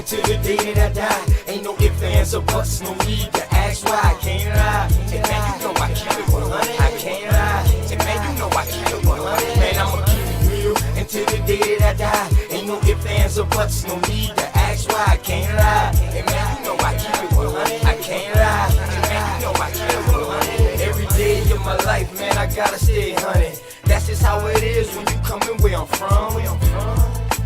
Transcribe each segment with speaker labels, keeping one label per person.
Speaker 1: until the day that I die. Ain't no ifs, ands, or buts, no need to ask why. I can't lie. And man, you know I keep it 100. I can't lie. And man, you know I keep it 100. Man, I'ma keep it real until the day that I die. Ain't no ifs, ands, or buts, no need to ask why. I can't lie. And man, you know I keep it 100. I can't lie. And man, you know I keep it 100. Every day of my life, man, I gotta stay 100. That's just how it is when you coming where I'm from.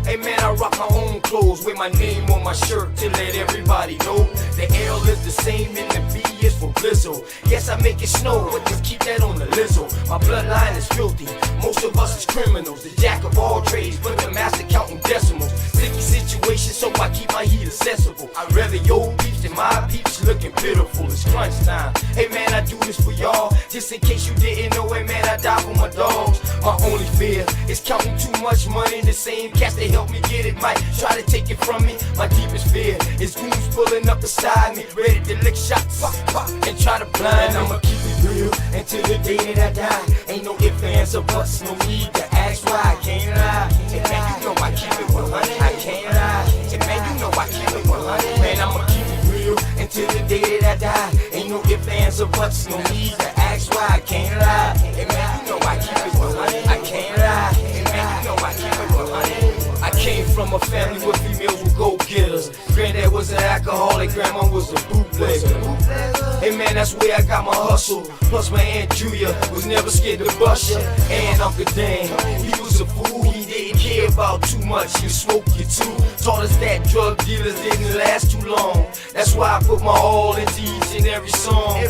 Speaker 1: Hey man, I rock my own clothes with my name on my shirt to let everybody know the L is the same and the B is for Blizzle. Yes, I make it snow, but just keep that on the lizzo. My bloodline is filthy, most of us is criminals. The jack of all trades, but the master counting decimals. Sticky situation, so I keep my heat accessible. I'd rather your peeps than my peeps looking pitiful. It's crunch time. Hey man, I do this for y'all, just in case you didn't know. Hey man, I die for my dogs. My only fear is counting too much money. The same cats they help me get it might try to take it from me. My deepest fear is goons pulling up beside me, ready to lick shots, pop, pop, and try to blind me. I'ma keep it real until the day that I die. Ain't no ifs, ands, or buts, no need to ask why. I can't lie. And man, you know I keep it 100. I can't lie. And man, you know I keep it 100. Man, I'ma keep it real until the day that I die. Ain't no ifs, ands, or buts, no need to ask why. I can't lie. And man, you know I keep it 100. I can't lie. And man, you know I keep it 100. I came from a family where females were go-getters. Granddad was an alcoholic, grandma was a bootlegger. Hey man, that's where I got my hustle. Plus my Aunt Julia was never scared to bust ya. And Uncle Dan, he was a fool. He didn't care about too much. You smoke, you too. Taught us that drug dealers didn't last too long. That's why I put my all into each and every song.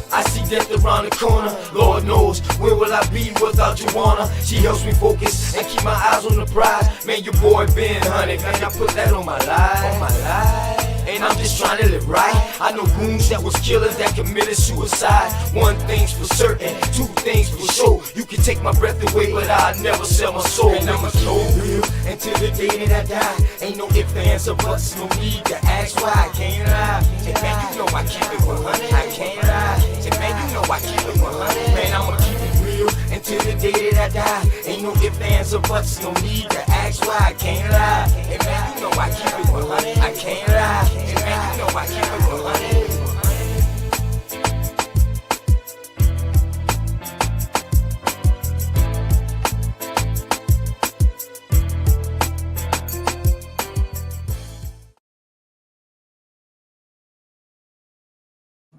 Speaker 1: I see death around the corner. Lord knows, where will I be without Joanna? She helps me focus and keep my eyes on the prize. Man, your boy been 100. Man, I put that on my life. And I'm just trying to live right. I know goons that was killers that committed suicide. One thing's for certain, two things for sure. You can take my breath away, but I'll never sell my soul. And I'ma keep it real until the day that I die. Ain't no ifs, ands, or buts, no need to ask why. I can't lie. And man, you know I keep it 100. I can't lie. And man, you know I keep it 100. Man, I'ma keep it real until the day that I die. Ain't no ifs, ands, or buts, no need to ask why. I can't lie. And man, you know I keep it 100. I can't lie. And man, you know I keep it 100.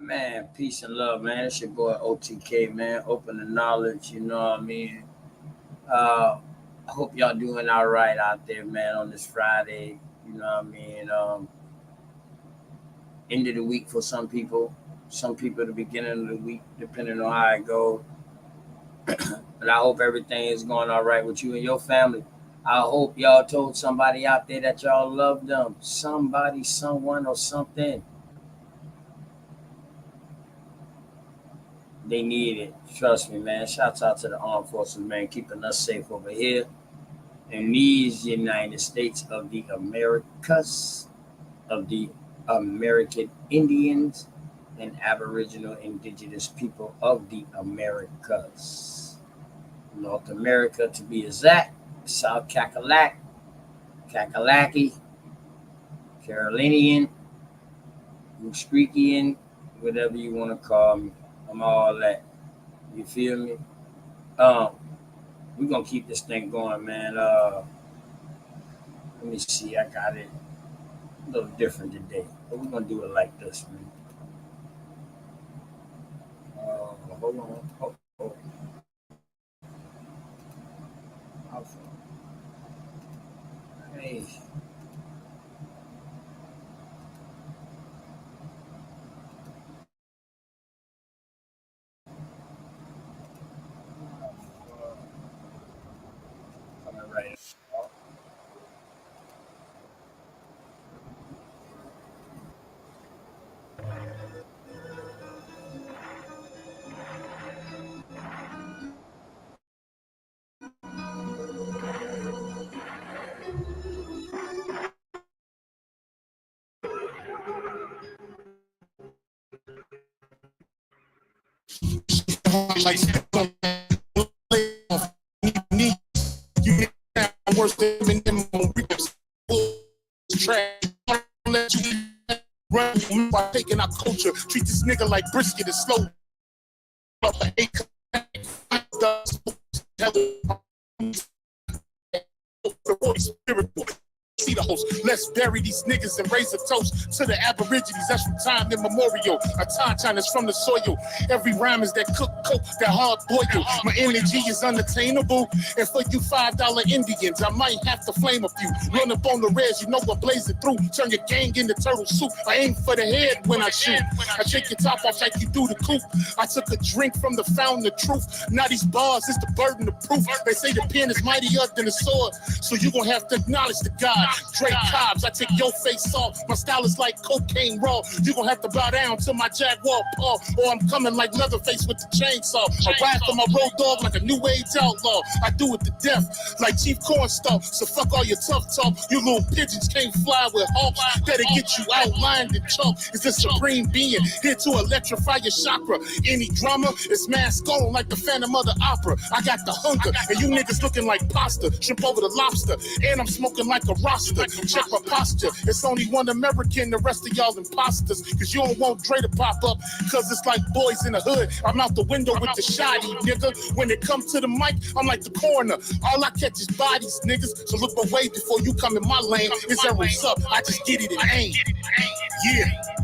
Speaker 2: Man, peace and love, man. It's your boy OTK, man. Open the knowledge, you know what I mean? I hope y'all doing all right out there, man, on this Friday. You know what I mean? End of the week for some people the beginning of the week, depending on how it goes. But I hope everything is going all right with you and your family. I hope y'all told somebody out there that y'all love them. Somebody, someone, or something. They need it. Trust me, man. Shouts out to the armed forces, man, keeping us safe over here in these United States of the Americas, of the American Indians and Aboriginal Indigenous people of the Americas. North America, to be exact, South Kakalaki, Carolinian, Muskegon, whatever you want to call me. I'm all that. You feel me? We're going to keep this thing going, man. Let me see. I got it a little different today. But we're going to do it like this, man. Hold on. Oh. Hey. Right.
Speaker 3: You worse than them on rips. Trash. soldier. Treat this nigga like brisket and slow. See the host. Let's bury these niggas and raise a toast to the Aborigines. That's from time immemorial. A tauntaun is from the soil. Every rhyme is that cook coke, that hard boil. My energy is unattainable. And for you $5 Indians, I might have to flame a few. Run up on the reds, you know what blazing through. Turn your gang into turtle soup. I aim for the head when I shoot. I take your top off like you do the coop. I took a drink from the fountain of truth. Now these bars is the burden of proof. They say the pen is mightier than the sword. So you gon' have to acknowledge the God. Drake Cobbs, I take your face off. My style is like cocaine raw. You gon' have to bow down to my Jaguar paw, or I'm coming like Leatherface with the chainsaw. I ride for my road dog like a new age outlaw. I do it to death like Chief Cornstalk. So fuck all your tough talk. You little pigeons can't fly with hawks. That'll get you outlined in chalk. It's the supreme being here to electrify your chakra. Any drama is mask on like the Phantom of the Opera. I got the hunger, and you niggas looking like pasta. Shrimp over the lobster, and I'm smoking like a roster. Check my posture. It's only one American, the rest of y'all imposters. Cause you don't want Dre to pop up. Cause it's like boys in the hood. I'm out the window with the shoddy, nigga. When it comes to the mic, I'm like the coroner. All I catch is bodies, niggas. So look away before you come in my lane. It's arrows up. I just get it and aim. Yeah.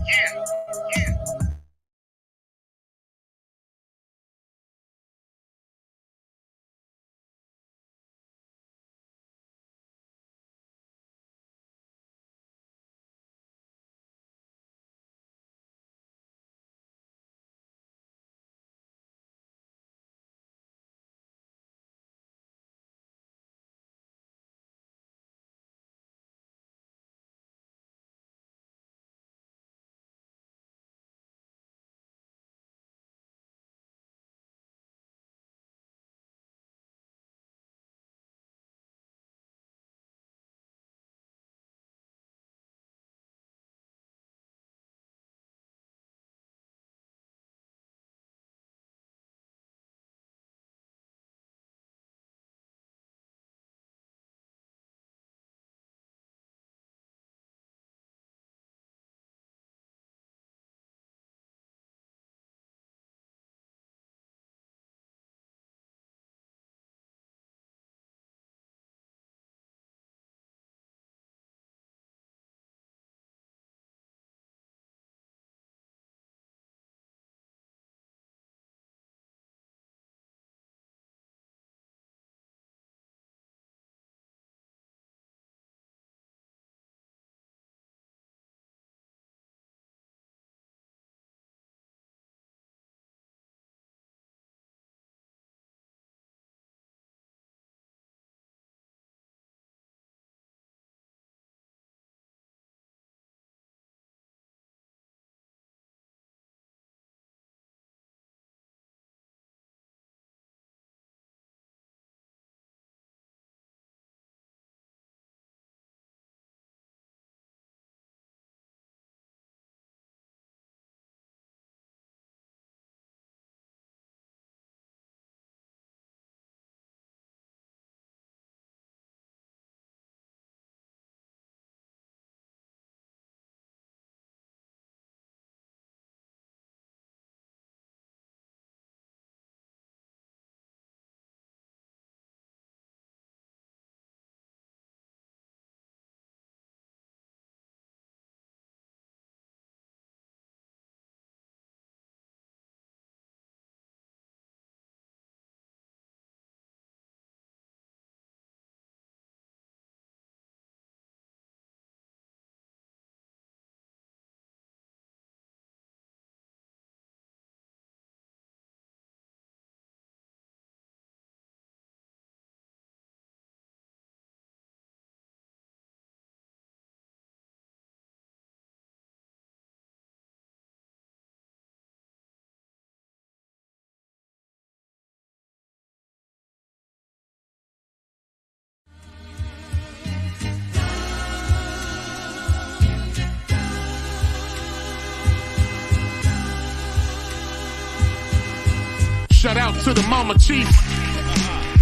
Speaker 3: Shout out to the mama chief.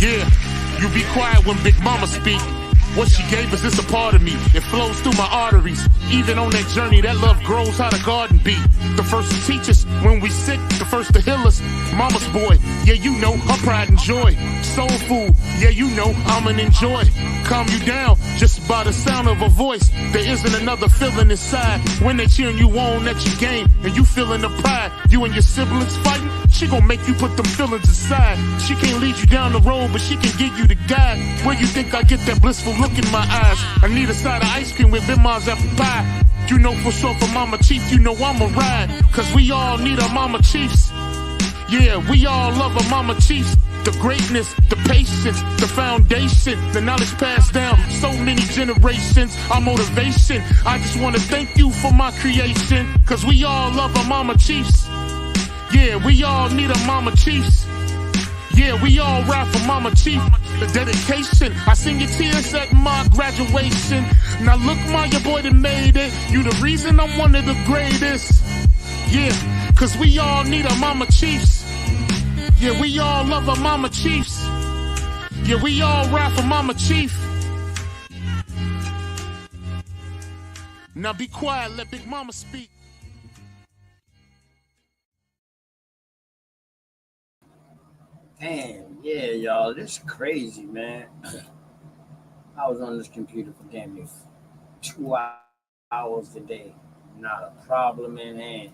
Speaker 3: Yeah, you be quiet when Big Mama speak. What she gave us is a part of me. It flows through my arteries. Even on that journey, that love grows how the garden be. The first to teach us when we sick, the first to heal us. Mama's boy, yeah, you know, her pride and joy. Soul food, yeah, you know, I'm an enjoy. Calm you down just by the sound of her voice. There isn't another feeling inside when they cheering you on at your game and you feeling the pride. You and your siblings fighting, she gon' make you put them feelings aside. She can't lead you down the road, but she can give you the guide. Where you think I get that blissful look in my eyes? I need a side of ice cream with Bimars apple pie. You know for sure for Mama Chief, you know I'ma ride. Cause we all need our Mama Chiefs. Yeah, we all love our Mama Chiefs. The greatness, the patience, the foundation, the knowledge passed down so many generations, our motivation. I just wanna thank you for my creation. Cause we all love our Mama Chiefs. Yeah, we all need our Mama Chiefs. Yeah, we all ride for Mama Chief. The dedication, I seen your tears at my graduation. Now look, Ma, your boy that made it. You the reason I'm one of the greatest. Yeah, cause we all need our Mama Chiefs. Yeah, we all love our Mama Chiefs. Yeah, we all ride for Mama Chief. Now be quiet, let Big Mama speak.
Speaker 2: Damn, yeah, y'all, this is crazy, man. I was on this computer for damn near 2 hours a day. Not a problem in hand.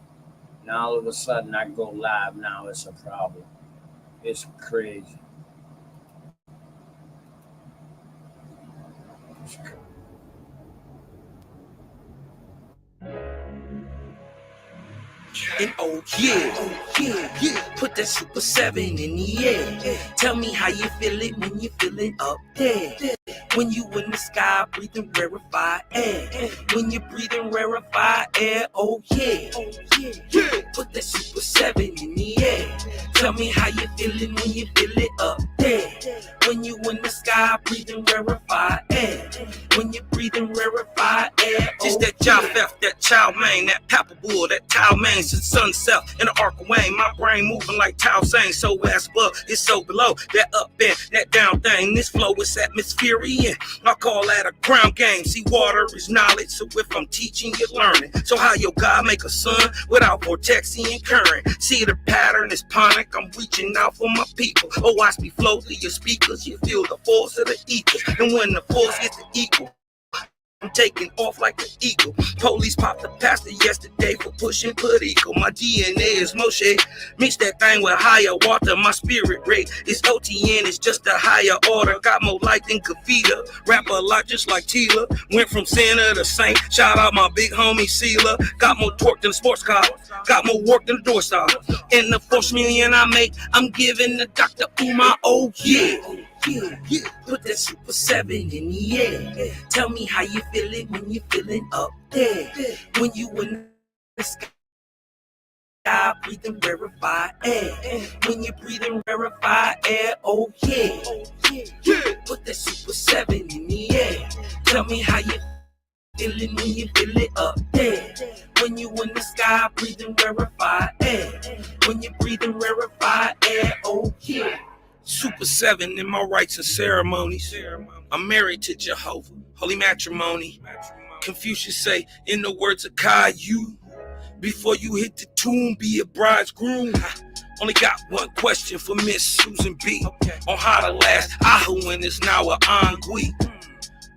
Speaker 2: Now all of a sudden I go live, now it's a problem. It's crazy. It's crazy.
Speaker 1: And oh yeah, put that Super 7 in the air. Tell me how you feel it when you feeling up there. When you in the sky breathing rarefied air. When you breathing rarefied air, oh yeah. Put that Super 7 in the air. Tell me how you feeling when you feel it up there. When you in the sky breathing rarefied air. When you breathing rarefied air, oh, just that Jow Feft, that Chow Mein, that Papa Bull, that Tao Mein, since sunset in the arc of Wayne. My brain moving like Tao Sang, so ass above, it's so below. That up and that down thing, this flow is atmospherian. I call that a ground game. See, water is knowledge, so if I'm teaching, you're learning. So how your God make a sun without vortexing current? See, the pattern is ponic, I'm reaching out for my people. Oh, watch me flow through your speakers, you feel the force of the ether. And when the force gets equal, I'm taking off like an eagle. Police popped the pastor yesterday for pushing political. My DNA is Moshe. Mix that thing with higher water. My spirit rate is OTN. It's just a higher order. Got more light than Kavita. Rapper a lot just like Tila. Went from sinner to saint. Shout out my big homie Sealer. Got more torque than a sports car. Got more work than a door star. In the 4 million I make, I'm giving the Dr. Umar. Oh yeah. Put that Super 7 in the air. Tell me how you feeling when you feeling up there. When you in the sky breathing rarefied air. When you breathing rarefied air, oh yeah. Put that Super 7 in the air. Tell me how you feeling when you feel it up there. When you in the sky breathing rarefied air. When you breathing rarefied air, oh yeah. Super 7 in my rites and ceremonies. I'm married to Jehovah, holy matrimony. Confucius say, in the words of Caillou, before you hit the tomb, be a bridegroom. Only got one question for Miss Susan B. On how to last Ahu when it's now an ennui.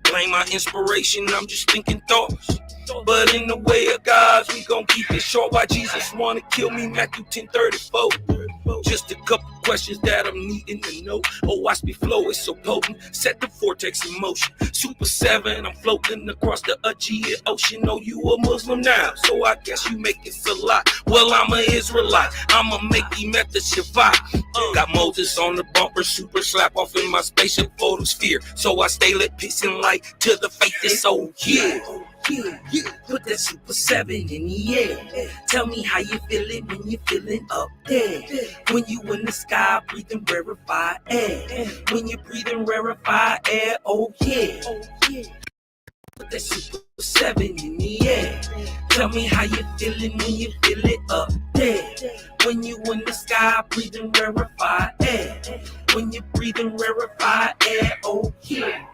Speaker 1: Blame my inspiration, I'm just thinking thoughts. But in the way of God's, we gon' keep it short. Why Jesus wanna kill me, Matthew 10:34. Just a couple questions that I'm needing to know. Oh, watch me flow, it's so potent. Set the vortex in motion. Super 7, I'm floating across the Aegean Ocean. Oh, you a Muslim now, so I guess you make it a lot. Well, I'm an Israelite, I'ma make you met the Shabbat. Got Moses on the bumper, super slap off in my spaceship photosphere. So I stay lit, peace and light to the faith is so yeah. Put that Super 7 in the air. Tell me how you feeling when you feeling up there. When you in the sky breathing rarefied air. When you breathing rarefied air, oh yeah. Put that Super 7 in the air. Tell me how you feeling when you feel it up there. When you in the sky breathing rarefied air. When you breathing rarefied air, oh yeah.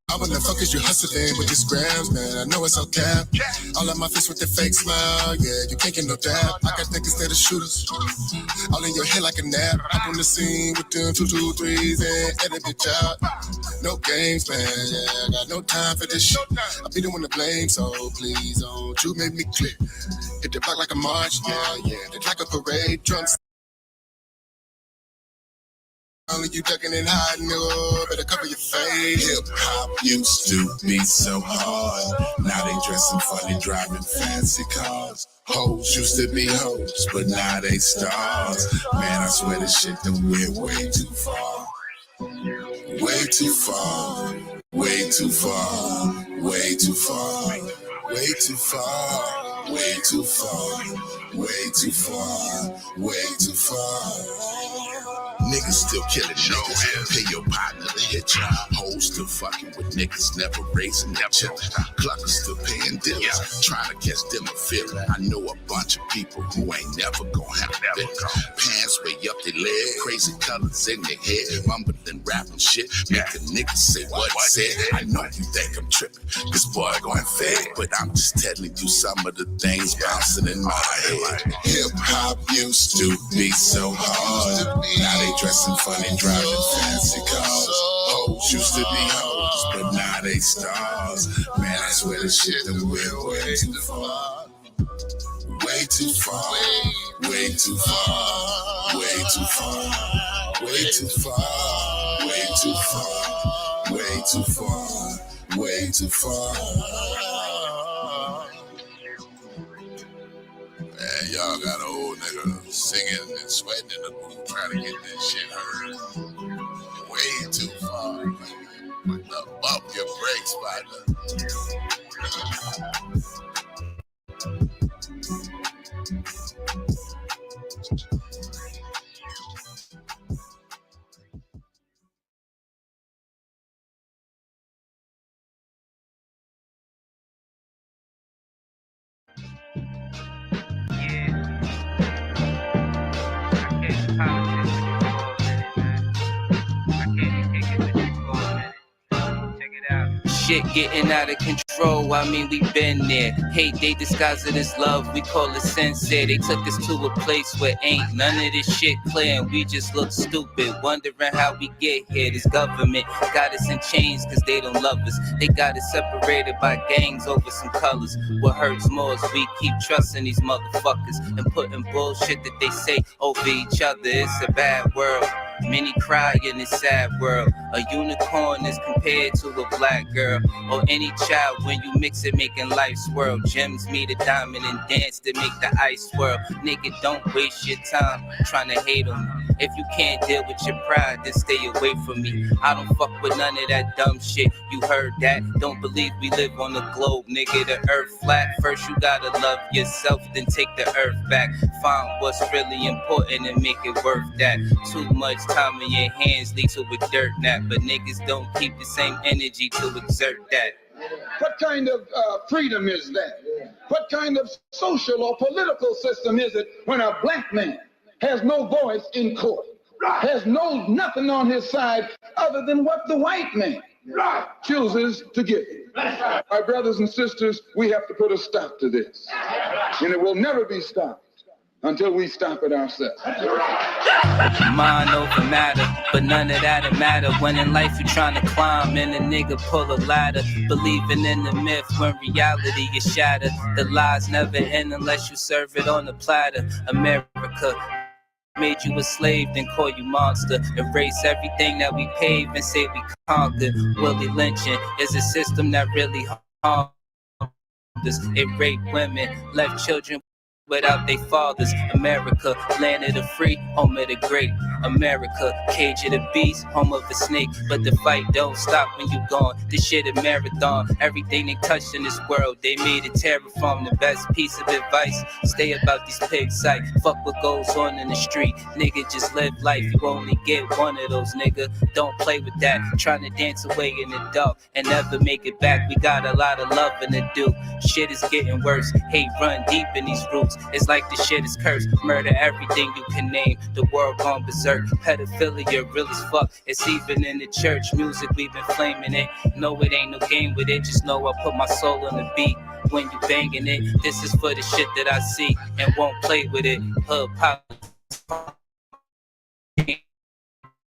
Speaker 3: How in the fuck is you hustling with these grams, man? I know it's okay. All on my face with the fake smile, yeah, you can't get no dab. I got niggas that are shooters, all in your head like a nap. Hop on the scene with them 223s and edit bitch out. No games, man, yeah, I got no time for this shit. I be the one to blame, so please don't you make me click. Hit the block like a march, yeah, it's like a parade. Drums. Only you ducking and hiding, oh, better cover your face.
Speaker 4: Hip hop used to be so hard. Now they dressing funny, driving fancy cars. Hoes used to be hoes, but now they stars. Man, I swear this shit done went way too far. Way too far. Way too far. Way too far. Way too far. Way too far. Way too far. Way too far. Niggas still killing niggas. Pay your partner to hit ya. Hoes still fucking with niggas, never raising, never chillin'. Cluckers still paying dealers, trying to catch them a feeling. I know a bunch of people who ain't never gonna have it. Pants way up their leg, crazy colors in their head, mumbling, rapping shit, making niggas say what he said. I know you think I'm tripping, this boy going fed, but I'm just telling you some of the things bouncing in my head. Hip hop used to be so hard. Now they dressing funny, driving fancy cars. Hoes used to be hoes, but now they stars. Man, I swear this shit done went way too far. Way too far. Way too far. Way too far. Way too far. Way too far. Way too far. Way too far. Man, y'all got an old nigga singing and sweating in the booth trying to get this shit heard. Way too far. Bump your brakes, partner.
Speaker 5: Shit getting out of control, I mean we been there. Hate they disguise it as love, we call it sincere. They took us to a place where ain't none of this shit clear, and we just look stupid, wondering how we get here. This government got us in chains cause they don't love us. They got us separated by gangs over some colors. What hurts more is we keep trusting these motherfuckers and putting bullshit that they say over each other. It's a bad world. Many cry in this sad world. A unicorn is compared to a black girl, or any child when you mix it, making life swirl. Gems meet a diamond and dance to make the ice swirl. Nigga, don't waste your time trying to hate on me. If you can't deal with your pride, then stay away from me. I don't fuck with none of that dumb shit. You heard that? Don't believe we live on the globe, nigga. The earth flat. First you gotta love yourself, then take the earth back. Find what's really important and make it worth that. Too much time in your hands lead to a dirt nap, but niggas don't keep the same energy to exert that.
Speaker 6: What kind of freedom is that? What kind of social or political system is it when a black man has no voice in court, has nothing on his side other than what the white man chooses to give him? My brothers and sisters, we have to put a stop to this, and it will never be stopped until we stop it ourselves.
Speaker 5: Mind over matter, but none of that'll matter when in life you're trying to climb and a nigga pull a ladder, believing in the myth when reality is shattered. The lies never end unless you serve it on a platter. America made you a slave, then call you monster. Erase everything that we paved and say we conquered. Willie lynching is a system that really harmed us. It raped women, left children without their fathers. America, land of the free, home of the great. America, cage of the beast, home of the snake. But the fight don't stop when you gone. This shit a marathon. Everything they touched in this world, they made it terraform. The best piece of advice, stay about these pigs sight. Fuck what goes on in the street. Nigga, just live life. You only get one of those, nigga. Don't play with that. Trying to dance away in the dark and never make it back. We got a lot of loving to do. Shit is getting worse. Hate run deep in these roots. It's like the shit is cursed. Murder everything you can name. The world gone berserk. Pedophilia real as fuck. It's even in the church music. We've been flaming it. No, it ain't no game with it. Just know I put my soul on the beat. When you banging it, this is for the shit that I see and won't play with it. Hood pop.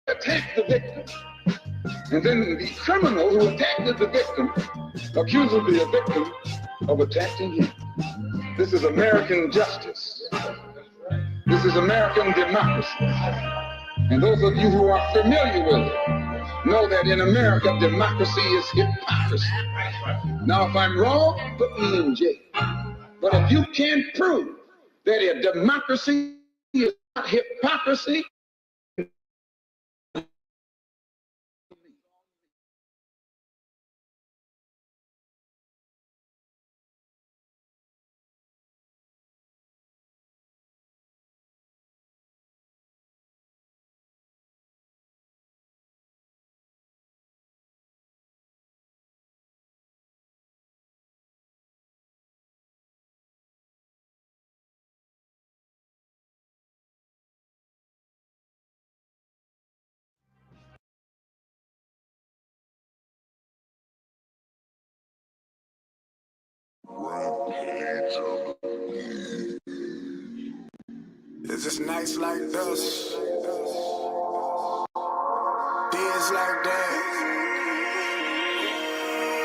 Speaker 6: Attack the victim. And then the criminal who attacked the victim accuses the victim of attacking him. This is American justice. This is American democracy. And those of you who are familiar with it know that in America, democracy is hypocrisy. Now, if I'm wrong, put me in jail. But if you can't prove that a democracy is not hypocrisy,
Speaker 7: It's just nights like this, days like that.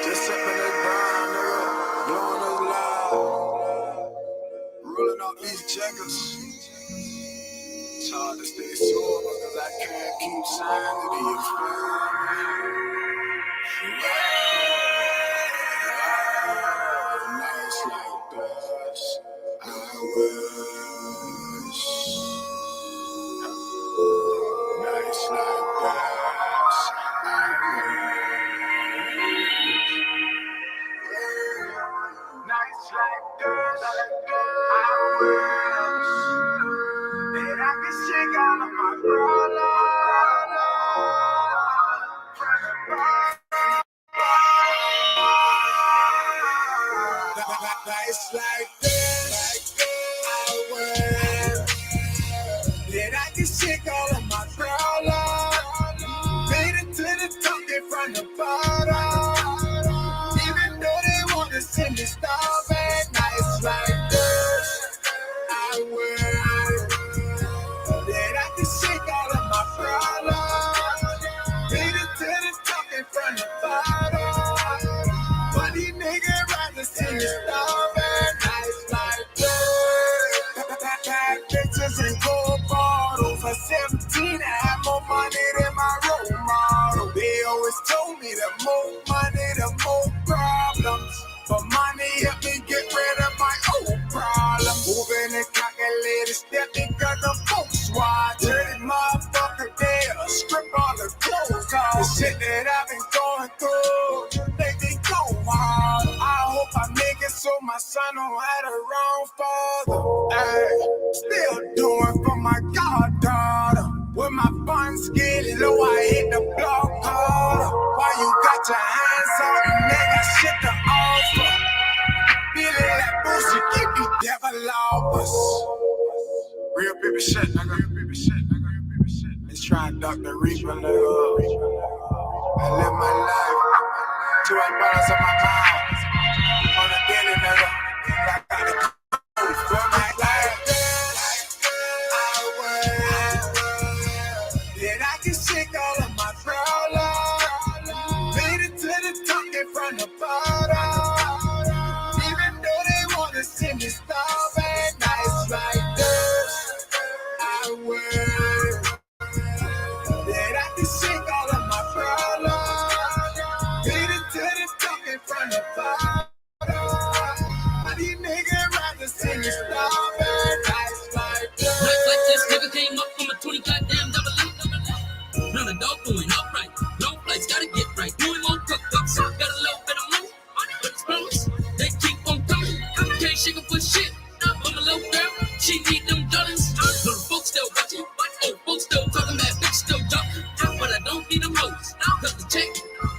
Speaker 7: Just sipping this brown, nigga, blowing this loud, rolling up these checkers. It's hard to stay sober because I can't keep sanity, you feel me? Nights like this, I wish. Nights like this, I wish. Nights like this, I wish that I could shake all of my nights like this, I wish that I could shake all of my problems. Made it to the top, they from the bottom. Even though they want to see me starving, nights like this, I wish that I could shake all of my problems. Made it to the top, they from the bottom. But these niggas rather see me starving, nights like this. Bad bitches and gold bottles. At 17, I had more money than my role model. They always told me the more money, the more problems. But money helped me get rid of my old problems. Moving and calculated, stepping cause the folks watch. Dirty motherfucker there, strip all the clothes off. The shit that I've been going through, they go hard. I hope I make it so my son don't have the wrong father. Ay, still doing for my goddaughter. When my funds get low, I hit the block harder. Why you got your hands on the nigga shit to offer? Feeling like bullshit, keep the devil off us. Real baby shit, nigga. Real baby shit, nigga. Real baby shit. Let's try and duck the reaper, nigga. I live my life. 2 $8 on my mind. On the daily, nigga. I got the code for my life. I wish that I could shake all of my problems. Made it to the top, they from the bottom. Even though they want to see me starving, nights like this, I wish that I could shake all of my problems. Made it to the top, they from the bottom.
Speaker 1: shit. I'm a little girl, she need them Jordans. Little folks still watching, old folks still talking, that bitch still jumping. But I don't need them hoes, cause the check,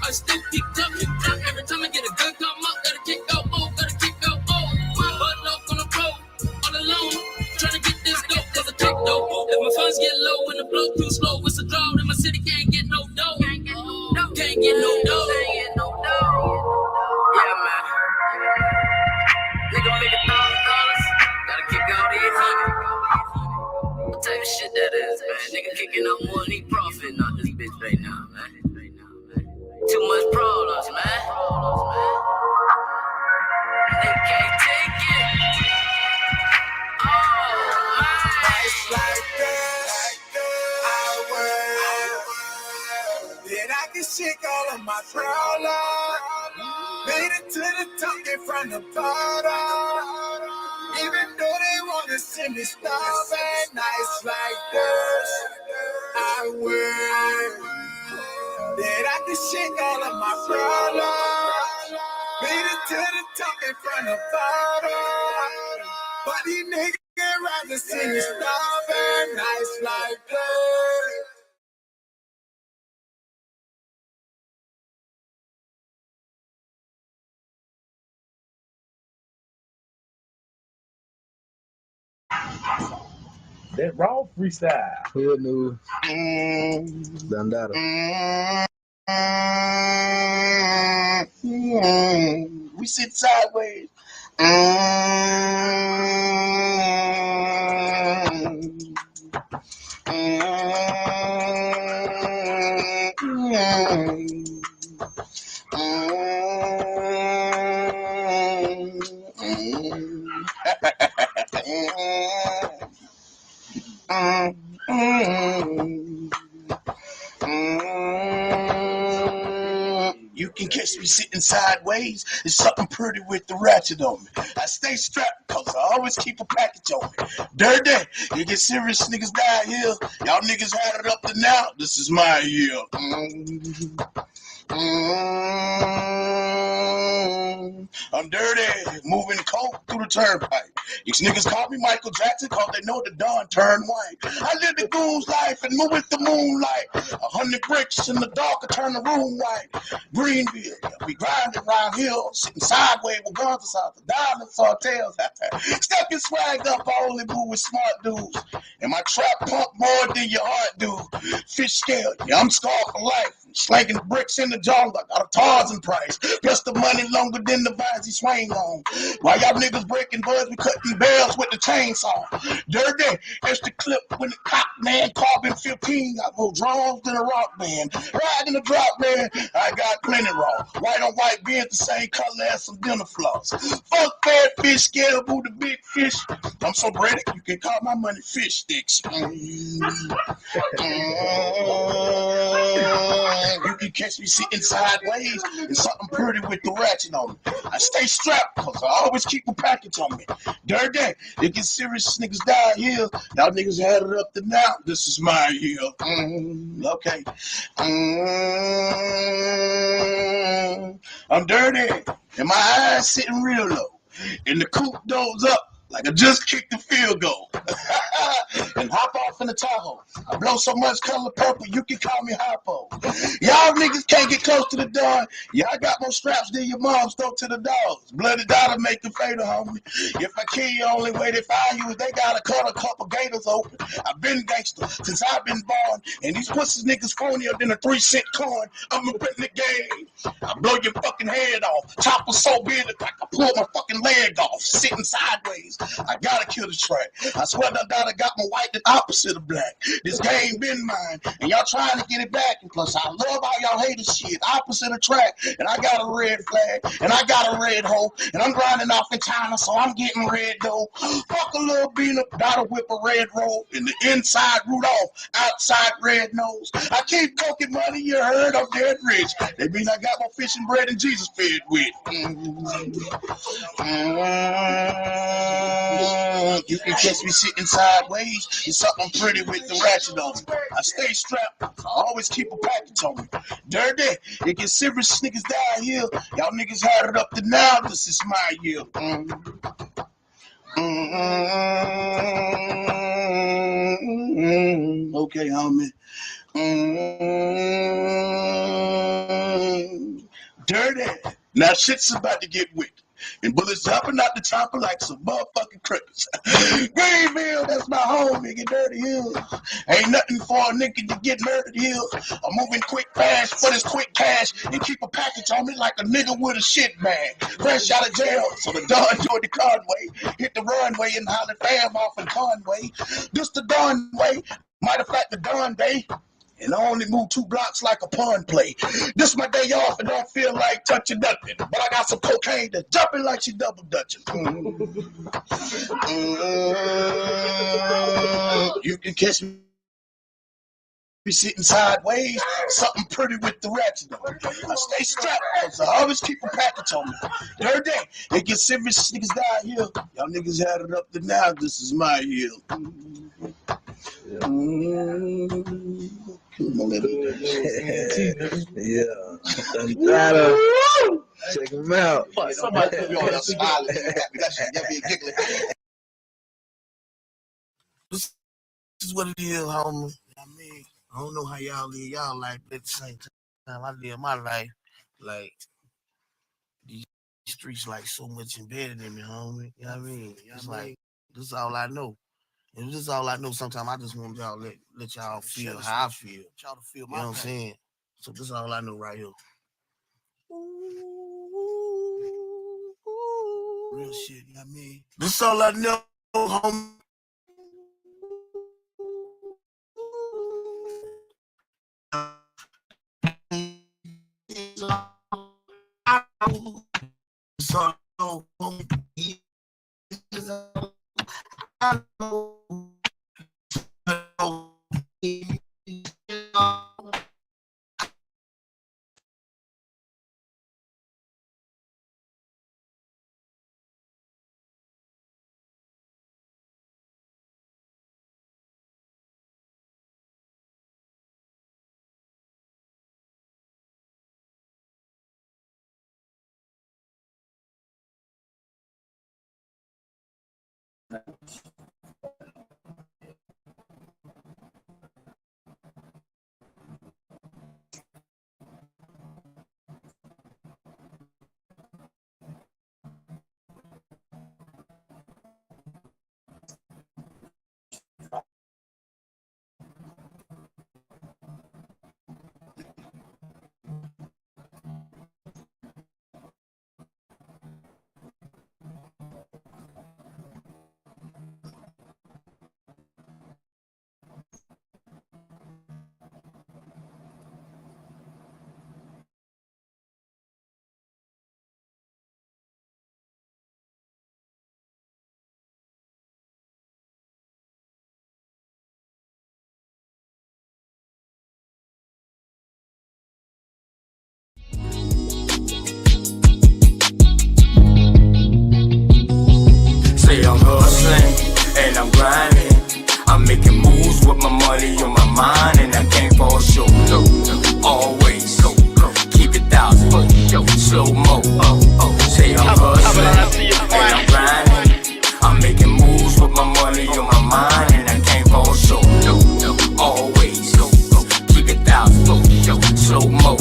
Speaker 1: I still keep jumping. Every time I get a gun come up, gotta kick out more, gotta kick out more. Button off on the road, all alone, trying to get this dope, cause I take dope. If my funds get low and the flow too slow, it's a draw, then my city can't get no dough. Can't get no dough. Yeah, man. Nigga make $1,000, gotta kick out $800. What type of shit that is, man? Nigga kicking out more than he profiting out this bitch right now, man. Too much problems, man. They can't take it. Oh, man.
Speaker 7: Nights like this, I work. Then I can shake all of my problems. Made it to the top, get from the bottom. Even though they wanna see me starving, nights like this, I work. Then I can shake all of my problems. Made it to the top, get from the bottom. But these niggas rather see me starving, nights like this.
Speaker 8: That raw freestyle.
Speaker 9: Hood news. Dandada.
Speaker 3: We sit sideways. You can catch me sitting sideways. There's something pretty with the ratchet on me. I stay strapped because I always keep a package on me. Dirty, you get serious niggas die here. Y'all niggas had it up to now. This is my year. I'm dirty, moving coke through the turnpike. These niggas call me Michael Jackson cause they know the dawn turned white. I live the goon's life and move with the moonlight. 100 bricks in the dark will turn the room white. Greenville, we grinding around here, sitting sideways with guns inside the diamond tails. Step your swag up, I only move with smart dudes. And my trap pump more than your heart do. Fish scale, yeah, I'm scarred for life. Slanging bricks in the jungle, I got a Tarzan price. Plus the money longer than the vines he swing on. While y'all niggas breaking buds, we cutting bells with the chainsaw. Dirty, that's the clip when the cop man carbon 15. I go drums than a rock band. Riding the drop man, I got plenty raw. White on white being the same color as some dinner floss. Fuck bad fish, scale boo the big fish. I'm so ready, you can call my money fish sticks. You can catch me sitting sideways and something pretty with the ratchet on me. I stay strapped because I always keep a package on me. Dirty, they get serious niggas die here. Y'all niggas had it up to now. This is my year. Okay. I'm dirty and my eyes sitting real low. And the coupe doors up like I just kicked the field goal. And hop off in the Tahoe. I blow so much color purple, you can call me Hypo. Y'all niggas can't get close to the dawn. Y'all got more straps than your mom's throw to the dogs. Bloody dollar make the fatal, homie. If I kill you, only way they find you is they gotta cut a couple gators open. I've been gangster since I've been born. And these pussies niggas phonier than a 3-cent coin. I'm up in the game. I blow your fucking head off. Chopper so big that I can pull my fucking leg off. Sitting sideways. I gotta kill the track. I swear to God, I got my white the opposite of black. This game been mine, and y'all trying to get it back. And plus, I love how y'all hate this shit. Opposite of track, and I got a red flag, and I got a red hoe, and I'm grinding off in China, so I'm getting red dough. Fuck a little beaner, gotta whip a red roll, and the inside Rudolph, outside red nose. I keep cooking money, you heard, I'm dead rich. That mean I got more fish and bread than Jesus fed with. You can catch me sitting sideways. It's something pretty with the ratchet on me. I stay strapped. I always keep a package on me. Dirty, it gets serious niggas die here. Y'all niggas had it up to now. This is my year.
Speaker 10: Okay, homie. Dirty. Now shit's about to get wicked. And bullets jumping out the chopper like some motherfucking crickets. Greenville, that's my home, nigga. Dirty Hills. Ain't nothing for a nigga to get murdered here. I'm moving quick fast for this quick cash and keep a package on me like a nigga with a shit bag. Fresh out of jail, so the dawn toward the Conway. Hit the runway and holler fam off in Conway. This the Dawn way. Might have fact the Dawn day. And I only move 2 blocks like a pawn play. This my day off and don't feel like touching nothing. But I got some cocaine that's jumping like she double dutching. You can catch me sitting sideways, something pretty with the ratchet on. I stay strapped, so I always keep a package on me. Third day, they get serious niggas die here. Y'all niggas had it up to now, this is my year.
Speaker 9: Yeah. Check him out.
Speaker 10: Somebody put me on that smile. That shit get me giggling. This is what it is, homie. I mean, I don't know how y'all live y'all life, but at the same time, I live my life like these streets like so much embedded in me, homie. You know what I mean? It's like this is all I know. And this is all I know. Sometimes I just want y'all let y'all feel how I feel. Y'all to feel my, you know what I'm saying? So this is all I know right here. Real shit, you know what I mean? This is all I know, homie. So, I know.
Speaker 1: Say I'm hustling and I'm grinding. I'm making moves with my money on my mind, and I can't fall short. No, always keep it 1,000. Slow mo. Say I'm hustling and I'm grinding. I'm making moves with my money on my mind, and I can't fall short. Always keep it 1,000. Slow mo.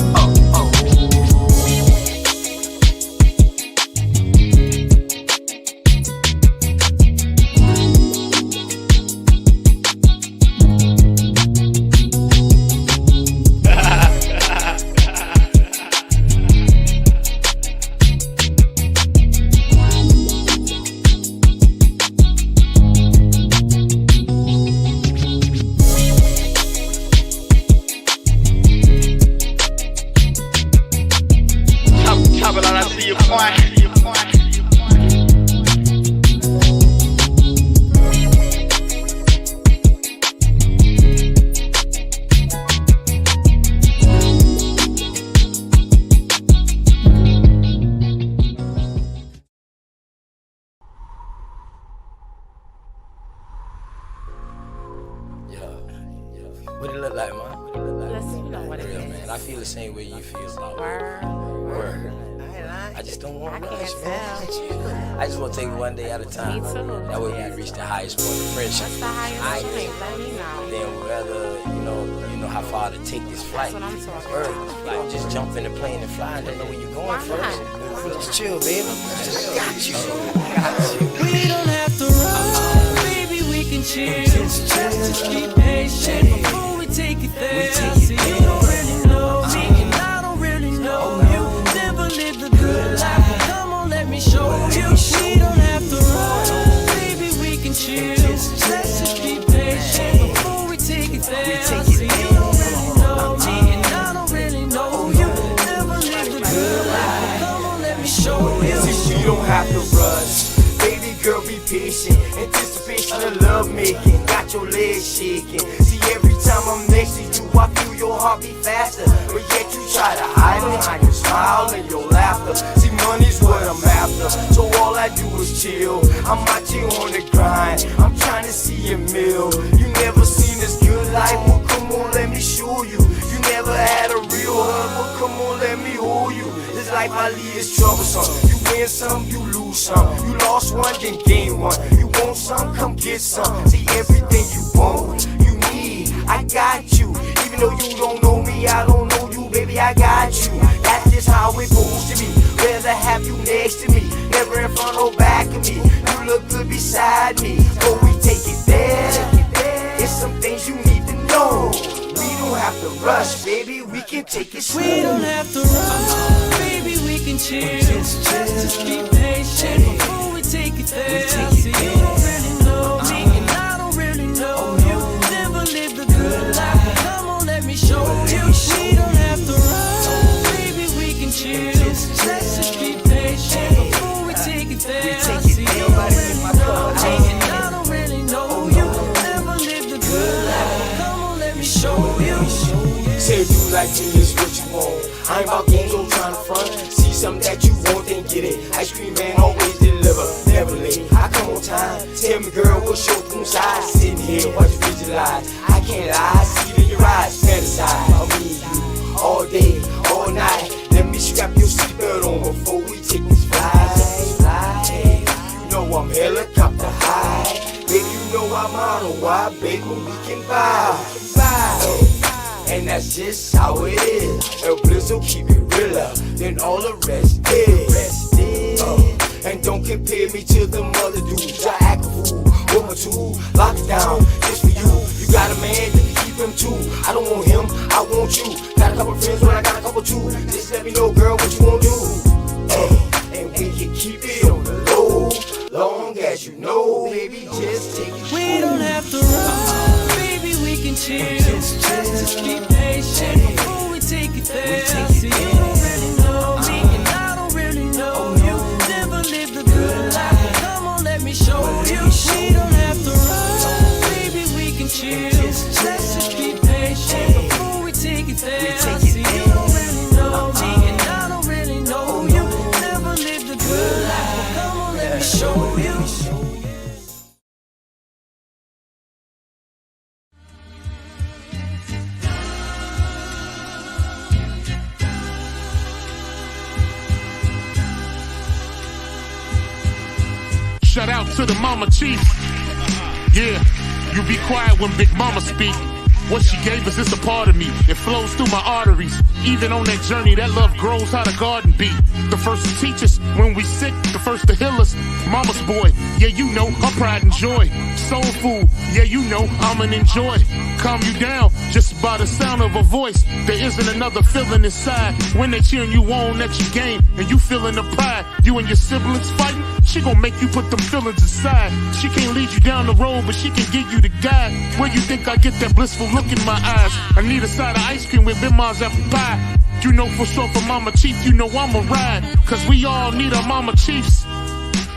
Speaker 1: What it look like, man?
Speaker 11: Let's see, you know what it
Speaker 1: Real,
Speaker 11: is.
Speaker 1: man. I feel the same way you feel about
Speaker 11: Word.
Speaker 1: Word.
Speaker 10: I
Speaker 2: I just don't want to rush, man. I just want to take it one day at a time.
Speaker 11: Me too.
Speaker 2: That way we reach the highest point of friendship.
Speaker 11: What's the highest point? Let me know.
Speaker 2: Then whether, you know how far to take this flight.
Speaker 11: That's what I'm talking
Speaker 2: Early.
Speaker 11: about.
Speaker 2: You don't just jump in the plane and fly and don't know where you're going
Speaker 11: Why
Speaker 2: first.
Speaker 11: not?
Speaker 2: Just chill, baby. I got you.
Speaker 12: We don't have to run, baby, we can chill. Just be patient before we take it there. See, you don't really know me, and I don't really know you. Never lived a good life, come on, let me show you. We don't have to run, baby, we can chill. Let's just be patient before we take it there. See, you don't really know me, and I don't really know you. Never lived a good life, come on, let me show you.
Speaker 1: See, you don't have to rush. Baby girl, be patient. Anticipation of love making. Got your legs shaking. See, every time I'm next to you, I feel your heart beat faster. But yet you try to hide behind your smile and your laughter. See, money's what I'm after, so all I do is chill. I'm out here on the grind. I'm trying to see a meal. You never seen this good life? Well, come on, let me show you. You never had a real hug? Well, come on, let me hold you. This life I lead is troublesome. You win some, you lose some. You lost one, then gain one. You want some, come get some. See, everything you want, you need, I got you. Even though you don't know me, I don't know you, baby, I got you. That's just how it goes to me. Rather have you next to me, never in front or back of me. You look good beside me, but we take it there. It's some things you need to know. We don't have to rush, baby, we can take it slow.
Speaker 12: We don't have to run, baby, we can chill. Just be patient before we take it there. See, you don't really know me, and I don't really know you. Never lived a good life, come on, let me show you. We don't have to run, baby, we can chill. Let's just be patient before we take it there. See, you don't really know me, and I don't really know you. Never lived a good life, come on, let me show you.
Speaker 1: Say you like me is what you want. I ain't about games, I'm trying to front. See something that you want, then get it. Ice cream man always deliver, never late. I come on time. Tell me, girl, what's your room size? Sitting here, watch you visualize. I can't lie, see it in your eyes. Fantasize, I'll be you all day, all night. Let me strap your seatbelt on before we take these flights. You know I'm helicopter high. Baby, you know I'm on a wide, baby, we can vibe. And that's just how it is. El Blizzo keep it realer than all the rest is. And don't compare me to them other dudes. I act a fool, with my tool, lock it down, just for you. You got a man, you can keep him too. I don't want him, I want you. Got a couple friends, but I got a couple too. Just let me know, girl, what you wanna do. And we can keep it on the low, long as you know, baby, just take it.
Speaker 12: We don't have to run, baby, we can chill. Just be patient before we take it there. See, you don't really know me, and I don't really know you. Never lived a good life, come on, let me show you. We don't have to run, baby, we can chill. Let's just be patient before we take it there. See, you don't really know me, and I don't really know you. Never lived a good life, come on, let me show you.
Speaker 3: Shout out to the mama chief. Yeah, you be quiet when Big Mama speak. What she gave us is a part of me. It flows through my arteries. Even on that journey, that love grows how the garden be. The first to teach us when we sick, the first to heal us. Mama's boy, yeah, you know, her pride and joy. Soul food, yeah, you know, I'm an enjoy. Calm you down just by the sound of her voice. There isn't another feeling inside when they cheering you on at your game and you feeling the pride. You and your siblings fighting, she gon' make you put them feelings aside. She can't lead you down the road, but she can give you the guide. Where you think I get that blissful look in my eyes? I need a side of ice cream with Bimars apple pie. You know for sure for Mama Chief, you know I'ma ride. Cause we all need our Mama Chiefs.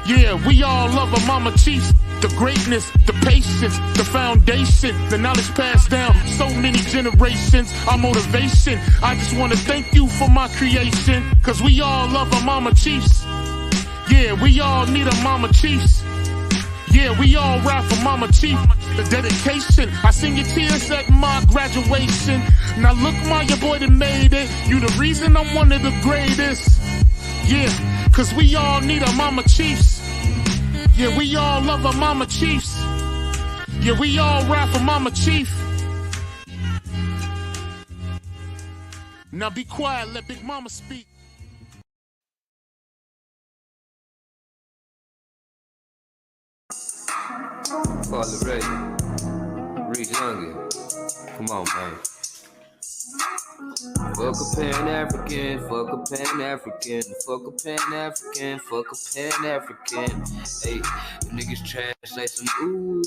Speaker 3: Yeah, we all love our Mama Chiefs. The greatness, the patience, the foundation, the knowledge passed down so many generations, our motivation. I just wanna thank you for my creation. Cause we all love our Mama Chiefs. Yeah, we all need our Mama Chiefs. Yeah, we all ride for Mama Chief. The dedication, I seen your tears at my graduation. Now look, Ma, your boy that made it. You the reason I'm one of the greatest. Yeah, cause we all need our mama chiefs. Yeah, we all love our mama chiefs. Yeah, we all ride for mama chief. Now be quiet, let Big Mama speak.
Speaker 13: Father Ray, Reed Youngin. Come on, man. Fuck a Pan-African, fuck a Pan-African, fuck a Pan-African, fuck a Pan-African. Hey, the niggas trash like some ooh.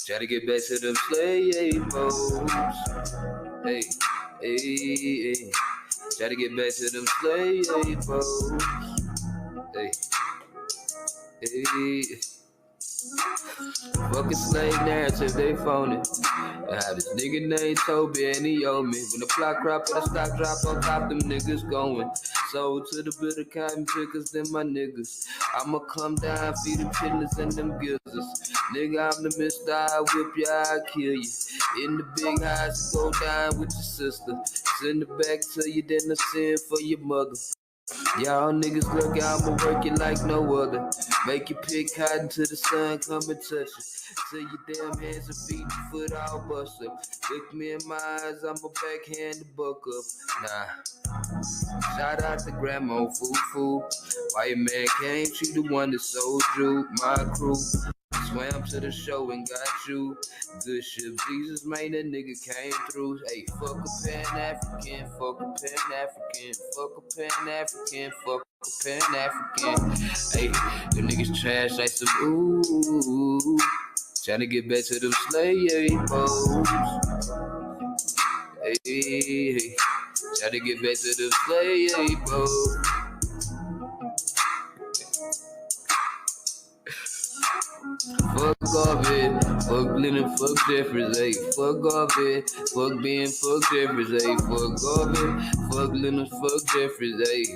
Speaker 13: Try to get back to them slave modes. Hey, hey, hey. Try to get back to them slave modes. Hey, hey. Fucking slave narrative, they phone it. I have this nigga named Toby and he owe me. When the plot crop and the stock drop on top, them niggas going. Sold to the bitter cotton pickers, them my niggas. I'ma come down, feed them chitlins and them gizzards. Nigga, I'm the mister, I whip you, I kill you. In the big house, go down with your sister. Send it back to you, then I send for your mother. Y'all niggas look out, I'ma work it like no other. Make you pick cotton till the sun come and touch you. Till your damn hands and feet and foot all bust up. Look me in my eyes, I'ma backhand the buck up. Nah. Shout out to Grandma Foo. Why your man came, she the one that sold you. My crew swam to the show and got you. Good shit, Jesus, man, that nigga came through. Hey, fuck a Pan-African, fuck a Pan-African, fuck a Pan-African, fuck a Pan-African. Hey, them niggas trash like some ooh. Tryna get back to them slave modes. Hey, tryna get back to them slave modes. Fuck off it, fuck Glenn, fuck Jeffries, ayy. Fuck off it, fuck Ben, fuck Jeffries, ayy. Fuck off it, fuck Glenn, fuck Jeffries, ayy.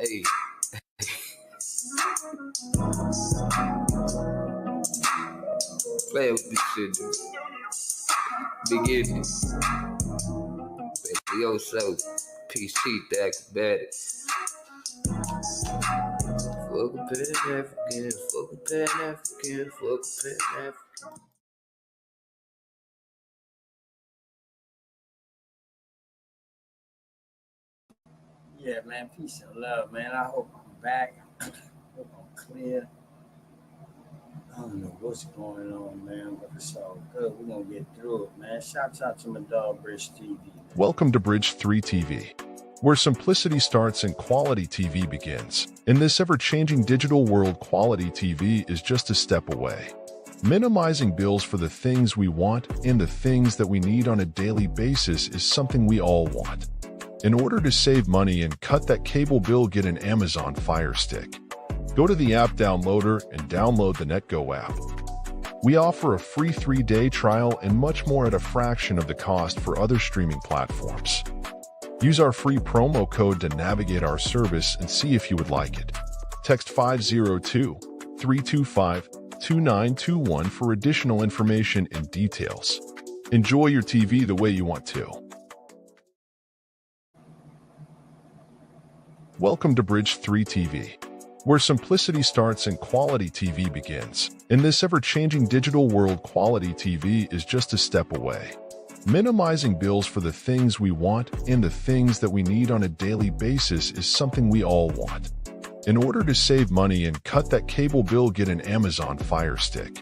Speaker 13: Ayy. Play with this shit, dude. Beginning. Baby, yo, so peace, teeth, acrobatic. Fuck a Pan-African, fuck a Pan-African, fuck a Pan-African.
Speaker 2: Yeah, man, peace and love, man. I hope I'm back. I hope I'm clear. I don't know what's going on, man, but it's all good. We're going to get through it, man. Shouts out to my dog, Bridge TV. Man.
Speaker 14: Welcome to Bridge 3 TV, where simplicity starts and quality TV begins. In this ever-changing digital world, quality TV is just a step away. Minimizing bills for the things we want and the things that we need on a daily basis is something we all want. In order to save money and cut that cable bill, get an Amazon Fire Stick. Go to the app downloader and download the NetGo app. We offer a free 3-day trial and much more at a fraction of the cost for other streaming platforms. Use our free promo code to navigate our service and see if you would like it. Text 502-325-2921 for additional information and details. Enjoy your TV the way you want to. Welcome to Bridge 3 TV, where simplicity starts and quality TV begins. In this ever-changing digital world, quality TV is just a step away. Minimizing bills for the things we want and the things that we need on a daily basis is something we all want. In order to save money and cut that cable bill, get an Amazon Fire Stick.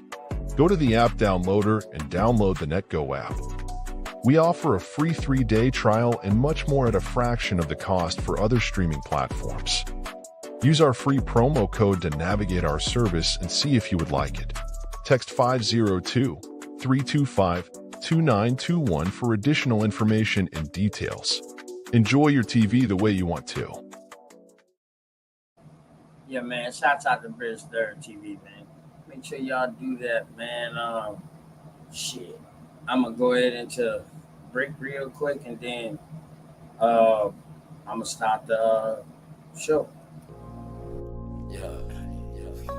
Speaker 14: Go to the app downloader and download the NetGo app. We offer a free 3-day trial and much more at a fraction of the cost for other streaming platforms. Use our free promo code to navigate our service and see if you would like it. Text 502-325-2921 for additional information and details. Enjoy your TV the way you want to.
Speaker 2: Yeah, man. Shouts out to Bridge 3 TV, man. Make sure y'all do that, man. Shit. I'm going to go ahead into break real quick and then I'm going to start the show.
Speaker 15: Yeah.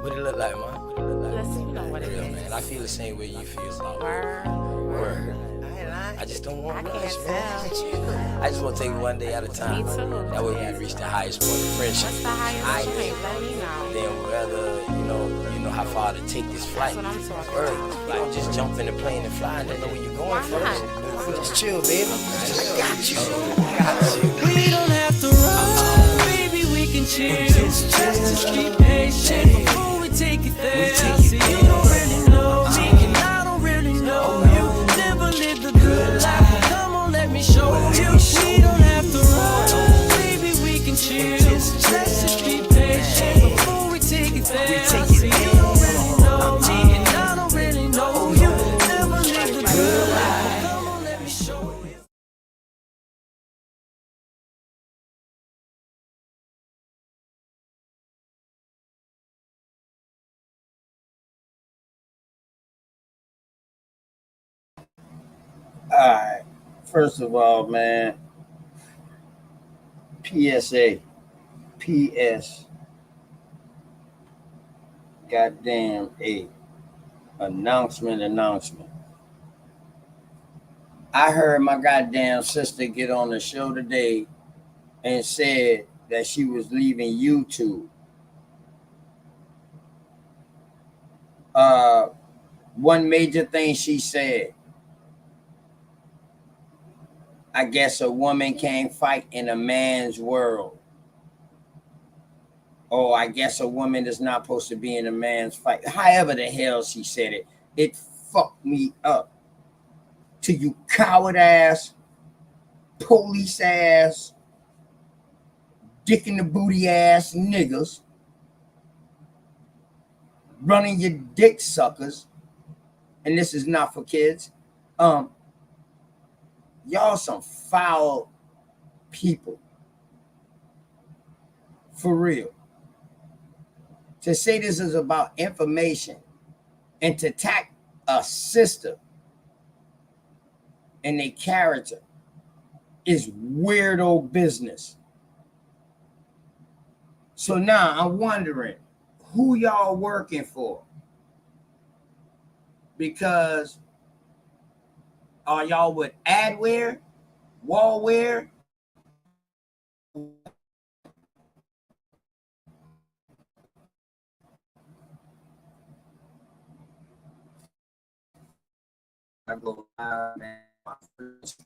Speaker 15: What it look like, man?
Speaker 11: Let's see what it is.
Speaker 15: Man, I feel the same way you feel.
Speaker 11: Word.
Speaker 15: Word.
Speaker 11: I ain't lying.
Speaker 15: I just don't want
Speaker 11: I
Speaker 15: much,
Speaker 11: can't
Speaker 15: man.
Speaker 11: tell.
Speaker 15: I just want to take it one day at a time.
Speaker 11: Me too.
Speaker 15: That way we can reach the highest point of friendship.
Speaker 11: What's the highest point? Let me know.
Speaker 15: Then whether you know how far to take this flight.
Speaker 11: That's what I'm talking
Speaker 15: Word.
Speaker 11: about.
Speaker 15: You don't just jump in the plane and fly and don't know where you're going
Speaker 11: Why
Speaker 15: first.
Speaker 11: not?
Speaker 15: Just chill, baby. I got you. I got you.
Speaker 12: We don't have to run, baby, we can chill. Just keep patient before we take it there. See, you don't really know me, and I don't really know you. Never lived a good life, but come on, let me show you. We don't have to run, baby, we can chill. Just keep patient before we take it there. See, you don't really know me, and I don't really know you. Never lived a good life, but come on, let me show you.
Speaker 2: All right. First of all, man, PSA, PS, goddamn A, announcement. I heard my goddamn sister get on the show today and said that she was leaving YouTube. One major thing she said, I guess a woman can't fight in a man's world. Oh, I guess a woman is not supposed to be in a man's fight. However the hell she said it, it fucked me up. To you coward ass, police ass, dick in the booty ass niggas, running your dick suckers, and this is not for kids. Y'all some foul people. For real. To say this is about information and to attack a sister and their character is weirdo business. So now I'm wondering who y'all working for? Because are y'all with adware, wallware? I go live, man. My first,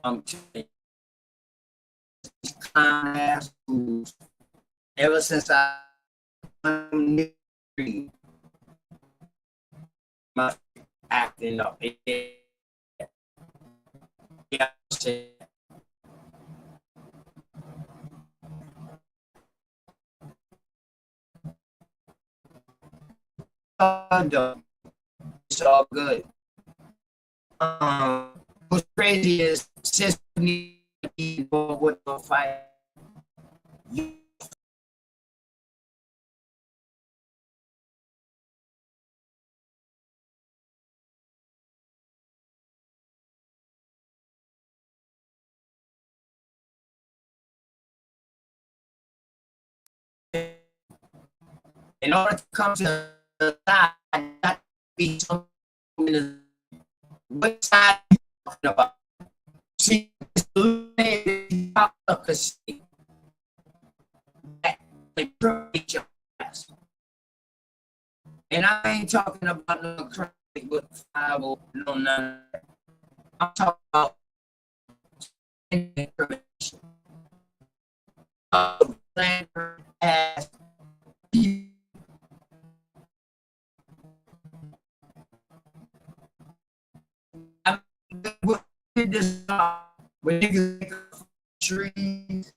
Speaker 2: I'm telling you, these clown ass fools. Ever since I'm my acting up. Yeah, it's all good. What's crazy is since we with the fight, in order to come to the side, got to be something. What side you talking about? See, and I ain't talking about no crack with 5 or no none. I'm talking about information. As I did this when niggas trees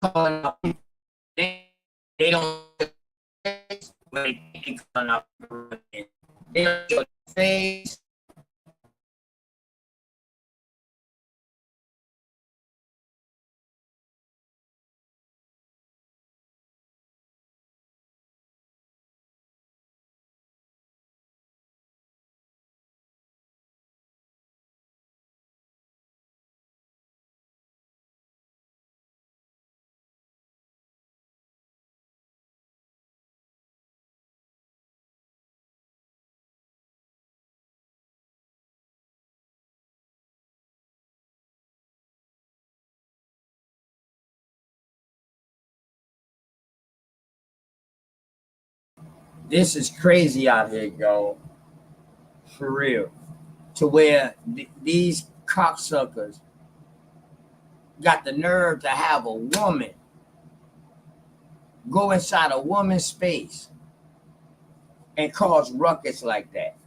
Speaker 2: calling up, they don't when they calling up, they don't show face. This is crazy out here, yo. For real. To where these cocksuckers got the nerve to have a woman go inside a woman's space and cause ruckus like that.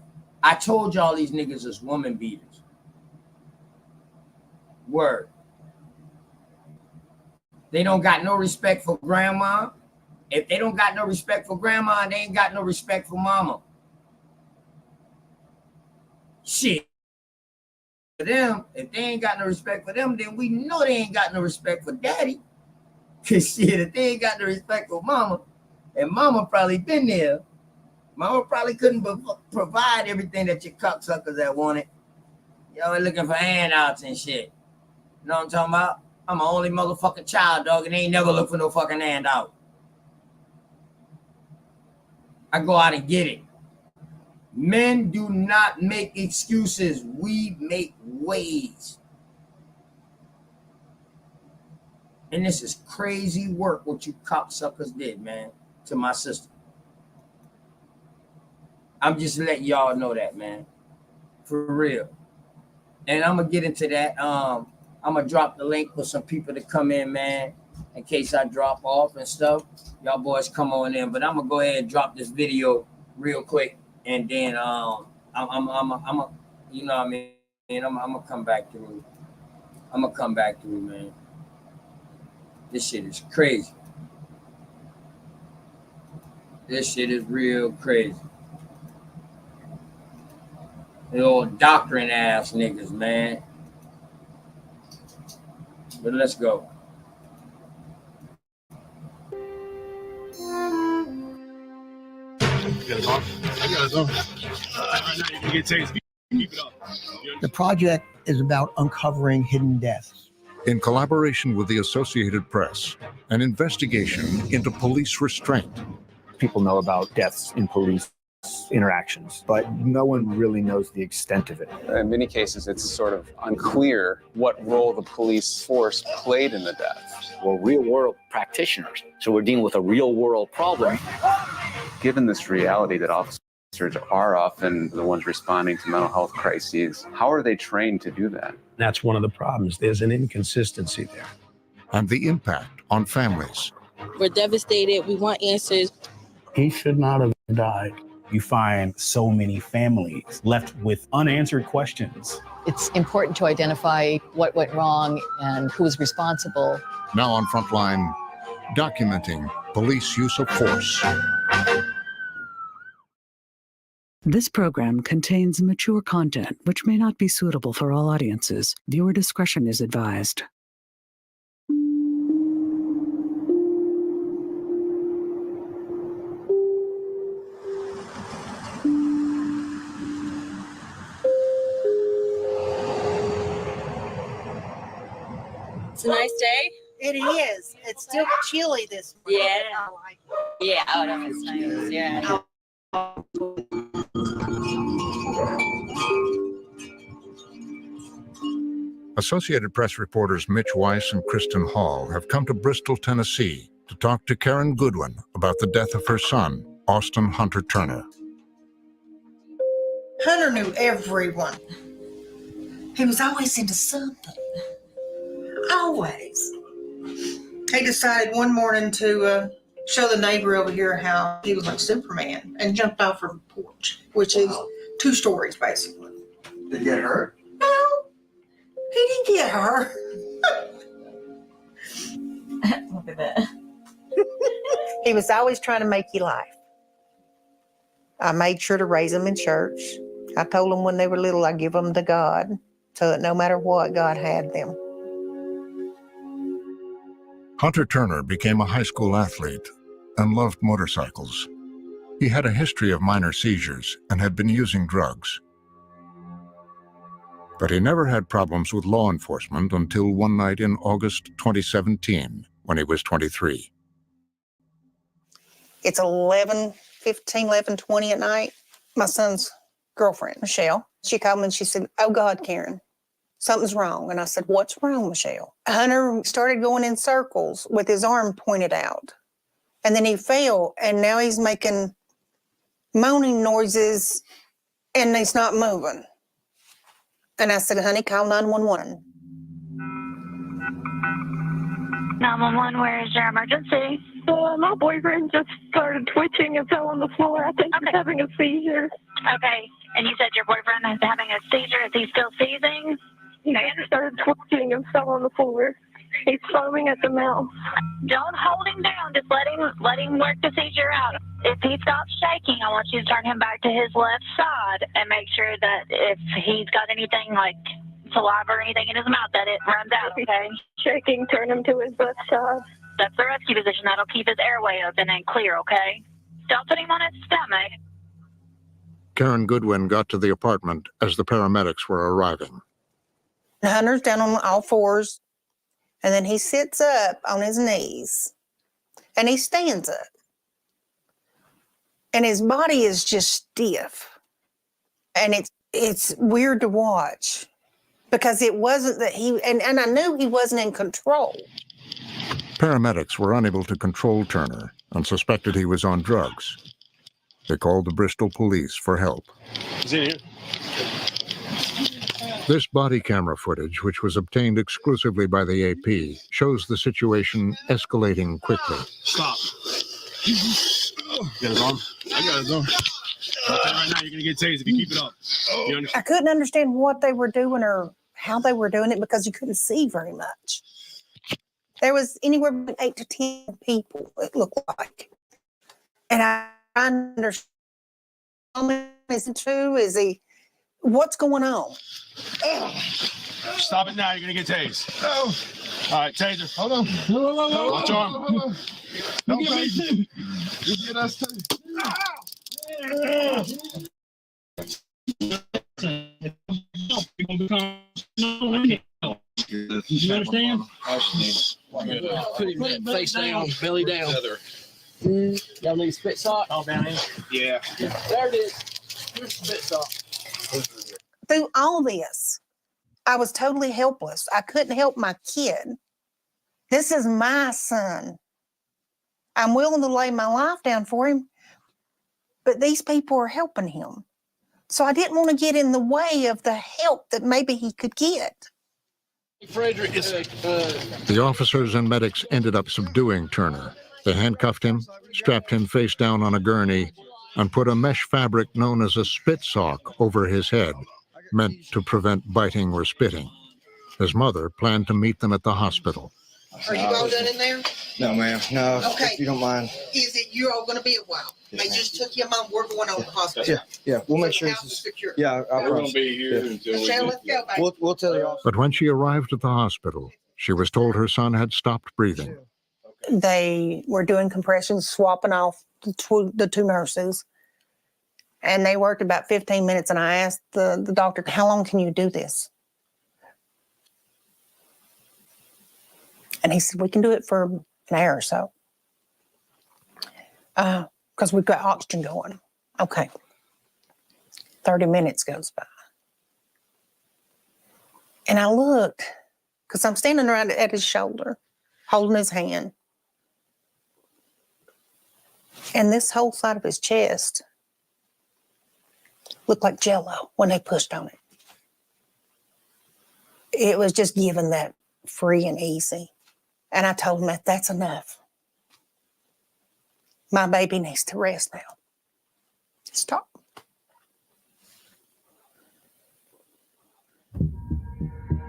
Speaker 2: I told y'all these niggas is woman beaters. Word. They don't got no respect for grandma. If they don't got no respect for grandma, they ain't got no respect for mama. Shit. For them, if they ain't got no respect for them, then we know they ain't got no respect for daddy. Cause shit, if they ain't got no respect for mama, and mama probably been there, mama probably couldn't provide everything that your cocksuckers that wanted. Y'all looking for handouts and shit. You know what I'm talking about? I'm an only motherfucking child, dog, and they ain't never look for no fucking handout. I go out and get it. Men do not make excuses. We make ways. And this is crazy work what you cocksuckers did, man, to my sister. I'm just letting y'all know that, man. For real. And I'm going to get into that. I'm going to drop the link for some people to come in, man, in case I drop off and stuff. Y'all boys come on in. But I'm going to go ahead and drop this video real quick. And then I'm you know what I mean? I'm going to come back through. I'm going to come back through, man. This shit is crazy. This shit is real crazy. The old doctrine ass niggas, man. But let's go.
Speaker 16: The project is about uncovering hidden deaths.
Speaker 17: In collaboration with the Associated Press, an investigation into police restraint.
Speaker 18: People know about deaths in police interactions, but no one really knows the extent of it.
Speaker 19: In many cases, it's sort of unclear what role the police force played in the death.
Speaker 20: We're real-world practitioners, so we're dealing with a real-world problem.
Speaker 19: Given this reality that officers are often the ones responding to mental health crises, how are they trained to do that?
Speaker 21: That's one of the problems. There's an inconsistency there.
Speaker 17: And the impact on families.
Speaker 22: We're devastated. We want answers.
Speaker 21: He should not have died.
Speaker 23: You find so many families left with unanswered questions.
Speaker 24: It's important to identify what went wrong and who's responsible.
Speaker 17: Now on Frontline, documenting police use of force.
Speaker 25: This program contains mature content which may not be suitable for all audiences. Viewer discretion is advised.
Speaker 22: It's a nice day.
Speaker 26: It is. It's still chilly this morning.
Speaker 22: Yeah.
Speaker 26: I like it.
Speaker 22: Yeah, oh, that was nice. Yeah.
Speaker 17: Associated Press reporters Mitch Weiss and Kristen Hall have come to Bristol, Tennessee to talk to Karen Goodwin about the death of her son, Austin Hunter Turner.
Speaker 26: Hunter knew everyone. He was always into something. Always. He decided one morning to show the neighbor over here how he was like Superman and jumped off her porch, which is 2 stories basically.
Speaker 27: Did he get hurt?
Speaker 26: No, he didn't get hurt.
Speaker 22: Look at that.
Speaker 26: He was always trying to make you laugh. I made sure to raise them in church. I told them when they were little, I'd give them to God so that no matter what, God had them.
Speaker 17: Hunter Turner became a high school athlete and loved motorcycles. He had a history of minor seizures and had been using drugs. But he never had problems with law enforcement until one night in August 2017, when he was 23.
Speaker 26: It's 11:20 at night. My son's girlfriend, Michelle, she called me and she said, "Oh God, Karen, something's wrong." And I said, "What's wrong, Michelle?" Hunter started going in circles with his arm pointed out. And then he fell, and now he's making moaning noises and he's not moving. And I said, honey, call 911.
Speaker 4: 911, where is your emergency? My boyfriend just started twitching and fell on the floor. I think he's having a seizure. Okay, and you said your boyfriend is having a seizure. Is he still seizing? Yeah, he started twitching and fell on the floor. He's foaming at the mouth. Don't hold him down. Just let him work the seizure out. If he stops shaking, I want you to turn him back to his left side and make sure that if he's got anything like saliva or anything in his mouth, that it runs out, okay? Shaking, turn him to his left side. That's the rescue position. That'll keep his airway open and clear, okay? Don't put him on his stomach.
Speaker 17: Karen Goodwin got to the apartment as the paramedics were arriving.
Speaker 26: Hunter's down on all fours, and then he sits up on his knees, and he stands up. And his body is just stiff. And it's weird to watch because it wasn't that he, and I knew he wasn't in control.
Speaker 17: Paramedics were unable to control Turner and suspected he was on drugs. They called the Bristol police for help.
Speaker 5: He's in here.
Speaker 17: This body camera footage, which was obtained exclusively by the AP, shows the situation escalating quickly.
Speaker 5: Stop. Got his arm? I got his arm. I'll tell you right now, you're going to get tased if you keep it up. You understand?
Speaker 26: I couldn't understand what they were doing or how they were doing it because you couldn't see very much. There was anywhere between 8 to 10 people, it looked like. And I understand, is it true? Is he, what's going on?
Speaker 5: Stop it now, you're going to get tased. All right, taser. Hold on. Watch your arm. Don't get me. You get us tased.
Speaker 6: You understand? Put him face down, belly down. Y'all need a spit sock? All down here.
Speaker 5: Yeah.
Speaker 6: There it is. Here's the spit sock.
Speaker 26: Through all this, I was totally helpless. I couldn't help my kid. This is my son. I'm willing to lay my life down for him, but these people are helping him. So I didn't want to get in the way of the help that maybe he could get.
Speaker 6: Frederick is
Speaker 17: The officers and medics ended up subduing Turner. They handcuffed him, strapped him face down on a gurney, and put a mesh fabric known as a spit sock over his head, meant to prevent biting or spitting. His mother planned to meet them at the hospital.
Speaker 26: Are you all done in there?
Speaker 7: No, ma'am. No,
Speaker 26: Okay.
Speaker 7: if you don't mind.
Speaker 26: Is it, you're all going to be a while?
Speaker 7: Yes,
Speaker 26: They
Speaker 7: ma'am.
Speaker 26: just took him on. We're going over to the hospital.
Speaker 7: Yeah, we'll make sure
Speaker 26: House
Speaker 7: this
Speaker 26: is
Speaker 7: is
Speaker 26: secure.
Speaker 7: Yeah, I
Speaker 5: We're going
Speaker 7: promise.
Speaker 5: to be here until we
Speaker 26: Michelle,
Speaker 5: get
Speaker 26: let's go, baby.
Speaker 7: We'll tell the officer.
Speaker 17: But when she arrived at the hospital, she was told her son had stopped breathing.
Speaker 26: They were doing compressions, swapping off the two nurses. And they worked about 15 minutes. And I asked the doctor, how long can you do this? And he said, we can do it for an hour or so. Because we've got oxygen going. Okay. 30 minutes goes by. And I looked, because I'm standing right at his shoulder, holding his hand. And this whole side of his chest looked like Jell-O when they pushed on it. It was just given that free and easy. And I told him that's enough. My baby needs to rest now. Stop.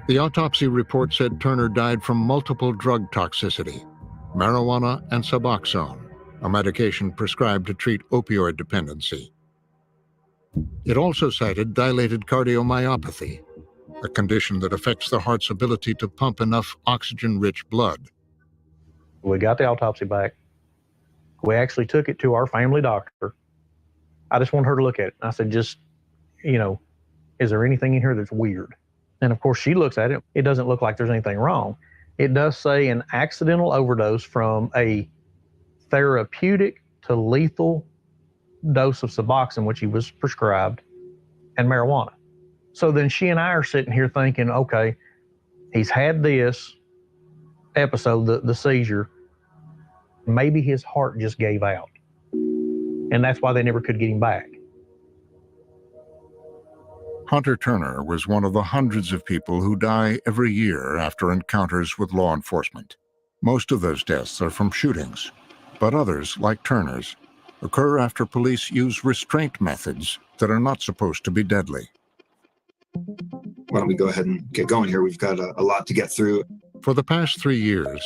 Speaker 17: The autopsy report said Turner died from multiple drug toxicity, marijuana and Suboxone, a medication prescribed to treat opioid dependency. It also cited dilated cardiomyopathy, a condition that affects the heart's ability to pump enough oxygen-rich blood.
Speaker 8: We got the autopsy back. We actually took it to our family doctor. I just wanted her to look at it. I said, just, is there anything in here that's weird? And of course, she looks at it. It doesn't look like there's anything wrong. It does say an accidental overdose from a therapeutic to lethal dose of Suboxone, which he was prescribed, and marijuana. So then she and I are sitting here thinking, okay, he's had this episode, the seizure. Maybe his heart just gave out. And that's why they never could get him back.
Speaker 17: Hunter Turner was one of the hundreds of people who die every year after encounters with law enforcement. Most of those deaths are from shootings, but others, like Turner's, occur after police use restraint methods that are not supposed to be deadly.
Speaker 1: Why don't we go ahead and get going here? We've got a lot to get through.
Speaker 17: For the past 3 years,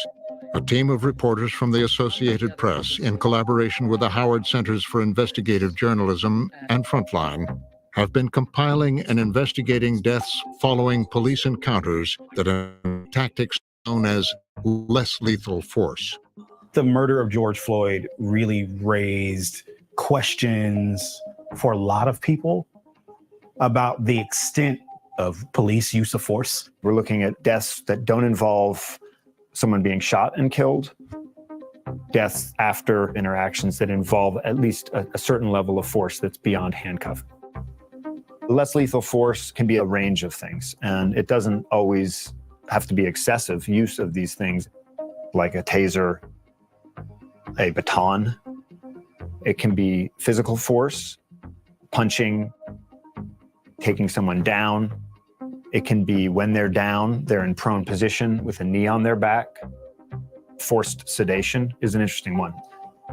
Speaker 17: a team of reporters from the Associated Press, in collaboration with the Howard Centers for Investigative Journalism and Frontline, have been compiling and investigating deaths following police encounters that are tactics known as less lethal force.
Speaker 23: The murder of George Floyd really raised questions for a lot of people about the extent of police use of force.
Speaker 18: We're looking at deaths that don't involve someone being shot and killed, deaths after interactions that involve at least a certain level of force that's beyond handcuff. Less lethal force can be a range of things, and it doesn't always have to be excessive use of these things, like a taser, a baton. It can be physical force, punching, taking someone down. It can be when they're down, they're in prone position with a knee on their back. Forced sedation is an interesting one.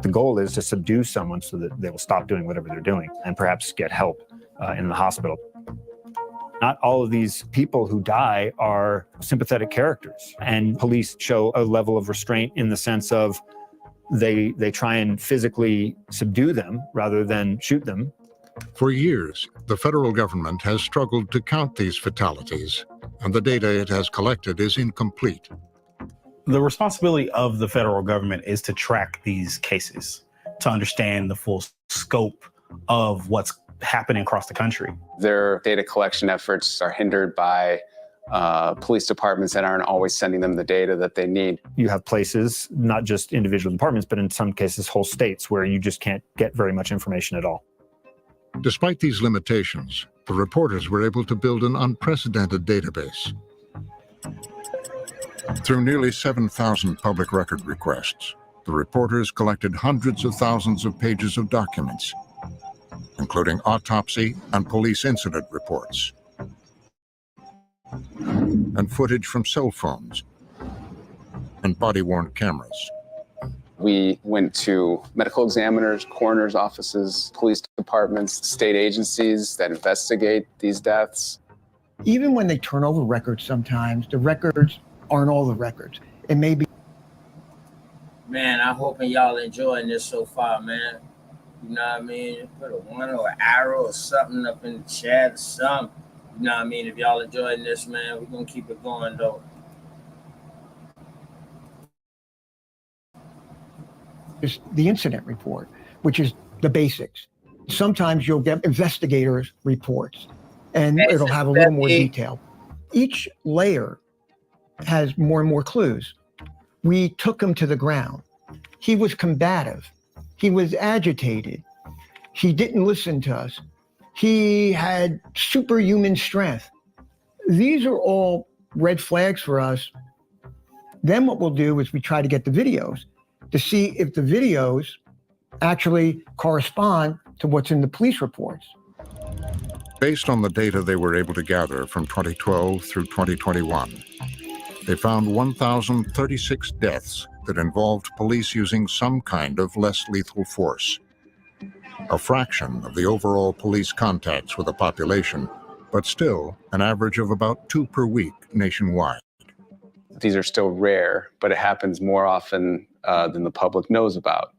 Speaker 18: The goal is to subdue someone so that they will stop doing whatever they're doing and perhaps get help in the hospital. Not all of these people who die are sympathetic characters, and police show a level of restraint in the sense of they try and physically subdue them rather than shoot them.
Speaker 17: For years, the federal government has struggled to count these fatalities, and the data it has collected is incomplete.
Speaker 23: The responsibility of the federal government is to track these cases, to understand the full scope of what's happening across the country.
Speaker 19: Their data collection efforts are hindered by police departments that aren't always sending them the data that they need.
Speaker 18: You have places, not just individual departments, but in some cases whole states where you just can't get very much information at all.
Speaker 17: Despite these limitations, the reporters were able to build an unprecedented database. Through nearly 7,000 public record requests, the reporters collected hundreds of thousands of pages of documents, including autopsy and police incident reports, and footage from cell phones and body-worn cameras.
Speaker 19: We went to medical examiners, coroners' offices, police departments, state agencies that investigate these deaths.
Speaker 16: Even when they turn over records sometimes, the records aren't all the records. It may be.
Speaker 2: Man, I'm hoping y'all enjoying this so far, man. You know what I mean? Put a one or an arrow or something up in the chat or something. You know what I mean? If y'all enjoying this, man, we're going to keep it going, though.
Speaker 16: Is the incident report, which is the basics. Sometimes you'll get investigators' reports, and it'll have a little more detail. Each layer has more and more clues. We took him to the ground. He was combative. He was agitated. He didn't listen to us. He had superhuman strength. These are all red flags for us. Then what we'll do is we try to get the videos to see if the videos actually correspond to what's in the police reports.
Speaker 17: Based on the data they were able to gather from 2012 through 2021, they found 1,036 deaths that involved police using some kind of less lethal force. A fraction of the overall police contacts with the population, but still an average of about 2 per week nationwide.
Speaker 19: These are still rare, but it happens more often than the public knows about.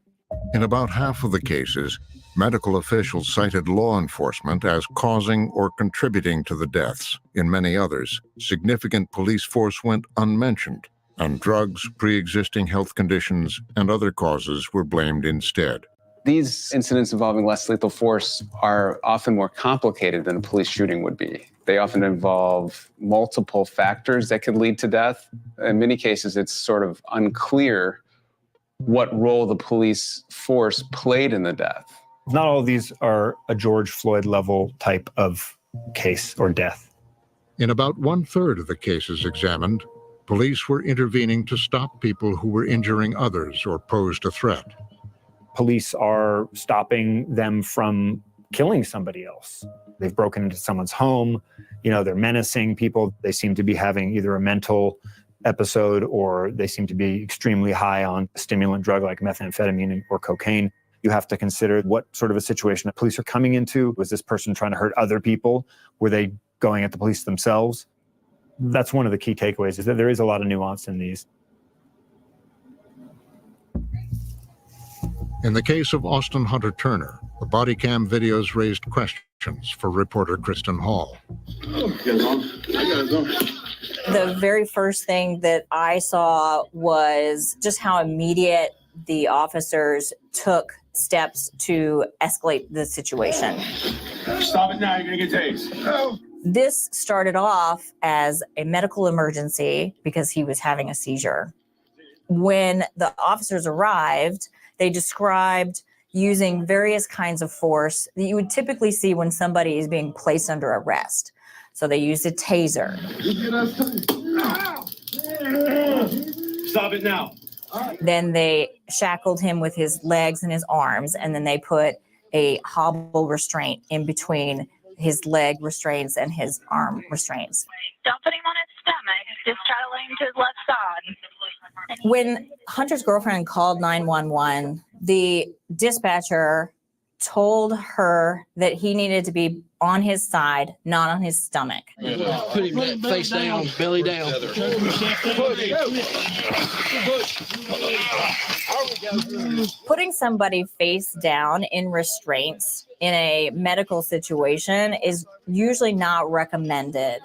Speaker 17: In about half of the cases, medical officials cited law enforcement as causing or contributing to the deaths. In many others, significant police force went unmentioned, and drugs, pre-existing health conditions, and other causes were blamed instead.
Speaker 19: These incidents involving less lethal force are often more complicated than a police shooting would be. They often involve multiple factors that could lead to death. In many cases, it's sort of unclear what role the police force played in the death.
Speaker 18: Not all of these are a George Floyd level type of case or death.
Speaker 17: In about 1/3 of the cases examined, police were intervening to stop people who were injuring others or posed a threat.
Speaker 18: Police are stopping them from killing somebody else. They've broken into someone's home. They're menacing people. They seem to be having either a mental episode or they seem to be extremely high on a stimulant drug like methamphetamine or cocaine. You have to consider what sort of a situation the police are coming into. Was this person trying to hurt other people? Were they going at the police themselves? That's one of the key takeaways, is that there is a lot of nuance in these.
Speaker 17: In the case of Austin Hunter Turner, the body cam videos raised questions for reporter Kristen Hall.
Speaker 22: The very first thing that I saw was just how immediate the officers took steps to escalate the situation.
Speaker 5: Stop it now, you're gonna get tased. No.
Speaker 22: This started off as a medical emergency because he was having a seizure. When the officers arrived, they described using various kinds of force that you would typically see when somebody is being placed under arrest. So they used a taser.
Speaker 5: Stop it now.
Speaker 22: Then they shackled him with his legs and his arms, and then they put a hobble restraint in between his leg restraints and his arm restraints.
Speaker 4: Don't put him on his stomach. Just try to lay him to his left side.
Speaker 22: When Hunter's girlfriend called 911, the dispatcher told her that he needed to be on his side, not on his stomach.
Speaker 6: Put him face down, belly down.
Speaker 22: Putting somebody face down in restraints in a medical situation is usually not recommended.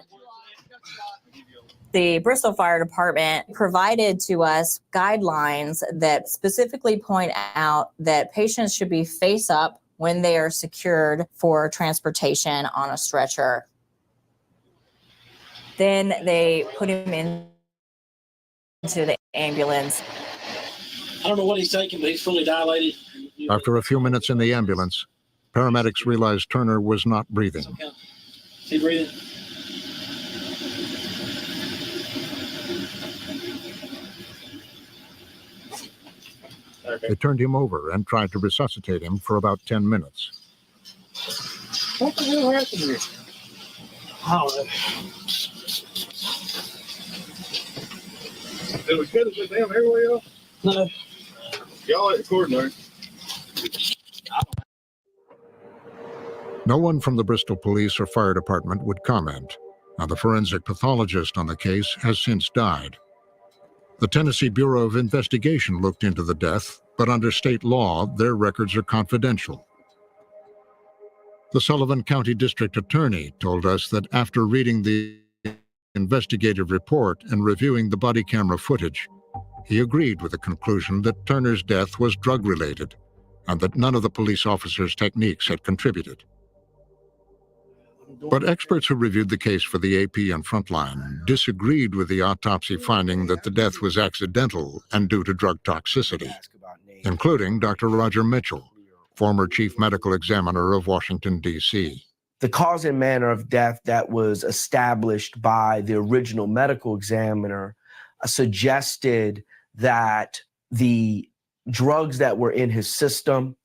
Speaker 22: The Bristol Fire Department provided to us guidelines that specifically point out that patients should be face up when they are secured for transportation on a stretcher. Then they put him into the ambulance.
Speaker 6: I don't know what he's taking, but he's fully dilated.
Speaker 17: After a few minutes in the ambulance, paramedics realized Turner was not breathing.
Speaker 6: Is he breathing?
Speaker 17: They turned him over and tried to resuscitate him for about 10 minutes.
Speaker 6: What the hell happened here? I don't know.
Speaker 5: Did we cut it down everywhere, y'all?
Speaker 6: No.
Speaker 5: Y'all ain't recording, right?
Speaker 17: No one from the Bristol Police or Fire Department would comment. Now, the forensic pathologist on the case has since died. The Tennessee Bureau of Investigation looked into the death, but under state law, their records are confidential. The Sullivan County District Attorney told us that after reading the investigative report and reviewing the body camera footage, he agreed with the conclusion that Turner's death was drug-related and that none of the police officers' techniques had contributed. But experts who reviewed the case for the AP and Frontline disagreed with the autopsy finding that the death was accidental and due to drug toxicity, including Dr. Roger Mitchell, former chief medical examiner of Washington, D.C.
Speaker 3: The cause and manner of death that was established by the original medical examiner suggested that the drugs that were in his system,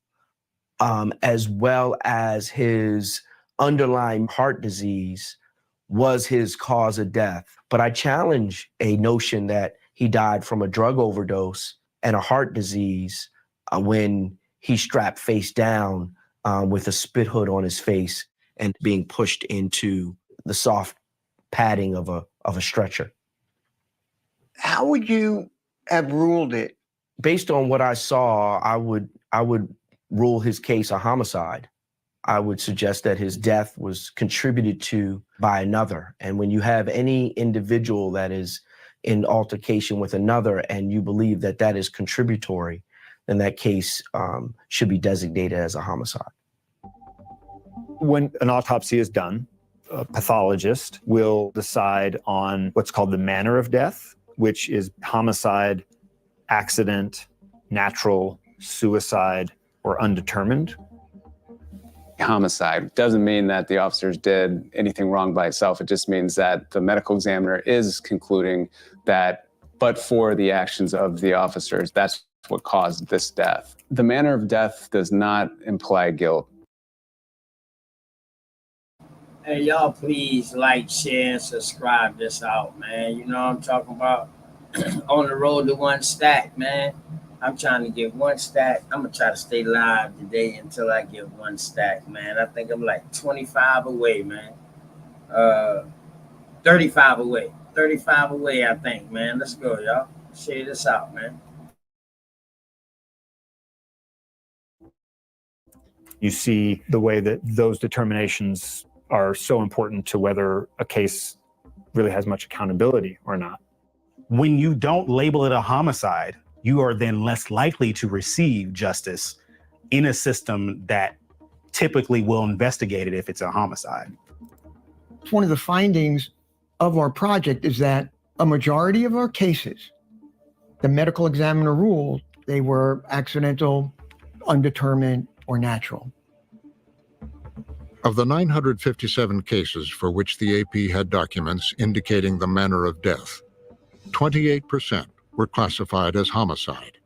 Speaker 3: as well as his underlying heart disease, was his cause of death. But I challenge a notion that he died from a drug overdose and a heart disease when he strapped face down with a spit hood on his face and being pushed into the soft padding of a stretcher.
Speaker 7: How would you have ruled it?
Speaker 3: Based on what I saw, I would rule his case a homicide. I would suggest that his death was contributed to by another. And when you have any individual that is in altercation with another and you believe that that is contributory, then that case should be designated as a homicide.
Speaker 18: When an autopsy is done, a pathologist will decide on what's called the manner of death, which is homicide, accident, natural, suicide, or undetermined.
Speaker 19: Homicide doesn't mean that the officers did anything wrong by itself. It just means that the medical examiner is concluding that, but for the actions of the officers, that's what caused this death. The manner of death does not imply guilt.
Speaker 2: Hey, y'all please like, share, and subscribe this out, man. You know what I'm talking about? On the road to 1 stack, man. I'm trying to get 1 stack. I'm going to try to stay live today until I get 1 stack, man. I think I'm like 25 away, man. 35 away. 35 away, I think, man. Let's go, y'all. Share this out, man.
Speaker 18: You see the way that those determinations are so important to whether a case really has much accountability or not.
Speaker 23: When you don't label it a homicide, you are then less likely to receive justice in a system that typically will investigate it if it's a homicide.
Speaker 16: One of the findings of our project is that a majority of our cases, the medical examiner ruled they were accidental, undetermined, or natural.
Speaker 17: Of the 957 cases for which the AP had documents indicating the manner of death, 28% were classified as homicide.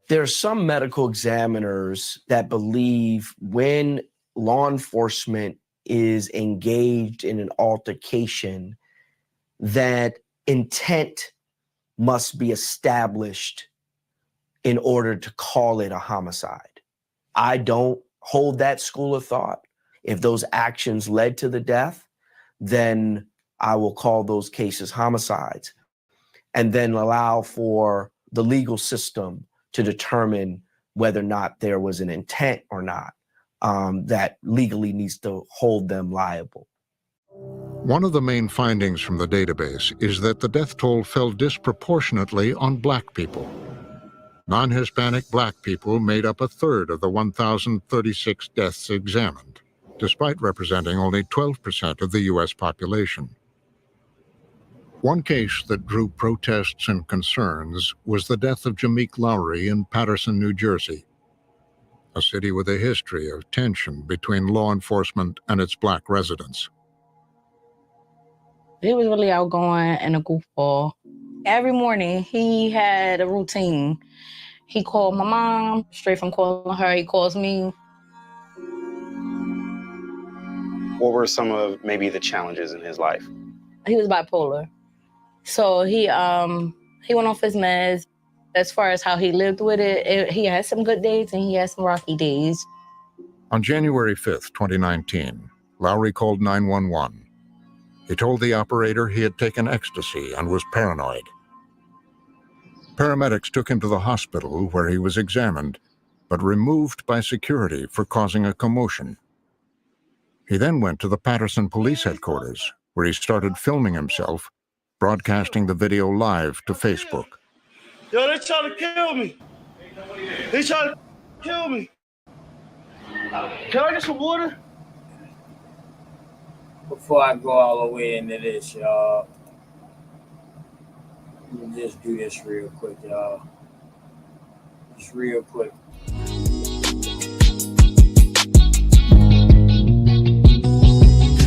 Speaker 3: There are some medical examiners that believe when law enforcement is engaged in an altercation, that intent must be established in order to call it a homicide. I don't hold that school of thought. If those actions led to the death, then I will call those cases homicides and then allow for the legal system to determine whether or not there was an intent or not that legally needs to hold them liable.
Speaker 17: One of the main findings from the database is that the death toll fell disproportionately on Black people. Non-Hispanic Black people made up 1/3 of the 1,036 deaths examined, despite representing only 12% of the U.S. population. One case that drew protests and concerns was the death of Jameek Lowry in Paterson, New Jersey, a city with a history of tension between law enforcement and its Black residents.
Speaker 9: He was really outgoing and a goofball. Every morning, he had a routine. He called my mom, straight from calling her, he calls me.
Speaker 10: What were some of maybe the challenges in his life?
Speaker 9: He was bipolar. So he went off his meds. As far as how he lived with it, he had some good days and he had some rocky days.
Speaker 17: On January 5th, 2019, Lowry called 911. He told the operator he had taken ecstasy and was paranoid. Paramedics took him to the hospital where he was examined, but removed by security for causing a commotion. He then went to the Paterson Police Headquarters, where he started filming himself, broadcasting the video live to Facebook.
Speaker 5: Yo, they trying to kill me. They trying to kill me. Can I get some water?
Speaker 2: Before I go all the way into this, y'all, let me just do this real quick, y'all. Just real quick.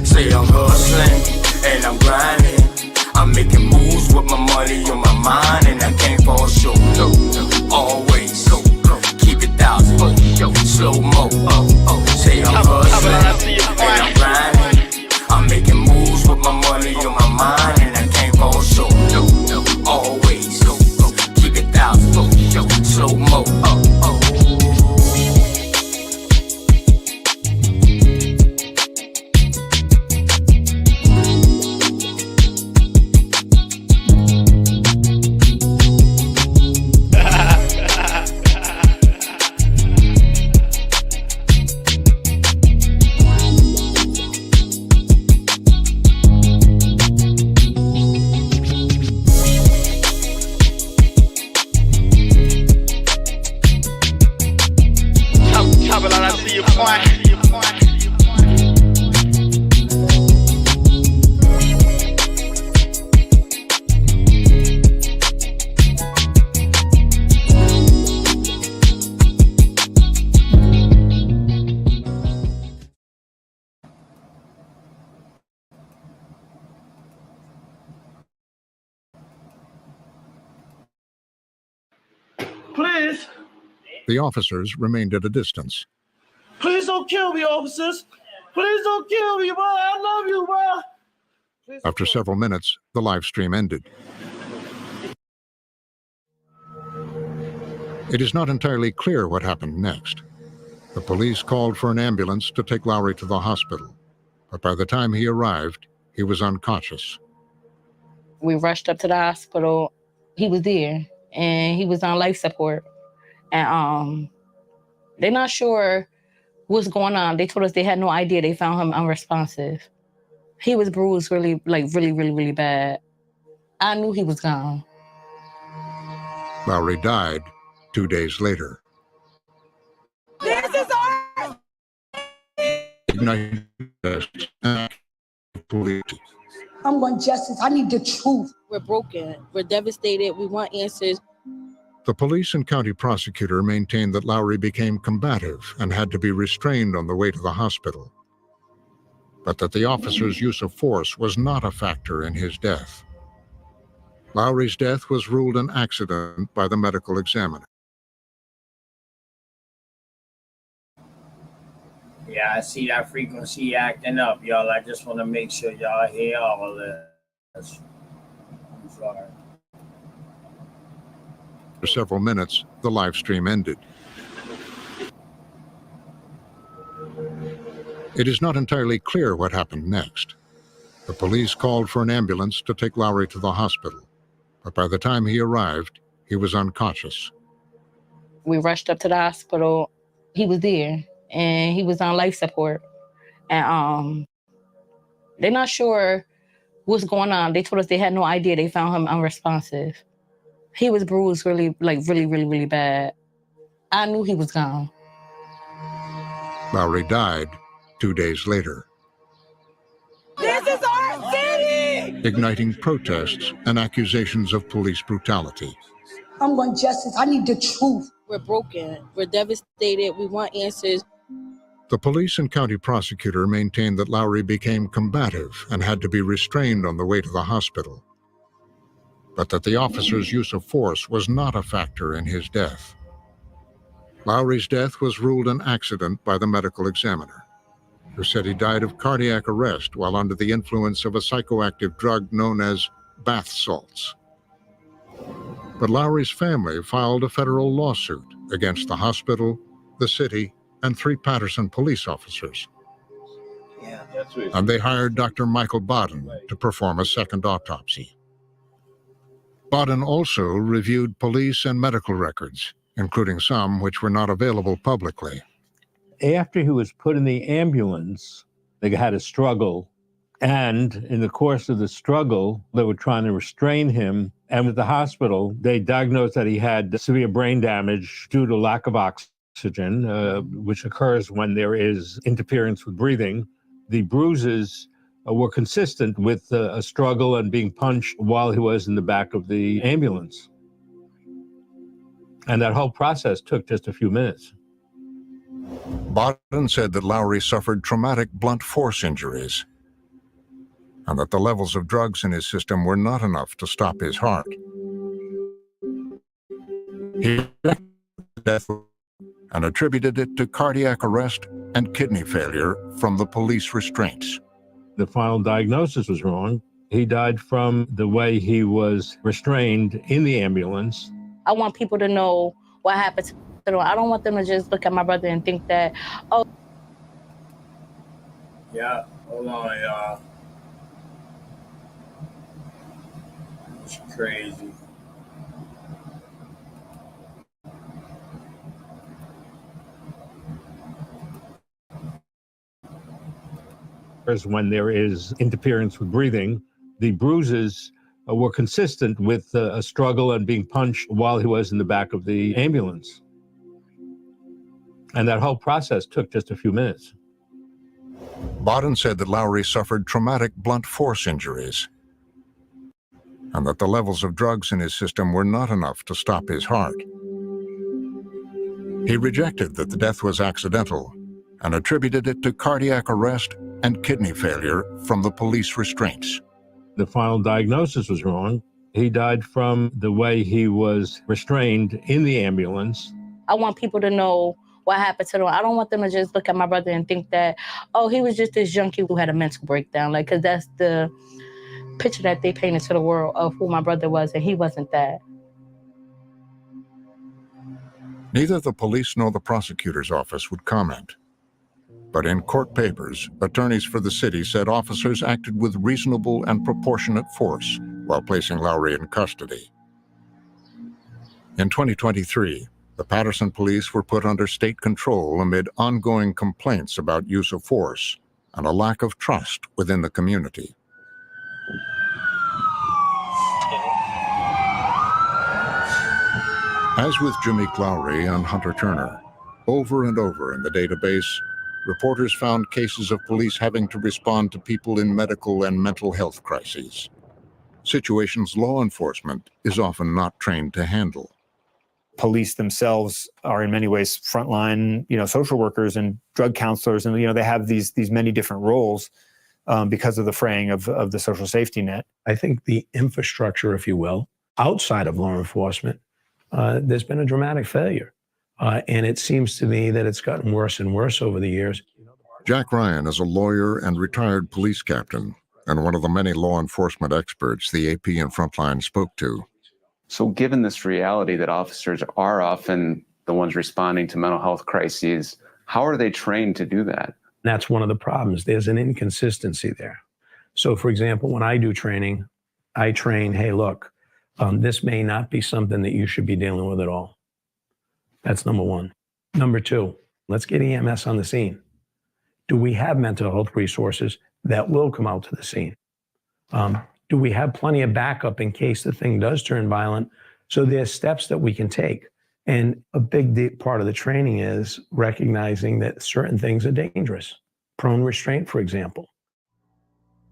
Speaker 2: Say I'm hustling and I'm grinding. I'm making moves with my money on my mind, and I can't fall short. Always keep it 1,000. Slow mo. Say I'm hustling and I'm grinding. I'm making moves with my money on my mind, and I can't fall short. Always keep it 1,000. Slow mo.
Speaker 17: The officers remained at a distance.
Speaker 6: Please don't kill me, officers. Please don't kill me, bro. I love you, bro.
Speaker 17: After several minutes, the live stream ended. It is not entirely clear what happened next. The police called for an ambulance to take Lowry to the hospital, but by the time he arrived, he was unconscious.
Speaker 9: We rushed up to the hospital. He was there, and he was on life support. And they're not sure what's going on. They told us they had no idea. They found him unresponsive. He was bruised really bad. I knew he was gone.
Speaker 17: Lowry died 2 days later.
Speaker 6: This is our...
Speaker 17: Igniting police.
Speaker 6: I want justice. I need the truth.
Speaker 9: We're broken. We're devastated. We want answers.
Speaker 17: The police and county prosecutor maintained that Lowry became combative and had to be restrained on the way to the hospital, but that the officer's use of force was not a factor in his death. Lowry's death was ruled an accident by the medical examiner.
Speaker 2: Yeah, I see that frequency acting up, y'all. I just want to make sure y'all hear all of this. I'm sorry.
Speaker 17: For several minutes, the live stream ended. It is not entirely clear what happened next. The police called for an ambulance to take Lowry to the hospital, but by the time he arrived, he was unconscious.
Speaker 9: We rushed up to the hospital. He was there, and he was on life support. And they're not sure what's going on. They told us they had no idea. They found him unresponsive. He was bruised really bad. I knew he was gone.
Speaker 17: Lowry died 2 days later.
Speaker 6: This is our city!
Speaker 17: Igniting protests and accusations of police brutality.
Speaker 6: I want justice. I need the truth.
Speaker 9: We're broken. We're devastated. We want answers.
Speaker 17: The police and county prosecutor maintained that Lowry became combative and had to be restrained on the way to the hospital, but that the officer's use of force was not a factor in his death. Lowry's death was ruled an accident by the medical examiner, who said he died of cardiac arrest while under the influence of a psychoactive drug known as bath salts. But Lowry's family filed a federal lawsuit against the hospital, the city, and 3 Patterson police officers. And they hired Dr. Michael Bodden to perform a second autopsy. Bodden also reviewed police and medical records, including some which were not available publicly.
Speaker 21: After he was put in the ambulance, they had a struggle. And in the course of the struggle, they were trying to restrain him. And at the hospital, they diagnosed that he had severe brain damage due to lack of oxygen, which occurs when there is interference with breathing. The bruises were consistent with a struggle and being punched while he was in the back of the ambulance. And that whole process took just a few minutes.
Speaker 17: Bodden said that Lowry suffered traumatic blunt force injuries and that the levels of drugs in his system were not enough to stop his heart. He rejected death and attributed it to cardiac arrest and kidney failure from the police restraints.
Speaker 21: The final diagnosis was wrong. He died from the way he was restrained in the ambulance.
Speaker 9: I want people to know what happened to them. I don't want them to just look at my brother and think that, oh.
Speaker 2: Yeah, hold on, y'all. It's crazy.
Speaker 21: When there is interference with breathing, the bruises were consistent with a struggle and being punched while he was in the back of the ambulance. And that whole process took just a few minutes.
Speaker 17: Bodden said that Lowry suffered traumatic blunt force injuries and that the levels of drugs in his system were not enough to stop his heart. He rejected that the death was accidental and attributed it to cardiac arrest and kidney failure from the police restraints.
Speaker 21: The final diagnosis was wrong. He died from the way he was restrained in the ambulance.
Speaker 9: I want people to know what happened to them. I don't want them to just look at my brother and think that, oh, he was just this junkie who had a mental breakdown. Like, because that's the picture that they painted to the world of who my brother was, and he wasn't that.
Speaker 17: Neither the police nor the prosecutor's office would comment. But in court papers, attorneys for the city said officers acted with reasonable and proportionate force while placing Lowry in custody. In 2023, the Patterson police were put under state control amid ongoing complaints about use of force and a lack of trust within the community. As with Jameek Lowry and Hunter Turner, over and over in the database, reporters found cases of police having to respond to people in medical and mental health crises, situations law enforcement is often not trained to handle.
Speaker 18: Police themselves are in many ways frontline, social workers and drug counselors, and they have these many different roles because of the fraying of the social safety net.
Speaker 11: I think the infrastructure, if you will, outside of law enforcement, there's been a dramatic failure, and it seems to me that it's gotten worse and worse over the years.
Speaker 17: Jack Ryan is a lawyer and retired police captain, and one of the many law enforcement experts the AP and Frontline spoke to.
Speaker 19: So given this reality that officers are often the ones responding to mental health crises, how are they trained to do that?
Speaker 11: That's one of the problems. There's an inconsistency there. So, for example, when I do training, I train, hey, look, this may not be something that you should be dealing with at all. That's number one. Number two, let's get EMS on the scene. Do we have mental health resources that will come out to the scene? Do we have plenty of backup in case the thing does turn violent? So there's steps that we can take. And a big part of the training is recognizing that certain things are dangerous. Prone restraint, for example.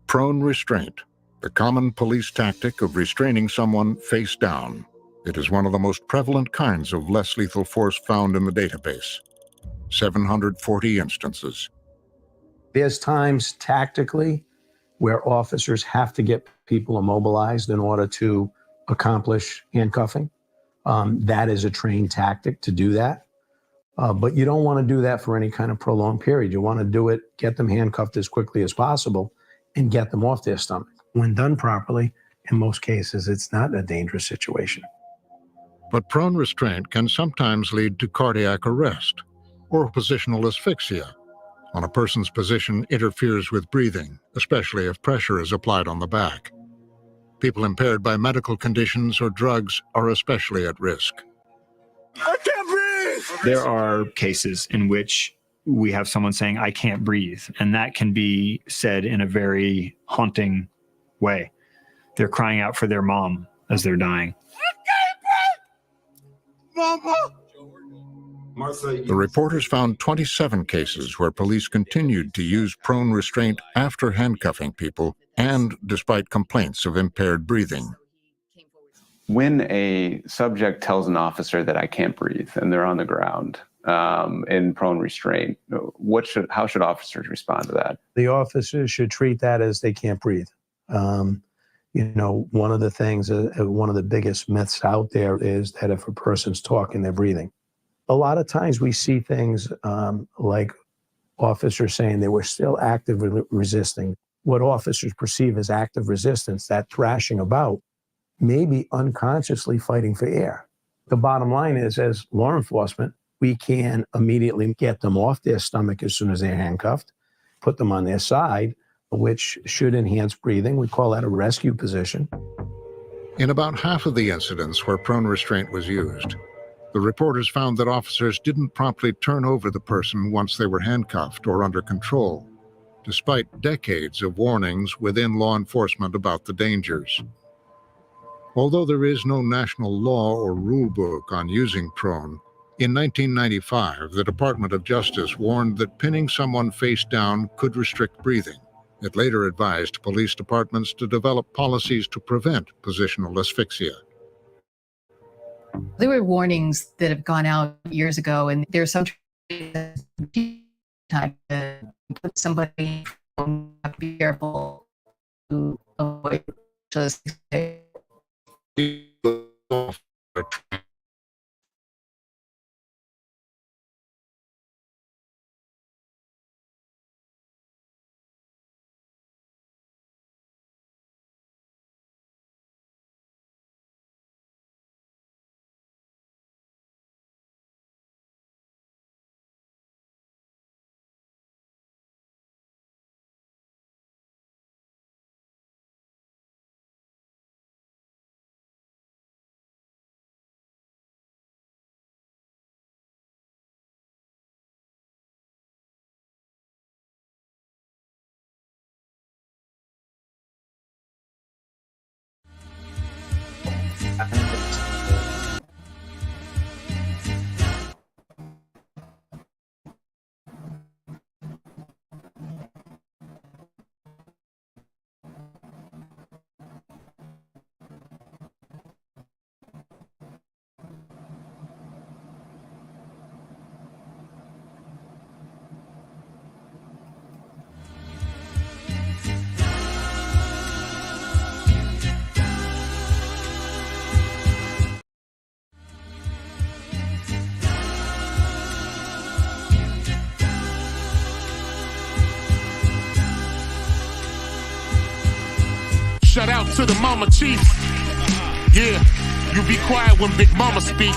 Speaker 17: Prone restraint, the common police tactic of restraining someone face down. It is one of the most prevalent kinds of less lethal force found in the database. 740 instances.
Speaker 11: There's times tactically where officers have to get people immobilized in order to accomplish handcuffing. That is a trained tactic to do that. But you don't want to do that for any kind of prolonged period. You want to do it, get them handcuffed as quickly as possible and get them off their stomach. When done properly, in most cases, it's not a dangerous situation.
Speaker 17: But prone restraint can sometimes lead to cardiac arrest or positional asphyxia when a person's position interferes with breathing, especially if pressure is applied on the back. People impaired by medical conditions or drugs are especially at risk.
Speaker 5: I can't breathe!
Speaker 18: There are cases in which we have someone saying, I can't breathe. And that can be said in a very haunting way. They're crying out for their mom as they're dying.
Speaker 5: Mama!
Speaker 17: The reporters found 27 cases where police continued to use prone restraint after handcuffing people and despite complaints of impaired breathing.
Speaker 19: When a subject tells an officer that I can't breathe and they're on the ground in prone restraint, how should officers respond to that?
Speaker 11: The officers should treat that as they can't breathe. One of the things, one of the biggest myths out there is that if a person's talking, they're breathing. A lot of times we see things like officers saying they were still actively resisting. What officers perceive as active resistance, that thrashing about, maybe unconsciously fighting for air. The bottom line is, as law enforcement, we can immediately get them off their stomach as soon as they're handcuffed, put them on their side, which should enhance breathing. We call that a rescue position.
Speaker 17: In about half of the incidents where prone restraint was used, the reporters found that officers didn't promptly turn over the person once they were handcuffed or under control, despite decades of warnings within law enforcement about the dangers. Although there is no national law or rule book on using prone, in 1995, the Department of Justice warned that pinning someone face down could restrict breathing. It later advised police departments to develop policies to prevent positional asphyxia.
Speaker 24: There were warnings that have gone out years ago, and there's some time to put somebody, be careful to avoid just
Speaker 12: Shout out to the mama chief. Yeah, you be quiet when Big Mama speak.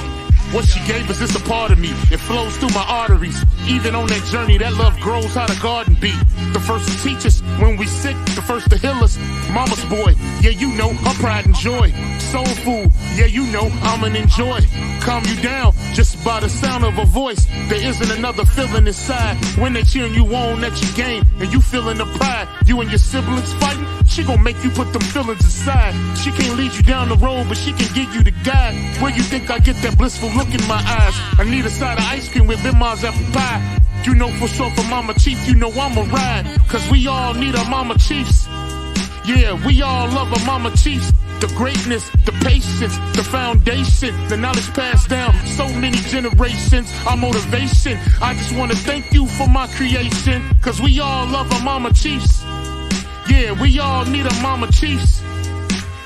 Speaker 12: What she gave us is a part of me. It flows through my arteries. Even on that journey, that love grows how the garden be. The first to teach us when we sick, the first to heal us. Mama's boy, yeah, you know, her pride and joy. Soul food, yeah, you know, I'm an enjoy. Calm you down just by the sound of a voice. There isn't another feeling inside when they cheering you on that you gain and you feeling the pride. You and your siblings fighting, she gon' make you put them feelings aside. She can't lead you down the road, but she can give you the guide. Where you think I get that blissful look in my eyes? I need a side of ice cream with Bim's apple pie. You know for sure for Mama Chief, you know I'ma ride. Cause we all need our Mama Chiefs. Yeah, we all love our Mama Chiefs. The greatness, the patience, the foundation, the knowledge passed down so many generations, our motivation. I just wanna thank you for my creation. Cause we all love our Mama Chiefs. Yeah, we all need our Mama Chiefs.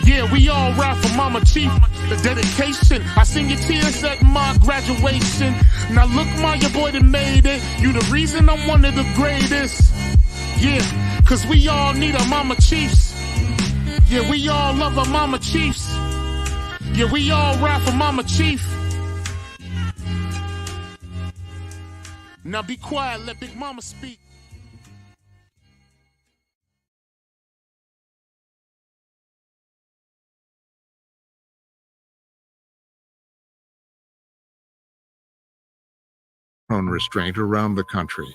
Speaker 12: Yeah, we all ride for Mama Chief. The dedication, I seen your tears at my graduation. Now look, Ma, your boy that made it. You the reason I'm one of the greatest. Yeah, cause we all need our Mama Chiefs. Yeah, we all love our Mama Chiefs. Yeah, we all ride for Mama Chief. Now be quiet, let Big Mama speak.
Speaker 17: On restraint around the country.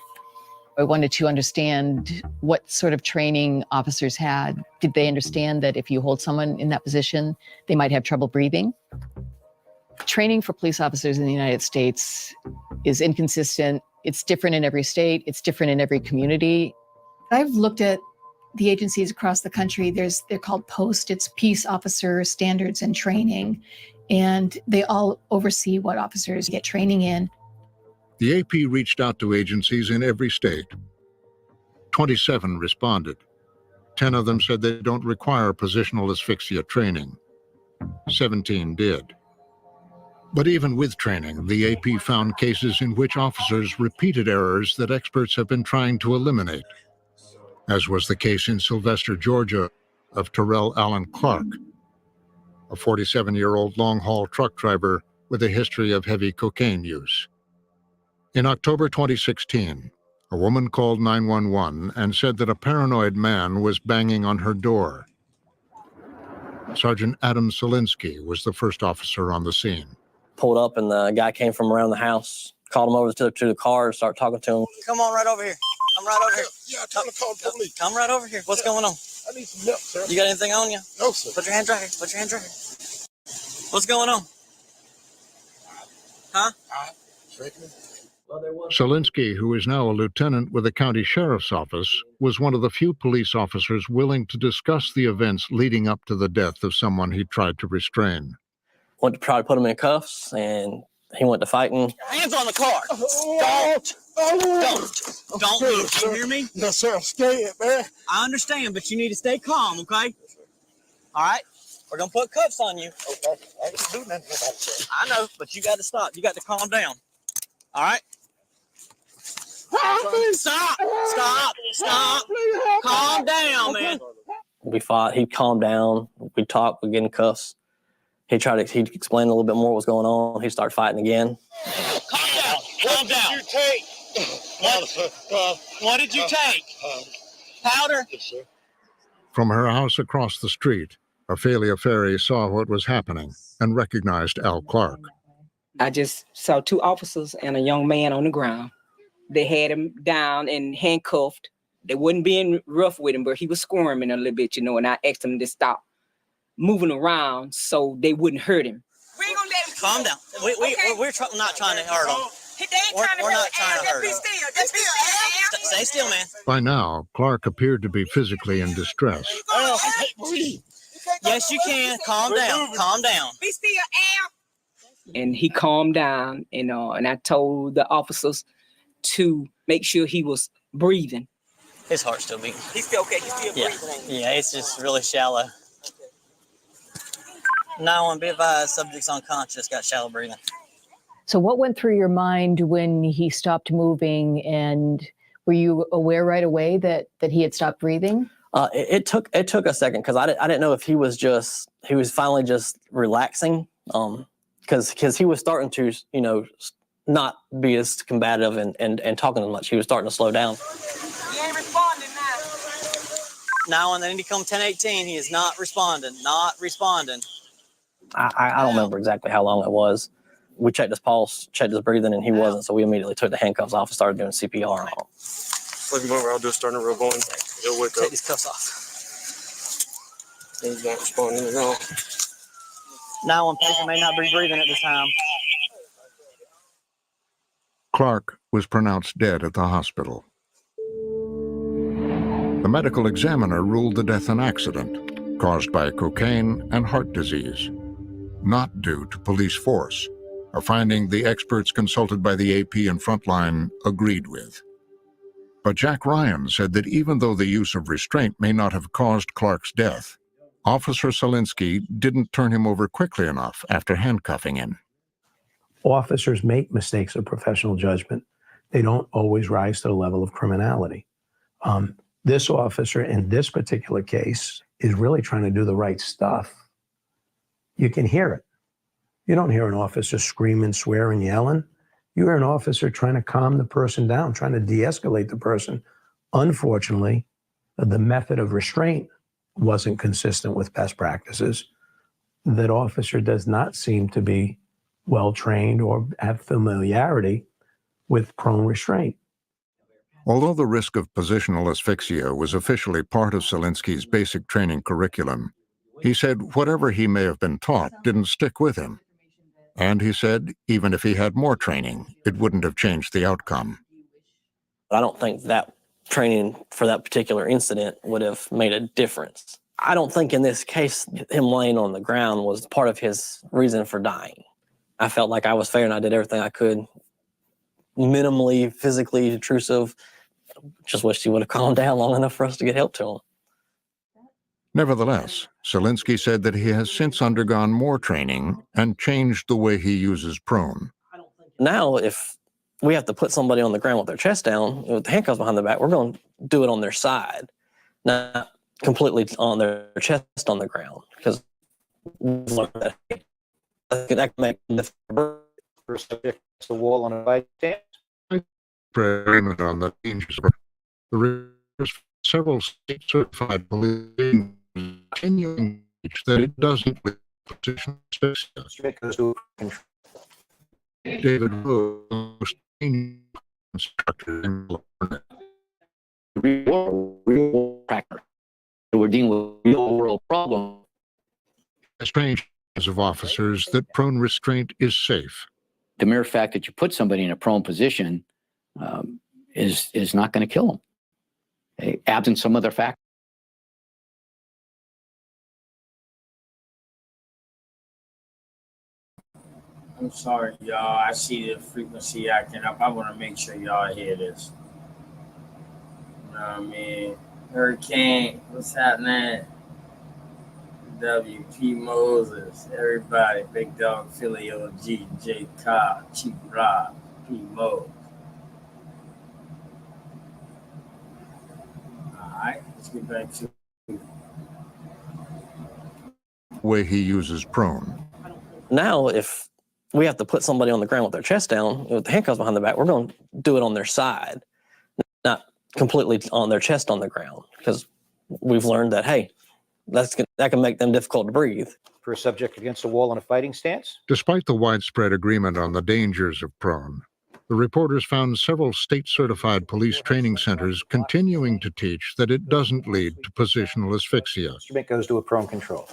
Speaker 24: I wanted to understand what sort of training officers had. Did they understand that if you hold someone in that position, they might have trouble breathing? Training for police officers in the United States is inconsistent. It's different in every state. It's different in every community.
Speaker 13: I've looked at the agencies across the country. They're called POST. It's Peace Officer Standards and Training. And they all oversee what officers get training in.
Speaker 17: The AP reached out to agencies in every state. 27 responded. 10 of them said they don't require positional asphyxia training. 17 did. But even with training, the AP found cases in which officers repeated errors that experts have been trying to eliminate, as was the case in Sylvester, Georgia, of Terrell Allen Clark, a 47-year-old long-haul truck driver with a history of heavy cocaine use. In October 2016, a woman called 911 and said that a paranoid man was banging on her door. Sergeant Adam Solinsky was the first officer on the scene.
Speaker 14: Pulled up and the guy came from around the house, called him over to the car, started talking to him. Come on right over here. Come right over here.
Speaker 5: Yeah, tell him to call the police.
Speaker 14: Come right over here. What's going on?
Speaker 5: I need some help, sir.
Speaker 14: You got anything on you?
Speaker 5: No, sir.
Speaker 14: Put your hands right here. Put your hands right here. What's going on? Huh?
Speaker 17: Solinsky, who is now a lieutenant with the county sheriff's office, was one of the few police officers willing to discuss the events leading up to the death of someone he tried to restrain.
Speaker 14: Went to try to put him in cuffs, and he went to fighting. Hands on the car. Don't move. You hear me?
Speaker 5: No, sir. I'm scared, man.
Speaker 14: I understand, but you need to stay calm, okay? All right? We're going to put cuffs on you.
Speaker 5: Okay. I didn't do nothing about it, sir.
Speaker 14: I know, but you got to stop. You got to calm down. All right? Stop! Stop! Stop! Calm down, man. We fought. He calmed down. We talked. We get in cuffs. He explained a little bit more what was going on. He started fighting again. Calm down. Calm down.
Speaker 5: What did you take?
Speaker 14: What did you take? Powder?
Speaker 5: Yes, sir.
Speaker 17: From her house across the street, Ophelia Ferry saw what was happening and recognized Al Clark.
Speaker 15: I just saw two officers and a young man on the ground. They had him down and handcuffed. They wasn't being rough with him, but he was squirming a little bit, and I asked him to stop moving around so they wouldn't hurt him.
Speaker 14: We ain't gonna let him calm down. We're not trying to hurt him. We're not trying to hurt him.
Speaker 13: Just be still.
Speaker 14: Stay still, man.
Speaker 17: By now, Clark appeared to be physically in distress.
Speaker 14: Yes, you can. Calm down. Calm down.
Speaker 13: Be still, Al.
Speaker 15: And he calmed down, and I told the officers to make sure he was breathing.
Speaker 14: His heart's still beating.
Speaker 13: He's still okay. He's still breathing.
Speaker 14: Yeah, it's just really shallow. 911, be advised, subject's unconscious, got shallow breathing.
Speaker 24: So what went through your mind when he stopped moving, and were you aware right away that he had stopped breathing?
Speaker 14: It took a second because I didn't know if he was finally just relaxing, because he was starting to not be as combative and talking as much. He was starting to slow down.
Speaker 1: He ain't responding now. Now when they need to come 1018, he is not responding. Not responding.
Speaker 14: I don't remember exactly how long it was. We checked his pulse, checked his breathing, and he wasn't. So we immediately took the handcuffs off and started doing CPR on him.
Speaker 1: Looking over, I'll just start a real going. He'll wake up. Take these cuffs off. He's not responding at all. Now one patient may not be breathing at this time.
Speaker 17: Clark was pronounced dead at the hospital. The medical examiner ruled the death an accident caused by cocaine and heart disease, not due to police force, a finding the experts consulted by the AP and Frontline agreed with. But Jack Ryan said that even though the use of restraint may not have caused Clark's death, Officer Selinski didn't turn him over quickly enough after handcuffing him.
Speaker 11: Officers make mistakes of professional judgment. They don't always rise to the level of criminality. This officer in this particular case is really trying to do the right stuff. You can hear it. You don't hear an officer screaming, swearing, yelling. You hear an officer trying to calm the person down, trying to de-escalate the person. Unfortunately, the method of restraint wasn't consistent with best practices. That officer does not seem to be well-trained or have familiarity with prone restraint.
Speaker 17: Although the risk of positional asphyxia was officially part of Selinski's basic training curriculum, he said whatever he may have been taught didn't stick with him. And he said even if he had more training, it wouldn't have changed the outcome.
Speaker 14: I don't think that training for that particular incident would have made a difference. I don't think in this case, him laying on the ground was part of his reason for dying. I felt like I was fair and I did everything I could. Minimally physically intrusive. Just wished he would have calmed down long enough for us to get help to him.
Speaker 17: Nevertheless, Selinski said that he has since undergone more training and changed the way he uses prone.
Speaker 14: Now, if we have to put somebody on the ground with their chest down, with the handcuffs behind their back, we're going to do it on their side, not completely on their chest on the ground, because we've learned that can make the
Speaker 4: wall on a right stance.
Speaker 17: Agreement on the dangers of the several state-certified police continuing that it doesn't with position David Rose, instructor in
Speaker 8: real practice. We're dealing with real world problem.
Speaker 17: A strange of officers that prone restraint is safe.
Speaker 8: The mere fact that you put somebody in a prone position is not going to kill them, absent some other factor.
Speaker 2: I'm sorry, y'all. I see the frequency acting up. I want to make sure y'all hear this. You know what I mean? Hurricane, what's happening? WP Moses, everybody, Big Dog, Philly OG, J. Cobb, Chief Rob, P. Moses. Alright, let's get back to
Speaker 17: the way he uses prone.
Speaker 14: Now, if we have to put somebody on the ground with their chest down, with the handcuffs behind their back, we're going to do it on their side, not completely on their chest on the ground, because we've learned that, hey, that can make them difficult to breathe.
Speaker 4: For a subject against a wall in a fighting stance?
Speaker 17: Despite the widespread agreement on the dangers of prone, the reporters found several state-certified police training centers continuing to teach that it doesn't lead to positional asphyxia.
Speaker 4: Instrument goes to a prone control.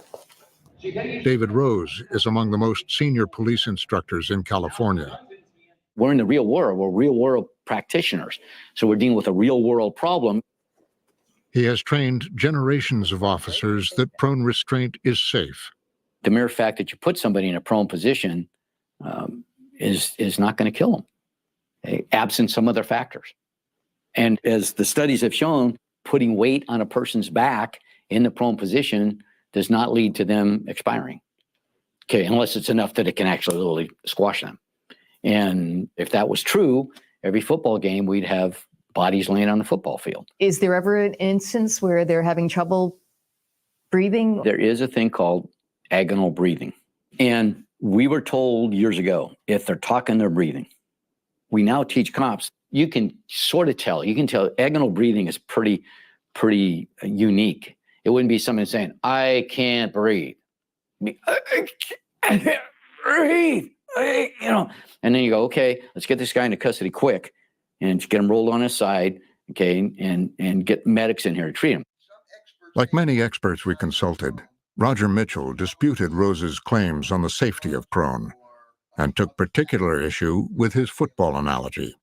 Speaker 17: David Rose is among the most senior police instructors in California.
Speaker 8: We're in the real world. We're real world practitioners. So we're dealing with a real world problem.
Speaker 17: He has trained generations of officers that prone restraint is safe.
Speaker 8: The mere fact that you put somebody in a prone position is not going to kill them, absent some other factors. And as the studies have shown, putting weight on a person's back in the prone position does not lead to them expiring. Okay, unless it's enough that it can actually literally squash them. And if that was true, every football game we'd have Bodies laying on the football field.
Speaker 24: Is there ever an instance where they're having trouble breathing?
Speaker 8: There is a thing called agonal breathing. And we were told years ago, if they're talking, they're breathing. We now teach cops, you can sort of tell. You can tell agonal breathing is pretty unique. It wouldn't be someone saying, I can't breathe. I can't breathe. And then you go, okay, let's get this guy into custody quick and get him rolled on his side, okay, and get medics in here to treat him.
Speaker 17: Like many experts we consulted, Roger Mitchell disputed Rose's claims on the safety of prone and took particular issue with his football analogy.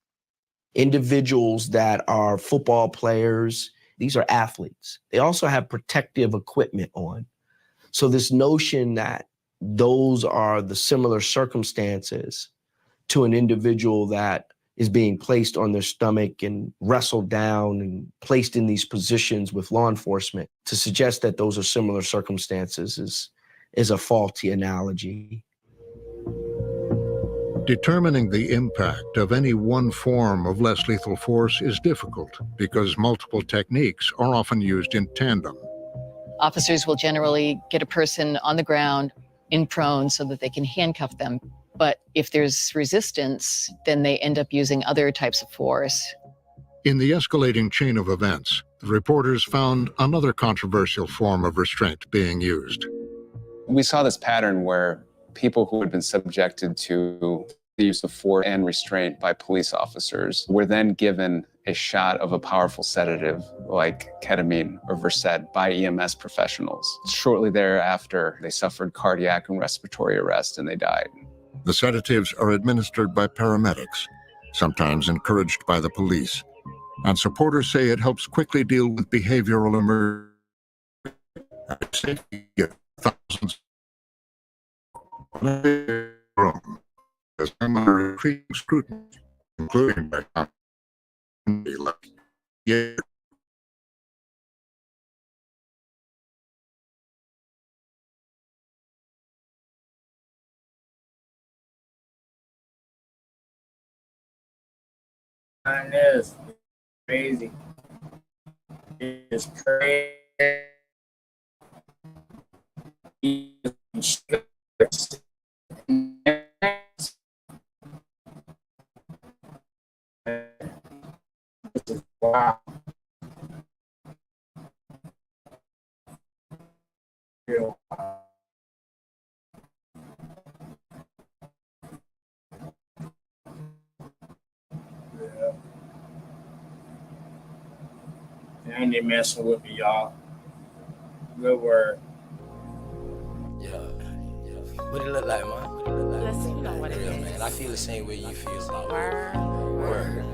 Speaker 3: Individuals that are football players, these are athletes. They also have protective equipment on. So this notion that those are the similar circumstances to an individual that is being placed on their stomach and wrestled down and placed in these positions with law enforcement, to suggest that those are similar circumstances is a faulty analogy.
Speaker 17: Determining the impact of any one form of less lethal force is difficult because multiple techniques are often used in tandem.
Speaker 24: Officers will generally get a person on the ground in prone so that they can handcuff them. But if there's resistance, then they end up using other types of force.
Speaker 17: In the escalating chain of events, the reporters found another controversial form of restraint being used.
Speaker 19: We saw this pattern where people who had been subjected to the use of force and restraint by police officers were then given a shot of a powerful sedative like ketamine or Versed by EMS professionals. Shortly thereafter, they suffered cardiac and respiratory arrest and they died.
Speaker 17: The sedatives are administered by paramedics, sometimes encouraged by the police, and supporters say it helps quickly deal with behavioral emergencies. Thousands as under increasing scrutiny, including by like
Speaker 2: And this crazy. It's crazy. Wow. Real wow. Yeah. I ain't messing with me, y'all. Good word.
Speaker 7: Yeah. What it look like, man?
Speaker 20: Let's see what it
Speaker 7: Real,
Speaker 20: is.
Speaker 7: man. I feel the same way you feel about
Speaker 20: Word.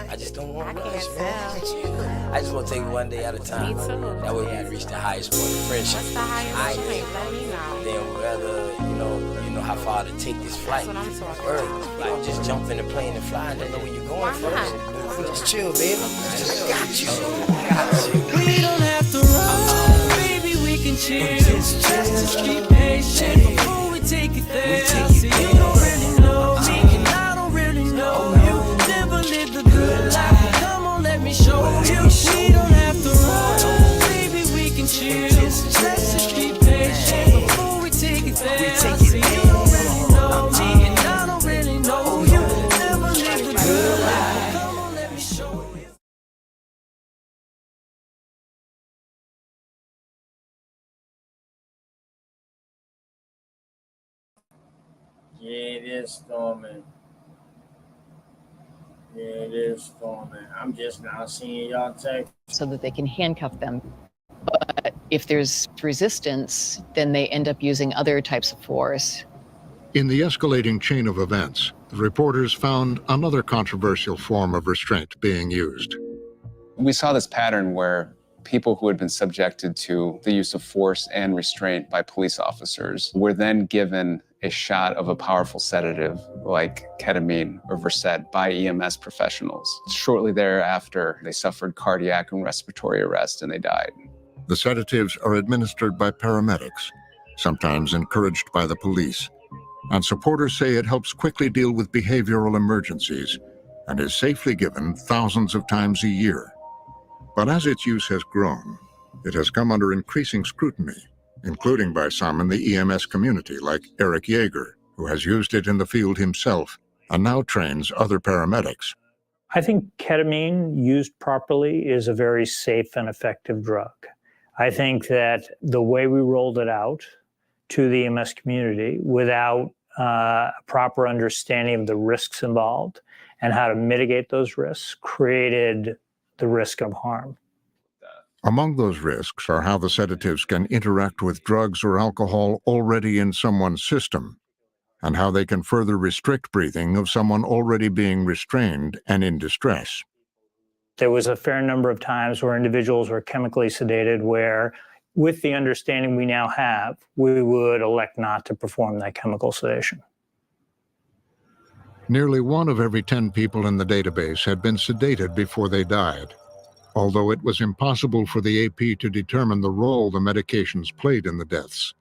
Speaker 7: I just don't want to rush,
Speaker 20: can't
Speaker 7: man. I just want to take it one day at a time.
Speaker 20: Me too.
Speaker 7: That way we can reach the highest point of friendship.
Speaker 20: What's the highest point? Let me know.
Speaker 7: Then whether you know how far to take this flight.
Speaker 20: That's what I'm talking
Speaker 7: Word.
Speaker 20: about.
Speaker 7: Like just jump in the plane and fly and don't know where you're going
Speaker 20: Why
Speaker 7: first.
Speaker 20: not?
Speaker 7: Just chill, baby. Just got you.
Speaker 22: We don't have to run, baby, we can chill. Just keep patient before we take it there. See, you don't really know me, and I don't really know you. Never lived a good life, come on, let me show you. We don't have to run, baby, we can chill. Let's just keep patient before we take it there. See, you don't really know me, and I don't really know you. Never lived a good life, come on, let me show you.
Speaker 2: Yeah, it is storming. Yeah, it is storming. I'm just now seeing y'all text.
Speaker 24: So that they can handcuff them. But if there's resistance, then they end up using other types of force.
Speaker 17: In the escalating chain of events, the reporters found another controversial form of restraint being used.
Speaker 19: We saw this pattern where people who had been subjected to the use of force and restraint by police officers were then given a shot of a powerful sedative like ketamine or Versed by EMS professionals. Shortly thereafter, they suffered cardiac and respiratory arrest and they died.
Speaker 17: The sedatives are administered by paramedics, sometimes encouraged by the police, and supporters say it helps quickly deal with behavioral emergencies and is safely given thousands of times a year. But as its use has grown, it has come under increasing scrutiny, including by some in the EMS community like Eric Yeager, who has used it in the field himself and now trains other paramedics.
Speaker 6: I think ketamine used properly is a very safe and effective drug. I think that the way we rolled it out to the EMS community without a proper understanding of the risks involved and how to mitigate those risks created the risk of harm.
Speaker 17: Among those risks are how the sedatives can interact with drugs or alcohol already in someone's system, and how they can further restrict breathing of someone already being restrained and in distress.
Speaker 6: There was a fair number of times where individuals were chemically sedated where, with the understanding we now have, we would elect not to perform that chemical sedation.
Speaker 17: Nearly 1 of every 10 people in the database had been sedated before they died, although it was impossible for the AP to determine the role the medications played in the deaths.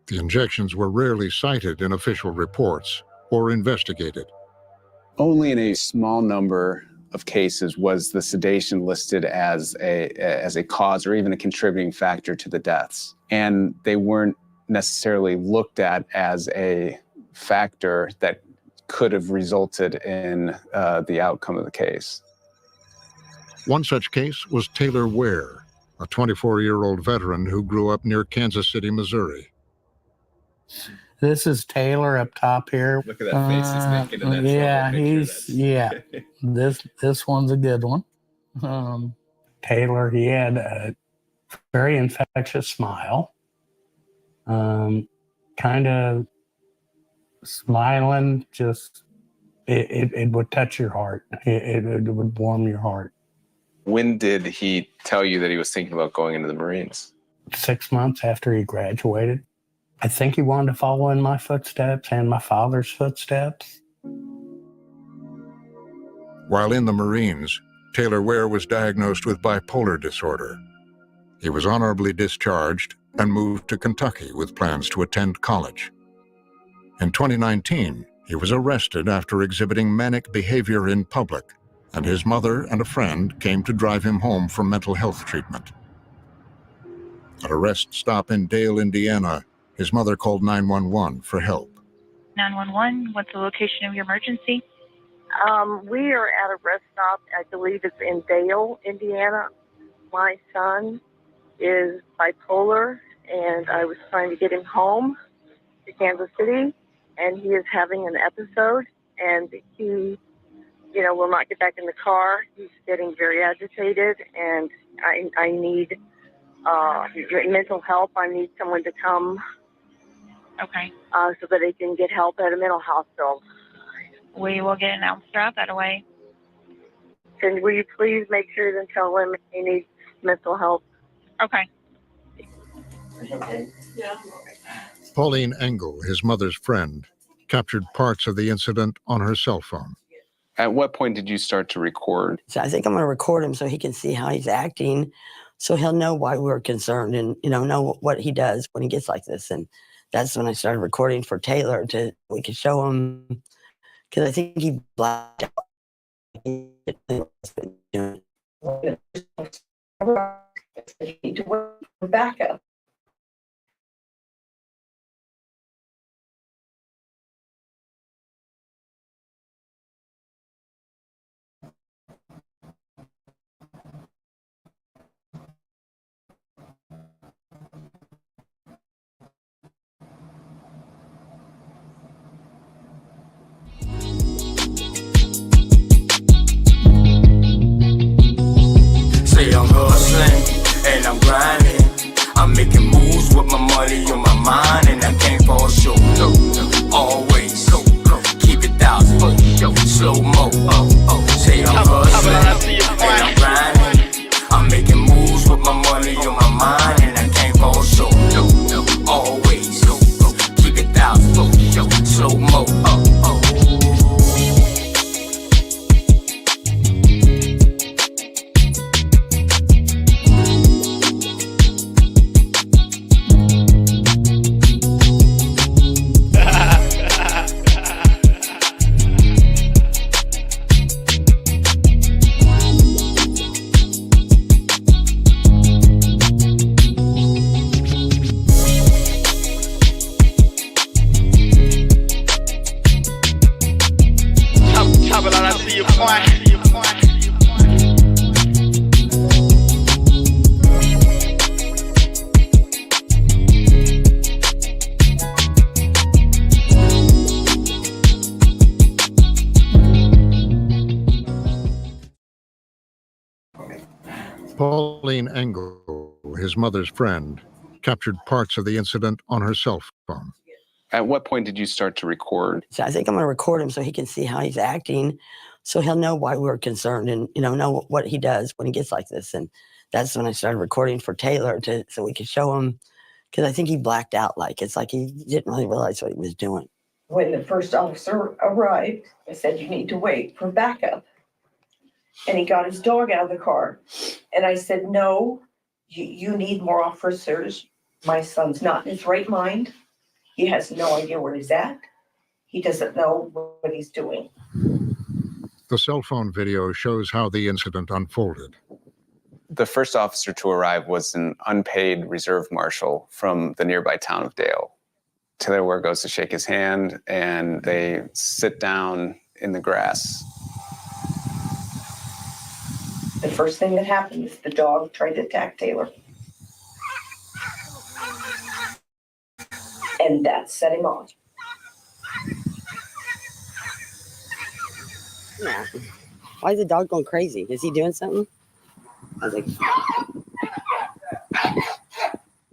Speaker 17: The injections were rarely cited in official reports or investigated.
Speaker 19: Only in a small number of cases was the sedation listed as a cause or even a contributing factor to the deaths. And they weren't necessarily looked at as a factor that could have resulted in the outcome of the case.
Speaker 17: One such case was Taylor Ware, a 24-year-old veteran who grew up near Kansas City, Missouri.
Speaker 10: This is Taylor up top here.
Speaker 19: Look at that face he's making in that
Speaker 10: this one's a good one. Taylor, he had a very infectious smile. Kind of smiling, just it would touch your heart. It would warm your heart.
Speaker 19: When did he tell you that he was thinking about going into the Marines?
Speaker 10: 6 months after he graduated. I think he wanted to follow in my footsteps and my father's footsteps.
Speaker 17: While in the Marines, Taylor Ware was diagnosed with bipolar disorder. He was honorably discharged and moved to Kentucky with plans to attend college. In 2019, he was arrested after exhibiting manic behavior in public, and his mother and a friend came to drive him home for mental health treatment. At a rest stop in Dale, Indiana, his mother called 911 for help.
Speaker 16: 911, what's the location of your emergency?
Speaker 23: We are at a rest stop, I believe it's in Dale, Indiana. My son is bipolar, and I was trying to get him home to Kansas City, and he is having an episode, and he, will not get back in the car. He's getting very agitated, and I need mental help. I need someone to come.
Speaker 16: Okay.
Speaker 23: So that they can get help at a mental hospital.
Speaker 16: We will get an officer out that way.
Speaker 23: And will you please make sure to tell him he needs mental help?
Speaker 16: Okay.
Speaker 23: Okay. Yeah.
Speaker 17: Pauline Engel, his mother's friend, captured parts of the incident on her cell phone.
Speaker 19: At what point did you start to record?
Speaker 25: So I think I'm going to record him so he can see how he's acting, so he'll know why we're concerned and, know what he does when he gets like this. And that's when I started recording for Taylor we could show him, because I think he blacked out. Backup.
Speaker 26: Say I'm hustling and I'm grinding. I'm making moves with my money on my mind, and I can't fall short. Always keep it out, slow mo. Say I'm hustling and I'm grinding. I'm making moves with my money on my mind, and I can't fall short. Always keep it out, slow mo.
Speaker 17: Pauline Engel, his mother's friend, captured parts of the incident on her cell phone.
Speaker 19: At what point did you start to record?
Speaker 25: So I think I'm going to record him so he can see how he's acting, so he'll know why we're concerned and, know what he does when he gets like this. And that's when I started recording for Taylor so we could show him, because I think he blacked out. It's like he didn't really realize what he was doing.
Speaker 5: When the first officer arrived, I said, you need to wait for backup. And he got his dog out of the car. And I said, no, you need more officers. My son's not in his right mind. He has no idea where he's at. He doesn't know what he's doing.
Speaker 17: The cell phone video shows how the incident unfolded.
Speaker 19: The first officer to arrive was an unpaid reserve marshal from the nearby town of Dale. Taylor Ware goes to shake his hand, and they sit down in the grass.
Speaker 5: The first thing that happened is the dog tried to attack Taylor. And that set him off.
Speaker 25: Yeah. Why is the dog going crazy? Is he doing something? I was like,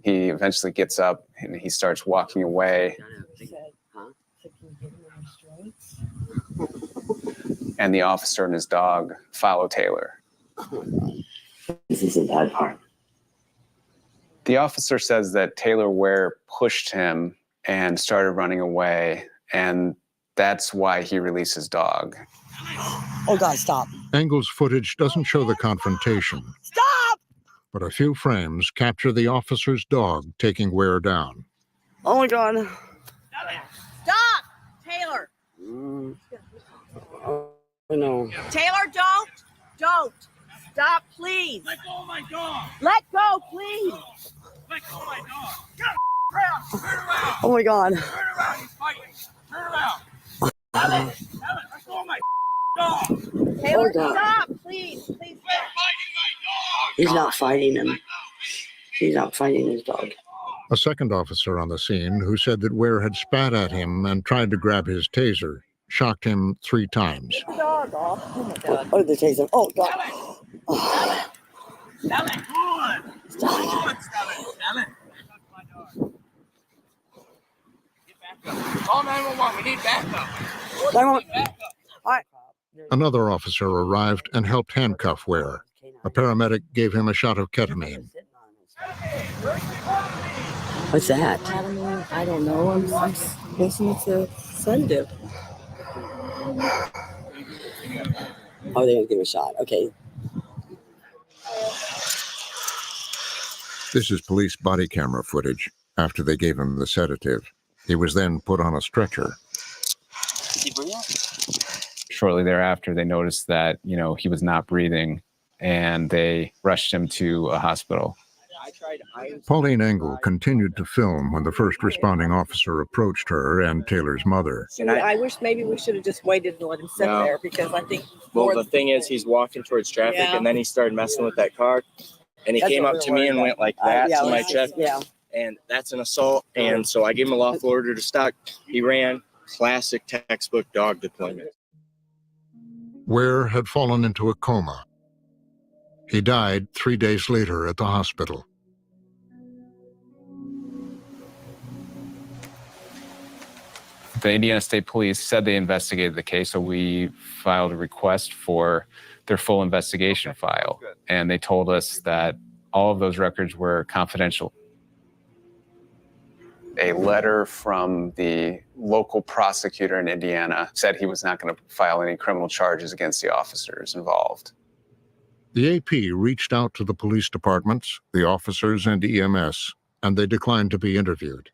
Speaker 19: He eventually gets up and he starts walking away. And the officer and his dog follow Taylor.
Speaker 25: This isn't that hard.
Speaker 19: The officer says that Taylor Ware pushed him and started running away, and that's why he released his dog.
Speaker 25: Oh, God, stop.
Speaker 17: Engel's footage doesn't show the confrontation.
Speaker 25: Stop!
Speaker 17: But a few frames capture the officer's dog taking Ware down.
Speaker 25: Oh, my God.
Speaker 9: Stop! Taylor!
Speaker 25: Oh, no.
Speaker 9: Taylor, don't! Stop, please! Let go of my dog! Let go, please! Let go of my dog! Get around! Turn around!
Speaker 25: Oh, my God.
Speaker 9: Turn around! He's fighting! Turn around! Let go of my dog! Taylor, stop, please! Please stop!
Speaker 25: He's not fighting him. He's not fighting his dog.
Speaker 17: A second officer on the scene, who said that Ware had spat at him and tried to grab his taser, shocked him 3 times.
Speaker 9: Get the dog off! Oh, my God!
Speaker 25: Oh, the taser. Oh, God.
Speaker 9: Oh. Stop it! Come on! Stop it! Call 911. We need backup.
Speaker 25: 911. All right.
Speaker 17: Another officer arrived and helped handcuff Ware. A paramedic gave him a shot of ketamine.
Speaker 25: What's that?
Speaker 9: I don't know. I'm guessing it's a sedative.
Speaker 25: Oh, they're going to give a shot. Okay.
Speaker 17: This is police body camera footage after they gave him the sedative. He was then put on a stretcher.
Speaker 19: Shortly thereafter, they noticed that, he was not breathing, and they rushed him to a hospital.
Speaker 17: Pauline Engel continued to film when the first responding officer approached her and Taylor's mother.
Speaker 9: I wish maybe we should have just waited and let him sit there, because I think...
Speaker 12: Well, the thing is, he's walking towards traffic, and then he started messing with that car, and he came up to me and went like that to my chest, and that's an assault, and so I gave him a lawful order to stop. He ran. Classic textbook dog deployment.
Speaker 17: Ware had fallen into a coma. He died 3 days later at the hospital.
Speaker 19: The Indiana State Police said they investigated the case, so we filed a request for their full investigation file. And they told us that all of those records were confidential. A letter from the local prosecutor in Indiana said he was not going to file any criminal charges against the officers involved.
Speaker 17: The AP reached out to the police departments, the officers, and EMS, and they declined to be interviewed.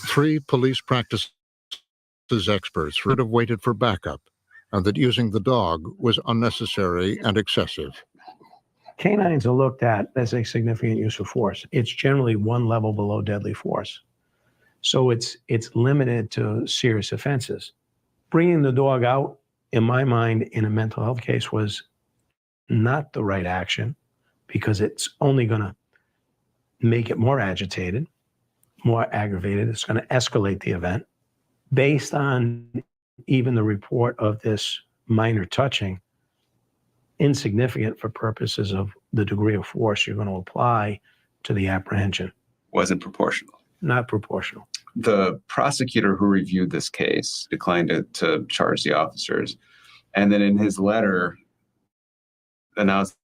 Speaker 17: 3 police practices experts should have waited for backup, and that using the dog was unnecessary and excessive.
Speaker 11: Canines are looked at as a significant use of force. It's generally 1 level below deadly force. So it's limited to serious offenses. Bringing the dog out, in my mind, in a mental health case was not the right action, because it's only going to make it more agitated, more aggravated. It's going to escalate the event. Based on even the report of this minor touching, insignificant for purposes of the degree of force you're going to apply to the apprehension.
Speaker 19: Wasn't proportional.
Speaker 11: Not proportional.
Speaker 19: The prosecutor who reviewed this case declined to charge the officers. And then in his letter announcing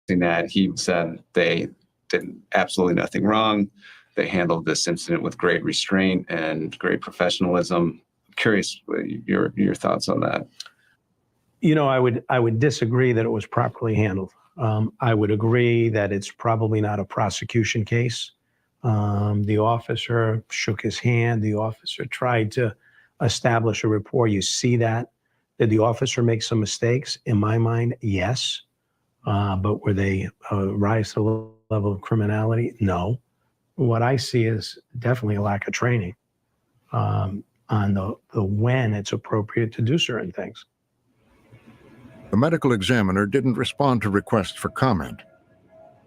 Speaker 19: that, he said they did absolutely nothing wrong. They handled this incident with great restraint and great professionalism. I'm curious your thoughts on that.
Speaker 11: You know, I would disagree that it was properly handled. I would agree that it's probably not a prosecution case. The officer shook his hand. The officer tried to establish a rapport. You see that. Did the officer make some mistakes? In my mind, yes. But were they rise to the level of criminality? No. What I see is definitely a lack of training on the when it's appropriate to do certain things.
Speaker 17: The medical examiner didn't respond to requests for comment.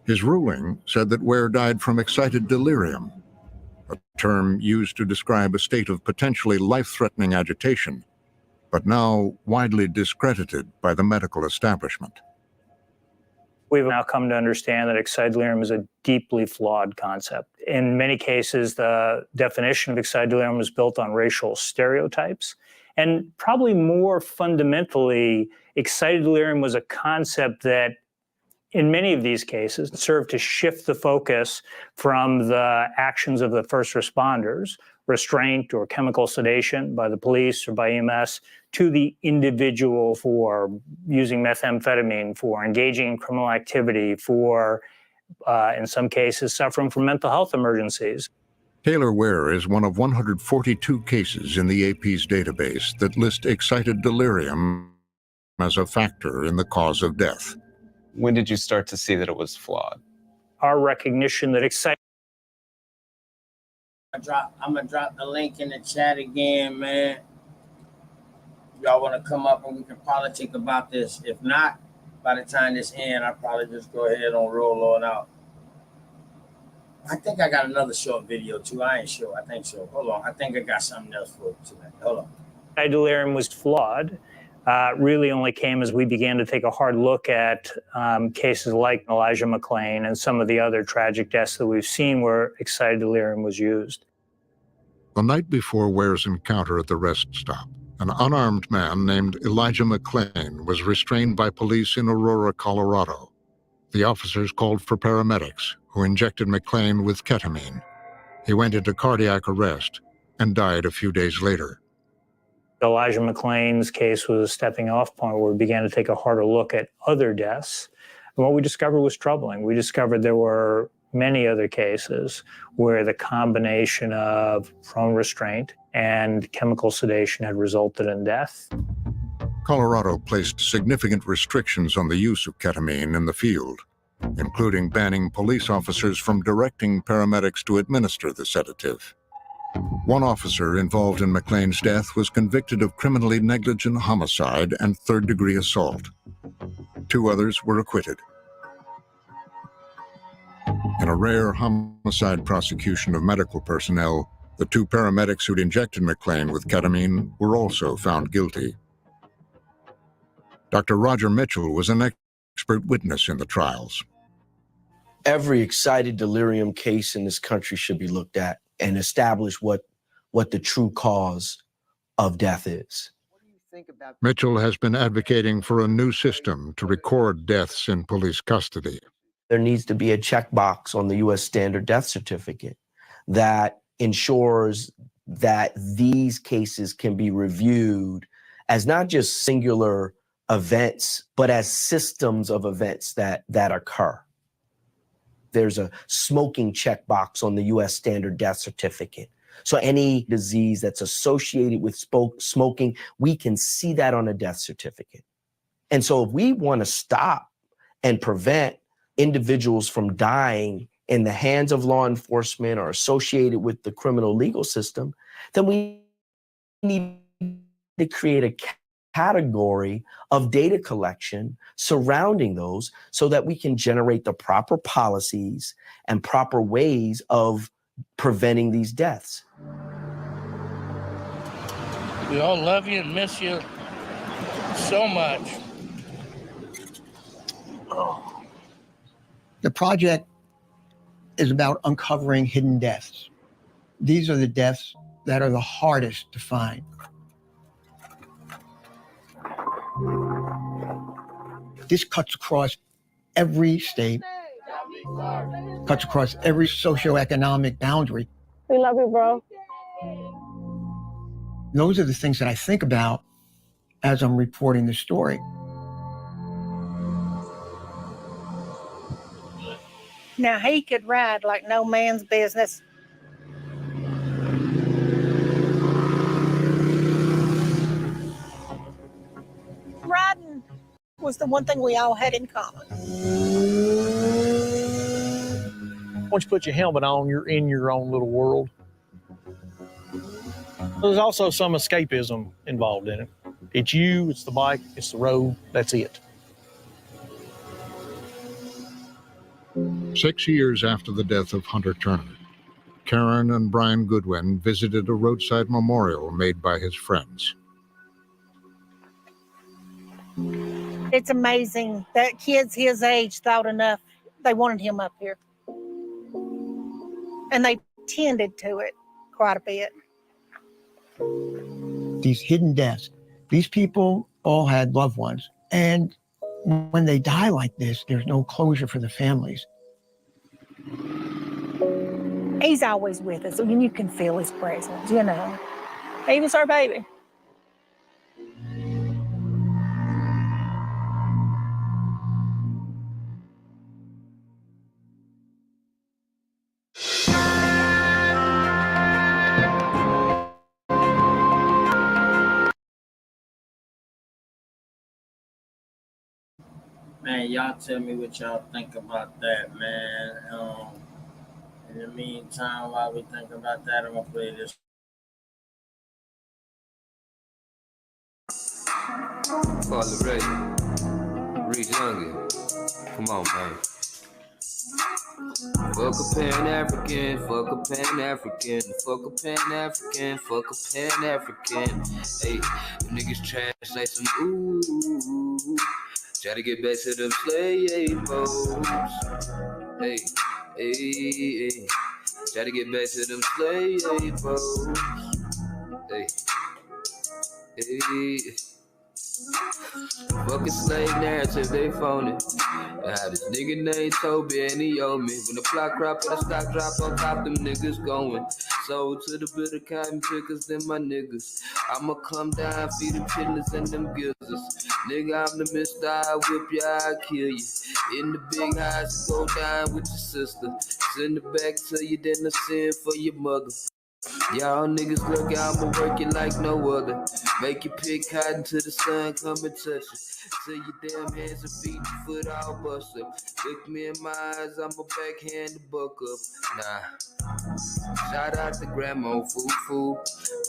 Speaker 17: His ruling said that Ware died from excited delirium, a term used to describe a state of potentially life-threatening agitation, but now widely discredited by the medical establishment.
Speaker 6: We've now come to understand that excited delirium is a deeply flawed concept. In many cases, the definition of excited delirium was built on racial stereotypes. And probably more fundamentally, excited delirium was a concept that, in many of these cases, served to shift the focus from the actions of the first responders, restraint or chemical sedation by the police or by EMS, to the individual for using methamphetamine, for engaging in criminal activity, for, in some cases, suffering from mental health emergencies.
Speaker 17: Taylor Ware is one of 142 cases in the AP's database that list excited delirium as a factor in the cause of death.
Speaker 19: When did you start to see that it was flawed?
Speaker 6: Our recognition that excited...
Speaker 2: I'm gonna drop the link in the chat again, man. Y'all want to come up and we can politic about this. If not, by the time this ends, I'll probably just go ahead and roll on out. I think I got another short video too. I ain't sure. I think so. Hold on. I think I got something else for tonight. Hold on.
Speaker 6: Excited delirium was flawed. Really only came as we began to take a hard look at cases like Elijah McClain and some of the other tragic deaths that we've seen where excited delirium was used.
Speaker 17: The night before Ware's encounter at the rest stop, an unarmed man named Elijah McClain was restrained by police in Aurora, Colorado. The officers called for paramedics, who injected McClain with ketamine. He went into cardiac arrest and died a few days later.
Speaker 6: Elijah McClain's case was a stepping off point where we began to take a harder look at other deaths. And what we discovered was troubling. We discovered there were many other cases where the combination of prone restraint and chemical sedation had resulted in death.
Speaker 17: Colorado placed significant restrictions on the use of ketamine in the field, including banning police officers from directing paramedics to administer the sedative. One officer involved in McClain's death was convicted of criminally negligent homicide and third-degree assault. 2 others were acquitted. In a rare homicide prosecution of medical personnel, the 2 paramedics who'd injected McClain with ketamine were also found guilty. Dr. Roger Mitchell was an expert witness in the trials.
Speaker 3: Every excited delirium case in this country should be looked at and establish what the true cause of death is.
Speaker 17: Mitchell has been advocating for a new system to record deaths in police custody.
Speaker 3: There needs to be a checkbox on the U.S. standard death certificate that ensures that these cases can be reviewed as not just singular events, but as systems of events that occur. There's a smoking checkbox on the U.S. standard death certificate. So any disease that's associated with smoking, we can see that on a death certificate. And so if we want to stop and prevent individuals from dying in the hands of law enforcement or associated with the criminal legal system, then we need to create a category of data collection surrounding those so that we can generate the proper policies and proper ways of preventing these deaths.
Speaker 10: We all love you and miss you.
Speaker 1: So much.
Speaker 13: The project is about uncovering hidden deaths. These are the deaths that are the hardest to find. This cuts across every state, cuts across every socioeconomic boundary.
Speaker 14: We love you, bro.
Speaker 13: Those are the things that I think about as I'm reporting the story.
Speaker 15: Now, he could ride like no man's business. Riding was the one thing we all had in common.
Speaker 18: Once you put your helmet on, you're in your own little world. There's also some escapism involved in it. It's you, it's the bike, it's the road, that's it.
Speaker 17: 6 years after the death of Hunter Turner, Karen and Brian Goodwin visited a roadside memorial made by his friends.
Speaker 15: It's amazing that kids his age thought enough. They wanted him up here. And they tended to it quite a bit.
Speaker 13: These hidden deaths, these people all had loved ones. And when they die like this, there's no closure for the families.
Speaker 15: He's always with us. I mean, you can feel his presence, you know. He was our baby.
Speaker 2: Man, y'all tell me what y'all think about that, man. In the meantime, while we think about that, I'm gonna play this.
Speaker 21: Father Ray, Reed Youngin. Come on, man. Fuck a Pan-African, fuck a Pan-African, fuck a Pan-African, fuck a Pan-African. Hey, them niggas trash like some ooh. Try to get back to them slave boats. Hey, hey, hey. Try to get back to them slave boats. Hey, hey. Fucking slave narrative, they phony. Now this nigga named Toby and he owe me. When the plot crop and the stock drop on top, them niggas going. Sold to the bitter cotton pickers, them my niggas. I'ma come down, feed them chitlins and them gizzards. Nigga, I'm the mister, I whip you, I kill you. In the big house, go down with your sister. Send it back to you, then I send for your mother. Y'all niggas look out, I'ma work it like no other. Make you pick cotton till the sun come and touch it. Till your damn hands and feet and foot all bust up. Look me in my eyes, I'ma backhand the buck up. Nah. Shout out to Grandma Foo.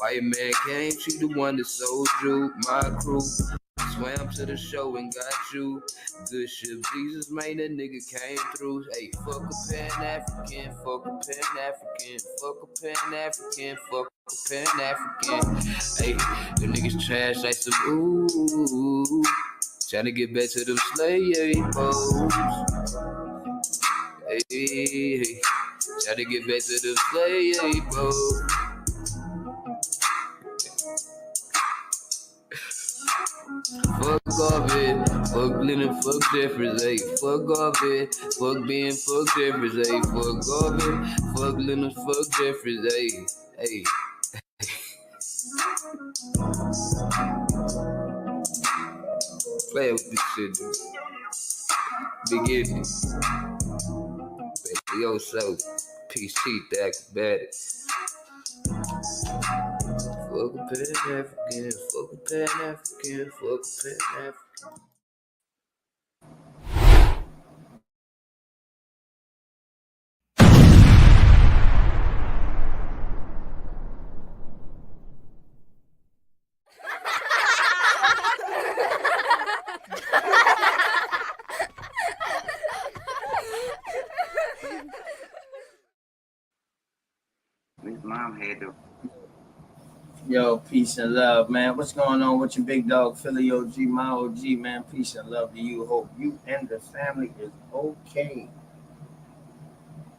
Speaker 21: Why your man came, she the one that sold you. My crew swam to the show and got you. Good shit, Jesus, man, that nigga came through. Hey, fuck a Pan-African, fuck a Pan-African, fuck a Pan-African, fuck a Pan-African. Hey, them niggas trash like some ooh. Tryna get back to them slave boats. Hey, tryna get back to them slave boats. Fuck off it, fuck Glenn, fuck Jeffries, ayy. Fuck off it, fuck Ben, fuck Jeffries, ayy. Fuck off it, fuck Glenn, fuck Jeffries, ayy. Ayy. Play with this shit, dude. Beginning. Baby, yo, so peace, teeth, acrobatic. Fuck a Pan-African, fuck a Pan-African, fuck a Pan-African.
Speaker 27: His mom had to
Speaker 2: Yo, peace and love, man. What's going on with your big dog, Philly OG, my OG, man? Peace and love to you. Hope you and the family is okay.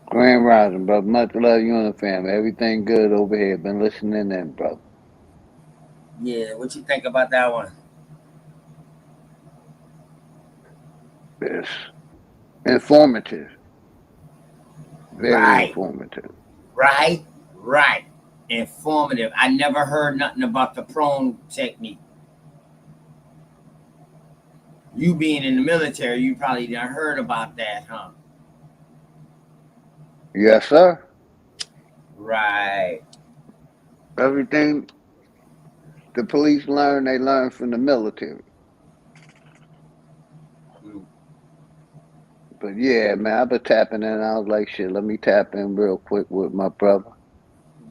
Speaker 1: Grand Rising, brother. Much love you and the family. Everything good over here. Been listening in, brother.
Speaker 2: Yeah, what you think about that one?
Speaker 1: It's informative. Very
Speaker 2: Right,
Speaker 1: informative.
Speaker 2: right. Informative. I never heard nothing about the prone technique. You being in the military, you probably done heard about that, huh?
Speaker 1: Yes, sir.
Speaker 2: Right.
Speaker 1: Everything the police learn, they learn from the military. But yeah, man, I've been tapping in. I was like, shit, let me tap in real quick with my brother.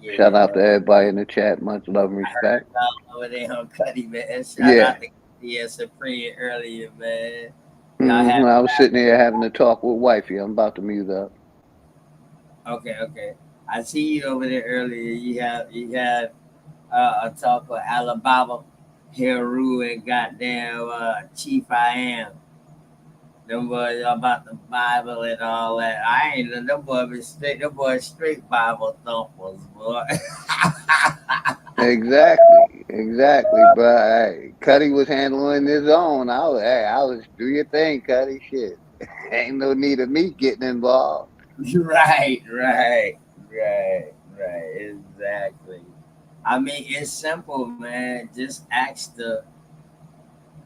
Speaker 2: Yeah.
Speaker 1: Shout out to everybody in the chat. Much love and
Speaker 2: I heard
Speaker 1: respect.
Speaker 2: y'all over there on Cuddy, man. Shout
Speaker 1: Yeah.
Speaker 2: out to Cuddy and Supreme earlier, man. Y'all
Speaker 1: I
Speaker 2: had
Speaker 1: was sitting there having a talk with wifey. I'm about to mute up.
Speaker 2: okay. I see you over there earlier. You had a talk with Alabama, Heru, and goddamn Chief I Am. Them boys about the Bible and all that. I ain't them boys straight Bible thumpers, boy.
Speaker 1: Exactly, bro. Hey, Cuddy was handling his own. I was do your thing, Cuddy. Shit, ain't no need of me getting involved.
Speaker 2: Right. Exactly. I mean, it's simple, man. Just ask the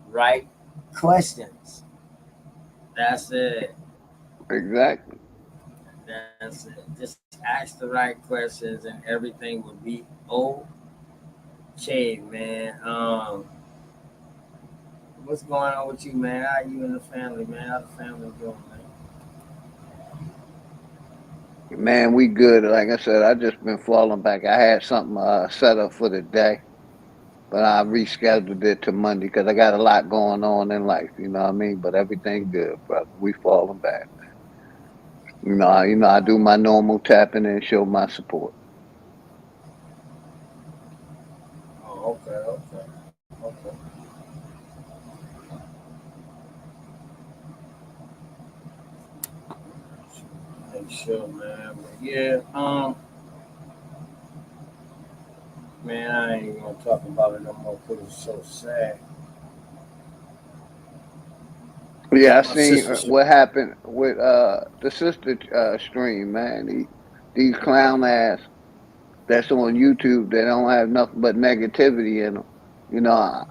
Speaker 2: right questions. That's it.
Speaker 1: Exactly.
Speaker 2: That's it. Just ask the right questions and everything will be okay, man. What's going on with you, man? How you and the family, man? How the family doing, man?
Speaker 1: Man, we good. Like I said, I just been falling back. I had something set up for the day, but I rescheduled it to Monday because I got a lot going on in life. You know what I mean? But everything good, brother. We falling back. I do my normal tapping and show my support.
Speaker 2: Oh, okay. Make sure, man. But yeah, man, I ain't even gonna talk about it no more because it's so sad.
Speaker 1: Yeah, I
Speaker 2: My
Speaker 1: seen
Speaker 2: sister.
Speaker 1: what happened with the sister stream, man. These clown ass that's on YouTube, they don't have nothing but negativity in them. You know,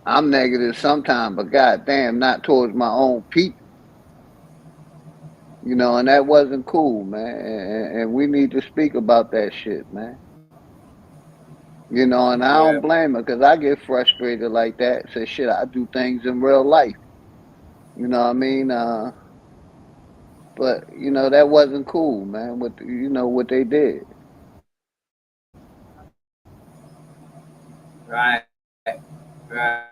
Speaker 1: I'm negative sometimes, but goddamn, not towards my own people. And that wasn't cool, man. And we need to speak about that shit, man. And I
Speaker 2: Yeah.
Speaker 1: don't blame her because I get frustrated like that. Say shit, I do things in real life. You know what I mean? But that wasn't cool, man. What they did.
Speaker 2: Right. Right.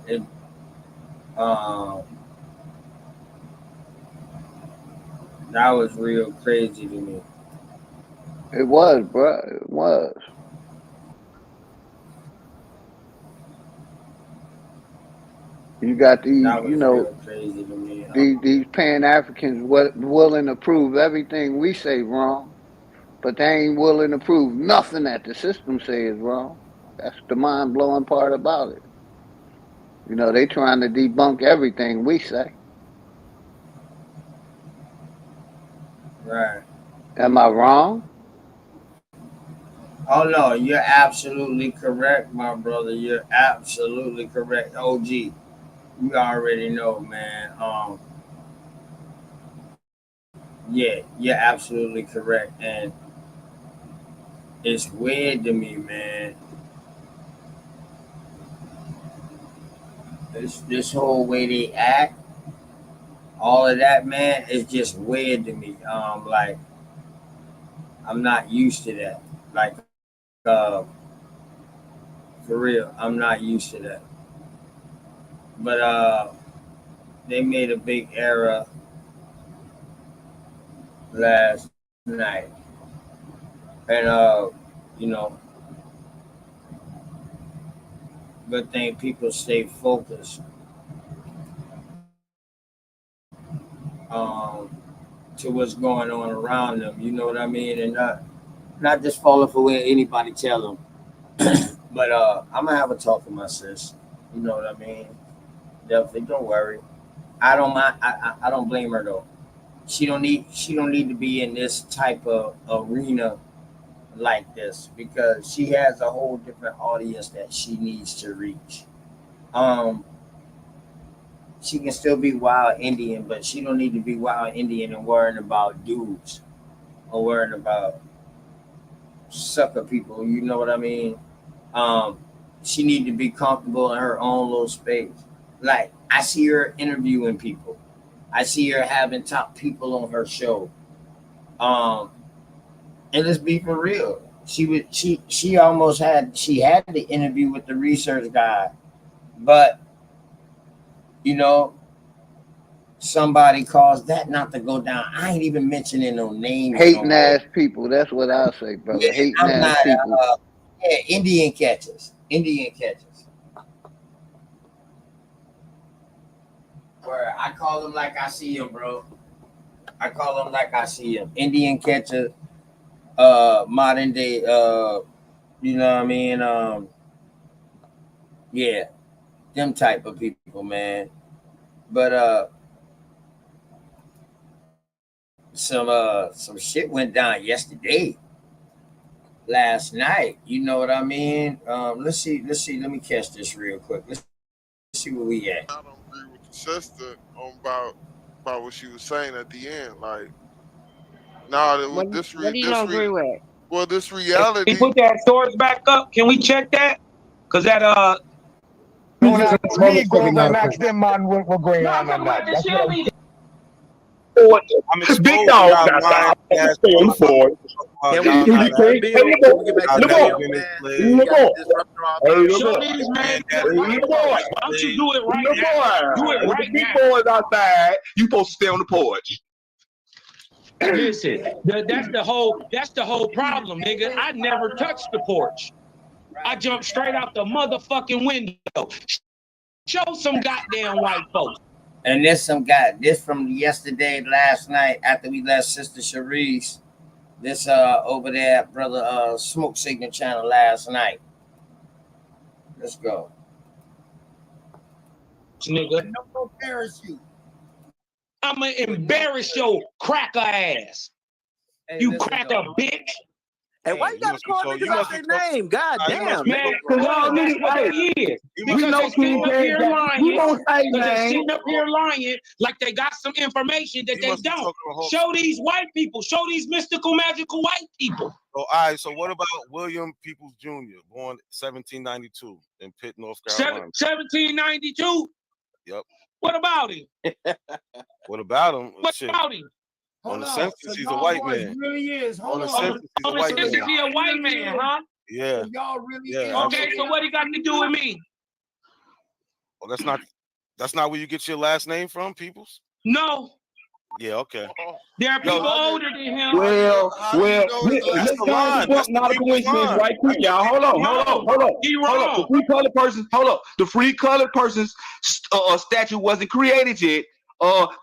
Speaker 2: It, um, that was real crazy to me.
Speaker 1: It was, bro. It was. You got these,
Speaker 2: That was real crazy to me.
Speaker 1: these Pan Africans willing to prove everything we say wrong, but they ain't willing to prove nothing that the system says wrong. That's the mind blowing part about it. They trying to debunk everything we say.
Speaker 2: Right.
Speaker 1: Am I wrong?
Speaker 2: Oh no, you're absolutely correct, my brother. You're absolutely correct. OG, you already know, man. Yeah, you're absolutely correct. And it's weird to me, man. This whole way they act, all of that, man, is just weird to me. Like I'm not used to that. Like, uh, for real, I'm not used to that. But they made a big error last night. And you know, good thing people stay focused um, to what's going on around them. You know what I mean, and not just falling for what anybody tell them. But I'm gonna have a talk with my sis. You know what I mean? Definitely, don't worry. I don't mind. I don't blame her though. She don't need to be in this type of arena like this because she has a whole different audience that she needs to reach. Um, she can still be wild Indian, but she don't need to be wild Indian and worrying about dudes or worrying about sucker people. You know what I mean? Um, she need to be comfortable in her own little space. Like I see her interviewing people. I see her having top people on her show. Um, and let's be for real. She almost had the interview with the research guy, but you know somebody caused that not to go down. I ain't even mentioning no names no
Speaker 1: Hating
Speaker 2: more.
Speaker 1: ass people. That's what I say, brother.
Speaker 2: Yeah,
Speaker 1: Hating
Speaker 2: I'm
Speaker 1: ass
Speaker 2: not.
Speaker 1: people.
Speaker 2: Yeah, Indian catches. Indian catches. Where I call them like I see them, bro. I call them like I see them. Indian catcher, modern day, you know what I mean? Yeah, them type of people, man. But some shit went down yesterday, last night. You know what I mean? Let's see. Let me catch this real quick. Let's see where we at.
Speaker 4: I don't agree with the sister on about what she was saying at the end. Like, nah,
Speaker 7: What do you not agree with?
Speaker 4: well, this
Speaker 7: Can
Speaker 4: reality.
Speaker 7: we put that source back up? Can we check that? Cause that
Speaker 8: Don't ask me, go over and ask them, man, what going on and that. That's what I'm
Speaker 7: Big dog outside. Stay on the board.
Speaker 8: Can we get back to the bill? Can we get back to the bill, man? You got to disrupt our bill.
Speaker 7: Show these man. Why don't you do it right now? Do it right
Speaker 8: big
Speaker 7: now.
Speaker 8: boys outside. You supposed to stay on the porch.
Speaker 7: Listen, that's the whole problem, nigga. I never touched the porch. I jumped straight out the motherfucking window. Show some goddamn white folks.
Speaker 2: And this from yesterday, last night after we left Sister Sharice. This over there at Brother Smoke Signal channel last night. Let's go.
Speaker 7: Nigga.
Speaker 2: I'm gonna embarrass you.
Speaker 7: I'ma embarrass your cracker ass.
Speaker 2: Hey,
Speaker 7: you
Speaker 2: listen,
Speaker 7: cracker
Speaker 2: though.
Speaker 7: bitch.
Speaker 8: Hey, why you gotta call niggas out their name? God damn.
Speaker 7: Man, because y'all that's what they is. Because they sitting up here lying. Because they sitting up here lying like they got some information that they don't. Show these white people. Show these mystical, magical white people.
Speaker 14: So, all right, so what about William Peoples Jr., born 1792 in Pitt, North Carolina?
Speaker 7: 1792?
Speaker 14: Yep.
Speaker 7: What about him?
Speaker 14: What about him?
Speaker 7: What
Speaker 14: Shit.
Speaker 7: about him?
Speaker 14: On the census, he's a white man.
Speaker 2: Really is.
Speaker 14: On the census, he's a white man.
Speaker 7: He a white man, huh?
Speaker 14: Yeah.
Speaker 2: Y'all really
Speaker 14: Yeah.
Speaker 7: Okay, so what he got to do with me?
Speaker 14: Well, that's not where you get your last name from, Peoples?
Speaker 7: No.
Speaker 14: Yeah, okay.
Speaker 7: There are people older than him.
Speaker 8: Well, let's go on to not a coincidence right quick, y'all. Hold on.
Speaker 7: He wrong.
Speaker 8: The free colored persons, the free colored persons statute wasn't created yet.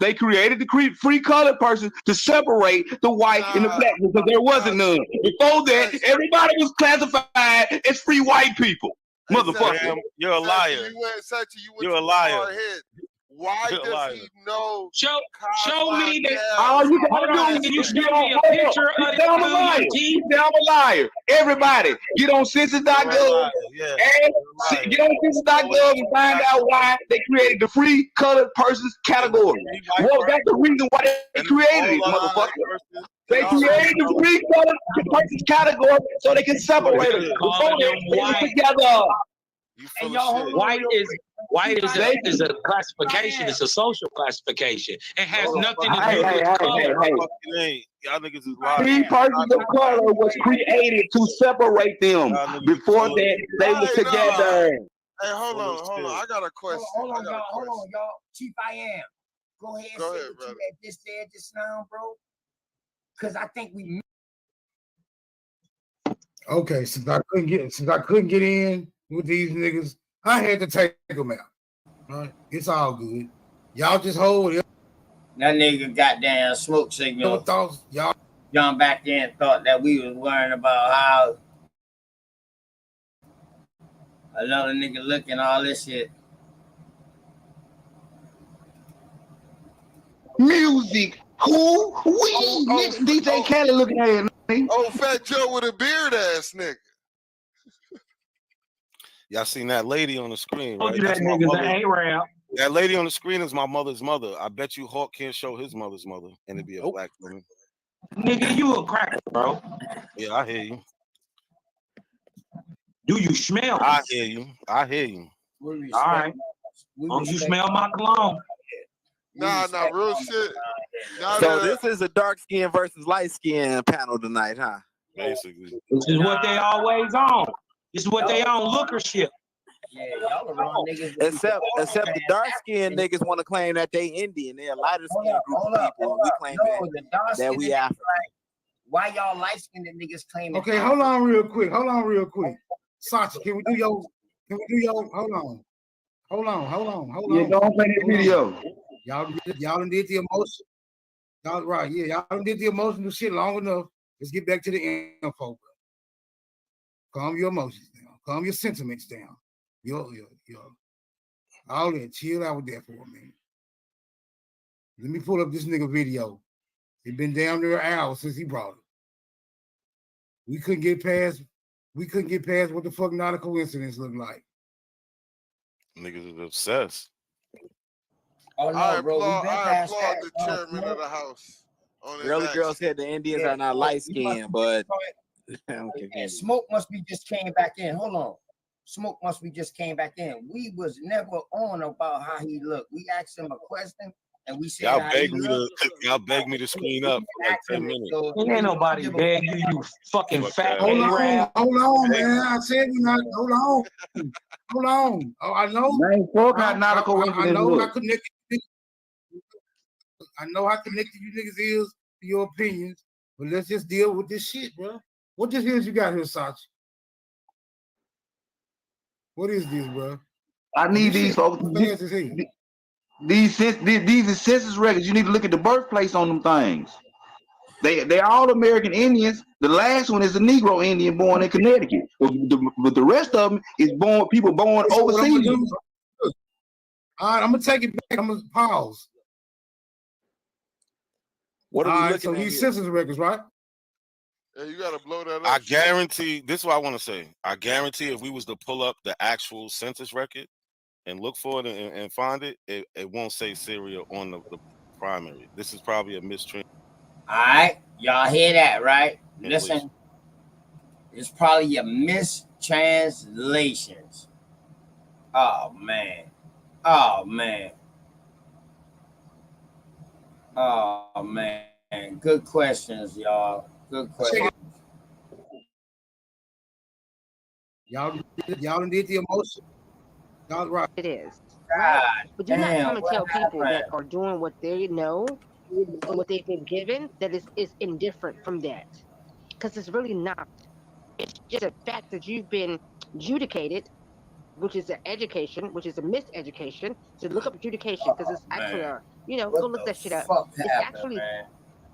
Speaker 8: They created the free colored person to separate the white and the black because there wasn't none. Before that, everybody was classified as free white people. Motherfucker.
Speaker 14: You're a liar. You're a liar.
Speaker 4: Why does he know?
Speaker 7: Show me that.
Speaker 8: All you gotta do is
Speaker 7: can you show me a picture of
Speaker 8: it? I'm a liar. I'm a liar. Everybody, get on census.gov. Get on census.gov and find out why they created the free colored persons category. Well, that's the reason why they created it, motherfucker. They created the free colored persons category so they can separate them. Before they were together.
Speaker 7: And white is a classification. It's a social classification. It has nothing to do with color.
Speaker 14: Y'all niggas is lying.
Speaker 8: Free persons of color was created to separate them. Before that, they were together.
Speaker 4: Hey, hold on. I got a question.
Speaker 2: Hold on, y'all. Chief, I am. Go ahead and say what you had just said just now, bro. Because I think we
Speaker 16: Okay, since I couldn't get in with these niggas, I had to take them out. Right? It's all good. Y'all just hold it.
Speaker 2: That nigga goddamn smoke signal.
Speaker 16: Thoughts, y'all.
Speaker 2: John back then thought that we was worrying about how another nigga looking, all this shit.
Speaker 8: Music. Who? We. DJ Khaled looking at me.
Speaker 4: Oh, Fat Joe with a beard ass nigga.
Speaker 14: Y'all seen that lady on the screen,
Speaker 7: Told
Speaker 14: right?
Speaker 7: you that
Speaker 14: That's my
Speaker 7: nigga's an
Speaker 14: mother.
Speaker 7: A-Rap.
Speaker 14: That lady on the screen is my mother's mother. I bet you Hawk can't show his mother's mother and it'd be a black woman.
Speaker 7: Nigga, you a cracker, bro.
Speaker 14: Yeah, I hear you.
Speaker 7: Do you smell?
Speaker 14: I hear you. I hear you.
Speaker 7: All right. Don't you smell my cologne?
Speaker 4: Nah, real shit.
Speaker 20: So this is a dark skin versus light skin panel tonight, huh?
Speaker 14: Basically.
Speaker 7: This is what they always on. This is what they on lookership.
Speaker 2: Yeah, y'all are wrong niggas.
Speaker 20: Except the dark skinned niggas want to claim that they Indian. They're a lighter skinned group of people. And we claim that we African.
Speaker 2: Why y'all light skinned niggas claim?
Speaker 16: Okay, hold on real quick. Sachi, can we do your hold on.
Speaker 8: Yeah, don't play that video.
Speaker 16: Y'all done did the emotion. Y'all right, yeah. Y'all done did the emotional shit long enough. Let's get back to the info, bro. Calm your emotions down. Calm your sentiments down. Yo. All that. Chill out with that for a minute. Let me pull up this nigga video. It's been damn near an hour since he brought it. We couldn't get past what the fuck not a coincidence looked like.
Speaker 14: Niggas is obsessed.
Speaker 2: Oh no,
Speaker 4: I
Speaker 2: bro.
Speaker 4: applaud the chairman of the house.
Speaker 20: Girly girl said the Indians are not light skinned, but
Speaker 2: and Smoke must be just came back in. Hold on. Smoke must be just came back in. We was never on about how he looked. We asked him a question and we said
Speaker 14: Y'all begged me to screen up for like 10 minutes.
Speaker 7: Ain't nobody beg you, you fucking fat
Speaker 16: Hold on, man. I said we not. Hold on. Oh, I know. I know I connected you niggas ears to your opinions, but let's just deal with this shit, bro. What this is you got here, Sachi? What is this, bro?
Speaker 8: I need these folks. These are census records. You need to look at the birthplace on them things. They're all American Indians. The last one is a Negro Indian born in Connecticut, but the rest of them is people born overseas.
Speaker 16: All right, I'm gonna take it back. I'm gonna pause.
Speaker 20: What are we looking
Speaker 16: so
Speaker 20: at
Speaker 16: these
Speaker 20: here?
Speaker 16: census records, right?
Speaker 4: Yeah, you gotta blow that up.
Speaker 14: I guarantee, this is what I want to say. I guarantee if we was to pull up the actual census record and look for it and find it, it won't say Syria on the primary. This is probably a mistrend.
Speaker 2: All right, y'all hear that, right? Listen, it's probably a mistranslations. Oh man. Good questions, y'all. Good questions.
Speaker 16: Y'all did the emotion. Y'all right.
Speaker 22: It is. Right? But you're not coming to tell people that are doing what they know and what they've been given that is indifferent from that. Because it's really not. It's just a fact that you've been adjudicated, which is an education, which is a miseducation. So look up adjudication because it's actually go look that shit up. It's actually.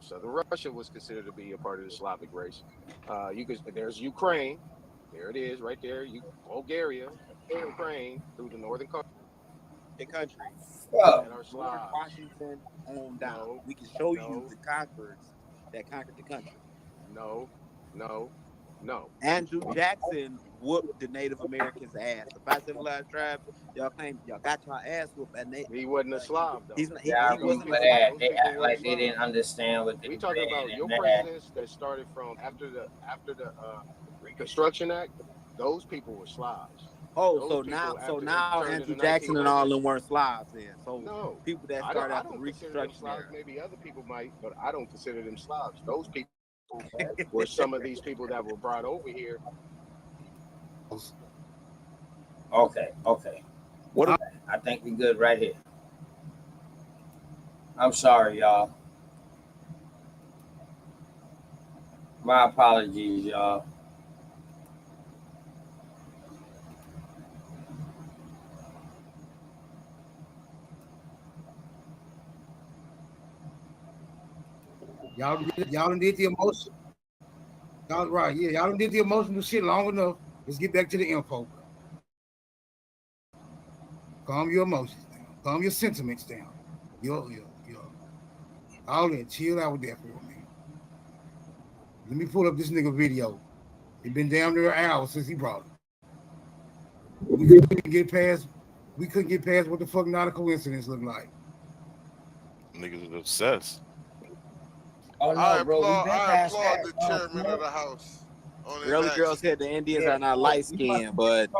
Speaker 23: Southern Russia was considered to be a part of the Slavic race. There's Ukraine. There it is, right there. Bulgaria, Ukraine, through the northern country.
Speaker 20: That are Slavs. Washington on down. We can show you the conquerors that conquered the country.
Speaker 23: No.
Speaker 20: Andrew Jackson whooped the Native Americans' ass. The 5 civilized tribes, y'all claim y'all got y'all ass whooped.
Speaker 23: He wasn't a Slav, though.
Speaker 20: He wasn't a
Speaker 2: Slav. They act like they didn't understand what they
Speaker 23: we talking about your presidents that started from after the Reconstruction Act. Those people were Slavs.
Speaker 20: Oh, so now Andrew Jackson and all them weren't Slavs then. So
Speaker 23: no,
Speaker 20: people that started after the Reconstruction
Speaker 23: era. Maybe other people might, but I don't consider them Slavs. Those people were some of these people that were brought over here.
Speaker 2: Okay. I think we good right here. I'm sorry, y'all. My apologies, y'all.
Speaker 16: Y'all done did the emotion. Y'all right, yeah. Y'all done did the emotional shit long enough. Let's get back to the info. Calm your emotions down. Calm your sentiments down. Yo. All in. Chill out with that for a minute. Let me pull up this nigga video. It been damn near an hour since he brought it. We couldn't get past what the fuck not a coincidence look like.
Speaker 14: Niggas is obsessed.
Speaker 2: Oh no,
Speaker 4: I
Speaker 2: bro, we
Speaker 4: applaud,
Speaker 2: been
Speaker 4: I
Speaker 2: past
Speaker 4: applaud
Speaker 2: that.
Speaker 4: the chairman of the house on his
Speaker 20: Really, girl
Speaker 4: action.
Speaker 20: said the Indians are not light skinned, but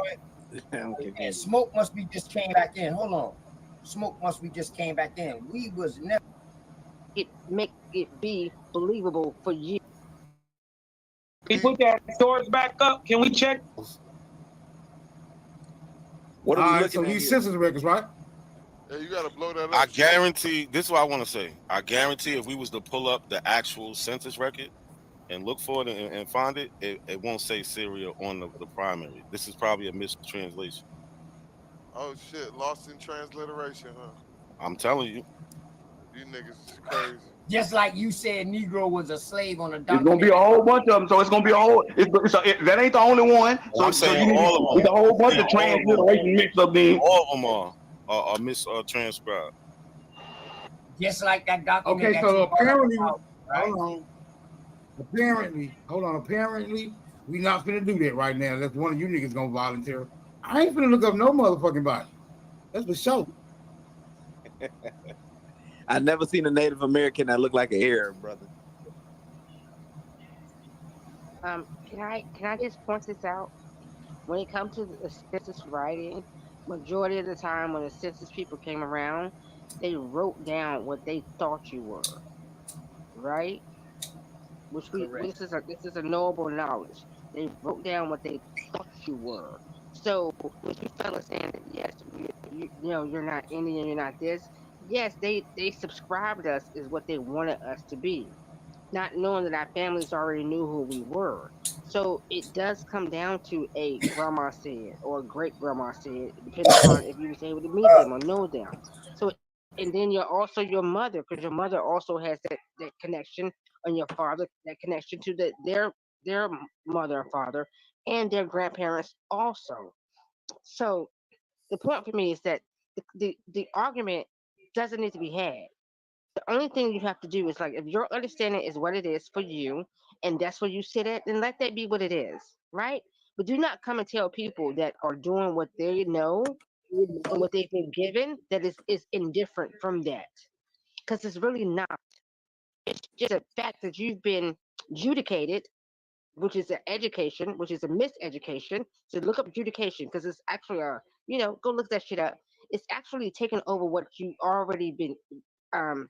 Speaker 2: And Smoke must be just came back in. Hold on. Smoke must be just came back in. We was never.
Speaker 15: It make it be believable for you.
Speaker 7: Can we put that source back up? Can we check?
Speaker 20: What are we looking
Speaker 16: so
Speaker 20: at
Speaker 16: these
Speaker 20: here?
Speaker 16: census records, right?
Speaker 4: Yeah, you gotta blow that up.
Speaker 14: I guarantee, this is what I want to say. I guarantee if we was to pull up the actual census record and look for it and find it, it won't say Syria on the primary. This is probably a mistranslation.
Speaker 4: Oh shit, lost in transliteration, huh?
Speaker 14: I'm telling you.
Speaker 4: You niggas is crazy.
Speaker 2: Just like you said, Negro was a slave on a
Speaker 8: It's
Speaker 2: document.
Speaker 8: gonna be a whole bunch of them, so it's gonna be a whole. That ain't the only one. So,
Speaker 14: I'm saying
Speaker 8: you
Speaker 14: all of them.
Speaker 8: it's a whole bunch of transliteration mixed up in.
Speaker 14: All of them are mistranscribed.
Speaker 2: Just like that document.
Speaker 16: Okay,
Speaker 2: that
Speaker 16: so
Speaker 2: you brought up
Speaker 16: apparently,
Speaker 2: about, right?
Speaker 16: hold on. Apparently, we not finna do that right now. That's one of you niggas gonna volunteer. I ain't finna look up no motherfucking body. That's for sure.
Speaker 20: I never seen a Native American that looked like an Arab, brother.
Speaker 15: Can I just point this out? When it comes to the census writing, majority of the time when the census people came around, they wrote down what they thought you were, right?
Speaker 2: Correct.
Speaker 15: This is a knowable knowledge. They wrote down what they thought you were. So when you fellas saying that yes, you know you're not Indian, you're not this. Yes, they subscribed us is what they wanted us to be, not knowing that our families already knew who we were. So it does come down to a grandma said or a great grandma said, depending upon if you was able to meet them or know them. So and then you're also your mother, because your mother also has that connection, and your father that connection to their mother or father and their grandparents also. So the point for me is that the argument doesn't need to be had. The only thing you have to do is, like, if your understanding is what it is for you and that's where you sit at, then let that be what it is, right? But do not come and tell people that are doing what they know and what they've been given that is indifferent from that, because it's really not. It's just a fact that you've been adjudicated, which is an education, which is a miseducation. So look up adjudication, because it's actually go look that shit up. It's actually taking over what you already been um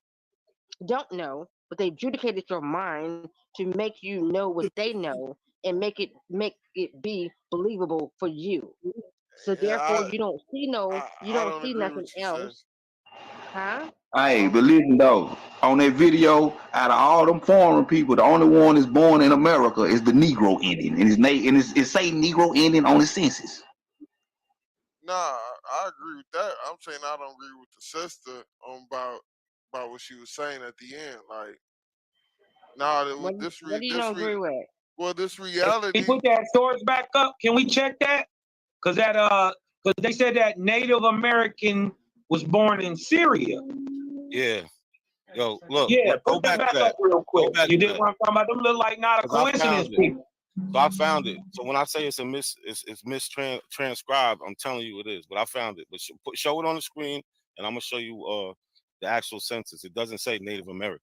Speaker 15: don't know, but they adjudicated your mind to make you know what they know and make it be believable for you. So therefore,
Speaker 4: Yeah,
Speaker 15: you
Speaker 4: I
Speaker 15: don't
Speaker 4: don't
Speaker 15: see
Speaker 4: agree
Speaker 15: nothing
Speaker 4: with you, sis.
Speaker 15: else, huh?
Speaker 8: Hey, but listen though, on that video, out of all them foreign people, the only one that's born in America is the Negro Indian, and his name and it say Negro Indian on his census.
Speaker 4: Nah, I agree with that. I'm saying I don't agree with the sister on about what she was saying at the end. Like, nah,
Speaker 15: What
Speaker 4: this
Speaker 15: what do you don't agree with?
Speaker 4: this
Speaker 7: Can
Speaker 4: reality.
Speaker 7: we put that source back up? Can we check that? Because they said that Native American was born in Syria.
Speaker 14: Yeah. Yo, look,
Speaker 7: Yeah,
Speaker 14: go
Speaker 7: put that
Speaker 14: back to
Speaker 7: back
Speaker 14: that.
Speaker 7: up real quick.
Speaker 14: Go back
Speaker 7: You
Speaker 14: to
Speaker 7: did
Speaker 14: that.
Speaker 7: what I'm talking about. Them look like not a
Speaker 14: 'Cause I
Speaker 7: coincidence
Speaker 14: found it.
Speaker 7: people.
Speaker 14: So I found it. So when I say it's it's mistranscribed, I'm telling you it is. But I found it. But show it on the screen, and I'm gonna show you the actual census. It doesn't say Native American.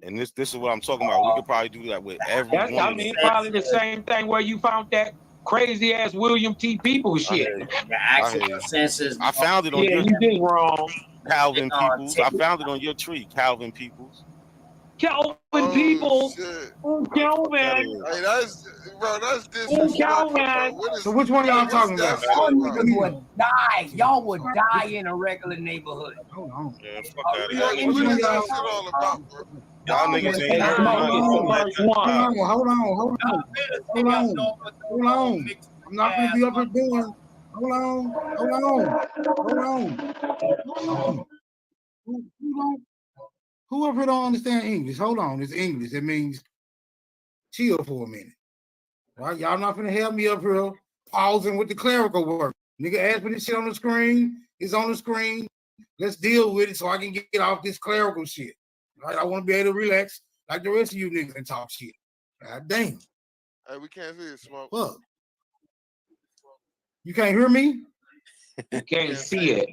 Speaker 14: And this is what I'm talking about. We could probably do that with every
Speaker 7: That's,
Speaker 14: one
Speaker 7: I
Speaker 14: of them.
Speaker 7: mean, probably the same thing where you found that crazy ass William T. People
Speaker 14: I
Speaker 7: shit.
Speaker 14: hear you.
Speaker 2: The
Speaker 14: I
Speaker 2: actual
Speaker 14: hear you.
Speaker 2: census.
Speaker 14: I found it on
Speaker 7: Yeah,
Speaker 14: your
Speaker 7: you did wrong.
Speaker 14: Calvin Peoples. I
Speaker 2: Take
Speaker 14: found it on your tree, Calvin Peoples.
Speaker 7: Calvin
Speaker 4: Oh
Speaker 7: People.
Speaker 4: shit!
Speaker 7: Calvin.
Speaker 4: Hey, that's disrespectful, bro.
Speaker 7: Calvin.
Speaker 4: What is
Speaker 16: So which one y'all
Speaker 4: what's
Speaker 16: talking
Speaker 4: that
Speaker 16: about?
Speaker 4: shit
Speaker 2: Y'all
Speaker 4: about?
Speaker 2: niggas would die. Y'all would die in a regular neighborhood.
Speaker 16: Hold on.
Speaker 14: Yeah, fuck
Speaker 2: A
Speaker 14: out of
Speaker 2: real
Speaker 14: here.
Speaker 4: Hey, what
Speaker 16: Which one
Speaker 4: is
Speaker 2: Indian
Speaker 4: that
Speaker 16: y'all?
Speaker 4: shit all about, bro?
Speaker 14: Y'all
Speaker 2: y'all
Speaker 14: niggas
Speaker 2: would
Speaker 14: ain't
Speaker 7: Hey,
Speaker 14: heard
Speaker 2: die.
Speaker 7: Smoke,
Speaker 14: nothing
Speaker 7: this is
Speaker 14: from that
Speaker 7: verse
Speaker 14: that
Speaker 7: one.
Speaker 14: tribe.
Speaker 16: Hold on.
Speaker 2: Y'all better send y'all off with
Speaker 16: Hold
Speaker 2: the
Speaker 16: on.
Speaker 2: mixed
Speaker 16: I'm not gonna
Speaker 2: ass
Speaker 16: be up here
Speaker 2: motherfucker.
Speaker 16: doing. Hold on. Hold on. Hold on. Hold on. Who up here don't understand English? Hold on, it's English. It means chill for a minute. Right? Y'all not gonna help me up here pausing with the clerical work. Nigga asked me this shit on the screen. It's on the screen. Let's deal with it so I can get off this clerical shit. Right? I want to be able to relax like the rest of you niggas and talk shit. God damn.
Speaker 4: Hey, we can't see it, Smoke.
Speaker 16: Fuck. You can't hear me?
Speaker 20: You can't see it.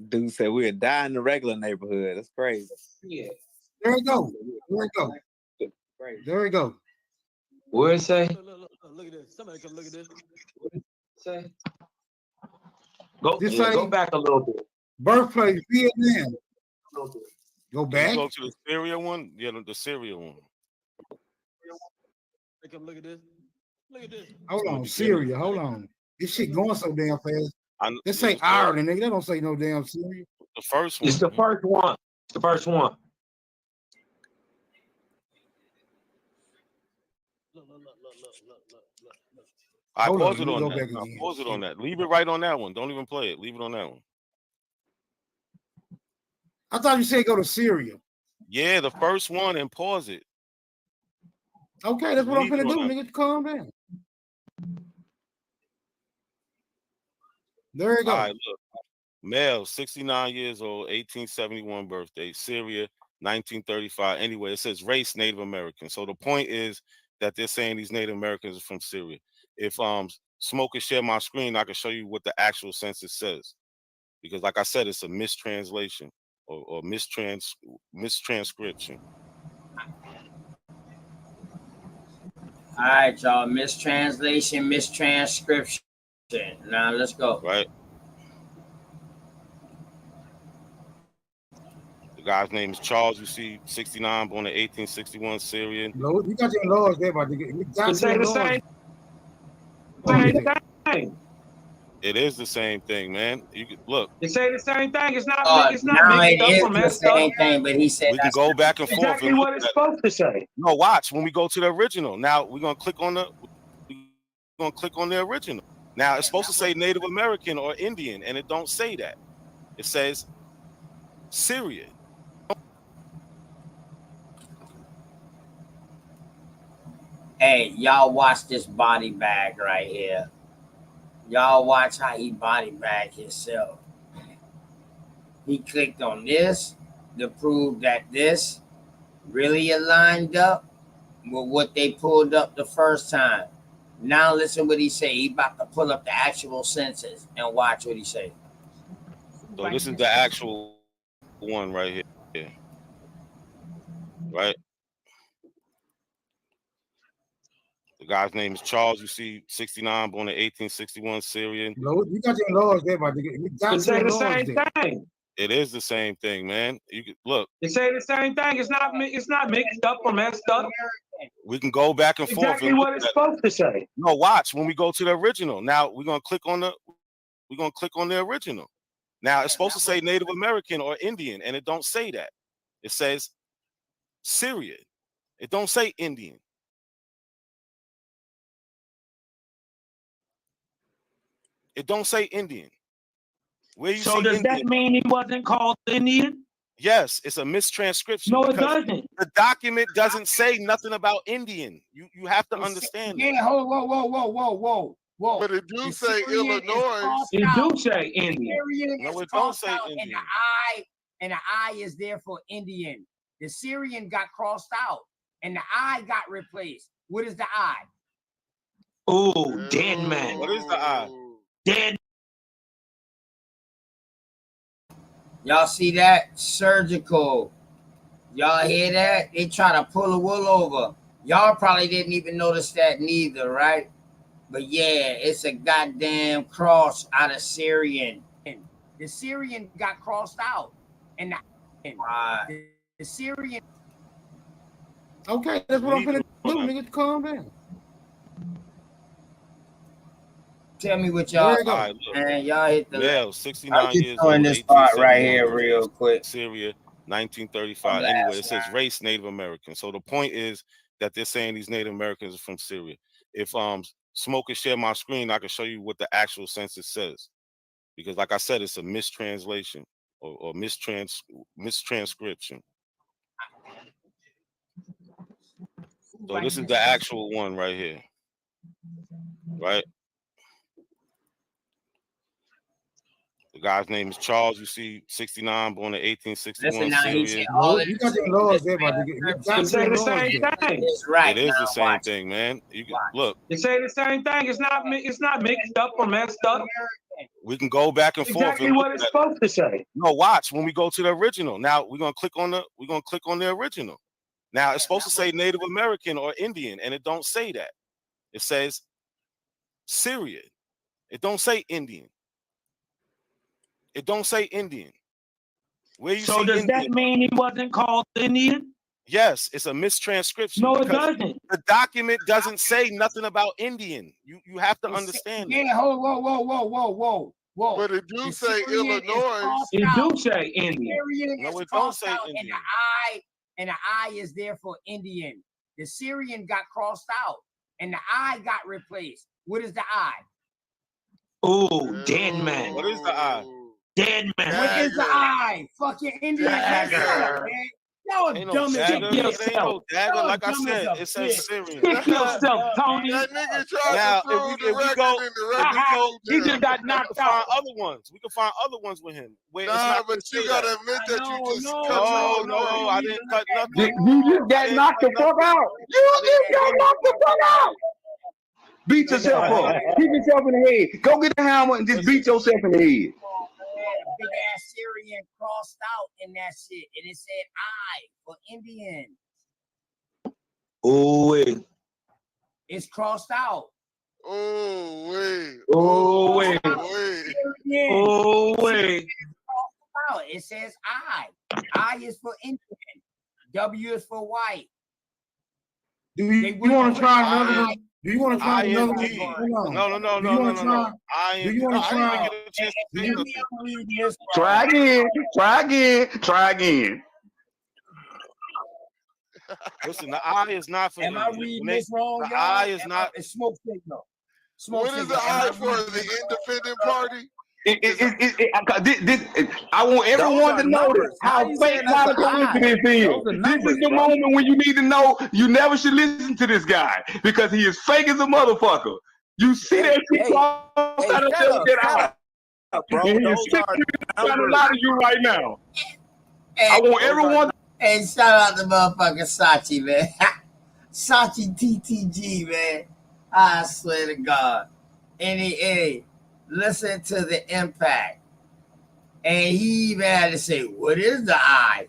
Speaker 20: Dude said we'd die in the regular neighborhood. That's crazy.
Speaker 7: Yeah.
Speaker 16: There we go. There we go. There we go.
Speaker 20: What it say?
Speaker 18: Look at this. Somebody come look at this.
Speaker 7: Say.
Speaker 16: This
Speaker 7: Go
Speaker 16: ain't
Speaker 7: back a little bit.
Speaker 16: Birthplace, Vietnam. Go
Speaker 14: Can
Speaker 16: back.
Speaker 14: you go to the Syria one? Yeah, the Syria one.
Speaker 18: Come look at this. Look at this.
Speaker 16: Hold on, Syria. Hold on. This shit going so damn fast. Let's say
Speaker 14: it's
Speaker 16: Ireland, nigga. That don't say no damn Syria.
Speaker 14: the first one.
Speaker 7: It's the first one. It's the first one.
Speaker 14: I
Speaker 16: Hold
Speaker 14: pause
Speaker 16: on,
Speaker 14: it
Speaker 16: let me
Speaker 14: on
Speaker 16: go
Speaker 14: that.
Speaker 16: back
Speaker 14: I
Speaker 16: again.
Speaker 14: pause it on that. Leave it right on that one. Don't even play it. Leave it on that one.
Speaker 16: I thought you said go to Syria.
Speaker 14: Yeah, the first one and pause it.
Speaker 16: Okay, that's what I'm
Speaker 14: Leave it
Speaker 16: finna do,
Speaker 14: on that.
Speaker 16: nigga. Calm down. There you
Speaker 14: All
Speaker 16: go.
Speaker 14: right, look. Male, 69 years old, 1871 birthday, Syria, 1935. Anyway, it says race Native American. So the point is that they're saying these Native Americans are from Syria. If Smoke can share my screen, I can show you what the actual census says. Because like I said, it's a mistranslation or mistranscription.
Speaker 2: All right, y'all. Mistranslation, mistranscription. Now let's go.
Speaker 14: Right. The guy's name is Charles. You see, 69, born in 1861, Syrian.
Speaker 16: Lord, you got your laws there, but you got
Speaker 7: Say
Speaker 16: your
Speaker 7: the
Speaker 16: laws.
Speaker 7: same thing.
Speaker 14: It is the same thing, man. You can look.
Speaker 7: They say the same thing. It's not
Speaker 2: Now
Speaker 7: mixed
Speaker 2: it
Speaker 7: up
Speaker 2: is
Speaker 7: or
Speaker 2: the
Speaker 7: messed up.
Speaker 2: same thing, but he said
Speaker 14: We can
Speaker 2: that's
Speaker 14: go
Speaker 2: not
Speaker 14: back and
Speaker 2: the
Speaker 14: forth.
Speaker 7: Exactly
Speaker 14: And
Speaker 7: what
Speaker 14: look
Speaker 7: it's
Speaker 14: at it.
Speaker 7: supposed to say.
Speaker 14: No, watch when we go to the original. Now we're gonna click on the original. Now it's supposed to say Native American or Indian, and it don't say that. It says Syrian.
Speaker 2: Hey, y'all watch this body bag right here. Y'all watch how he body bag himself. He clicked on this to prove that this really aligned up with what they pulled up the first time. Now listen what he say. He about to pull up the actual census and watch what he say.
Speaker 14: So this is the actual one right here. Right? The guy's name is Charles. You see, 69, born in 1861, Syrian.
Speaker 16: Lord, you got your laws there, but you got
Speaker 7: They say
Speaker 16: your
Speaker 7: the
Speaker 16: laws
Speaker 7: same
Speaker 16: there.
Speaker 7: thing.
Speaker 14: It is the same thing, man. You can look.
Speaker 7: They say the same thing. It's not mixed up or messed up.
Speaker 14: We can go back and forth.
Speaker 7: Exactly
Speaker 14: And
Speaker 7: what it's supposed to say.
Speaker 14: No, watch when we go to the original. Now we're gonna click on the original. Now it's supposed to say Native American or Indian, and it don't say that. It says Syrian. It don't say Indian. It don't say Indian. Where you
Speaker 7: So
Speaker 14: see
Speaker 7: does
Speaker 14: Indian?
Speaker 7: that mean he wasn't called Indian?
Speaker 14: Yes, it's a mistranscription.
Speaker 7: No, it
Speaker 14: because
Speaker 7: doesn't.
Speaker 14: The document doesn't say nothing about Indian. You have to understand that.
Speaker 7: Yeah, whoa.
Speaker 4: But it do say Illinois.
Speaker 7: It do say Indian.
Speaker 2: Syrian
Speaker 14: No,
Speaker 2: is
Speaker 14: it don't
Speaker 2: crossed
Speaker 14: say
Speaker 2: out,
Speaker 14: Indian.
Speaker 2: and the I is there for Indian. The Syrian got crossed out, and the I got replaced. What is the I?
Speaker 7: Oh, dead man.
Speaker 14: What is the I?
Speaker 7: Dead.
Speaker 2: Y'all see that? Surgical. Y'all hear that? They try to pull the wool over. Y'all probably didn't even notice that neither, right? But yeah, it's a goddamn cross out of Syrian. The Syrian got crossed out. And the Syrian.
Speaker 16: Okay, that's what I'm finna do, nigga. Calm down.
Speaker 2: Tell me what y'all.
Speaker 16: There you go.
Speaker 14: All right, look.
Speaker 2: Man, y'all hit the.
Speaker 14: Male,
Speaker 2: I'm
Speaker 14: 69
Speaker 2: just
Speaker 14: years
Speaker 2: showing
Speaker 14: old,
Speaker 2: this part right
Speaker 14: 1871
Speaker 2: here
Speaker 14: birthday,
Speaker 2: real quick.
Speaker 14: Syria, 1935. Anyway, it says race Native American. So the point is that they're saying these Native Americans are from Syria. If Smoke can share my screen, I can show you what the actual census says. Because like I said, it's a mistranslation or mistranscription. So this is the actual one right here, right? The guy's name is Charles. You see, 69, born in 1861.
Speaker 2: Listen now, he
Speaker 14: Syria.
Speaker 2: said all of
Speaker 16: You
Speaker 2: this.
Speaker 16: got your laws there, about to get. You got
Speaker 7: It say
Speaker 16: your
Speaker 7: the
Speaker 16: laws
Speaker 7: same
Speaker 16: there.
Speaker 7: thing.
Speaker 2: It's right.
Speaker 14: It is
Speaker 2: Now
Speaker 14: the same
Speaker 2: watch.
Speaker 14: thing, man. You can look.
Speaker 7: It say the same thing. It's not mixed up or messed up.
Speaker 14: We can go back and forth.
Speaker 7: Exactly
Speaker 14: And
Speaker 7: what it's supposed to say.
Speaker 14: No, watch when we go to the original. Now we're gonna click on the original. Now it's supposed to say Native American or Indian, and it don't say that. It says Syrian. It don't say Indian. It don't say Indian. Where you
Speaker 7: So
Speaker 14: see
Speaker 7: does
Speaker 14: Indian?
Speaker 7: that mean he wasn't called Indian?
Speaker 14: Yes, it's a mistranscription.
Speaker 7: No, it
Speaker 14: because
Speaker 7: doesn't.
Speaker 14: The document doesn't say nothing about Indian. You have to understand that.
Speaker 16: Yeah, hold, whoa.
Speaker 4: But it do say Illinois.
Speaker 7: It do say Indian.
Speaker 14: No, it don't say Indian.
Speaker 5: And the I is there for Indian. The Syrian got crossed out, and the I got replaced. What is the I?
Speaker 7: Oh, dead man.
Speaker 14: What is the I?
Speaker 7: Dead man.
Speaker 5: What is the I? Fucking Indian. Man. Shut up, man. Y'all
Speaker 14: Ain't no
Speaker 5: dumb as
Speaker 14: dagger.
Speaker 5: hell.
Speaker 14: It ain't no dagger.
Speaker 5: Y'all
Speaker 14: Like I
Speaker 5: dumb as
Speaker 14: said,
Speaker 5: a
Speaker 14: it says
Speaker 5: bitch.
Speaker 14: Syrian.
Speaker 7: Kick yourself, Tony.
Speaker 4: That nigga tried
Speaker 14: Now,
Speaker 4: to prove
Speaker 14: if we
Speaker 4: the
Speaker 14: go,
Speaker 4: record in the record.
Speaker 7: He just got knocked
Speaker 14: find
Speaker 7: out.
Speaker 14: other ones. We can find other ones with him. Where it's
Speaker 4: Nah,
Speaker 14: not
Speaker 4: but you gotta admit that you just cut
Speaker 14: No,
Speaker 4: your
Speaker 14: I didn't cut nothing.
Speaker 8: You just got knocked the fuck out. You just got knocked the fuck out. Beat yourself up. Beat yourself in the head. Go get the hammer and just beat yourself in the head.
Speaker 5: Big ass Syrian crossed out in that shit, and it said I for Indian.
Speaker 7: Oh, wait.
Speaker 5: It's crossed out.
Speaker 4: Oh, wait.
Speaker 7: Oh, wait.
Speaker 5: Syrian.
Speaker 7: Oh, wait.
Speaker 5: Out. It says I. I is for Indian. W is for white.
Speaker 16: Do you want to try another one? Do you want to try another one?
Speaker 14: No.
Speaker 16: Do you want to try?
Speaker 14: Do you want to try?
Speaker 8: Try again. Try again.
Speaker 14: Listen, the I is not for
Speaker 5: Am I
Speaker 14: Indian.
Speaker 5: reading this wrong,
Speaker 14: The
Speaker 5: y'all?
Speaker 14: I is not.
Speaker 5: It's smoke signal.
Speaker 4: What is the I for? The independent party?
Speaker 8: I want everyone to know how fake how coincidence is. This is the moment when you need to know you never should listen to this guy because he is fake as a motherfucker. You see that shit cross out of that eye.
Speaker 20: Bro,
Speaker 8: And
Speaker 20: those
Speaker 8: he's trying to lie to you right now. I want everyone.
Speaker 2: Hey, shout out to motherfucking Sachi, man. Sachi TTG, man. I swear to God. Hey, listen to the impact. And he even had to say, what is the I?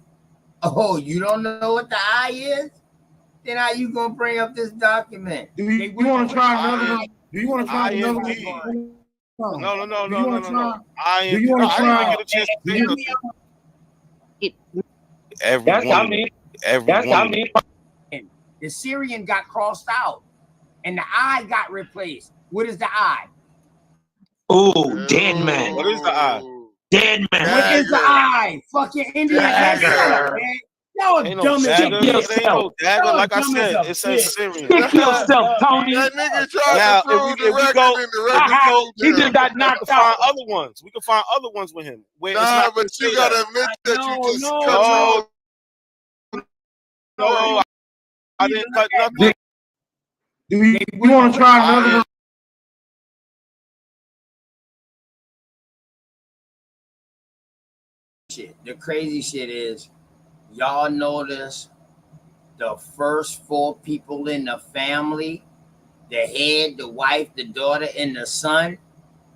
Speaker 2: Oh, you don't know what the I is? Then how you gonna bring up this document?
Speaker 16: Do you want to try another one? Do you want to try another one?
Speaker 14: No.
Speaker 16: Do you want to try?
Speaker 14: I
Speaker 16: Do you want to
Speaker 14: didn't
Speaker 16: try?
Speaker 14: even get a chance to say nothing.
Speaker 5: That's how many. The Syrian got crossed out, and the I got replaced. What is the I?
Speaker 7: Oh, dead man.
Speaker 14: What is the I?
Speaker 7: Dead man.
Speaker 5: What is the I? Fucking Indian. Man. Shut up, man. Y'all
Speaker 14: Ain't no
Speaker 5: dumb as
Speaker 14: dagger.
Speaker 5: a
Speaker 14: It ain't no dagger.
Speaker 5: Y'all
Speaker 14: Like I
Speaker 5: dumb as
Speaker 14: said,
Speaker 5: a
Speaker 14: it says
Speaker 5: bitch.
Speaker 14: Syrian.
Speaker 7: Kick yourself, Tony.
Speaker 4: That nigga tried
Speaker 14: Now,
Speaker 4: to prove the
Speaker 14: if we
Speaker 4: record
Speaker 14: go,
Speaker 4: in the record.
Speaker 7: He just got
Speaker 14: we
Speaker 7: knocked
Speaker 14: can find
Speaker 7: out.
Speaker 14: other ones. We can find other ones with him. Where it's
Speaker 4: Nah,
Speaker 14: not
Speaker 4: but you gotta admit that you just cut your
Speaker 14: No, I didn't cut nothing.
Speaker 16: Do you want to try another one?
Speaker 2: Shit. The crazy shit is, y'all notice the first 4 people in the family, the head, the wife, the daughter, and the son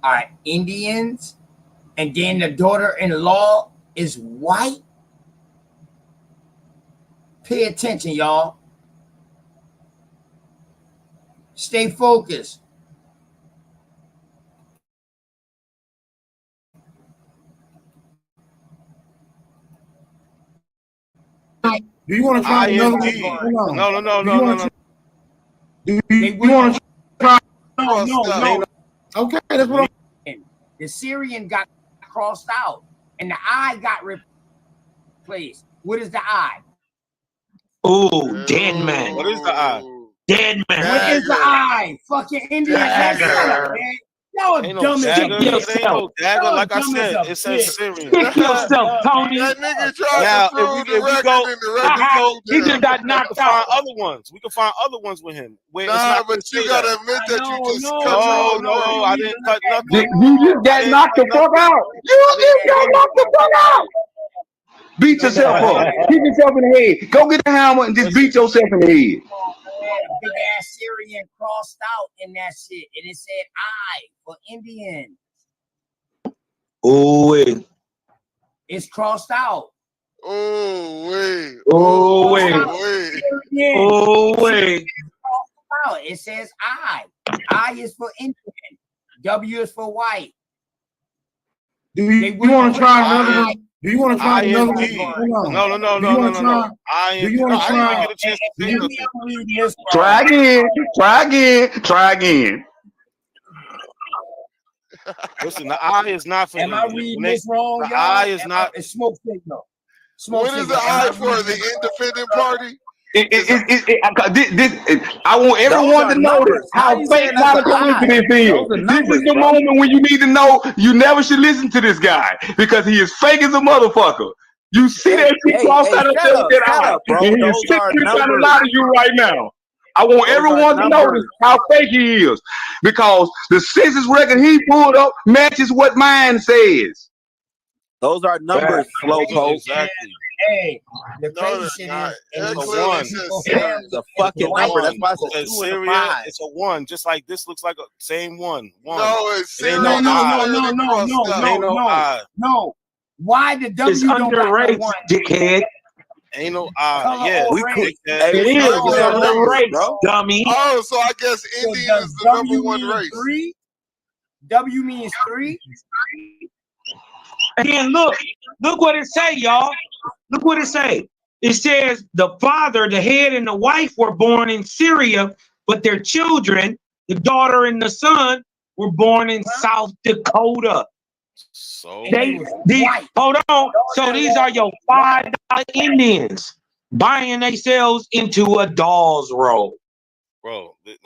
Speaker 2: are Indians, and then the daughter-in-law is white? Pay attention, y'all. Stay focused.
Speaker 16: Do you want to try another one?
Speaker 14: No.
Speaker 16: Do you want to try? No. Okay, that's what I'm.
Speaker 5: The Syrian got crossed out, and the I got replaced. What is the I?
Speaker 7: Oh, dead man.
Speaker 14: What is the I?
Speaker 7: Dead man.
Speaker 5: What is the I? Fucking Indian. Man. Shut up, man. Y'all
Speaker 14: Ain't no
Speaker 5: dumb as
Speaker 14: dagger.
Speaker 5: a
Speaker 14: It
Speaker 5: bitch.
Speaker 14: ain't no dagger.
Speaker 5: Y'all
Speaker 14: Like I
Speaker 5: dumb as
Speaker 14: said,
Speaker 5: a
Speaker 14: it says
Speaker 5: bitch.
Speaker 14: Syrian.
Speaker 7: Kick yourself, Tony.
Speaker 4: That nigga tried
Speaker 14: Now,
Speaker 4: to prove the
Speaker 14: if we
Speaker 4: record,
Speaker 14: go,
Speaker 4: and the record proved
Speaker 7: He
Speaker 4: him.
Speaker 7: just got
Speaker 14: we
Speaker 7: knocked
Speaker 14: can find
Speaker 7: out.
Speaker 14: other ones. We can find other ones with him where it's
Speaker 4: Nah,
Speaker 14: not
Speaker 4: but
Speaker 14: to
Speaker 4: you
Speaker 14: say
Speaker 4: gotta
Speaker 14: that.
Speaker 4: admit that you just
Speaker 14: No,
Speaker 4: cut your own
Speaker 14: no,
Speaker 4: break.
Speaker 14: I didn't cut nothing.
Speaker 8: You just
Speaker 14: I
Speaker 8: got
Speaker 14: didn't
Speaker 8: knocked the
Speaker 14: cut
Speaker 8: fuck
Speaker 14: nothing.
Speaker 8: out. You just got knocked the fuck out. Beat yourself up. Hit yourself in the head. Go get a hammer and just beat yourself in the head.
Speaker 5: Big ass Syrian crossed out in that shit, and it said I for Indian.
Speaker 8: Oh wait.
Speaker 5: It's crossed out.
Speaker 4: Oh wait.
Speaker 8: Oh wait.
Speaker 5: Syrian.
Speaker 8: Oh wait.
Speaker 5: Out. It says I. I is for Indian. W is for white.
Speaker 16: Do you want to try another one? Do you want to try another one? Hold on.
Speaker 14: No.
Speaker 16: Do you want to try? Do you want to try?
Speaker 14: I didn't get a chance to say nothing.
Speaker 8: Try again. Try again. Try again.
Speaker 14: Listen, the I is not for
Speaker 5: Am I
Speaker 14: Indian.
Speaker 5: reading
Speaker 14: When
Speaker 5: this wrong,
Speaker 14: the
Speaker 5: y'all?
Speaker 14: I is not.
Speaker 5: It's smoke signal. Smoke
Speaker 4: What is
Speaker 5: signal.
Speaker 4: the I for? The independent party?
Speaker 8: I want everyone to know how fake not a coincidence is. This is the moment when you need to know you never should listen to this guy because he is fake as a motherfucker. You see that shit crossed out of there with that eye,
Speaker 20: bro.
Speaker 8: and he
Speaker 20: Those
Speaker 8: is
Speaker 20: are
Speaker 8: sitting trying to
Speaker 20: numbers.
Speaker 8: lie to you right now. I want everyone to notice how fake he is because the census record he pulled up matches what mine says.
Speaker 20: Those are numbers, slowpoke.
Speaker 14: Exactly.
Speaker 5: Hey, the crazy shit is,
Speaker 14: It's a one.
Speaker 20: It's a fucking number. That's why I said
Speaker 14: It's
Speaker 20: 2 and a
Speaker 14: Syria.
Speaker 20: 5.
Speaker 14: It's a one. Just like this looks like a same one. One.
Speaker 4: No, it's
Speaker 14: It ain't
Speaker 4: Syria.
Speaker 14: no I.
Speaker 5: No. Why the W
Speaker 7: It's
Speaker 5: don't
Speaker 7: under
Speaker 5: got no
Speaker 7: race,
Speaker 5: one?
Speaker 7: dickhead.
Speaker 14: Ain't no I.
Speaker 5: Color
Speaker 14: Yeah.
Speaker 5: or race?
Speaker 7: It is under race, dummy.
Speaker 4: Oh, so I guess Indian is the number one race.
Speaker 5: 3? W means 3?
Speaker 7: Again, look what it say, y'all. Look what it say. It says the father, the head, and the wife were born in Syria, but their children, the daughter and the son, were born in South Dakota.
Speaker 14: So
Speaker 7: hold on. So these are your $5 Indians buying themselves into a doll's roll.
Speaker 14: Bro, they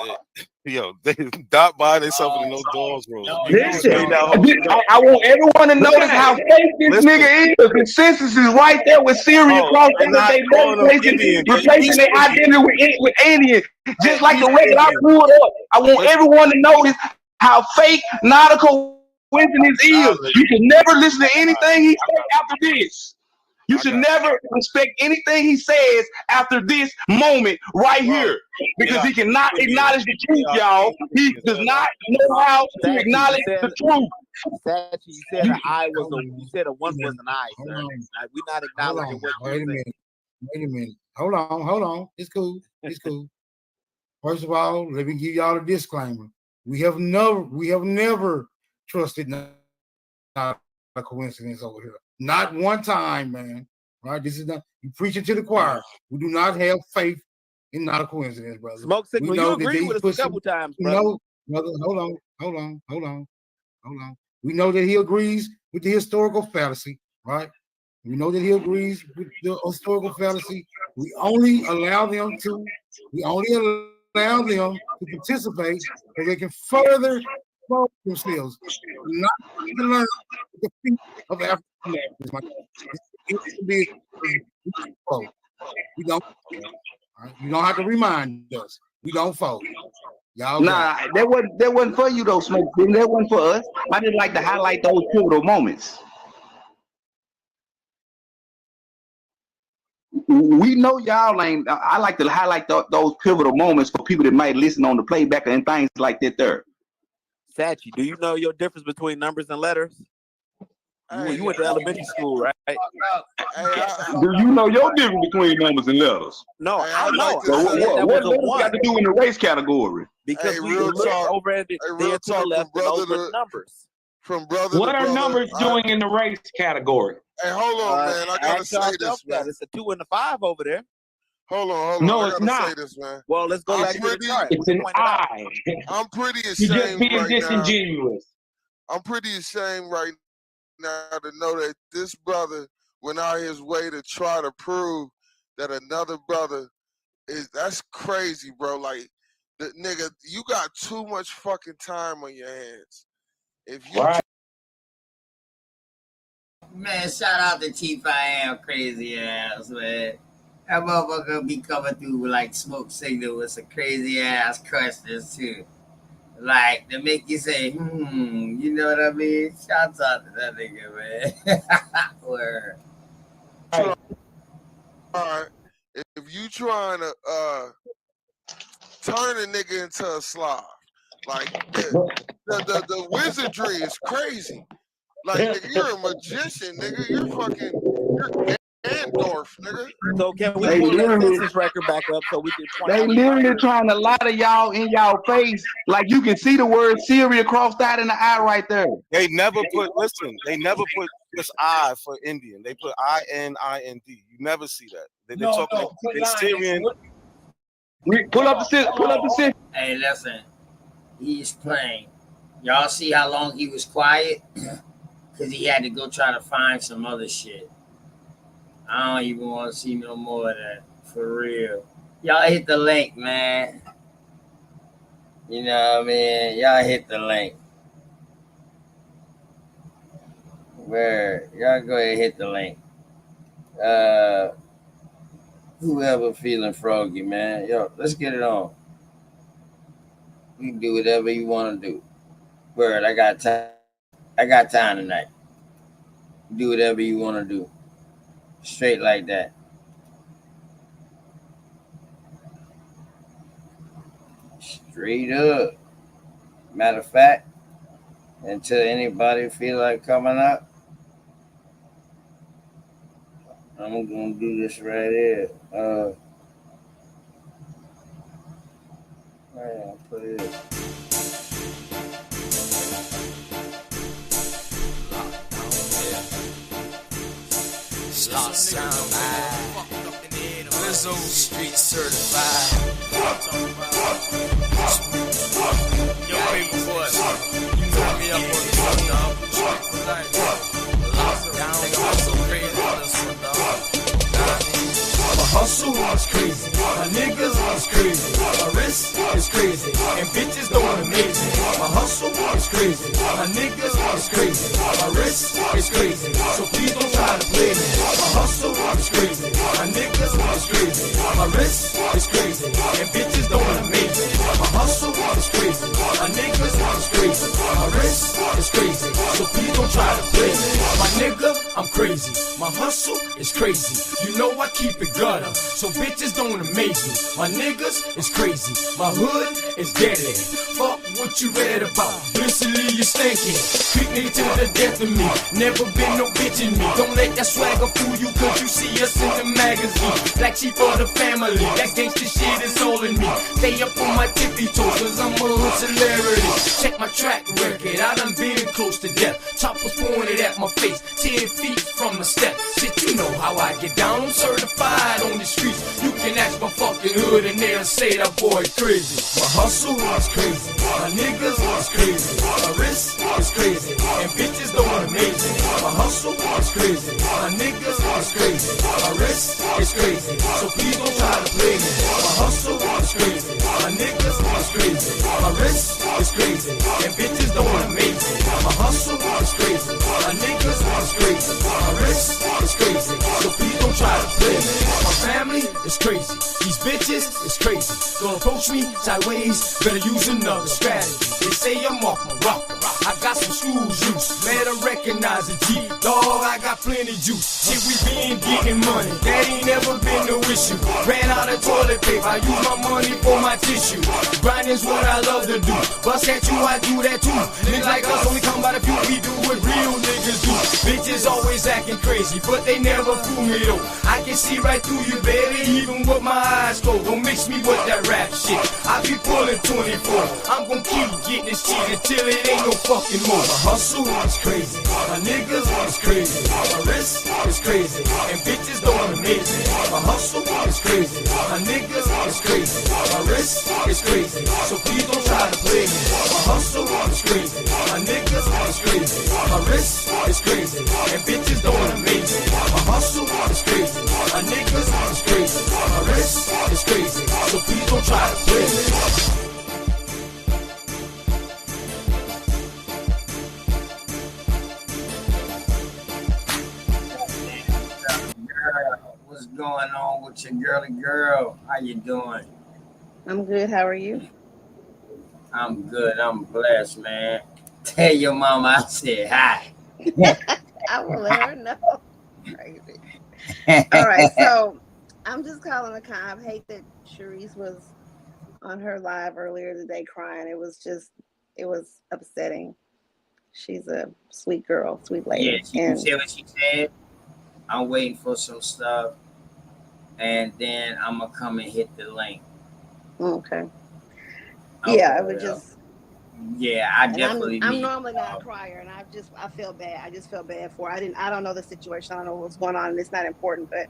Speaker 14: not buying themselves in no doors, bro.
Speaker 8: Listen, I want everyone to notice how fake this nigga is. The census is right there with Syria crossed out. They replacing their identity with Indian, just like the record I pulled up. I want everyone to notice how fake not a coincidence is. You should never listen to anything he says after this. You should never respect anything he says after this moment right here. Because he cannot acknowledge the truth, y'all. He does not know how to acknowledge the truth.
Speaker 20: Sachi, you said an I was you said a 1 was an I, sir. We're not acknowledging what
Speaker 16: Wait a minute. Hold on. It's cool. First of all, let me give y'all a disclaimer. We have never trusted not a coincidence over here. Not one time, man. Right? This is not you preaching to the choir. We do not have faith in not a coincidence, brother.
Speaker 20: Smoke signal. You agree with us a couple times, brother.
Speaker 16: Hold on. We know that he agrees with the historical fallacy, right? We know that he agrees with the historical fallacy. We only allow them to participate so they can further promote themselves, not to learn the feat of African Americans. We don't. You don't have to remind us. We don't fold. Y'all
Speaker 8: that wasn't for you though, Smoke. That wasn't for us. I just like to highlight those pivotal moments. We know y'all ain't. I like to highlight those pivotal moments for people that might listen on the playback and things like that. There,
Speaker 20: Sachi, do you know your difference between numbers and letters? You went to elementary school, right?
Speaker 8: do you know your difference between numbers and letters?
Speaker 20: No, I know.
Speaker 8: So what letters got to do in the race category?
Speaker 20: Because we look over at the to the left, and those are numbers.
Speaker 4: From brother
Speaker 7: What
Speaker 4: to
Speaker 7: are
Speaker 4: brother,
Speaker 7: numbers doing in the race category?
Speaker 4: Hey, hold on, man. I gotta say this, man.
Speaker 20: It's a 2 and a 5 over there.
Speaker 4: Hold on.
Speaker 7: No,
Speaker 4: I
Speaker 7: it's
Speaker 4: gotta
Speaker 7: not.
Speaker 4: say this, man.
Speaker 20: Well, let's go back to the chart.
Speaker 7: It's an I.
Speaker 4: I'm pretty
Speaker 7: You're just
Speaker 4: ashamed
Speaker 7: being
Speaker 4: right now.
Speaker 7: disingenuous.
Speaker 4: I'm pretty ashamed right now to know that this brother went out his way to try to prove that another brother that's crazy, bro. Like, the nigga, you got too much fucking time on your hands. if you
Speaker 2: right. Man, shout out to Chief I Am crazy ass, man. That motherfucker be coming through with like smoke signal with some crazy ass questions too. Like to make you say, you know what I mean? Shouts out to that nigga, man. Word.
Speaker 4: All right. If you trying to turn a nigga into a slob, like the wizardry is crazy. Like nigga, you're a magician, nigga. You're Gandorf, nigga.
Speaker 20: So can we pull that census record back up so we can point
Speaker 8: They
Speaker 20: out
Speaker 8: literally trying to lie to y'all in y'all face, like you can see the word Syria crossed out in the eye right there.
Speaker 14: They never put this I for Indian. They put I-N-I-N-D. You never see that. They talk like Syrian.
Speaker 8: Pull up the census.
Speaker 2: Hey, listen. He's playing. Y'all see how long he was quiet? Because he had to go try to find some other shit. I don't even want to see no more of that. For real. Y'all hit the link, man. You know what I mean? Y'all hit the link. Where? Y'all go ahead and hit the link. Whoever feeling froggy, man. Yo, let's get it on. You can do whatever you want to do. Word, I got time. I got time tonight. Do whatever you want to do. Straight like that. Straight up. Matter of fact, until anybody feel like coming up, I'm gonna do this right here. I'll put it.
Speaker 9: Slot sound Lizzo street certified. Yo, baby boy, you got me up on the phone, dog. Lockdown, I'm so crazy on this one, dog.
Speaker 11: My hustle is crazy, my niggas is crazy, my wrist is crazy, and bitches going amazing. My hustle is crazy, my niggas is crazy, my wrist is crazy, so please don't try to play me. My hustle is crazy, my niggas is crazy, my wrist is crazy, and bitches going amazing. My hustle is crazy, my niggas is crazy, my wrist is crazy, so please don't try to play me. My nigga, I'm crazy, my hustle is crazy, you know I keep it gutter, so bitches don't amaze me. My niggas is crazy, my hood is deadly. Fuck what you read about, blissfully you stinking. Treat me to the death of me, never been no bitch in me. Don't let that swagger fool you, cause you see us in the magazine. Black sheep of the family, that gangsta shit is all in me. Stay up on my tippy toes, cause I'm a hood celebrity. Check my track record, I done been close to death. Choppers pointed at my face, 10 feet from the step. Shit, you know how I get down, I'm certified on the streets. You can ask my fucking hood and they'll say that boy crazy. My hustle is crazy, my niggas is crazy, my wrist is crazy, and bitches going amazing. My hustle is crazy, my niggas is crazy, my wrist is crazy, so please don't try to play me. My hustle is crazy, my niggas is crazy, my wrist is crazy, and bitches going amazing. My hustle is crazy, my niggas is crazy, my wrist is crazy, so please don't try to play me. My family is crazy, these bitches is crazy. Don't approach me sideways, better use another strategy. They say I'm off my rocker, I got some screws loose, better recognize a G. Dog, I got plenty juice. Shit, we been getting money, that ain't never been no issue. Ran out of toilet paper, I use my money for my tissue. Grinding's what I love to do, bust at you, I do that too. Niggas like us only come by the few, we do what real niggas do. Bitches always acting crazy, but they never fool me though. I can see right through you, baby, even with my eyes closed. Don't mix me with that rap shit, I be pulling 24. I'm gon' keep getting this shit until it ain't no fucking more. My hustle is crazy, my niggas is crazy, my wrist is crazy, and bitches going amazing. My hustle is crazy, my niggas is crazy, my wrist is crazy, so please don't try to play me. My hustle is crazy, my niggas is crazy, my wrist is crazy, and bitches going amazing. My hustle is crazy, my niggas is crazy, my wrist is crazy, so please don't try to play me.
Speaker 2: going on with your girly girl? How you doing?
Speaker 6: I'm good. How are you?
Speaker 2: I'm good. I'm blessed, man. Tell your mama I said hi.
Speaker 6: I will let her know. Crazy. All right, so I'm just calling a con. I hate that Sharice was on her live earlier today crying. It was upsetting. She's a sweet girl, sweet
Speaker 2: Yeah,
Speaker 6: lady.
Speaker 2: she said what she said. I'm waiting for some stuff, and then I'm gonna come and hit the link.
Speaker 6: Okay.
Speaker 2: Okay,
Speaker 6: Yeah, it was just.
Speaker 2: Yeah, I
Speaker 6: And
Speaker 2: definitely
Speaker 6: I'm
Speaker 2: need.
Speaker 6: normally not a crier, and I feel bad. I just feel bad for her. I don't know the situation. I don't know what's going on, and it's not important. But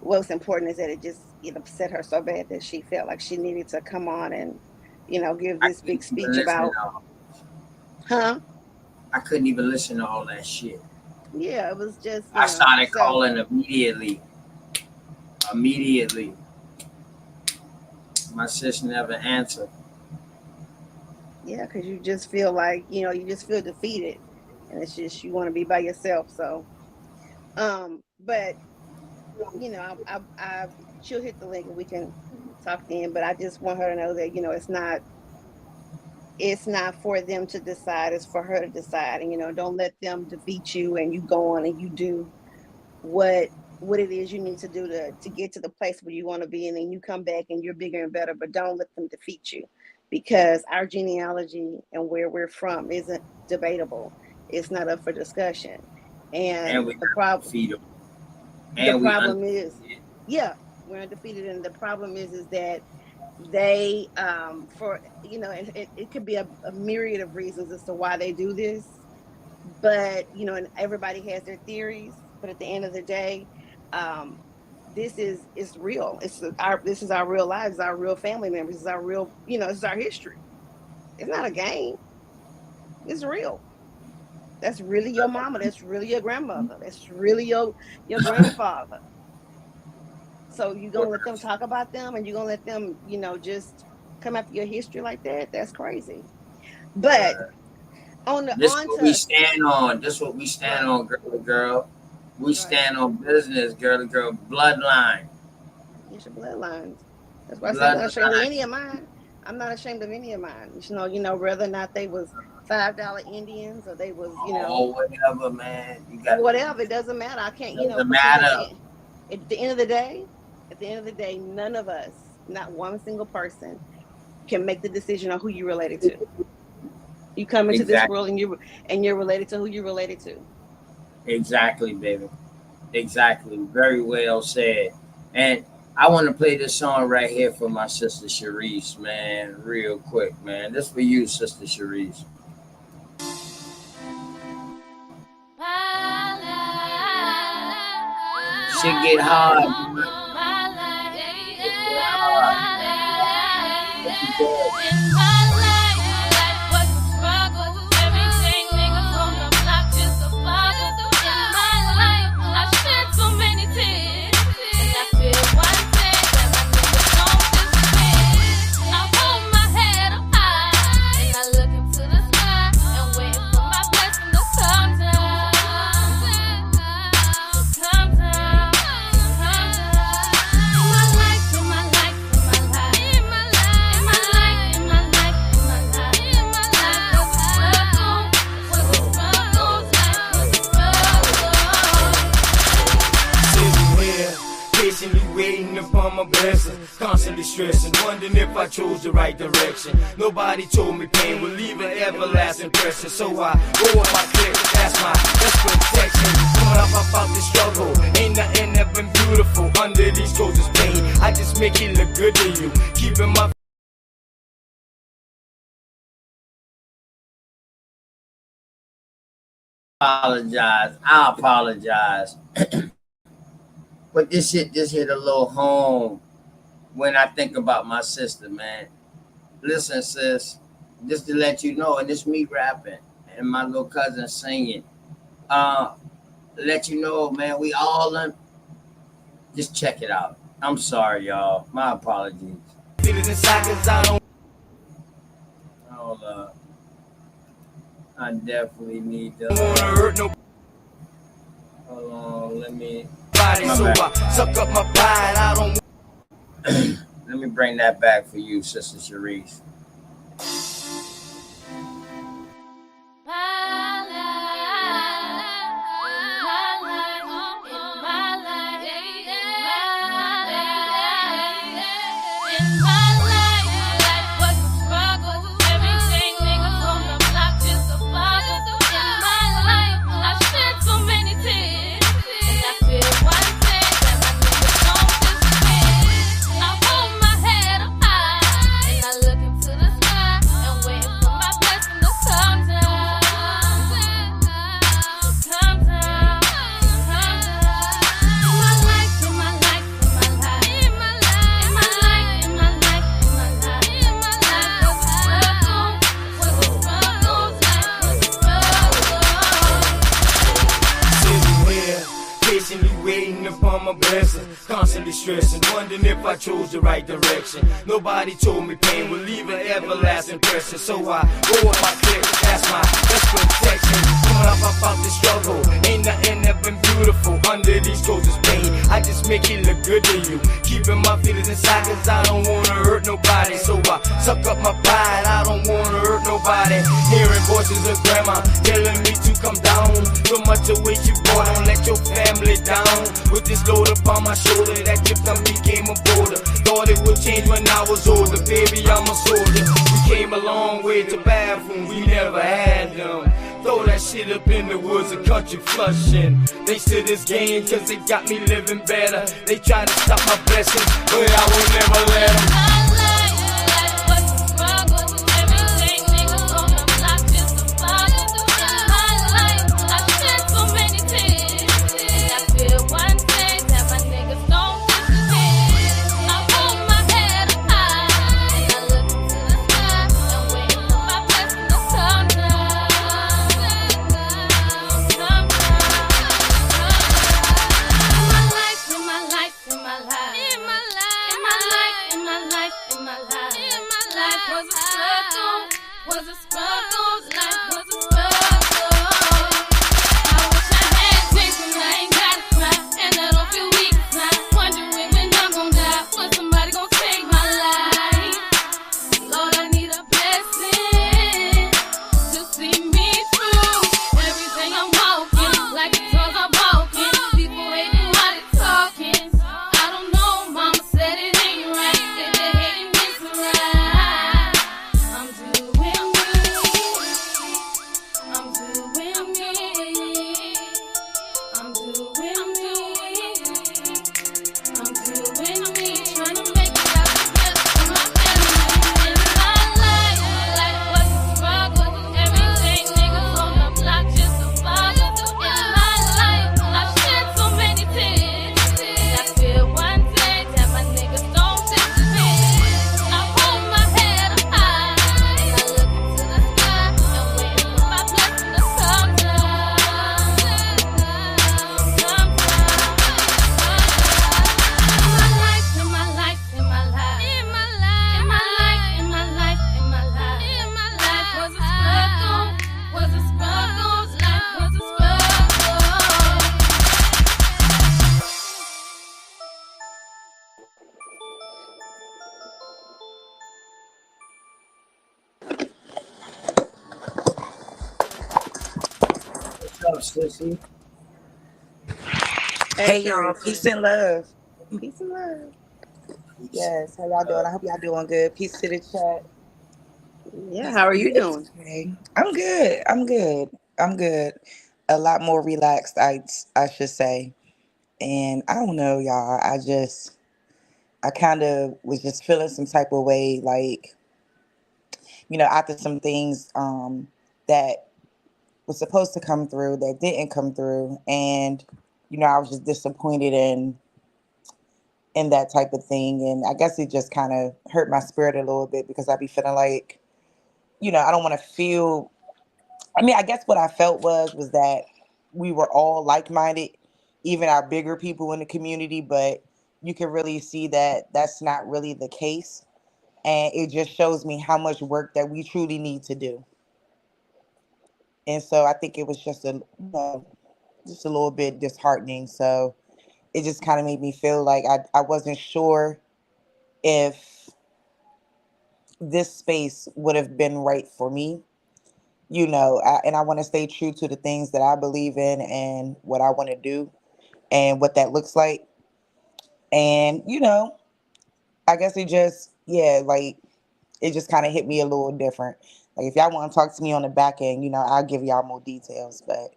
Speaker 6: what's important is that it upset her so bad that she felt like she needed to come on and, give this big speech about. Huh?
Speaker 2: I couldn't even listen to all that shit.
Speaker 6: Yeah, it was just.
Speaker 2: I started calling immediately. My sister never answered.
Speaker 6: Yeah, because you just feel like, you just feel defeated, and it's just you want to be by yourself. So, but she'll hit the link and we can talk then. But I just want her to know that it's not for them to decide. It's for her to decide, and don't let them defeat you. And you go on and you do what it is you need to do to get to the place where you want to be, and then you come back and you're bigger and better. But don't let them defeat you, because our genealogy and where we're from isn't debatable. It's not up for discussion. And
Speaker 2: we
Speaker 6: the problem is, we're undefeated, and the problem is that they for and it could be a myriad of reasons as to why they do this, but and everybody has their theories, but at the end of the day, this is real. This is our real lives, our real family members, it's our real, this is our history. It's not a game. It's real. That's really your mama. That's really your grandmother. That's really your grandfather. So you're gonna let them talk about them, and you're gonna let them, just come after your history like that? That's crazy. But
Speaker 2: This is what we stand on. This is what we stand on, girl to girl. We stand on business, girl to girl, bloodline.
Speaker 6: It's your bloodlines. That's why I said I'm not ashamed of any of mine. I'm not ashamed of any of mine. Whether or not they was $5 Indians or they was,
Speaker 2: whatever, man. You got
Speaker 6: whatever. It doesn't matter. I can't,
Speaker 2: doesn't matter.
Speaker 6: At the end of the day, none of us, not one single person, can make the decision on who you're related to. You come into this world and you're related to who you're related to.
Speaker 2: Exactly, baby. Exactly. Very well said. And I want to play this song right here for my sister Sharice, man, real quick, man. This for you, sister Sharice. Shit get hard.
Speaker 11: Waiting upon my blessings, constantly stressing, wondering if I chose the right direction. Nobody told me pain would leave an everlasting impression, so I go on my clear, that's my best protection. Coming up about the struggle, ain't nothing ever been beautiful under these clothes is pain. I just make it look good to you, keeping my
Speaker 2: I apologize. But this shit just hit a little home when I think about my sister, man. Listen, sis, just to let you know, and it's me rapping and my little cousin singing. Let you know, man, we all just check it out. I'm sorry, y'all. My apologies. Hold up. I definitely need to. Hold on, let me.
Speaker 11: body, so I suck up my pride. I don't.
Speaker 2: Let me bring that back for you, Sister Sharice.
Speaker 11: My blessing, constantly stressing, wondering if I chose the right direction. Nobody told me pain would leave an everlasting impression, so I go with my click, that's my best protection. Coming up about the struggle, ain't nothing ever been beautiful under these clothes is pain. I just make it look good to you, keeping my feelings inside cause I don't wanna hurt nobody. So I suck up my pride, I don't wanna hurt nobody. Hearing voices of grandma telling me to come down, so much away you boy, don't let your family down. With this load upon my shoulder, that trip done became a boulder. Thought it would change when I was older, baby, I'm a soldier. We came a long way to bathrooms, we never had them. Throw that shit up in the woods, a country flushing. Thanks to this game, cause it got me living better. They tried to stop my blessings, but I will never let them. Sissy.
Speaker 3: Hey y'all, peace and love. Peace and love. Yes, how y'all doing? I hope y'all doing good. Peace to the chat.
Speaker 6: Yeah, how are you doing?
Speaker 3: Okay. I'm good. I'm good. I'm good. A lot more relaxed, I should say. And I don't know, y'all. I kind of was just feeling some type of way, like, after some things that was supposed to come through that didn't come through. And, I was just disappointed in that type of thing. And I guess it just kind of hurt my spirit a little bit because I'd be feeling like, I don't want to feel, I guess what I felt was that we were all like-minded, even our bigger people in the community, but you can really see that that's not really the case. And it just shows me how much work that we truly need to do. And so I think it was just a little bit disheartening. So it just kind of made me feel like I wasn't sure if this space would have been right for me. And I want to stay true to the things that I believe in and what I want to do and what that looks like. And, I guess it just, yeah, like it just kind of hit me a little different. Like if y'all want to talk to me on the back end, I'll give y'all more details. But,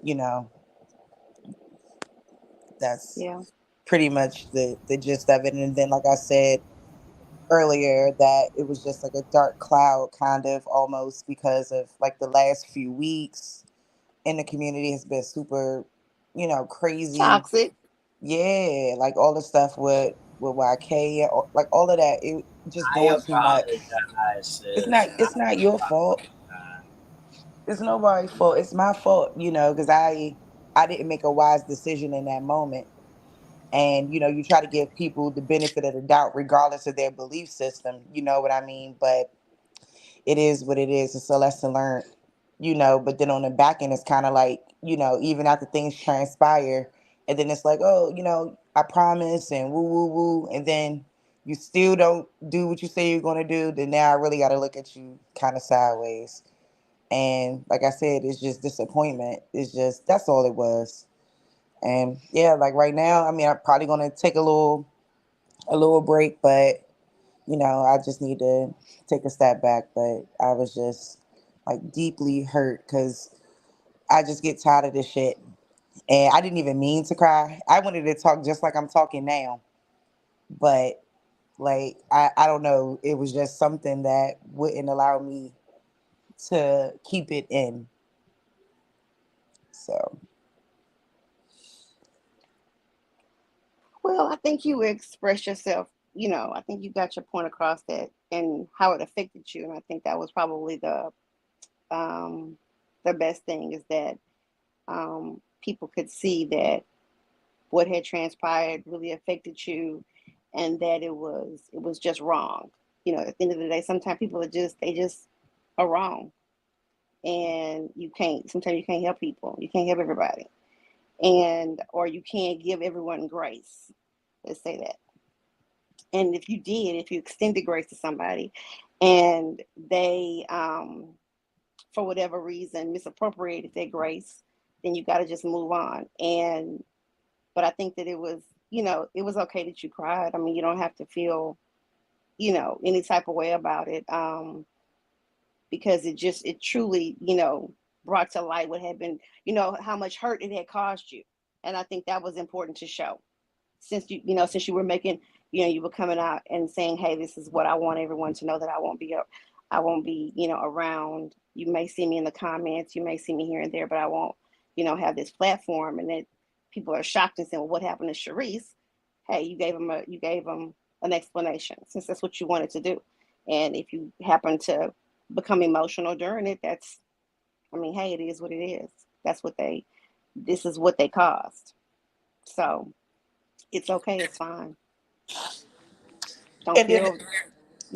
Speaker 3: you know, that's
Speaker 6: Yeah.
Speaker 3: pretty much the gist of it. And then, like I said earlier, that it was just like a dark cloud kind of almost because of like the last few weeks in the community has been super, crazy.
Speaker 6: Toxic.
Speaker 3: Yeah, like all the stuff with YK, like all of that, it just
Speaker 2: I
Speaker 3: doing too much.
Speaker 2: apologize,
Speaker 3: It's
Speaker 2: sis.
Speaker 3: not it's not your fault. It's nobody's fault. It's my fault, because I didn't make a wise decision in that moment. And you try to give people the benefit of the doubt regardless of their belief system, you know what I mean? But it is what it is. It's a lesson learned, but then on the back end, it's kind of like, even after things transpire, and then it's like, oh, I promise, and woo, woo, woo. And then you still don't do what you say you're going to do. Then now I really got to look at you kind of sideways. And like I said, it's just disappointment. It's just, that's all it was. And yeah, like right now, I mean, I'm probably going to take a little break, but I just need to take a step back. But I was just like deeply hurt because I just get tired of this shit. And I didn't even mean to cry. I wanted to talk just like I'm talking now. But like, I don't know. It was just something that wouldn't allow me to keep it in. So,
Speaker 6: Well, I think you expressed yourself, I think you got your point across that and how it affected you. And I think that was probably um, the best thing is that people could see that what had transpired really affected you and that it was just wrong. At the end of the day, sometimes people they just are wrong. And sometimes you can't help people. You can't help everybody. And or you can't give everyone grace. Let's say that. And if you extended grace to somebody and they for whatever reason misappropriated their grace, then you got to just move on. But I think that it was okay that you cried. I mean, you don't have to feel any type of way about it, because it truly brought to light what had been, how much hurt it had caused you. And I think that was important to show, since you were making, you were coming out and saying, hey, this is what I want everyone to know, that I won't be around. You may see me in the comments, you may see me here and there, but I won't have this platform. And that people are shocked and saying, well, what happened to Sharice? Hey, you gave them an explanation, since that's what you wanted to do. And if you happen to become emotional during it, I mean, hey, it is what it is. This is what they caused. So it's okay. It's fine. Don't
Speaker 3: and then
Speaker 6: feel,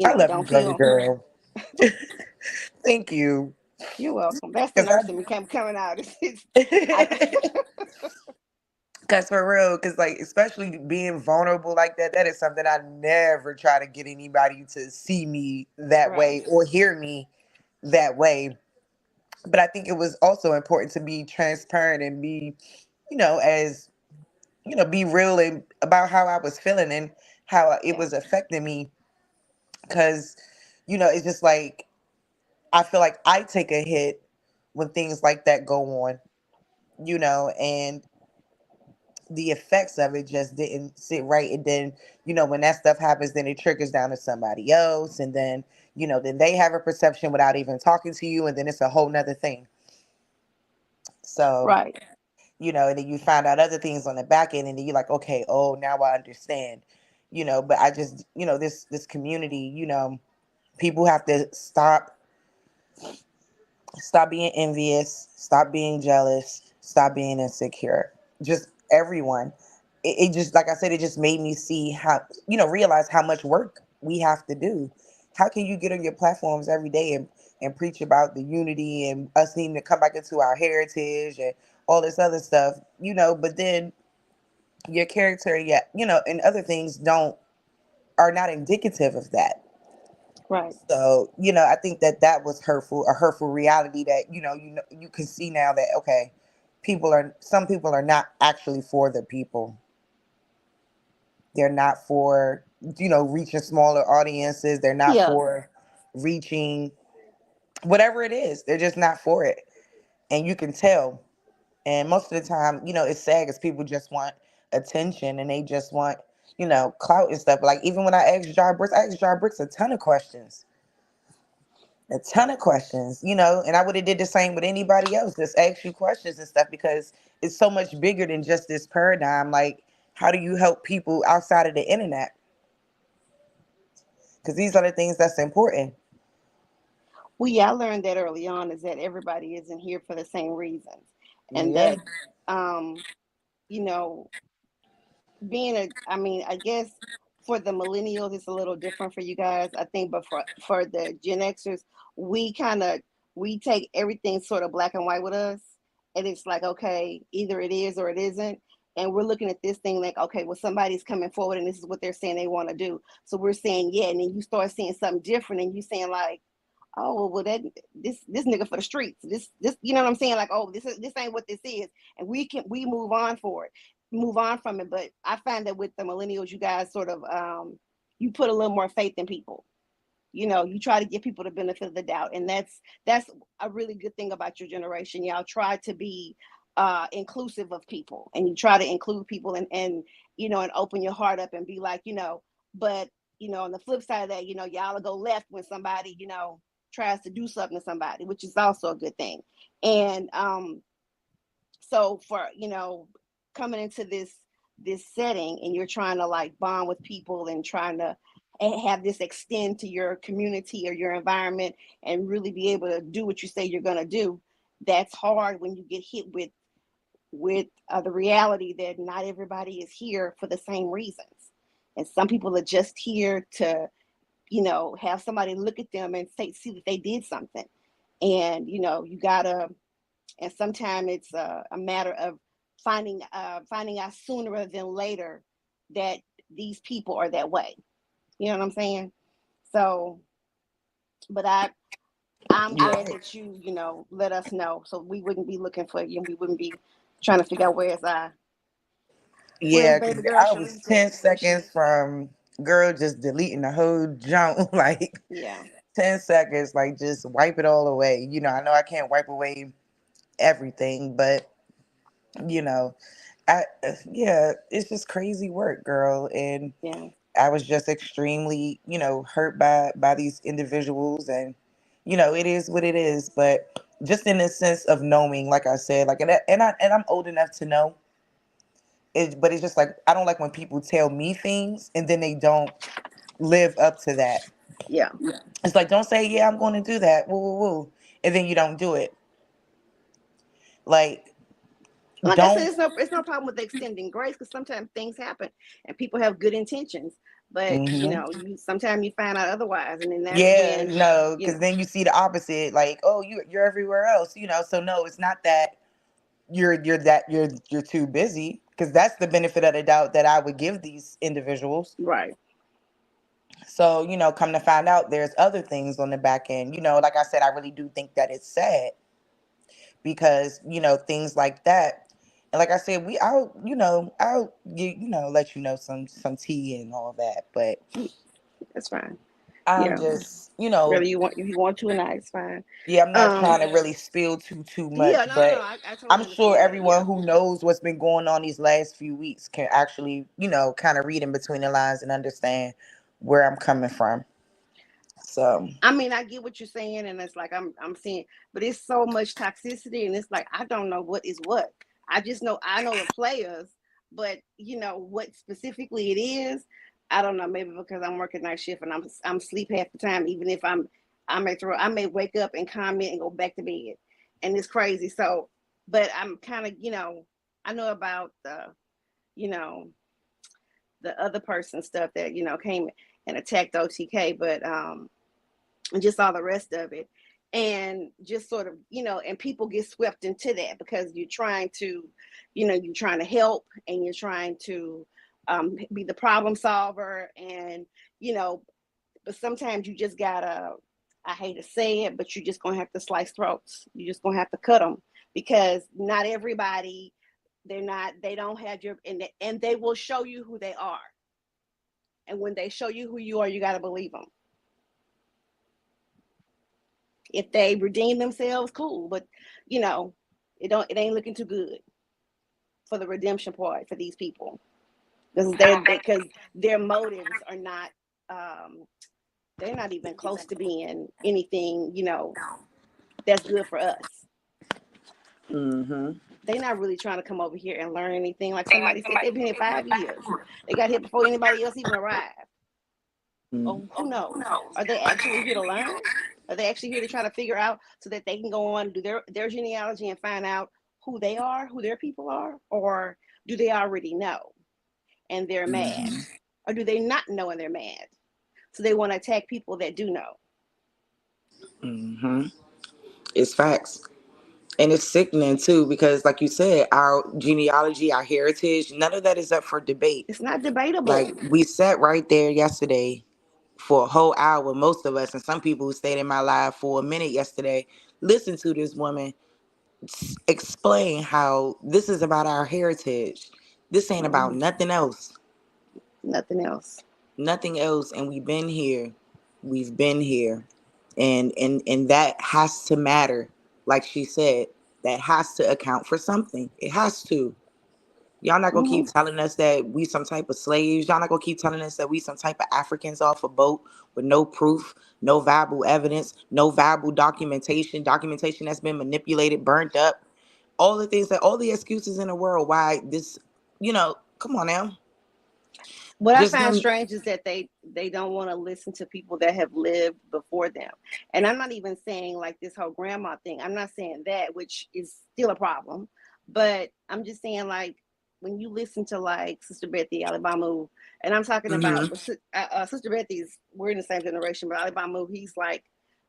Speaker 3: I love you,
Speaker 6: don't
Speaker 3: brother
Speaker 6: feel.
Speaker 3: girl. Thank you.
Speaker 6: You're welcome. That's the
Speaker 3: 'Cause
Speaker 6: nurse that became coming out.
Speaker 3: Cause for real, cause like especially being vulnerable like that, that is something I never try to get anybody to see me that
Speaker 6: Right.
Speaker 3: way or hear me that way. But I think it was also important to be transparent and be, as be real and about how I was feeling and how it
Speaker 6: Yeah.
Speaker 3: was affecting me. Cause, it's just like I feel like I take a hit when things like that go on, and the effects of it just didn't sit right. And then, when that stuff happens, then it triggers down to somebody else. And then, then they have a perception without even talking to you. And then it's a whole nother thing. So,
Speaker 6: Right.
Speaker 3: and then you find out other things on the back end and then you're like, okay, oh, now I understand, but I just, this community, people have to stop being envious, stop being jealous, stop being insecure. Just everyone. It just, like I said, it just made me see how, realize how much work we have to do. How can you get on your platforms every day and preach about the unity and us needing to come back into our heritage and all this other stuff, but then your character, and other things are not indicative of that.
Speaker 6: Right.
Speaker 3: So, I think that was hurtful, a hurtful reality that, you can see now that, okay, some people are not actually for the people. They're not for, reaching smaller audiences. They're not
Speaker 6: Yeah.
Speaker 3: for reaching whatever it is. They're just not for it. And you can tell. And most of the time, it's sad because people just want attention and they just want, clout and stuff. Like, even when I asked Jar Bricks a ton of questions. A ton of questions, and I would have did the same with anybody else. Just ask you questions and stuff because it's so much bigger than just this paradigm. Like, how do you help people outside of the internet? Because these are the things that's important.
Speaker 6: Well, yeah, I learned that early on is that everybody isn't here for the same reasons, and
Speaker 3: Yeah.
Speaker 6: that, you know, I mean, I guess for the millennials, it's a little different for you guys, I think, but for the Gen Xers, we kind of we take everything sort of black and white with us, and it's like, okay, either it is or it isn't, and we're looking at this thing like, okay, well, somebody's coming forward, and this is what they're saying they want to do, so we're saying yeah, and then you start seeing something different, and you saying like, oh well, that this nigga for the streets, this, you know what I'm saying, like, oh, this ain't what this is, and we move on from it. But I find that with the millennials, you guys sort of you put a little more faith in people. You try to give people the benefit of the doubt, and that's a really good thing about your generation. Y'all try to be inclusive of people, and you try to include people, and and open your heart up and be like, but on the flip side of that, y'all will go left when somebody tries to do something to somebody, which is also a good thing. And so for coming into this setting, and you're trying to like bond with people and trying to have this extend to your community or your environment and really be able to do what you say you're going to do, that's hard when you get hit with the reality that not everybody is here for the same reasons, and some people are just here to have somebody look at them and see that they did something. And you gotta, and sometimes it's a matter of finding out sooner rather than later that these people are that way. You know what I'm saying? So, but I'm glad that you let us know, so we wouldn't be looking for you, and we wouldn't be trying to figure out where's
Speaker 3: Yeah,
Speaker 6: baby
Speaker 3: because
Speaker 6: girl
Speaker 3: I was
Speaker 6: Sharice
Speaker 3: 10
Speaker 6: at, where
Speaker 3: seconds
Speaker 6: she.
Speaker 3: from girl just deleting the whole junk, like
Speaker 6: Yeah.
Speaker 3: 10 seconds, like just wipe it all away. I know I can't wipe away everything, but you know, yeah, it's just crazy work, girl. And
Speaker 6: Yeah.
Speaker 3: I was just extremely, hurt by these individuals, and it is what it is. But just in the sense of knowing, like I said, like, and I'm old enough to know. But it's just like I don't like when people tell me things and then they don't live up to that.
Speaker 6: Yeah.
Speaker 3: It's like, don't say, yeah, I'm going to do that, woo woo woo, and then you don't do it. Like,
Speaker 6: Like I said,
Speaker 3: don't.
Speaker 6: it's no problem with extending grace, because sometimes things happen and people have good intentions, but
Speaker 3: Hmm.
Speaker 6: you sometimes you find out otherwise, and then that's
Speaker 3: Yeah,
Speaker 6: when
Speaker 3: no,
Speaker 6: you
Speaker 3: because
Speaker 6: know
Speaker 3: then you see the opposite. Like, oh, you're everywhere else, So no, it's not that you're too busy, because that's the benefit of the doubt that I would give these individuals.
Speaker 6: right.
Speaker 3: So, come to find out, there's other things on the back end. Like I said, I really do think that it's sad because, things like that. And like I said, I'll let you know some tea and all that. But
Speaker 6: That's fine.
Speaker 3: I'm
Speaker 6: Yeah.
Speaker 3: just,
Speaker 6: Whether if you want to or not, it's fine.
Speaker 3: yeah, I'm not
Speaker 6: Um
Speaker 3: trying to really spill too
Speaker 6: yeah,
Speaker 3: much,
Speaker 6: no,
Speaker 3: but
Speaker 6: I totally
Speaker 3: I'm sure
Speaker 6: understand that. Yeah.
Speaker 3: everyone who knows what's been going on these last few weeks can actually, kind of read in between the lines and understand where I'm coming from. So,
Speaker 6: I mean, I get what you're saying, and it's like I'm seeing, but it's so much toxicity, and it's like I don't know what is what. I know the players, but what specifically it is, I don't know. Maybe because I'm working night shift and I'm sleep half the time. Even if I may wake up and comment and go back to bed, and it's crazy. So, but I'm kind of I know about you know the other person stuff that came and attacked OTK, but and just all the rest of it. and just sort of, and people get swept into that because you're trying to, you're trying to help and you're trying to be the problem solver, and but sometimes you just gotta, I hate to say it, but you're just gonna have to slice throats. You're just gonna have to cut them, because not everybody, they don't have your, and they will show you who they are. And when they show you who you are, you gotta believe them. If they redeem themselves, cool, but it ain't looking too good for the redemption part for these people, because their motives are not, they're not even close to being anything, that's good for us. They're not really trying to come over here and learn anything. Like somebody said, they've been here 5 years. They got here before anybody else even arrived. Oh, who knows? Are they actually here to learn? Are they actually here to try to figure out so that they can go on and do their genealogy and find out who they are, who their people are? Or do they already know and they're mad? Or do they not know and they're mad? So they want to attack people that do know.
Speaker 3: It's facts. And it's sickening too, because like you said, our genealogy, our heritage, none of that is up for debate.
Speaker 6: It's not debatable.
Speaker 3: Like, we sat right there yesterday for a whole hour, most of us, and some people who stayed in my live for a minute yesterday, listen to this woman explain how this is about our heritage. This ain't about nothing else.
Speaker 6: Nothing else.
Speaker 3: Nothing else. And we've been here. We've been here. And that has to matter. Like she said, that has to account for something. It has to. Y'all not gonna keep telling us that we some type of slaves. Y'all not gonna keep telling us that we some type of Africans off a boat with no proof, no viable evidence, no viable documentation that's been manipulated, burned up. All the things, all the excuses in the world why this, come on now.
Speaker 6: What I find strange is that they don't want to listen to people that have lived before them. And I'm not even saying like this whole grandma thing. I'm not saying that, which is still a problem. But I'm just saying, like, when you listen to like Sister Betty, Alabama, and I'm talking about Sister Betty's, we're in the same generation, but Alabama, he's like,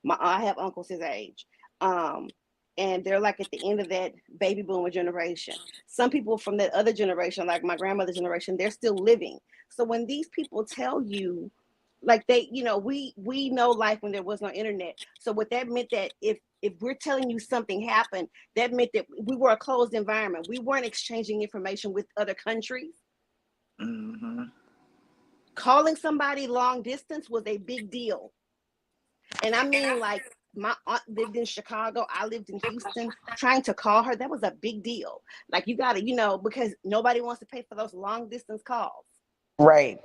Speaker 6: I have uncles his age. And they're like at the end of that baby boomer generation. Some people from that other generation, like my grandmother's generation, they're still living. So when these people tell you, like they, we know life when there was no internet. So what that meant, that if we're telling you something happened, that meant that we were a closed environment. We weren't exchanging information with other countries. Calling somebody long distance was a big deal. And I mean, like, my aunt lived in Chicago. I lived in Houston. Trying to call her, that was a big deal. Like, you got to, because nobody wants to pay for those long distance calls.
Speaker 3: Right.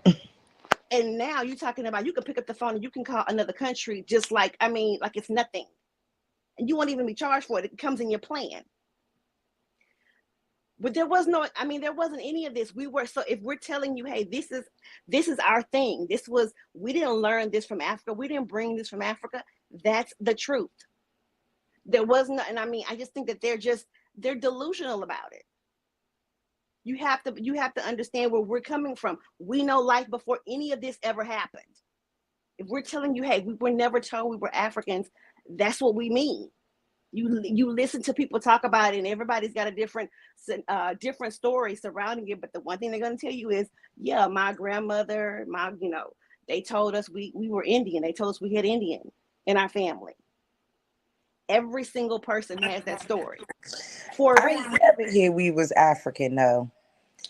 Speaker 6: And now you're talking about, you can pick up the phone and you can call another country just like, like it's nothing. And you won't even be charged for it. It comes in your plan. But there wasn't any of this. So if we're telling you, hey, this is our thing. We didn't learn this from Africa. We didn't bring this from Africa. That's the truth. There wasn't, and I just think that they're delusional about it. You have to understand where we're coming from. We know life before any of this ever happened. If we're telling you, hey, we were never told we were Africans, that's what we mean. You listen to people talk about it, and everybody's got a different story surrounding it. But the one thing they're going to tell you is, yeah, my grandmother, they told us we were Indian. They told us we had Indian in our family. Every single person has that story.
Speaker 3: I never hear we was African, though.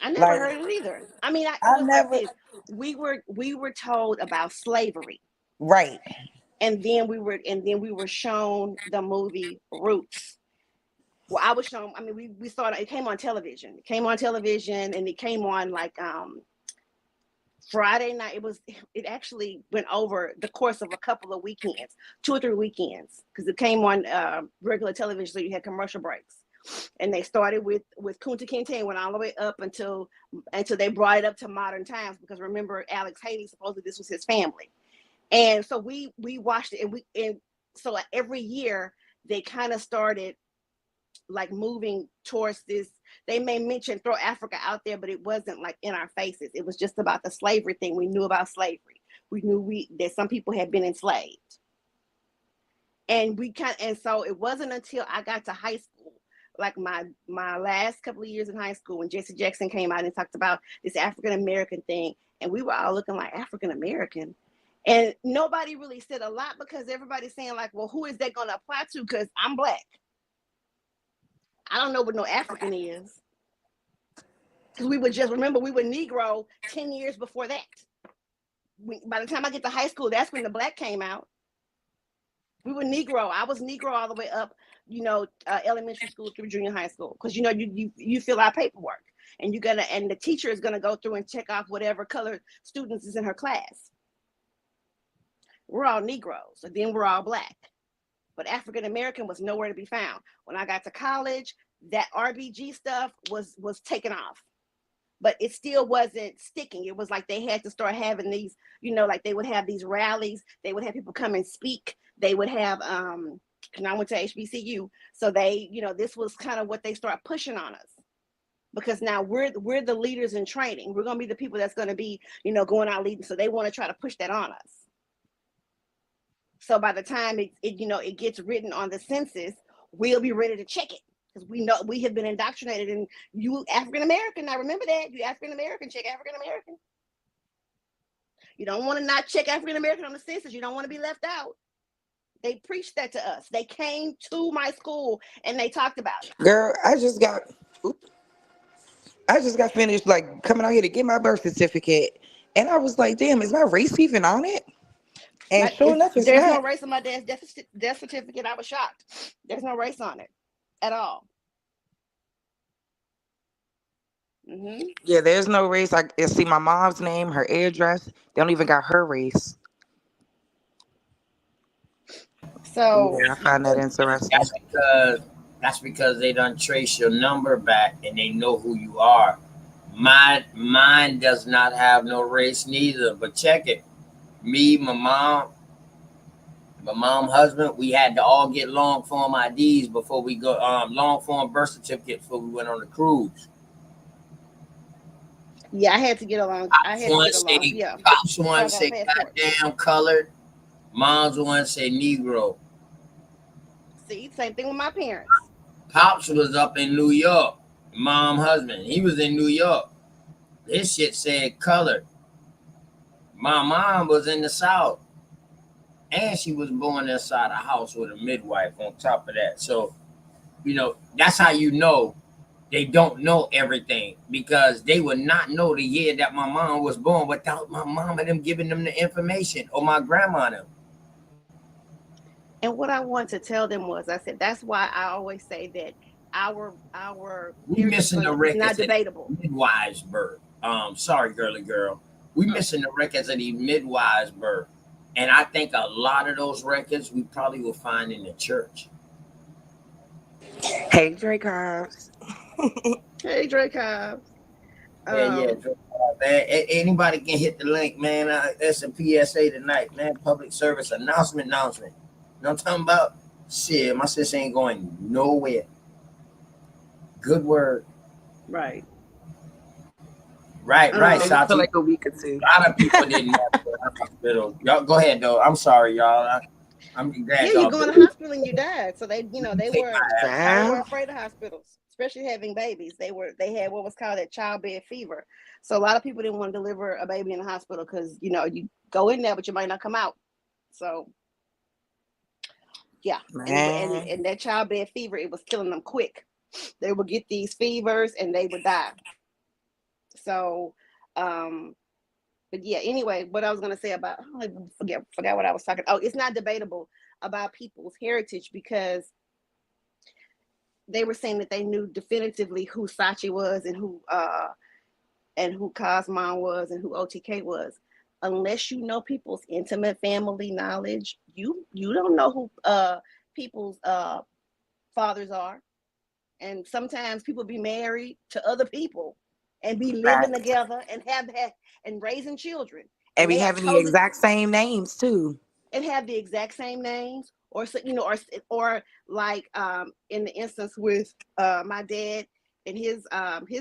Speaker 6: I never heard it either. I was never. Like this. We were told about slavery,
Speaker 3: right?
Speaker 6: And then we were shown the movie Roots. Well, I was shown. We saw it. It came on television. And it came on like Friday night. It actually went over the course of a couple of weekends, 2 or 3 weekends, because it came on regular television, so you had commercial breaks. And they started with Kunta Kinte and went all the way up until they brought it up to modern times, because remember, Alex Haley, supposedly this was his family. And so we watched it, and so like every year they kind of started like moving towards this. They may throw Africa out there, but it wasn't like in our faces. It was just about the slavery thing. We knew about slavery. We knew that some people had been enslaved. And so it wasn't until I got to high school, like my last couple of years in high school, when Jesse Jackson came out and talked about this African American thing, and we were all looking like African American, and nobody really said a lot because everybody's saying like, well, who is that going to apply to? Because I'm Black. I don't know what no African is. Because we were Negro 10 years before that. By the time I get to high school, that's when the Black came out. We were Negro. I was Negro all the way up, elementary school through junior high school. Because you fill out paperwork, and the teacher is gonna go through and check off whatever color students is in her class. We're all Negroes, and then we're all Black. But African American was nowhere to be found. When I got to college, that RBG stuff was taken off. But it still wasn't sticking. It was like they had to start having these, like they would have these rallies. They would have people come and speak. They would have, and I went to HBCU. So they, this was kind of what they start pushing on us. Because now we're the leaders in training. We're going to be the people that's going to be, going out leading. So they want to try to push that on us. So by the time it gets written on the census, we'll be ready to check it. Because we know we have been indoctrinated, and you African American. Now remember that you African American, check African American. You don't want to not check African American on the census. You don't want to be left out. They preached that to us. They came to my school and they talked about it.
Speaker 3: Girl, I just got finished like coming out here to get my birth certificate, and I was like, damn, is my race even on it? And sure enough,
Speaker 6: there's no race on my dad's death certificate. I was shocked. There's no race on it at all. Mm-hmm.
Speaker 3: Yeah, there's no race. I see my mom's name, her address. They don't even got her race.
Speaker 6: So
Speaker 3: yeah, I find that interesting.
Speaker 2: That's because they done trace your number back and they know who you are. Mine does not have no race neither. But check it. Me, my mom, husband, we had to all get long form IDs before we go, long form birth certificate before we went on the cruise.
Speaker 6: Yeah, I had to get along. Yeah.
Speaker 2: Pops one say goddamn colored. Mom's one say Negro.
Speaker 6: See, same thing with my parents.
Speaker 2: Pops was up in New York. Mom, husband, he was in New York. This shit said colored. My mom was in the South. And she was born inside a house with a midwife on top of that. So, that's how you know they don't know everything, because they would not know the year that my mom was born without my mom and them giving them the information, or my grandma and them.
Speaker 6: And what I want to tell them was, I said, that's why I always say that our
Speaker 2: we missing the records.
Speaker 6: Not debatable.
Speaker 2: Midwives birth. Sorry, girly girl. We missing the records of the midwives birth. And I think a lot of those records we probably will find in the church.
Speaker 3: Hey, Drake Hobbs.
Speaker 6: Hey, Drake Hobbs.
Speaker 2: Yeah. Man, anybody can hit the link, man. That's a PSA tonight, man. Public service announcement. You know what I'm talking about? Shit, my sis ain't going nowhere. Good word.
Speaker 6: Right.
Speaker 2: So
Speaker 3: for like a week or two.
Speaker 2: A lot of people didn't have to go to the hospital. Y'all go ahead though. I'm sorry, y'all. I'm glad.
Speaker 6: Yeah, you go in the hospital and you died. So they were afraid of hospitals, especially having babies. They had what was called that childbed fever. So a lot of people didn't want to deliver a baby in the hospital because you go in there, but you might not come out. So yeah, and that childbed fever, it was killing them quick. They would get these fevers and they would die. So, but yeah, anyway, what I was going to say about, I forgot what I was talking. Oh, it's not debatable about people's heritage, because they were saying that they knew definitively who Sachi was and who Cosmon was and who OTK was. Unless you know people's intimate family knowledge, you don't know who people's fathers are. And sometimes people be married to other people and be living together and have and raising children.
Speaker 3: And be having the exact same names too.
Speaker 6: And have the exact same names, or like in the instance with my dad and his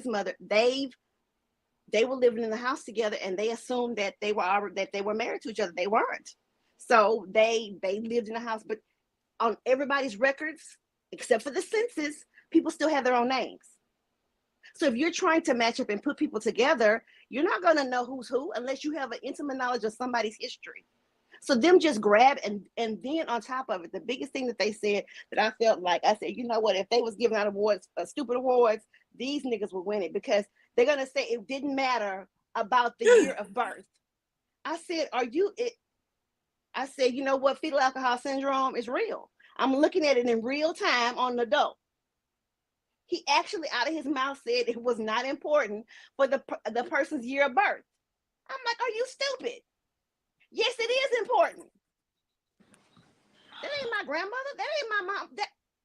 Speaker 6: mother, they were living in the house together and they assumed that they were married to each other. They weren't. So they lived in the house, but on everybody's records, except for the census, people still have their own names. So if you're trying to match up and put people together, you're not going to know who's who unless you have an intimate knowledge of somebody's history. So them just grab and then on top of it, the biggest thing that they said that I felt like, I said, you know what, if they was giving out awards, stupid awards, these niggas would win it, because they're going to say it didn't matter about the year of birth. I said, I said, you know what, fetal alcohol syndrome is real. I'm looking at it in real time on an adult. He actually out of his mouth said it was not important for the person's year of birth. I'm like, are you stupid? Yes, it is important. That ain't my grandmother. That ain't my mom.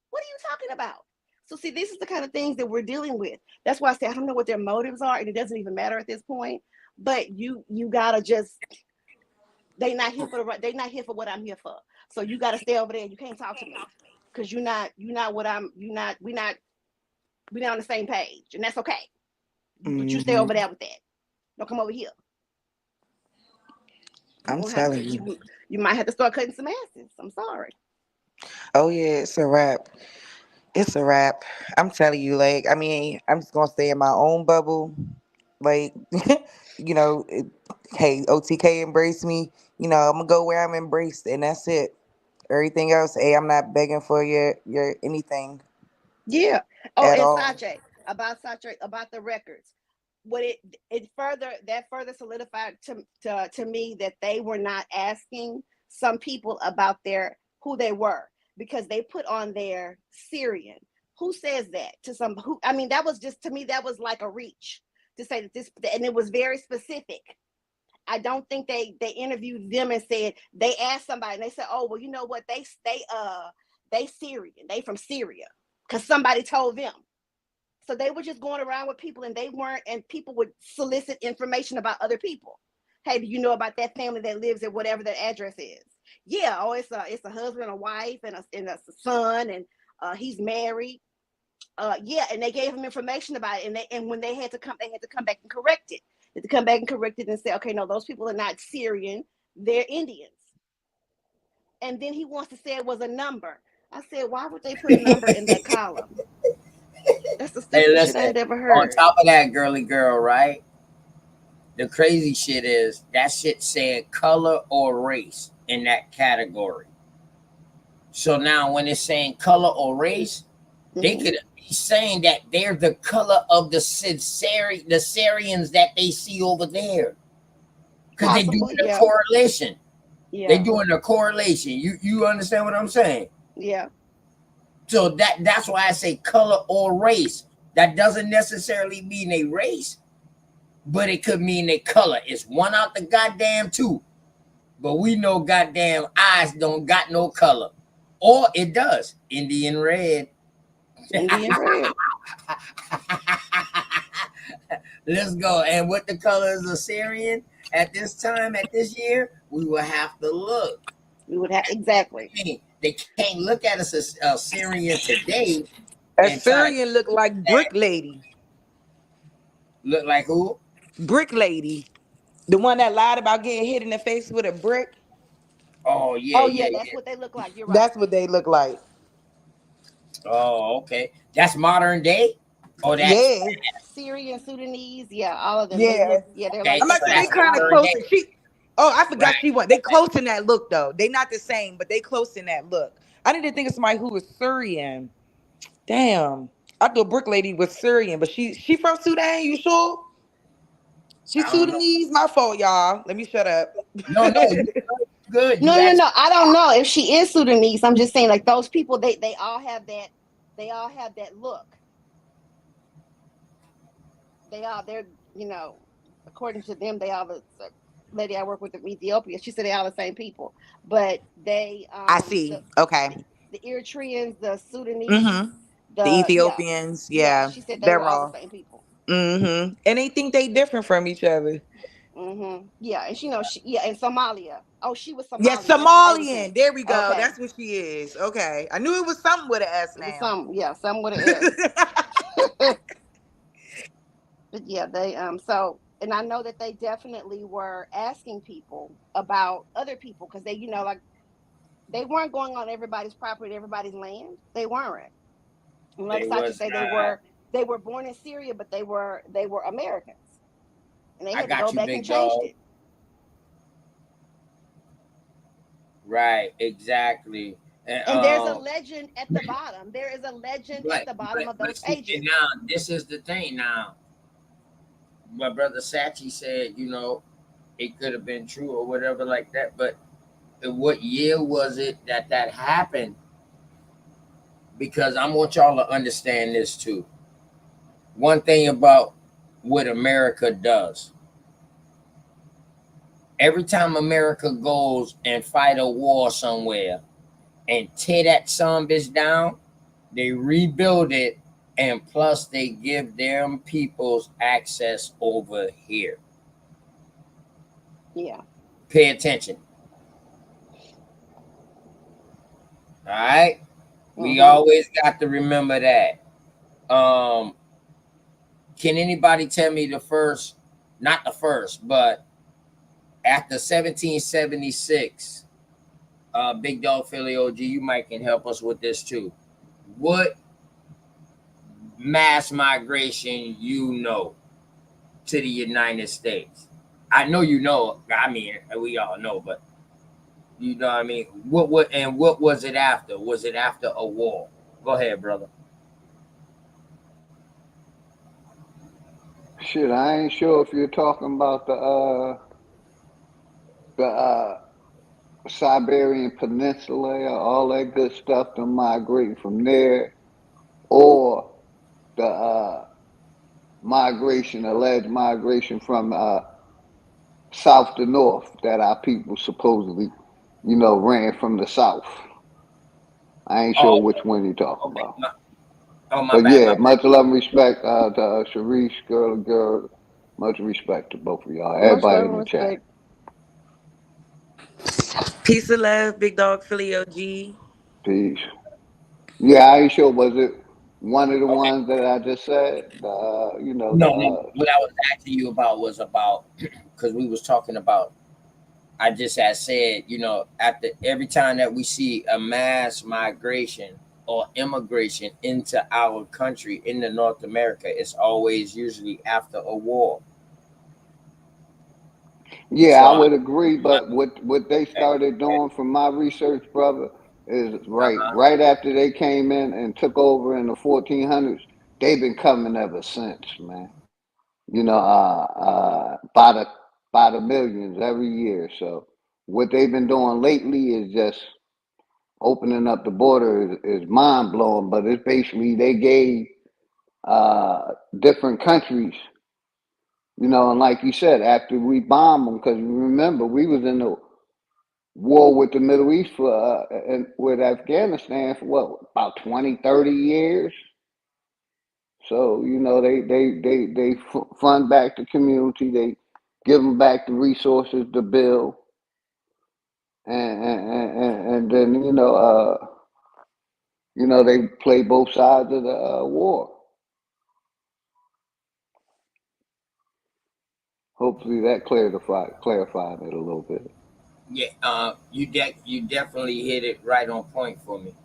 Speaker 6: What are you talking about? So see, this is the kind of things that we're dealing with. That's why I say I don't know what their motives are, and it doesn't even matter at this point. But you gotta just, they're not here for what I'm here for. So you gotta stay over there. You can't talk to me because we're not on the same page, and that's okay. But you stay over there with that. Don't come over here.
Speaker 3: I'm telling you.
Speaker 6: You might have to start cutting some asses. I'm sorry.
Speaker 3: Oh yeah, it's a wrap. It's a wrap. I'm telling you, like, I mean, I'm just gonna stay in my own bubble. Like, you know, hey, OTK embrace me. You know, I'm gonna go where I'm embraced, and that's it. Everything else, hey, I'm not begging for your anything.
Speaker 6: Yeah. Oh,
Speaker 3: At
Speaker 6: and
Speaker 3: all.
Speaker 6: Sache, about the records. What it further solidified to me that they were not asking some people about who they were, because they put on their Syrian. Who says that to some who? I mean, that was just, to me, that was like a reach to say that this, and it was very specific. I don't think they interviewed them and said, they asked somebody and they said, oh, well, you know what, they Syrian, they from Syria, because somebody told them. So they were just going around with people, and people would solicit information about other people. Hey, do you know about that family that lives at whatever that address is? Yeah, oh, it's a husband, a wife, and a son, and he's married. Yeah, and they gave them information about it, and when they had to come back and correct it. They had to come back and correct it and say, okay, no, those people are not Syrian, they're Indians. And then he wants to say it was a number. I said, why would they put a number in that column? That's the stupidest shit I had ever heard.
Speaker 2: On top of that, girly girl, right? The crazy shit is that shit said color or race in that category. So now when it's saying color or race, they could be saying that they're the color of the Syrians that they see over there. Because they're doing a correlation.
Speaker 6: Yeah.
Speaker 2: They're doing a correlation. You understand what I'm saying?
Speaker 6: Yeah.
Speaker 2: So that's why I say color or race. That doesn't necessarily mean a race, but it could mean a color. It's one out the goddamn two. But we know goddamn eyes don't got no color. Or it does. Indian red.
Speaker 6: Indian red.
Speaker 2: Let's go. And what the colors of Syrian at this time, at this year, we will have to look.
Speaker 6: We would have, exactly.
Speaker 2: They can't look at us as Syrian today.
Speaker 3: A Syrian look like Brick Lady.
Speaker 2: Look like who?
Speaker 3: Brick Lady. The one that lied about getting hit in the face with a brick.
Speaker 2: Oh, yeah.
Speaker 6: Oh, yeah, that's what they look like. You're right.
Speaker 3: That's what they look like.
Speaker 2: Oh, okay. That's modern day? Oh, that's
Speaker 6: Syrian, Sudanese, yeah, all of them.
Speaker 3: Yeah,
Speaker 6: they're like,
Speaker 3: I'm like, they kind of close. I forgot she won. They close in that look though. They not the same, but they close in that look. I need to think of somebody who was Syrian. Damn, I thought Brick Lady was Syrian, but she from Sudan. You sure? She's Sudanese. My fault, y'all. Let me shut up.
Speaker 2: No, good.
Speaker 6: No. I don't know if she is Sudanese. I'm just saying, like, those people, they all have that. They all have that look. They're, according to them, they all the lady I work with in Ethiopia. She said they all the same people, but they.
Speaker 3: I see. Okay.
Speaker 6: The Eritreans, the Sudanese,
Speaker 3: the Ethiopians. Yeah,
Speaker 6: she said they were all the same people.
Speaker 3: And they think they different from each other.
Speaker 6: Yeah, and and Somalia. Oh, she was Somalian.
Speaker 3: Yes, Somalian. There we go. Okay. That's what she is. Okay, I knew it was something with an S now.
Speaker 6: Something with an S. But yeah, they so, and I know that they definitely were asking people about other people, because they, like, They weren't going on everybody's property, everybody's land. They weren't. Like
Speaker 2: They
Speaker 6: Sachi
Speaker 2: was
Speaker 6: say,
Speaker 2: not.
Speaker 6: they were born in Syria, but they were Americans, and they
Speaker 2: I
Speaker 6: had to go
Speaker 2: got you,
Speaker 6: back and
Speaker 2: big
Speaker 6: changed
Speaker 2: dog.
Speaker 6: it.
Speaker 2: Right, exactly.
Speaker 6: And there's a legend at the bottom. There is a legend at the bottom of those
Speaker 2: see,
Speaker 6: pages.
Speaker 2: now this is the thing. Now, my brother Sachi said, you know, it could have been true or whatever like that. But what year was it that happened? Because I want y'all to understand this too. One thing about what America does. Every time America goes and fight a war somewhere and tear that son bitch down, they rebuild it, and plus they give them people's access over here.
Speaker 6: Yeah.
Speaker 2: Pay attention. All right? We always got to remember that. Can anybody tell me the first, not the first, but after 1776, Big Dog Philly OG, you might can help us with this too. What mass migration you know to the United States? I know you know. I mean, we all know, but you know what I mean. What was it after? Was it after a war? Go ahead, brother.
Speaker 1: Shit, I ain't sure if you're talking about the Siberian Peninsula or all that good stuff to migrating from there, or the alleged migration from south to north that our people supposedly, ran from the south. I ain't sure which one you're talking about.
Speaker 2: My
Speaker 1: But
Speaker 2: bad,
Speaker 1: yeah, much love and respect to Sharice, girl. Much respect to both of y'all. Everybody in the chat.
Speaker 3: Peace and love, Big Dog Philly OG.
Speaker 1: Peace. Yeah, I ain't sure was it one of the ones that I just said.
Speaker 2: No, what I was asking you about was about because we was talking about. I just had said, after every time that we see a mass migration or immigration into our country, into North America, it's always usually after a war.
Speaker 1: Yeah, so I would agree, but what they started doing from my research, brother, is right after they came in and took over in the 1400s, they've been coming ever since, man. By the millions every year. So what they've been doing lately is just opening up the border is mind blowing, but it's basically they gave different countries, and like you said, after we bombed them, because remember we was in the war with the Middle East and with Afghanistan for what, about 20, 30 years. So they fund back the community. They give them back the resources to build, and then they play both sides of the war. Hopefully that clarified it a little bit.
Speaker 2: Yeah, you definitely hit it right on point for me.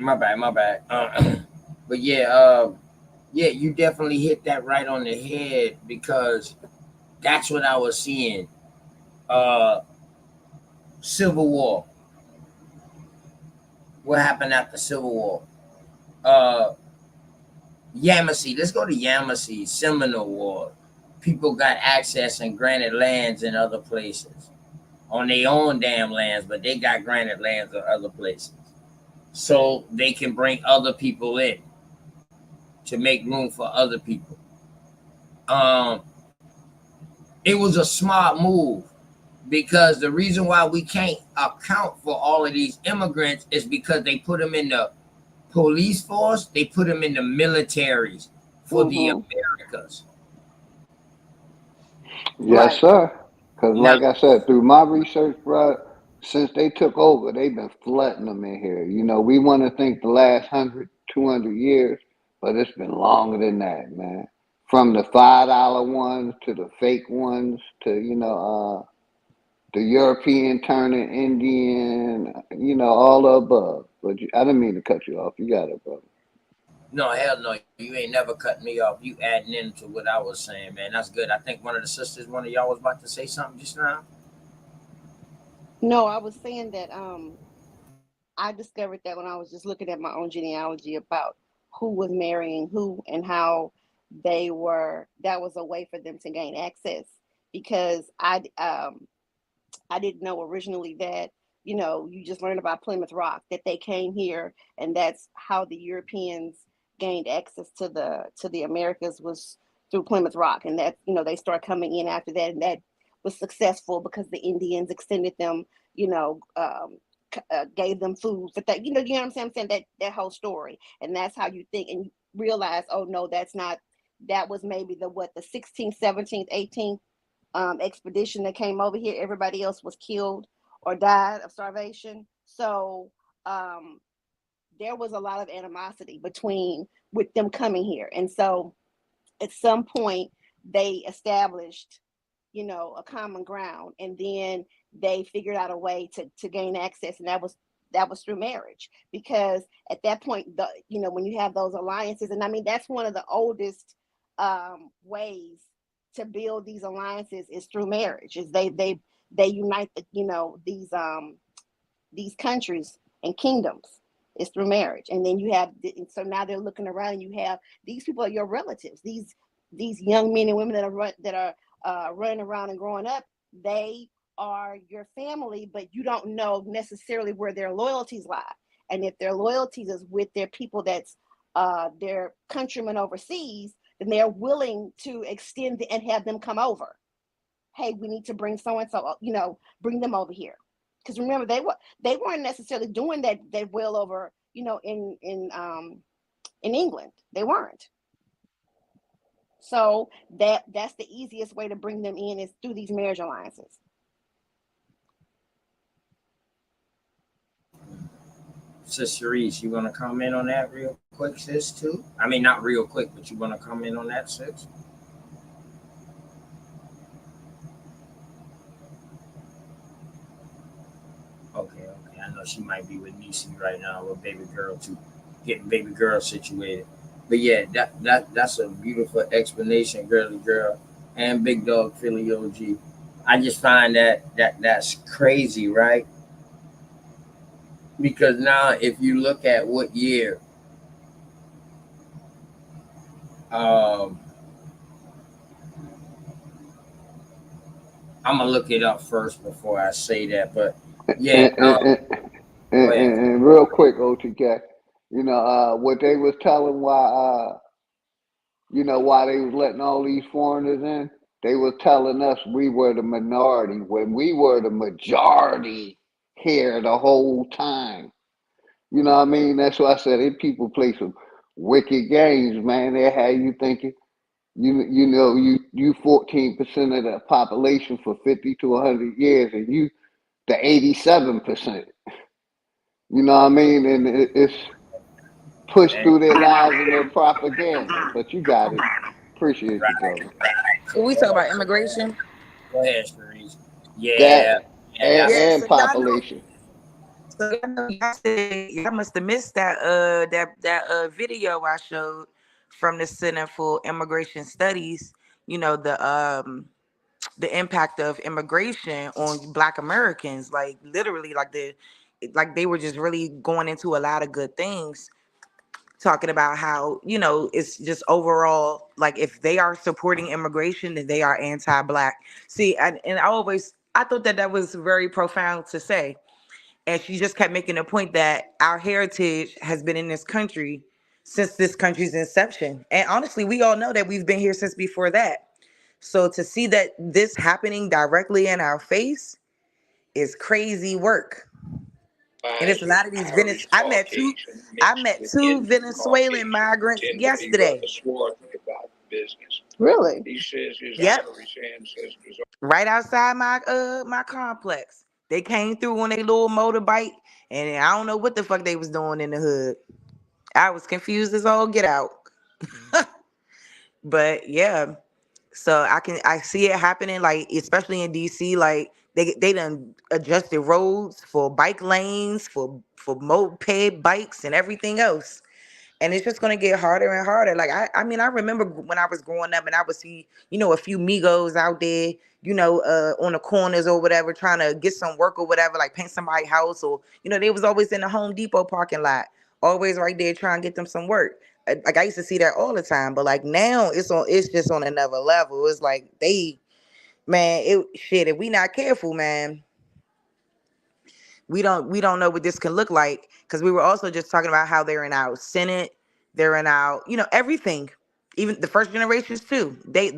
Speaker 2: My bad. But yeah, you definitely hit that right on the head because that's what I was seeing. Civil War. What happened after Civil War? Yamasee. Let's go to Yamasee. Seminole War. People got access and granted lands in other places on their own damn lands, but they got granted lands in other places, so they can bring other people in to make room for other people. It was a smart move because the reason why we can't account for all of these immigrants is because they put them in the police force, they put them in the militaries for the Americas.
Speaker 1: Yes, sir. Because like I said, through my research, bro, Since they took over, they've been flooding them in here. You know, we want to think the last 100, 200 years, but it's been longer than that, man. From the $5 ones to the fake ones to, the European turning Indian, all the above. But I didn't mean to cut you off. You got it, brother.
Speaker 2: No, hell no. You ain't never cut me off. You adding into what I was saying, man. That's good. I think one of the sisters, one of y'all was about to say something just now.
Speaker 6: No, I was saying that I discovered that when I was just looking at my own genealogy about who was marrying who and how that was a way for them to gain access, because I didn't know originally that, you just learned about Plymouth Rock, that they came here and that's how the Europeans gained access to the Americas, was through Plymouth Rock. And that, they started coming in after that, and that was successful because the Indians extended them, gave them food for that. You know what I'm saying? I'm saying that whole story. And that's how you think and you realize, oh no, that was maybe the 16th, 17th, 18th expedition that came over here. Everybody else was killed or died of starvation. So there was a lot of animosity with them coming here. And so at some point they established, a common ground, and then they figured out a way to gain access, and that was through marriage. Because at that point, when you have those alliances, and I mean that's one of the oldest ways to build these alliances is through marriage. Is they unite these countries and kingdoms is through marriage. And then you have, so now they're looking around and you have these people are your relatives, these young men and women that are running around and growing up. They are your family, but you don't know necessarily where their loyalties lie. And if their loyalties is with their people that's their countrymen overseas, then they're willing to extend and have them come over. Hey, we need to bring so and so, bring them over here. Because remember, they weren't necessarily doing that well over, in England. They weren't. So that's the easiest way to bring them in is through these marriage alliances.
Speaker 2: Sister Reese, you want to comment on that real quick, sis, too? I mean, not real quick, but you want to comment on that, sis? Okay. I know she might be with Nisi right now, with baby girl, too. Getting baby girl situated. But yeah, that's a beautiful explanation, girly girl, and big dog Philly OG. I just find that's crazy, right? Because now, if you look at what year, I'm gonna look it up first before I say that. But yeah,
Speaker 1: And real quick, OTK, what they was telling why they was letting all these foreigners in. They was telling us we were the minority when we were the majority here the whole time. You know what I mean? That's why I said if people play some wicked games, man. They have you thinking you 14% of the population for 50 to 100 years, and you the 87%. You know what I mean? And it's pushed through their lives and their propaganda. But you got it. Appreciate you, brother.
Speaker 3: Can we talk about immigration?
Speaker 2: Go ahead, Sharice.
Speaker 1: That
Speaker 2: Yeah,
Speaker 1: and
Speaker 3: So
Speaker 1: population.
Speaker 3: y'all must have missed that video I showed from the Center for Immigration Studies. The impact of immigration on Black Americans, like literally, like they were just really going into a lot of good things, talking about how it's just overall, like if they are supporting immigration, then they are anti-Black. See, and I thought that was very profound to say. And she just kept making a point that our heritage has been in this country since this country's inception. And honestly, we all know that we've been here since before that. So to see that this happening directly in our face is crazy work. And it's a lot of these I met two Venezuelan migrants yesterday.
Speaker 6: Really?
Speaker 3: Yep. Right outside my complex. They came through on a little motorbike, and I don't know what the fuck they was doing in the hood. I was confused as all get out. But yeah, so I see it happening, like especially in DC. Like they done adjusted roads for bike lanes, for moped bikes and everything else. And it's just gonna get harder and harder. Like I mean, I remember when I was growing up and I would see, a few Migos out there, on the corners or whatever, trying to get some work or whatever, like paint somebody's house, or they was always in the Home Depot parking lot, always right there trying to get them some work. Like I used to see that all the time, but like now it's just on another level. It's like man, if we not careful, man, we don't know what this can look like, because we were also just talking about how they're in our Senate, they're in our everything, even the first generations too. They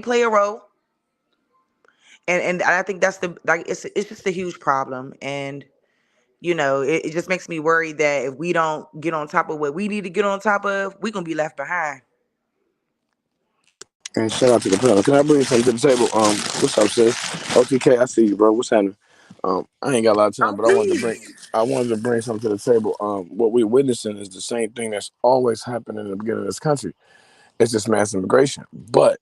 Speaker 3: play a role, and I think that's it's just a huge problem, and it just makes me worried that if we don't get on top of what we need to get on top of, we're gonna be left behind.
Speaker 10: And shout out to the panel. Can I bring something to the table? What's up, sis? OTK, I see you, bro. What's happening? I ain't got a lot of time, but I wanted to bring something to the table. What we're witnessing is the same thing that's always happened in the beginning of this country. It's just mass immigration, but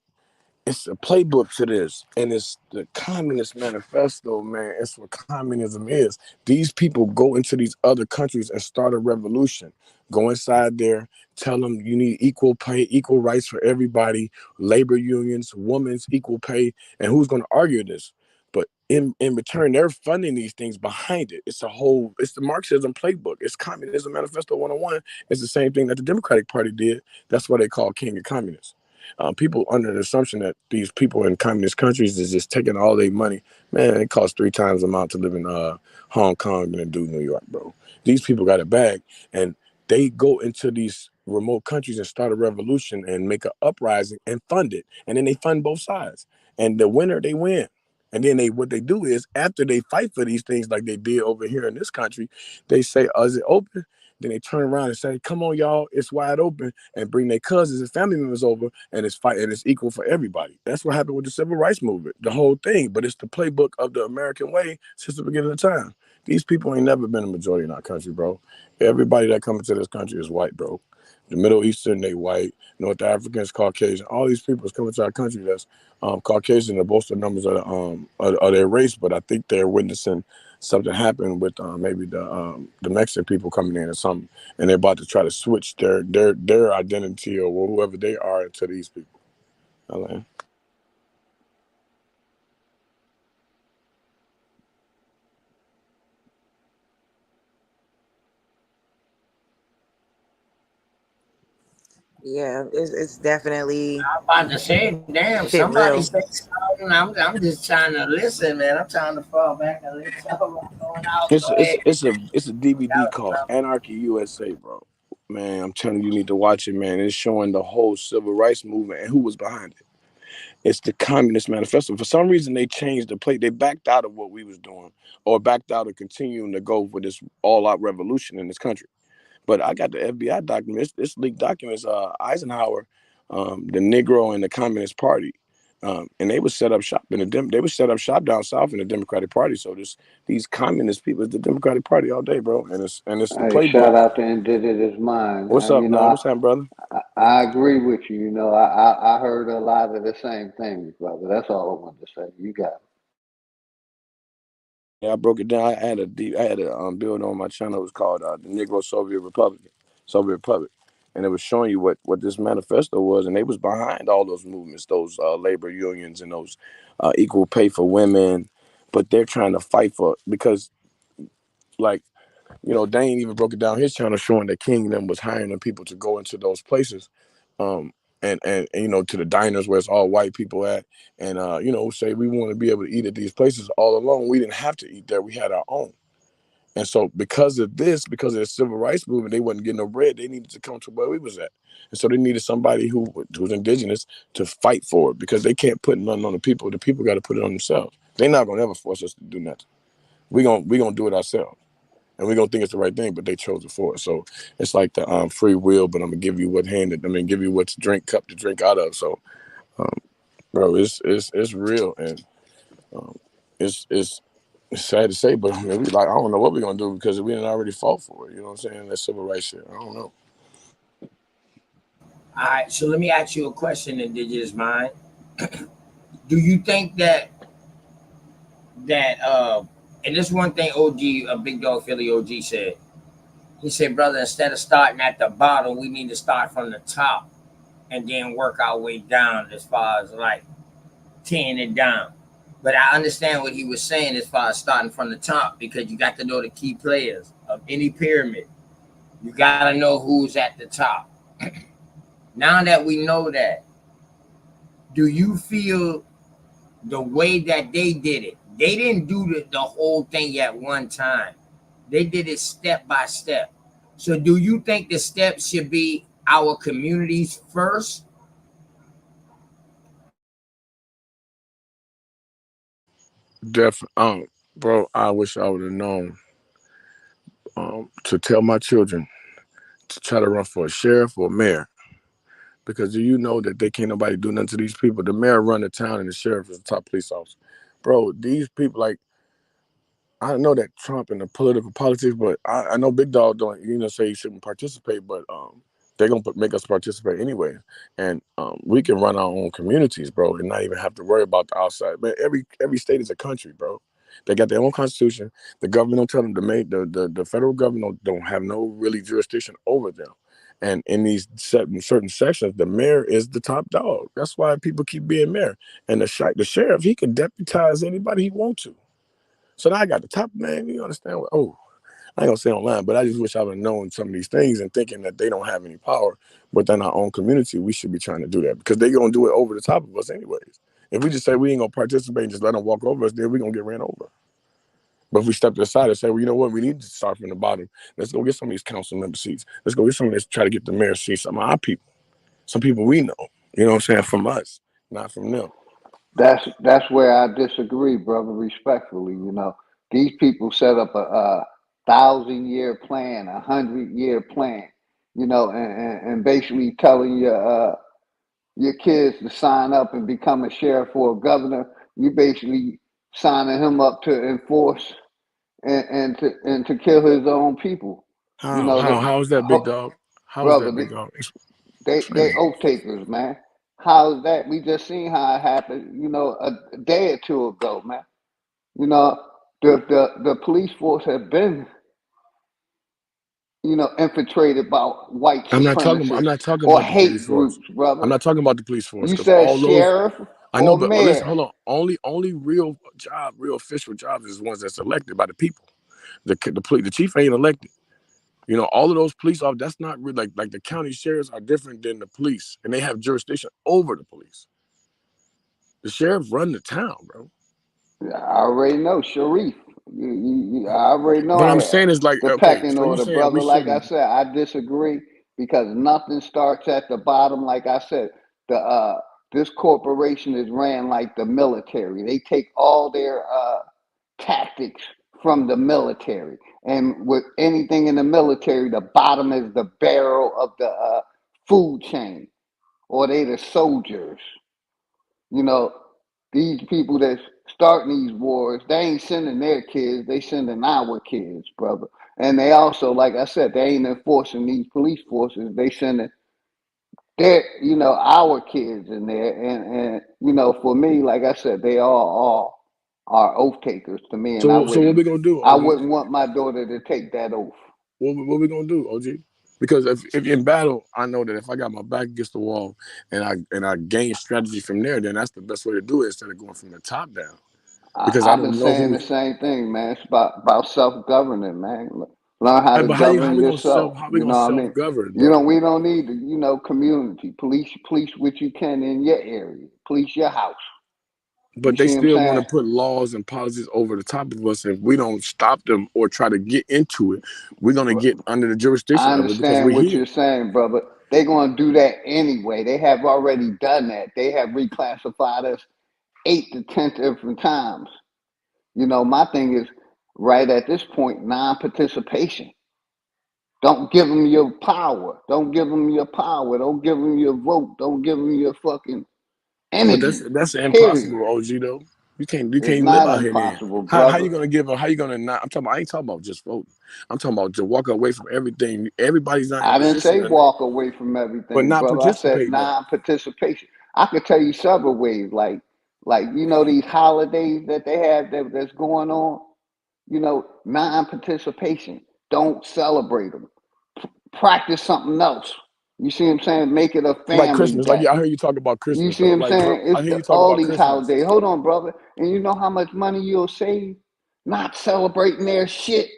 Speaker 10: it's a playbook to this, and it's the Communist Manifesto, man. It's what communism is. These people go into these other countries and start a revolution. Go inside there, tell them you need equal pay, equal rights for everybody, labor unions, women's equal pay, and who's going to argue this? But in return, they're funding these things behind it. It's the Marxism playbook. It's Communism Manifesto 101. It's the same thing that the Democratic Party did. That's why they call King of Communists. People under the assumption that these people in communist countries is just taking all their money. Man, it costs 3 times the amount to live in Hong Kong than it do New York, bro. These people got a bag, and they go into these remote countries and start a revolution and make an uprising and fund it. And then they fund both sides. And the winner, they win. And then what they do is, after they fight for these things like they did over here in this country, they say, is it open? Then they turn around and say, come on, y'all, it's wide open, and bring their cousins and family members over, and it's equal for everybody. That's what happened with the civil rights movement, the whole thing. But it's the playbook of the American way since the beginning of time. These people ain't never been a majority in our country, bro. Everybody that comes into this country is white, bro. The Middle Eastern, they white. North Africans, Caucasian. All these people is coming to our country that's Caucasian. The most of the numbers of their race, but I think they're witnessing something happen with maybe the Mexican people coming in or something, and they're about to try to switch their identity or whoever they are into these people.
Speaker 3: Yeah, it's definitely.
Speaker 2: I'm about to say, damn, somebody say something. I'm just trying to listen, man. I'm trying to fall back and listen. Going out.
Speaker 10: It's a DVD called Anarchy USA, bro. Man, I'm telling you, you need to watch it, man. It's showing the whole civil rights movement and who was behind it. It's the Communist Manifesto. For some reason, they changed the plate. They backed out of what we was doing, or backed out of continuing to go for this all-out revolution in this country. But I got the FBI documents. This leaked documents. Eisenhower, the Negro, and the Communist Party, and they would set up shop they would set up shop down south in the Democratic Party. So these communist people is the Democratic Party all day, bro. And it's the playbook.
Speaker 1: Shout out to Indigenous Minds.
Speaker 10: What's up, man? What's up, brother?
Speaker 1: I agree with you. I heard a lot of the same things, brother. That's all I wanted to say. You got it.
Speaker 10: Yeah, I broke it down. I had a build on my channel. It was called the Negro Soviet Republic, and it was showing you what this manifesto was, and they was behind all those movements, those labor unions, and those equal pay for women. But they're trying to fight for, because, like, Dane even broke it down his channel, showing that King and them was hiring them people to go into those places, and to the diners where it's all white people at, and say we want to be able to eat at these places all alone. We didn't have to eat there; we had our own. And so because of the civil rights movement, they wasn't getting no bread. They needed to come to where we was at, and so they needed somebody who was indigenous to fight for it, because they can't put nothing on the people. The people got to put it on themselves. They're not gonna ever force us to do nothing. We gonna do it ourselves. And we're gonna think it's the right thing, but they chose it for us. So it's like the free will, but I'm gonna give you give you what cup to drink out of. So, bro, it's real, and it's It's sad to say, but I mean, I don't know what we're gonna do because we didn't already fought for it. You know what I'm saying? That civil rights shit. I don't know.
Speaker 5: All right, so let me ask you a question, Indigenous Mind. Do you think that and this one thing OG, a Big Dog Philly OG said. He said, brother, instead of starting at the bottom, we need to start from the top and then work our way down as far as like tearing it down. But I understand what he was saying as far as starting from the top, because you got to know the key players of any pyramid. You got to know who's at the top. Now that we know that, do you feel the way that they did it? They didn't do the whole thing at one time. They did it step by step. So do you think the steps should be our communities first?
Speaker 10: Definitely, bro. I wish I would have known to tell my children to try to run for a sheriff or a mayor. Because do you know that they can't nobody do nothing to these people? The mayor run the town and the sheriff is the top police officer. Bro, these people, like, I know that Trump and the political politics, but I know Big Dog don't, say he shouldn't participate, but they're going to make us participate anyway. And we can run our own communities, bro, and not even have to worry about the outside. Man, every state is a country, bro. They got their own constitution. The government don't tell them to make, the federal government don't have no really jurisdiction over them. And in these certain sections, the mayor is the top dog. That's why people keep being mayor. And the sheriff, he can deputize anybody he wants to. So now I got the top man. You understand what? Oh, I ain't gonna say online, but I just wish I would have known some of these things and thinking that they don't have any power. But in our own community, we should be trying to do that because they're gonna do it over the top of us anyways. If we just say we ain't gonna participate and just let them walk over us, then we're gonna get ran over. But if we step aside and say, well, you know what, we need to start from the bottom. Let's go get some of these council member seats. Let's go get some of this, try to get the mayor seats, some of our people. Some people we know. You know what I'm saying? From us, not from them.
Speaker 1: That's where I disagree, brother. Respectfully, these people set up a 1,000-year plan, 100-year plan, and basically telling your kids to sign up and become a sheriff or a governor. You basically signing him up to enforce and to kill his own people.
Speaker 10: How is that, Big Dog? How is
Speaker 1: Brother?
Speaker 10: that, Big Dog?
Speaker 1: They oath takers, man. How's that? We just seen how it happened, a day or two ago, man. The police force have been, infiltrated by white
Speaker 10: I'm
Speaker 1: supremacists
Speaker 10: not talking
Speaker 1: or
Speaker 10: about the police
Speaker 1: hate
Speaker 10: force.
Speaker 1: groups, brother.
Speaker 10: I'm not talking about the police force
Speaker 1: You
Speaker 10: because
Speaker 1: said
Speaker 10: all those
Speaker 1: sheriff
Speaker 10: I know,
Speaker 1: or
Speaker 10: but listen,
Speaker 1: mayor.
Speaker 10: hold on. Only real official jobs is ones that's elected by the people. The chief ain't elected. All of those police officers, that's not really like the county sheriffs are different than the police, and they have jurisdiction over the police. The sheriff run the town, bro.
Speaker 1: I already know, Sharif. I already know
Speaker 10: What I'm saying is
Speaker 1: the
Speaker 10: okay,
Speaker 1: pecking
Speaker 10: so you
Speaker 1: order,
Speaker 10: saying we
Speaker 1: brother. Like I
Speaker 10: shouldn't.
Speaker 1: said, I disagree because nothing starts at the bottom. Like I said, this corporation is ran like the military. They take all their tactics from the military, and with anything in the military, the bottom is the barrel of the food chain, or they the soldiers. You know, these people that's starting these wars, they ain't sending their kids, they sending our kids, brother. And they also, like I said, they ain't enforcing these police forces. They sending their, our kids in there. And for me, like I said, they all are oath takers to me. And
Speaker 10: So what we gonna do,
Speaker 1: I
Speaker 10: OG?
Speaker 1: wouldn't want my daughter to take that oath.
Speaker 10: What we gonna do, OG? Because if in battle, I know that if I got my back against the wall and I gain strategy from there, then that's the best way to do it instead of going from the top down. Because I
Speaker 1: I've been
Speaker 10: don't know
Speaker 1: saying
Speaker 10: who.
Speaker 1: the same thing, man. It's about self-governing, man. Learn how to
Speaker 10: But how
Speaker 1: govern
Speaker 10: we gonna
Speaker 1: yourself.
Speaker 10: how we
Speaker 1: You
Speaker 10: gonna
Speaker 1: know what I
Speaker 10: self
Speaker 1: mean?
Speaker 10: govern, bro?
Speaker 1: We don't need the, community. Police what you can in your area. Police your house. You
Speaker 10: But they
Speaker 1: see what I'm
Speaker 10: still want to
Speaker 1: saying?
Speaker 10: put laws and policies over the top of us. If we don't stop them or try to get into it, we're gonna get under the
Speaker 1: I
Speaker 10: jurisdiction of it because
Speaker 1: understand
Speaker 10: we're
Speaker 1: what
Speaker 10: here.
Speaker 1: you're saying, brother. They're going to do that anyway. They have already done that. They have reclassified us 8 to 10 different times. My thing is, right at this point, non-participation. Don't give them your power. Don't give them your power. Don't give them your vote. Don't give them your fucking
Speaker 10: But
Speaker 1: energy.
Speaker 10: that's
Speaker 1: Period.
Speaker 10: impossible, OG though. You can't
Speaker 1: It's
Speaker 10: even live
Speaker 1: not
Speaker 10: out here then.
Speaker 1: impossible,
Speaker 10: How you
Speaker 1: brother.
Speaker 10: gonna give up? How you gonna not? I ain't talking about just voting. I'm talking about to walk away from everything. Everybody's not in a
Speaker 1: I didn't
Speaker 10: position
Speaker 1: say
Speaker 10: to,
Speaker 1: walk away from
Speaker 10: but
Speaker 1: everything,
Speaker 10: not
Speaker 1: brother. I said
Speaker 10: participate in it.
Speaker 1: non-participation. I could tell you several ways, like these holidays that they have that's going on. Non-participation. Don't celebrate them. Practice something else. You see what I'm saying? Make it a
Speaker 10: Like
Speaker 1: family
Speaker 10: Christmas. Like
Speaker 1: day.
Speaker 10: I heard you talk about
Speaker 1: You
Speaker 10: Christmas
Speaker 1: see what
Speaker 10: though.
Speaker 1: I'm
Speaker 10: Like
Speaker 1: saying?
Speaker 10: I
Speaker 1: It's
Speaker 10: hear you talk
Speaker 1: all
Speaker 10: about
Speaker 1: these
Speaker 10: Christmas.
Speaker 1: holidays. Hold on, brother. And you know how much money you'll save not celebrating their shit.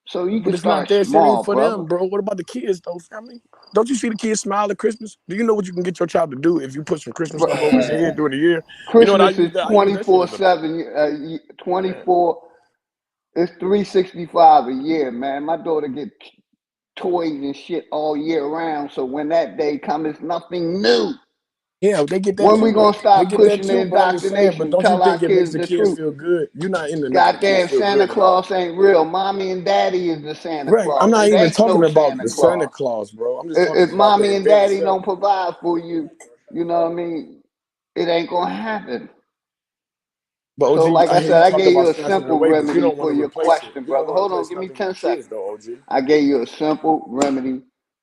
Speaker 1: So you
Speaker 10: But
Speaker 1: can
Speaker 10: it's not
Speaker 1: start
Speaker 10: their shit, ain't
Speaker 1: small,
Speaker 10: for
Speaker 1: brother.
Speaker 10: them, bro. What about the kids though, family? Don't you see the kids smile at Christmas? Do you know what you can get your child to do if you put some Christmas stuff over his head during the year? You know what I
Speaker 1: Christmas is
Speaker 10: use that? I use that shit as a
Speaker 1: 24/7, 24. It's 365 a year, man. My daughter get toys and shit all year round. So when that day comes, it's nothing new.
Speaker 10: yeah, they get that
Speaker 1: When
Speaker 10: too
Speaker 1: we gonna
Speaker 10: though. They
Speaker 1: stop
Speaker 10: get that
Speaker 1: pushing the
Speaker 10: too. But I'm just saying. But
Speaker 1: indoctrination?
Speaker 10: don't you
Speaker 1: Tell our
Speaker 10: think it makes
Speaker 1: kids
Speaker 10: the
Speaker 1: the
Speaker 10: kids
Speaker 1: truth.
Speaker 10: feel good? You're not into making the kids
Speaker 1: Goddamn
Speaker 10: feel
Speaker 1: Santa
Speaker 10: good at all.
Speaker 1: Claus ain't real. Mommy and daddy is the Santa
Speaker 10: Right. I'm
Speaker 1: Claus.
Speaker 10: not
Speaker 1: It
Speaker 10: even
Speaker 1: ain't
Speaker 10: talking
Speaker 1: no
Speaker 10: about
Speaker 1: Santa
Speaker 10: the Santa
Speaker 1: Claus.
Speaker 10: Claus, bro. I'm just talking
Speaker 1: If
Speaker 10: about the
Speaker 1: mommy and
Speaker 10: event
Speaker 1: daddy
Speaker 10: itself.
Speaker 1: don't provide for you, you know what I mean? It ain't gonna happen.
Speaker 10: But
Speaker 1: So,
Speaker 10: OG,
Speaker 1: like
Speaker 10: I
Speaker 1: I
Speaker 10: hear
Speaker 1: said,
Speaker 10: you
Speaker 1: I
Speaker 10: talk
Speaker 1: gave
Speaker 10: about
Speaker 1: you a
Speaker 10: snatching it
Speaker 1: simple
Speaker 10: away, but you
Speaker 1: remedy
Speaker 10: don't want
Speaker 1: for
Speaker 10: to
Speaker 1: your
Speaker 10: replace it.
Speaker 1: question,
Speaker 10: You don't
Speaker 1: brother.
Speaker 10: want to
Speaker 1: Hold on,
Speaker 10: replace
Speaker 1: give me
Speaker 10: nothing with
Speaker 1: 10
Speaker 10: the kids,
Speaker 1: seconds.
Speaker 10: though, OG.
Speaker 1: I gave you a simple remedy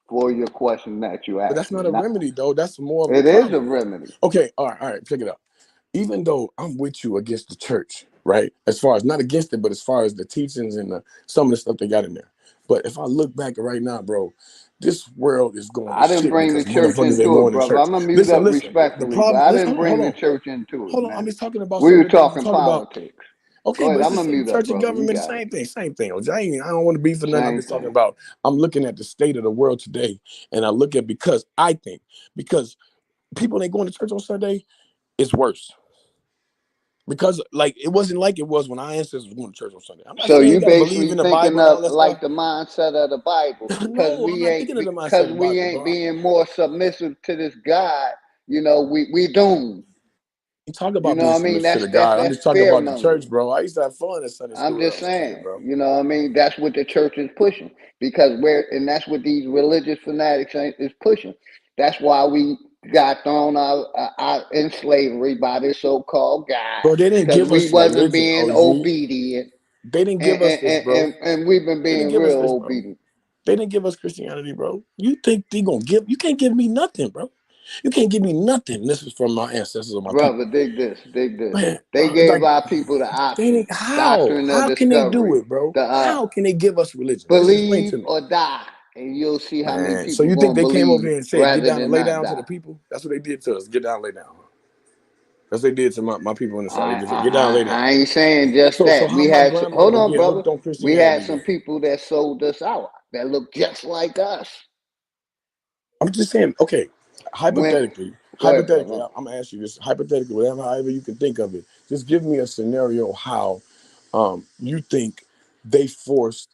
Speaker 1: for your question that you
Speaker 10: But
Speaker 1: asked
Speaker 10: that's
Speaker 1: me.
Speaker 10: not a
Speaker 1: Now,
Speaker 10: remedy, though. That's more of a
Speaker 1: it is a
Speaker 10: problem.
Speaker 1: remedy.
Speaker 10: Okay, all right, check it out. Even though I'm with you against the church, right? As far as not against it, but as far as the teachings and some of the stuff they got in there. But if I look back right now, bro, this world is going to
Speaker 1: I didn't
Speaker 10: shit
Speaker 1: bring the
Speaker 10: because
Speaker 1: church
Speaker 10: motherfuckers ain't
Speaker 1: into it,
Speaker 10: more in the
Speaker 1: brother.
Speaker 10: church.
Speaker 1: I'm gonna mute
Speaker 10: Listen,
Speaker 1: up
Speaker 10: listen. The
Speaker 1: respectfully, but
Speaker 10: problem,
Speaker 1: I
Speaker 10: listen,
Speaker 1: didn't
Speaker 10: hold
Speaker 1: bring the
Speaker 10: on.
Speaker 1: church into it,
Speaker 10: Hold on. I'm
Speaker 1: man.
Speaker 10: just talking about
Speaker 1: We
Speaker 10: something
Speaker 1: were
Speaker 10: that they was
Speaker 1: talking
Speaker 10: talking about.
Speaker 1: politics.
Speaker 10: Okay,
Speaker 1: Go
Speaker 10: but
Speaker 1: ahead,
Speaker 10: it's
Speaker 1: I'm
Speaker 10: the
Speaker 1: gonna
Speaker 10: same
Speaker 1: mute up,
Speaker 10: church and
Speaker 1: brother. You
Speaker 10: government,
Speaker 1: got it.
Speaker 10: same thing. OJ, I don't want to be for nothing. I'm
Speaker 1: Same
Speaker 10: just talking
Speaker 1: thing.
Speaker 10: about, I'm looking at the state of the world today, and I look at because people ain't going to church on Sunday, it's worse. Because like it wasn't like it was when our ancestors were going to church on Sunday. I'm not
Speaker 1: So
Speaker 10: saying you
Speaker 1: you
Speaker 10: got to believe
Speaker 1: basically
Speaker 10: in the
Speaker 1: thinking
Speaker 10: Bible and
Speaker 1: of
Speaker 10: all that stuff.
Speaker 1: like the mindset of the Bible,
Speaker 10: No, I'm not thinking of the mindset of
Speaker 1: because
Speaker 10: the
Speaker 1: we
Speaker 10: Bible,
Speaker 1: ain't
Speaker 10: bro.
Speaker 1: being more submissive to this God. We doomed.
Speaker 10: You talk
Speaker 1: You
Speaker 10: about
Speaker 1: know
Speaker 10: being
Speaker 1: what I mean?
Speaker 10: submissive to
Speaker 1: That's
Speaker 10: the
Speaker 1: that's
Speaker 10: God. I'm
Speaker 1: that's
Speaker 10: just talking
Speaker 1: fear
Speaker 10: about the church,
Speaker 1: mongering.
Speaker 10: bro. I used to have fun in Sunday
Speaker 1: I'm
Speaker 10: school when I
Speaker 1: just
Speaker 10: was a kid,
Speaker 1: saying.
Speaker 10: bro.
Speaker 1: You know what I mean? That's what the church is pushing and that's what these religious fanatics is pushing. That's why we got thrown out in slavery by this so-called God
Speaker 10: Bro, they didn't
Speaker 1: because
Speaker 10: give
Speaker 1: we
Speaker 10: us
Speaker 1: wasn't
Speaker 10: religion,
Speaker 1: being
Speaker 10: OG.
Speaker 1: obedient,
Speaker 10: They didn't
Speaker 1: and
Speaker 10: give us
Speaker 1: and,
Speaker 10: this,
Speaker 1: and,
Speaker 10: bro.
Speaker 1: and and we've been
Speaker 10: They didn't
Speaker 1: being
Speaker 10: give us
Speaker 1: real
Speaker 10: this, bro.
Speaker 1: obedient.
Speaker 10: They didn't give us Christianity, bro. You think they gonna give? You can't give me nothing, bro. You can't give me nothing. This is from my ancestors or my
Speaker 1: Brother,
Speaker 10: people.
Speaker 1: dig this.
Speaker 10: Man,
Speaker 1: They gave
Speaker 10: like
Speaker 1: our people the
Speaker 10: they
Speaker 1: option,
Speaker 10: didn't, how?
Speaker 1: doctrine of
Speaker 10: How can they do
Speaker 1: discovery,
Speaker 10: it, bro?
Speaker 1: the
Speaker 10: How can they give us religion? Just explain
Speaker 1: believe
Speaker 10: to me.
Speaker 1: or die, and you'll see how many
Speaker 10: Man, so
Speaker 1: people
Speaker 10: you think
Speaker 1: gonna
Speaker 10: they came over
Speaker 1: believe
Speaker 10: there and said, get
Speaker 1: rather
Speaker 10: down and
Speaker 1: than
Speaker 10: lay
Speaker 1: not
Speaker 10: down to
Speaker 1: die.
Speaker 10: the people? That's what they did to us. Get down, lay down. That's what they did to my people in the South. They
Speaker 1: I,
Speaker 10: just said, get down,
Speaker 1: I
Speaker 10: lay down.
Speaker 1: I ain't saying just
Speaker 10: So
Speaker 1: that.
Speaker 10: how
Speaker 1: We
Speaker 10: my
Speaker 1: had
Speaker 10: grandmother
Speaker 1: hold
Speaker 10: gonna
Speaker 1: on,
Speaker 10: get
Speaker 1: brother.
Speaker 10: hooked on
Speaker 1: We had
Speaker 10: Christianity
Speaker 1: some
Speaker 10: then?
Speaker 1: people that sold us out that look just like us.
Speaker 10: I'm just saying, okay,
Speaker 1: When
Speaker 10: hypothetically,
Speaker 1: go ahead, brother.
Speaker 10: I'm gonna ask you this hypothetically, however you can think of it. Just give me a scenario how you think they forced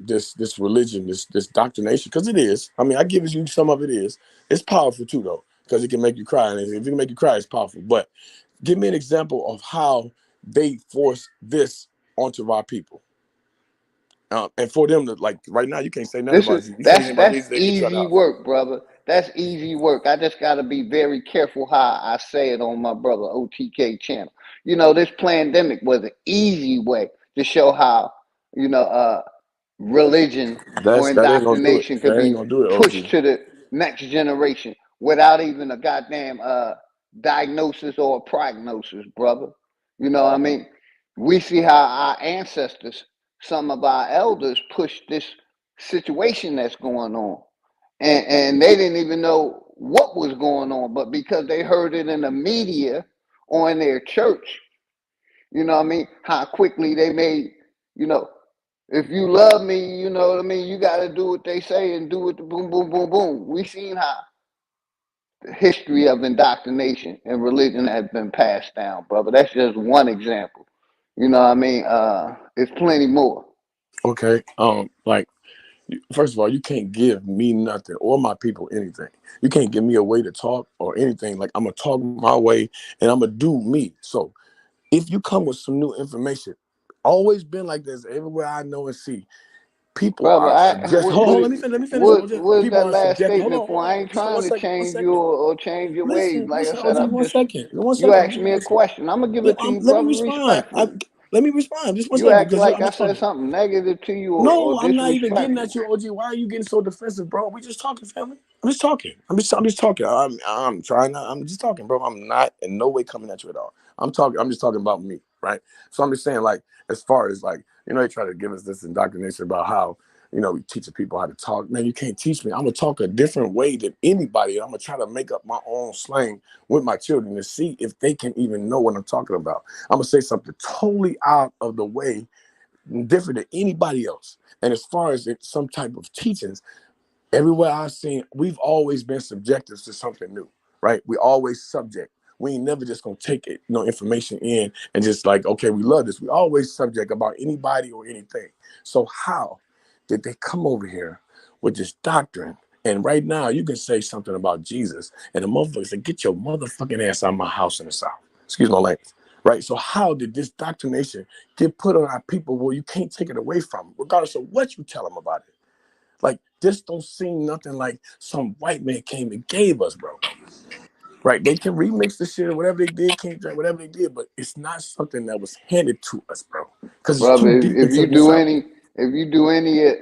Speaker 10: this religion, this doctrination, because it is. I mean, I give you some of it is. It's powerful too, though, because it can make you cry, and if it can make you cry, it's powerful. But give me an example of how they force this onto our people. And for them to like right now, you can't say nothing
Speaker 1: This is
Speaker 10: about you. You say anything about
Speaker 1: that's
Speaker 10: these, they get you out of the
Speaker 1: easy
Speaker 10: house.
Speaker 1: work, brother. That's easy work. I just gotta be very careful how I say it on my brother OTK channel. This pandemic was an easy way to show how, you know, uh religion or
Speaker 10: That ain't gonna do it.
Speaker 1: indoctrination could
Speaker 10: That ain't
Speaker 1: be
Speaker 10: gonna do it,
Speaker 1: pushed
Speaker 10: OG.
Speaker 1: to the next generation without even a goddamn diagnosis or a prognosis, brother. You know what I mean? We see how our ancestors, some of our elders, pushed this situation that's going on. And they didn't even know what was going on, but because they heard it in the media or in their church, you know what I mean? How quickly they made, you know, if you love me, you know what I mean, you got to do what they say and do it the boom, boom, boom, boom. We seen how the history of indoctrination and religion has been passed down, brother. That's just one example. You know what I mean? It's plenty more.
Speaker 10: Okay. Like first of all, you can't give me nothing or my people anything. You can't give me a way to talk or anything. Like I'm gonna talk my way and I'm gonna do me. So if you come with some new information, always been like this everywhere I know and see. people
Speaker 1: Brother,
Speaker 10: are subject. Hold on, let me finish. Let me finish. OJ.
Speaker 1: what is
Speaker 10: People
Speaker 1: that
Speaker 10: are
Speaker 1: last
Speaker 10: subject. Hold
Speaker 1: statement
Speaker 10: on,
Speaker 1: for?
Speaker 10: hold
Speaker 1: I
Speaker 10: on.
Speaker 1: ain't
Speaker 10: One
Speaker 1: trying to
Speaker 10: second. One
Speaker 1: change you
Speaker 10: second.
Speaker 1: or change your ways.
Speaker 10: Listen,
Speaker 1: Like I
Speaker 10: listen,
Speaker 1: said,
Speaker 10: OG.
Speaker 1: I'm
Speaker 10: One
Speaker 1: just,
Speaker 10: second. One
Speaker 1: you
Speaker 10: second,
Speaker 1: asked
Speaker 10: OG.
Speaker 1: me a
Speaker 10: Listen.
Speaker 1: question. I'm gonna give it to you,
Speaker 10: Let me
Speaker 1: brother,
Speaker 10: respond.
Speaker 1: respectfully.
Speaker 10: Let me respond. Just one
Speaker 1: You
Speaker 10: second,
Speaker 1: act
Speaker 10: because
Speaker 1: like
Speaker 10: I'm
Speaker 1: I
Speaker 10: just
Speaker 1: said
Speaker 10: talking.
Speaker 1: something negative to you or
Speaker 10: No, I'm not even getting at
Speaker 1: disrespectful.
Speaker 10: you, OG. Why are you getting so defensive, bro? We just talking, family. I'm just talking. I'm just talking. I'm trying not. I'm just talking, bro. I'm not in no way coming at you at all. I'm talking. I'm just talking about me, right? So I'm just saying, like, as far as like, they try to give us this indoctrination about how, we teaching people how to talk. Man, you can't teach me. I'm gonna talk a different way than anybody. I'm gonna try to make up my own slang with my children to see if they can even know what I'm talking about. I'm gonna say something totally out of the way, different than anybody else. And as far as some type of teachings, everywhere I've seen, we've always been subjective to something new, right? We always subject. We ain't never just gonna take it, information in and just like, okay, we love this. We always subject about anybody or anything. So how did they come over here with this doctrine? And right now you can say something about Jesus and the motherfuckers say, get your motherfucking ass out of my house in the South. Excuse my language. Right. So how did this doctrination get put on our people where you can't take it away from them, regardless of what you tell them about it? Like, this don't seem nothing like some white man came and gave us, bro. Right? They can remix the shit or whatever they did, can't drink, whatever they did, but it's not something that was handed to us, bro. Because it's too
Speaker 1: Brother,
Speaker 10: deep
Speaker 1: if
Speaker 10: into
Speaker 1: you
Speaker 10: the
Speaker 1: do
Speaker 10: subject.
Speaker 1: any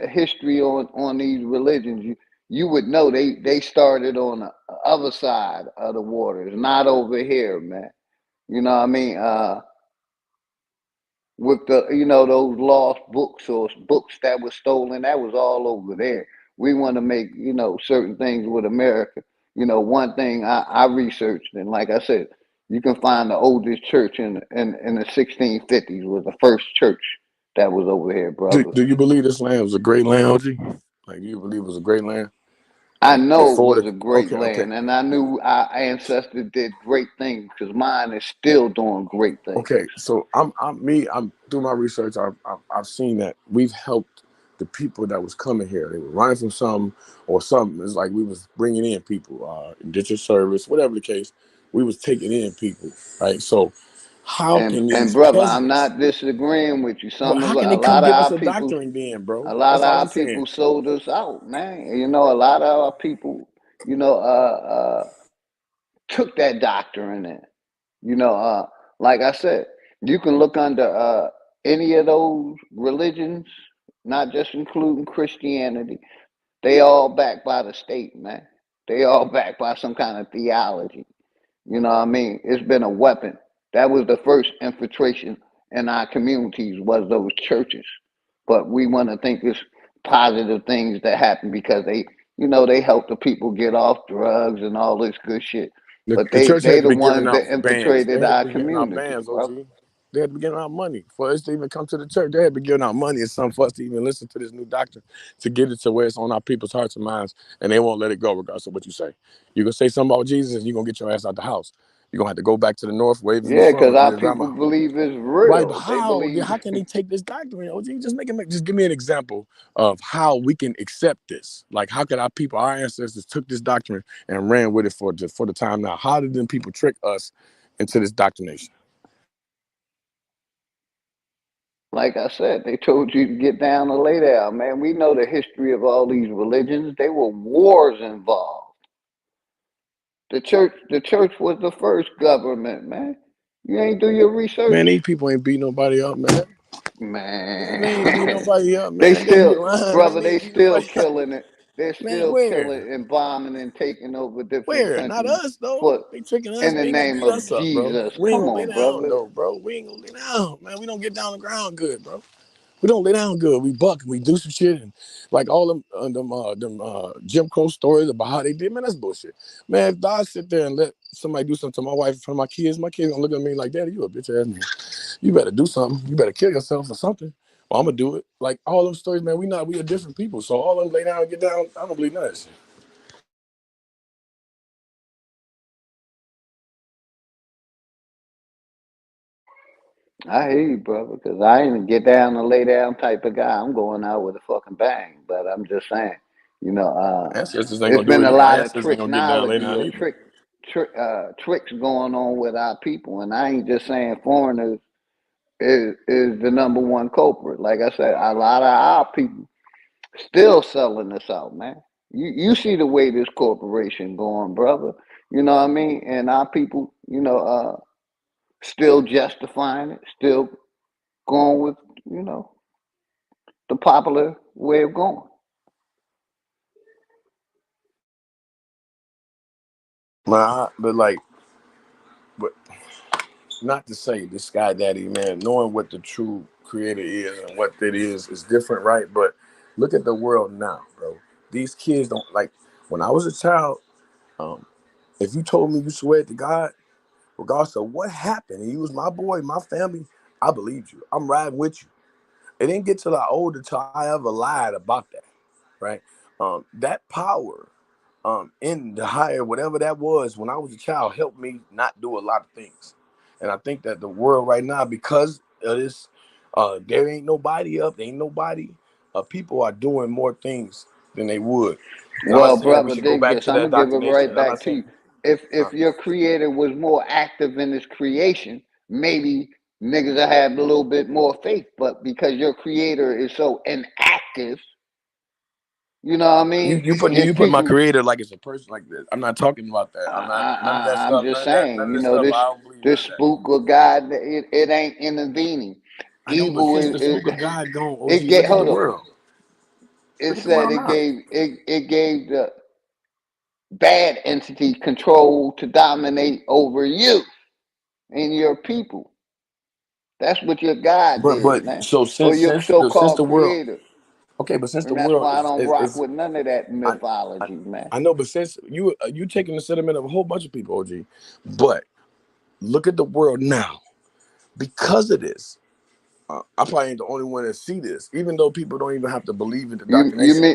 Speaker 1: history on these religions, you would know they started on the other side of the waters, not over here, man. You know what I mean? With the those lost books or books that were stolen, that was all over there. We want to make certain things with America. One thing I researched, and like I said, you can find the oldest church in the 1650s was the first church that was over here, brother.
Speaker 10: Do you believe this land was a great land, OG? Like, do you believe it was a great land?
Speaker 1: I
Speaker 10: Like,
Speaker 1: know it
Speaker 10: before
Speaker 1: was
Speaker 10: the
Speaker 1: a great
Speaker 10: okay.
Speaker 1: land, and I knew our ancestors did great things because mine is still doing great things.
Speaker 10: Okay, so I'm through my research. I've seen that we've helped the people that was coming here. They were running from something or something. It's like we was bringing in people, indentured service, whatever the case. We was taking in people, right? So how can
Speaker 1: And
Speaker 10: these
Speaker 1: brother, I'm
Speaker 10: peasants?
Speaker 1: not disagreeing with you.
Speaker 10: But how can
Speaker 1: A
Speaker 10: they come
Speaker 1: lot of
Speaker 10: give us
Speaker 1: our
Speaker 10: a
Speaker 1: people,
Speaker 10: doctrine then, bro?
Speaker 1: a lot
Speaker 10: That's
Speaker 1: of
Speaker 10: all
Speaker 1: our
Speaker 10: I'm saying.
Speaker 1: people sold us out, man. A lot of our people, took that doctrine in. Like I said, you can look under any of those religions, not just including Christianity. They all backed by the state, man. They all backed by some kind of theology. You know what I mean? It's been a weapon. That was the first infiltration in our communities was those churches. But we want to think it's positive things that happen because they help the people get off drugs and all this good shit. But
Speaker 10: The church
Speaker 1: they
Speaker 10: had to
Speaker 1: the
Speaker 10: be giving
Speaker 1: ones
Speaker 10: out
Speaker 1: that
Speaker 10: bands.
Speaker 1: infiltrated
Speaker 10: They had to
Speaker 1: our
Speaker 10: be giving out
Speaker 1: community,
Speaker 10: bands,
Speaker 1: bro.
Speaker 10: OG. They had to be giving out money for us to even come to the church. They had to be giving out money and something for us to even listen to this new doctrine to get it to where it's on our people's hearts and minds, and they won't let it go regardless of what you say. You can say something about Jesus, and you're gonna get your ass out the house. You're gonna have to go back to the north wherever you
Speaker 1: Yeah,
Speaker 10: from
Speaker 1: because
Speaker 10: and
Speaker 1: our
Speaker 10: your
Speaker 1: people
Speaker 10: grandma.
Speaker 1: believe it's
Speaker 10: Right, but
Speaker 1: real. They
Speaker 10: how?
Speaker 1: believe.
Speaker 10: How can they take this doctrine, OG? Just give me an example of how we can accept this. Like, how could our people, our ancestors, took this doctrine and ran with it for the time now? How did them people trick us into this doctrination?
Speaker 1: Like I said, they told you to get down and lay down, man. We know the history of all these religions. They were wars involved. The church was the first government, man. You ain't do your research,
Speaker 10: Man, these people ain't beat nobody up, man. Man, they ain't beat
Speaker 1: man.
Speaker 10: nobody up,
Speaker 1: They
Speaker 10: man. They be
Speaker 1: still,
Speaker 10: lying, man.
Speaker 1: brother,
Speaker 10: They
Speaker 1: they
Speaker 10: ain't beat
Speaker 1: still
Speaker 10: nobody up.
Speaker 1: killing it. They're
Speaker 10: Man,
Speaker 1: still
Speaker 10: where?
Speaker 1: killing and bombing and taking over different
Speaker 10: Where? Not
Speaker 1: countries
Speaker 10: us, though.
Speaker 1: for
Speaker 10: They tricking us.
Speaker 1: in the
Speaker 10: They ain't gonna
Speaker 1: name
Speaker 10: beat
Speaker 1: of
Speaker 10: us up, bro.
Speaker 1: Jesus.
Speaker 10: We ain't
Speaker 1: Come
Speaker 10: gonna lay
Speaker 1: on,
Speaker 10: down,
Speaker 1: brother.
Speaker 10: though, bro. We ain't gonna lay down, man. We don't get down the ground good, bro. We don't lay down good. We buck and we do some shit and like all them Jim Crow stories about how they did, man, that's bullshit. Man, if I sit there and let somebody do something to my wife in front of my kids gonna look at me like, Daddy, you a bitch ass man. You better do something. You better kill yourself or something. Well, I'm gonna do it. Like all them stories, man, we are different people. So all them lay down and get down, I don't believe none of that shit.
Speaker 1: I hear you, brother, because I ain't a get down and lay down type of guy. I'm going out with a fucking bang. But I'm just saying, you know,
Speaker 10: Ancestors ain't
Speaker 1: it's
Speaker 10: gonna do
Speaker 1: been
Speaker 10: it
Speaker 1: a
Speaker 10: either. My
Speaker 1: lot of
Speaker 10: ancestors ain't gonna get down, lay
Speaker 1: tricknology
Speaker 10: down
Speaker 1: or
Speaker 10: either.
Speaker 1: tricks going on with our people, and I ain't just saying foreigners is the number one culprit. Like I said, a lot of our people. Still selling us out, man. You see the way this corporation going, brother. You know what I mean? And our people, still justifying it, still going with, you know, the popular way of going.
Speaker 10: But like, but not to say this Sky Daddy, man, knowing what the true creator is and what it is different, right? But look at the world now, bro. These kids don't like. When I was a child, um, if you told me you swear to God, regardless of what happened, and you was my boy, my family, I believed you. I'm riding with you. It didn't get till I older till I ever lied about that, right? That power, in the higher whatever that was when I was a child helped me not do a lot of things, and I think that the world right now, because of this, there ain't nobody up, there ain't nobody. People are doing more things than they would. And I'm not
Speaker 1: Well,
Speaker 10: saying we
Speaker 1: brother,
Speaker 10: should go
Speaker 1: dig
Speaker 10: back
Speaker 1: this.
Speaker 10: to
Speaker 1: I'm
Speaker 10: the
Speaker 1: gonna give it
Speaker 10: indoctrination,
Speaker 1: right
Speaker 10: and I'm
Speaker 1: back
Speaker 10: not
Speaker 1: to
Speaker 10: saying.
Speaker 1: you. If your creator was more active in his creation, maybe niggas will have a little bit more faith. But because your creator is so inactive, you know what I mean?
Speaker 10: You
Speaker 1: And
Speaker 10: put my
Speaker 1: people,
Speaker 10: creator like it's a person like this. I'm not talking about that. I'm not none of that
Speaker 1: I'm
Speaker 10: stuff.
Speaker 1: just saying,
Speaker 10: None of this stuff. I don't believe none
Speaker 1: this
Speaker 10: of that.
Speaker 1: spook of God, it ain't intervening.
Speaker 10: I know, but
Speaker 1: Evil
Speaker 10: since
Speaker 1: is,
Speaker 10: the spook of God gone, OG,
Speaker 1: it get
Speaker 10: look at the
Speaker 1: hold up.
Speaker 10: world.
Speaker 1: It
Speaker 10: Look at the world
Speaker 1: said
Speaker 10: now.
Speaker 1: it gave the bad entity control to dominate over you and your people. That's what your God did,
Speaker 10: But
Speaker 1: man,
Speaker 10: so
Speaker 1: or
Speaker 10: since
Speaker 1: your
Speaker 10: since
Speaker 1: so-called
Speaker 10: the world,
Speaker 1: creator.
Speaker 10: okay, but since the
Speaker 1: And that's
Speaker 10: world
Speaker 1: why I don't rock
Speaker 10: is
Speaker 1: with none of that
Speaker 10: I, I
Speaker 1: mythology, man.
Speaker 10: I know, but since you taking the sentiment of a whole bunch of people, OG, but look at the world now because of this. I probably ain't the only one that see this, even though people don't even have to believe in the indoctrination.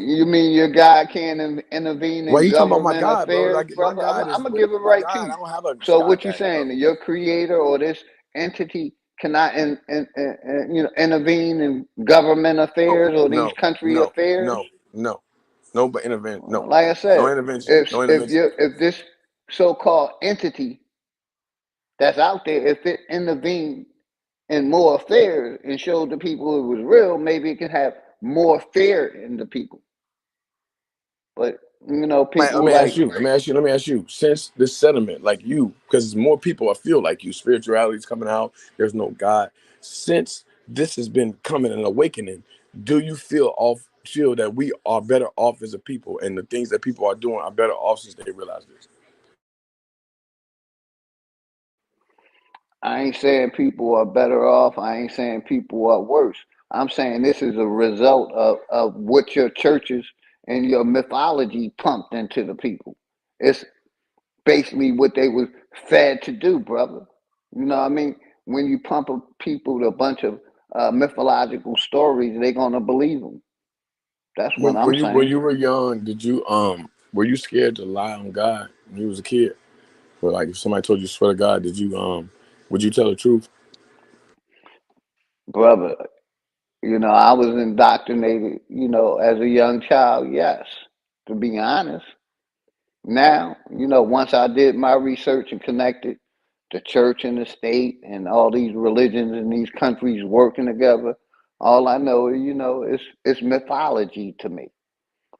Speaker 1: You mean your God can't intervene
Speaker 10: Why
Speaker 1: in
Speaker 10: you talking about my
Speaker 1: government
Speaker 10: God, bro?
Speaker 1: affairs,
Speaker 10: Like my
Speaker 1: brother?
Speaker 10: God
Speaker 1: I'm
Speaker 10: is
Speaker 1: gonna give it
Speaker 10: my
Speaker 1: right to
Speaker 10: God.
Speaker 1: you.
Speaker 10: I don't have a
Speaker 1: So
Speaker 10: Sky
Speaker 1: what you
Speaker 10: Daddy, bro.
Speaker 1: saying? That your creator or this entity cannot intervene in government affairs or these
Speaker 10: No,
Speaker 1: country
Speaker 10: no,
Speaker 1: affairs?
Speaker 10: no, no, no, but intervene. No,
Speaker 1: Like I
Speaker 10: no
Speaker 1: said,
Speaker 10: intervention. No intervention.
Speaker 1: if this so-called entity that's out there, if it intervened in more affairs and showed the people it was real, maybe it can have more fear in the people. But
Speaker 10: Let
Speaker 1: people
Speaker 10: me
Speaker 1: like
Speaker 10: ask you. Let me ask you. Since this settlement, like you, because more people I feel like you, spirituality is coming out. There's no God. Since this has been coming and awakening, do you feel that we are better off as a people, and the things that people are doing are better off since they realize this?
Speaker 1: I ain't saying people are better off. I ain't saying people are worse. I'm saying this is a result of what your churches and your mythology pumped into the people. It's basically what they were fed to do, brother. You know what I mean? When you pump people with a bunch of mythological stories, they're gonna believe them. That's what I'm
Speaker 10: When
Speaker 1: saying.
Speaker 10: you were young, did you were you scared to lie on God when you was a kid? Or like if somebody told you swear to God, did you would you tell the truth?
Speaker 1: Brother, I was indoctrinated, as a young child, yes, to be honest. Now, once I did my research and connected the church and the state and all these religions and these countries working together, all I know is, it's mythology to me.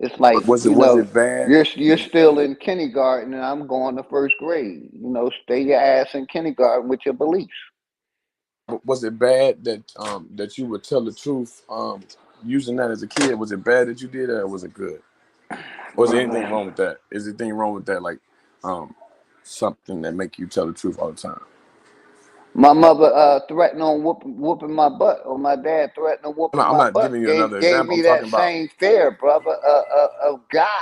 Speaker 1: It's like,
Speaker 10: Was it bad?
Speaker 1: you're still in kindergarten and I'm going to first grade. Stay your ass in kindergarten with your beliefs.
Speaker 10: Was it bad that you would tell the truth using that as a kid? Was it bad that you did that, or was it good? Was there anything
Speaker 1: Brother,
Speaker 10: wrong with that? Is there anything wrong with that? Like something that make you tell the truth all the time?
Speaker 1: my mother threatened on whooping my butt, or my dad threatened on whooping
Speaker 10: I'm
Speaker 1: my
Speaker 10: not
Speaker 1: butt.
Speaker 10: giving you
Speaker 1: Gave
Speaker 10: another
Speaker 1: gave
Speaker 10: example. I'm
Speaker 1: me
Speaker 10: talking
Speaker 1: that
Speaker 10: about.
Speaker 1: same fear, brother, of God.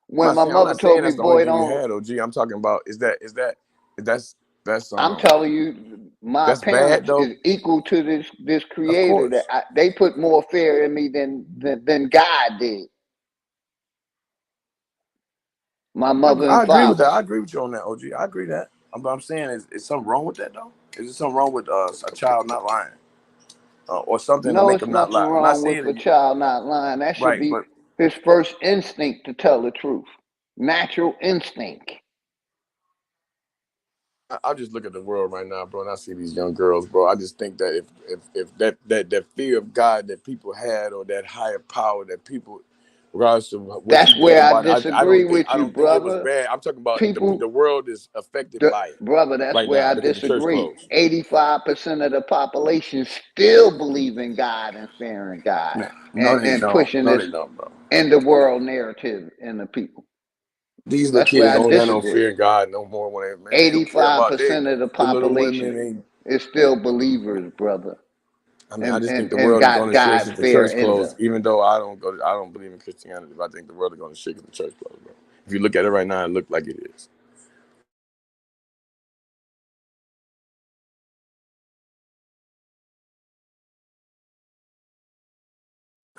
Speaker 1: When my
Speaker 10: I'm
Speaker 1: mother
Speaker 10: not
Speaker 1: told
Speaker 10: saying
Speaker 1: me,
Speaker 10: that's the only
Speaker 1: boy,
Speaker 10: thing you
Speaker 1: don't.
Speaker 10: had, OG. I'm talking about that's
Speaker 1: I'm telling you, my
Speaker 10: that's bad
Speaker 1: parents
Speaker 10: though.
Speaker 1: is equal to this
Speaker 10: Of
Speaker 1: creator that
Speaker 10: course.
Speaker 1: they put more fear in me than God did. My mother and
Speaker 10: I agree with that.
Speaker 1: father.
Speaker 10: I agree with you on that, OG. I agree that. But I'm saying, is something wrong with that though? Is there something wrong with a child not lying, or something to
Speaker 1: No,
Speaker 10: make
Speaker 1: it's
Speaker 10: them not
Speaker 1: nothing
Speaker 10: lie? I'm not
Speaker 1: wrong with
Speaker 10: saying
Speaker 1: a
Speaker 10: that you,
Speaker 1: child not lying. That should
Speaker 10: right,
Speaker 1: be
Speaker 10: but
Speaker 1: his first instinct to tell the truth. Natural instinct.
Speaker 10: I just look at the world right now, bro, and I see these young girls, bro. I just think that if that fear of God that people had, or that higher power that people, regardless of what
Speaker 1: That's
Speaker 10: you think
Speaker 1: where I
Speaker 10: about it,
Speaker 1: disagree
Speaker 10: I
Speaker 1: with you,
Speaker 10: don't think it was
Speaker 1: brother.
Speaker 10: bad. I'm talking about
Speaker 1: People,
Speaker 10: the world is affected by it
Speaker 1: brother, that's
Speaker 10: right
Speaker 1: where
Speaker 10: now
Speaker 1: I
Speaker 10: because the church
Speaker 1: disagree.
Speaker 10: closed.
Speaker 1: 85% of the population still believe in God and fearing God,
Speaker 10: No, they
Speaker 1: and
Speaker 10: don't.
Speaker 1: pushing
Speaker 10: No,
Speaker 1: this
Speaker 10: they don't, bro.
Speaker 1: in the world narrative in the people.
Speaker 10: These little
Speaker 1: That's where
Speaker 10: kids
Speaker 1: I
Speaker 10: don't have no
Speaker 1: disagree.
Speaker 10: fear in God no more. When they, man, they don't care about that.
Speaker 1: 85% of the
Speaker 10: The little women
Speaker 1: population
Speaker 10: ain't.
Speaker 1: is still believers, brother,
Speaker 10: I mean, I just think the
Speaker 1: and
Speaker 10: world is going
Speaker 1: got
Speaker 10: to shit
Speaker 1: God's
Speaker 10: since the
Speaker 1: fear
Speaker 10: church
Speaker 1: in
Speaker 10: closed.
Speaker 1: them.
Speaker 10: Even though I don't believe in Christianity, but I think the world is going to shit since the church closed, bro. If you look at it right now, it looks like it is.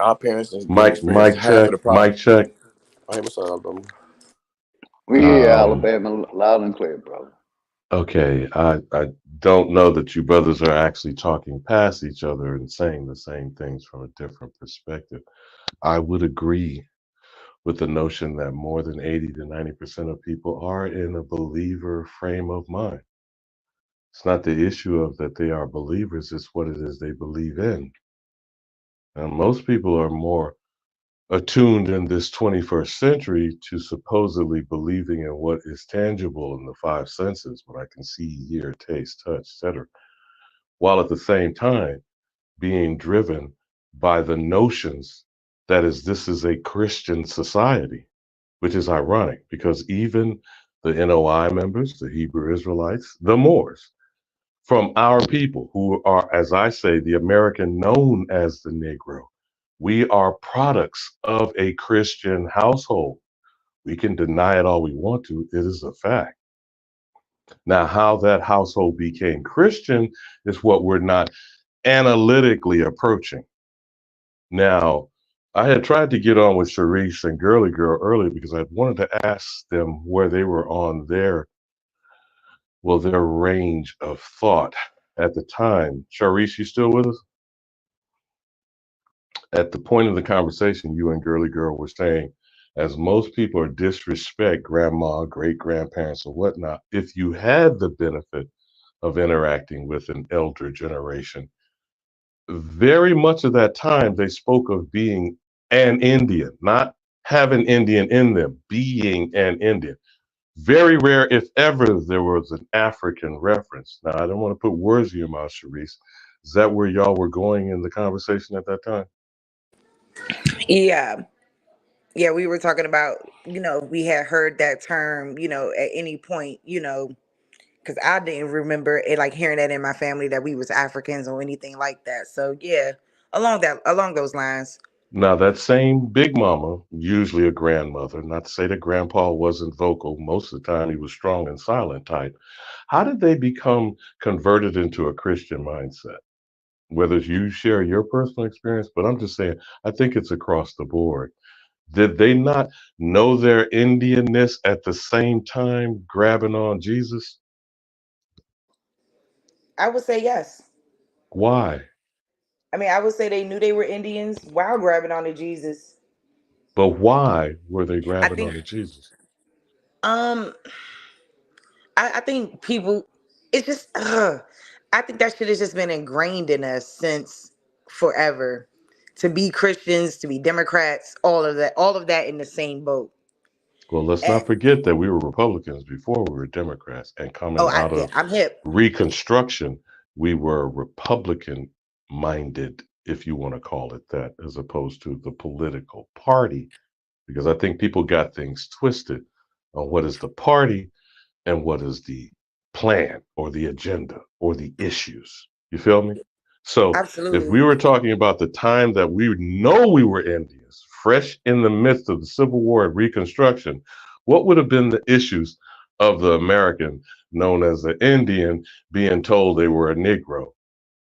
Speaker 10: Our parents didn't experience
Speaker 12: Mic
Speaker 10: half of
Speaker 12: check,
Speaker 10: the
Speaker 12: mic
Speaker 10: problems.
Speaker 12: check.
Speaker 10: Hey, what's up, bro?
Speaker 1: We hear Alabama loud and clear, brother.
Speaker 12: Okay, I don't know that you brothers are actually talking past each other and saying the same things from a different perspective. I would agree with the notion that more than 80 to 90% of people are in a believer frame of mind. It's not the issue of that they are believers, it's what it is they believe in. And most people are more attuned in this 21st century to supposedly believing in what is tangible in the five senses, what I can see, hear, taste, touch, etc., while at the same time being driven by the notions that this is a Christian society, which is ironic because even the NOI members, the Hebrew Israelites, the Moors, from our people who are, as I say, the American known as the Negro, we are products of a Christian household. We can deny it all we want to, it is a fact. Now, how that household became Christian is what we're not analytically approaching. Now, I had tried to get on with Sharice and Girly Girl earlier because I wanted to ask them where they were on their range of thought at the time. Sharice, you still with us? At the point of the conversation, you and Girly Girl were saying, as most people are disrespect grandma, great grandparents, or whatnot, if you had the benefit of interacting with an elder generation, very much of that time they spoke of being an Indian, not having Indian in them, being an Indian. Very rare, if ever, there was an African reference. Now, I don't want to put words in your mouth, Sharice. Is that where y'all were going in the conversation at that time?
Speaker 3: Yeah. Yeah, we were talking about, we had heard that term, at any point, because I didn't remember it, like hearing that in my family that we was Africans or anything like that. So yeah, along those lines.
Speaker 12: Now, that same Big Mama, usually a grandmother, not to say that Grandpa wasn't vocal, most of the time he was strong and silent type. How did they become converted into a Christian mindset? Whether you share your personal experience, but I'm just saying, I think it's across the board. Did they not know their Indianness at the same time grabbing on Jesus?
Speaker 3: I would say yes.
Speaker 12: Why?
Speaker 3: I mean, I would say they knew they were Indians while grabbing onto Jesus.
Speaker 12: But why were they
Speaker 3: I
Speaker 12: grabbing
Speaker 3: think
Speaker 12: onto Jesus?
Speaker 3: um I think people, it's just I think that shit has just been ingrained in us since forever. To be Christians, to be Democrats, all of that in the same boat.
Speaker 12: Well, let's
Speaker 3: And,
Speaker 12: not forget that we were Republicans before we were Democrats, and coming out
Speaker 3: yeah,
Speaker 12: of
Speaker 3: I'm hip.
Speaker 12: Reconstruction, we were Republican minded, if you want to call it that, as opposed to the political party, because I think people got things twisted on what is the party and what is the plan or the agenda or the issues. You feel me? So if
Speaker 3: Absolutely.
Speaker 12: we were talking about the time that we know we were Indians, fresh in the midst of the Civil War and Reconstruction, what would have been the issues of the American known as the Indian being told they were a Negro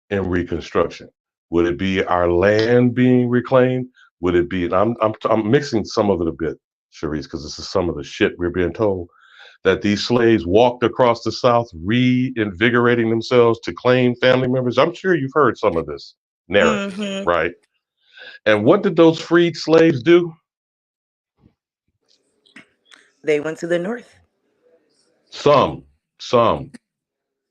Speaker 12: in Reconstruction? Would it be our land being reclaimed? Would it be, and I'm mixing some of it a bit, Sharice, because this is some of the shit we're being told, that these slaves walked across the South, reinvigorating themselves to claim family members. I'm sure you've heard some of this narrative,
Speaker 3: Mm-hmm.
Speaker 12: right? And what did those freed slaves do?
Speaker 3: They went to the north.
Speaker 12: Some, some.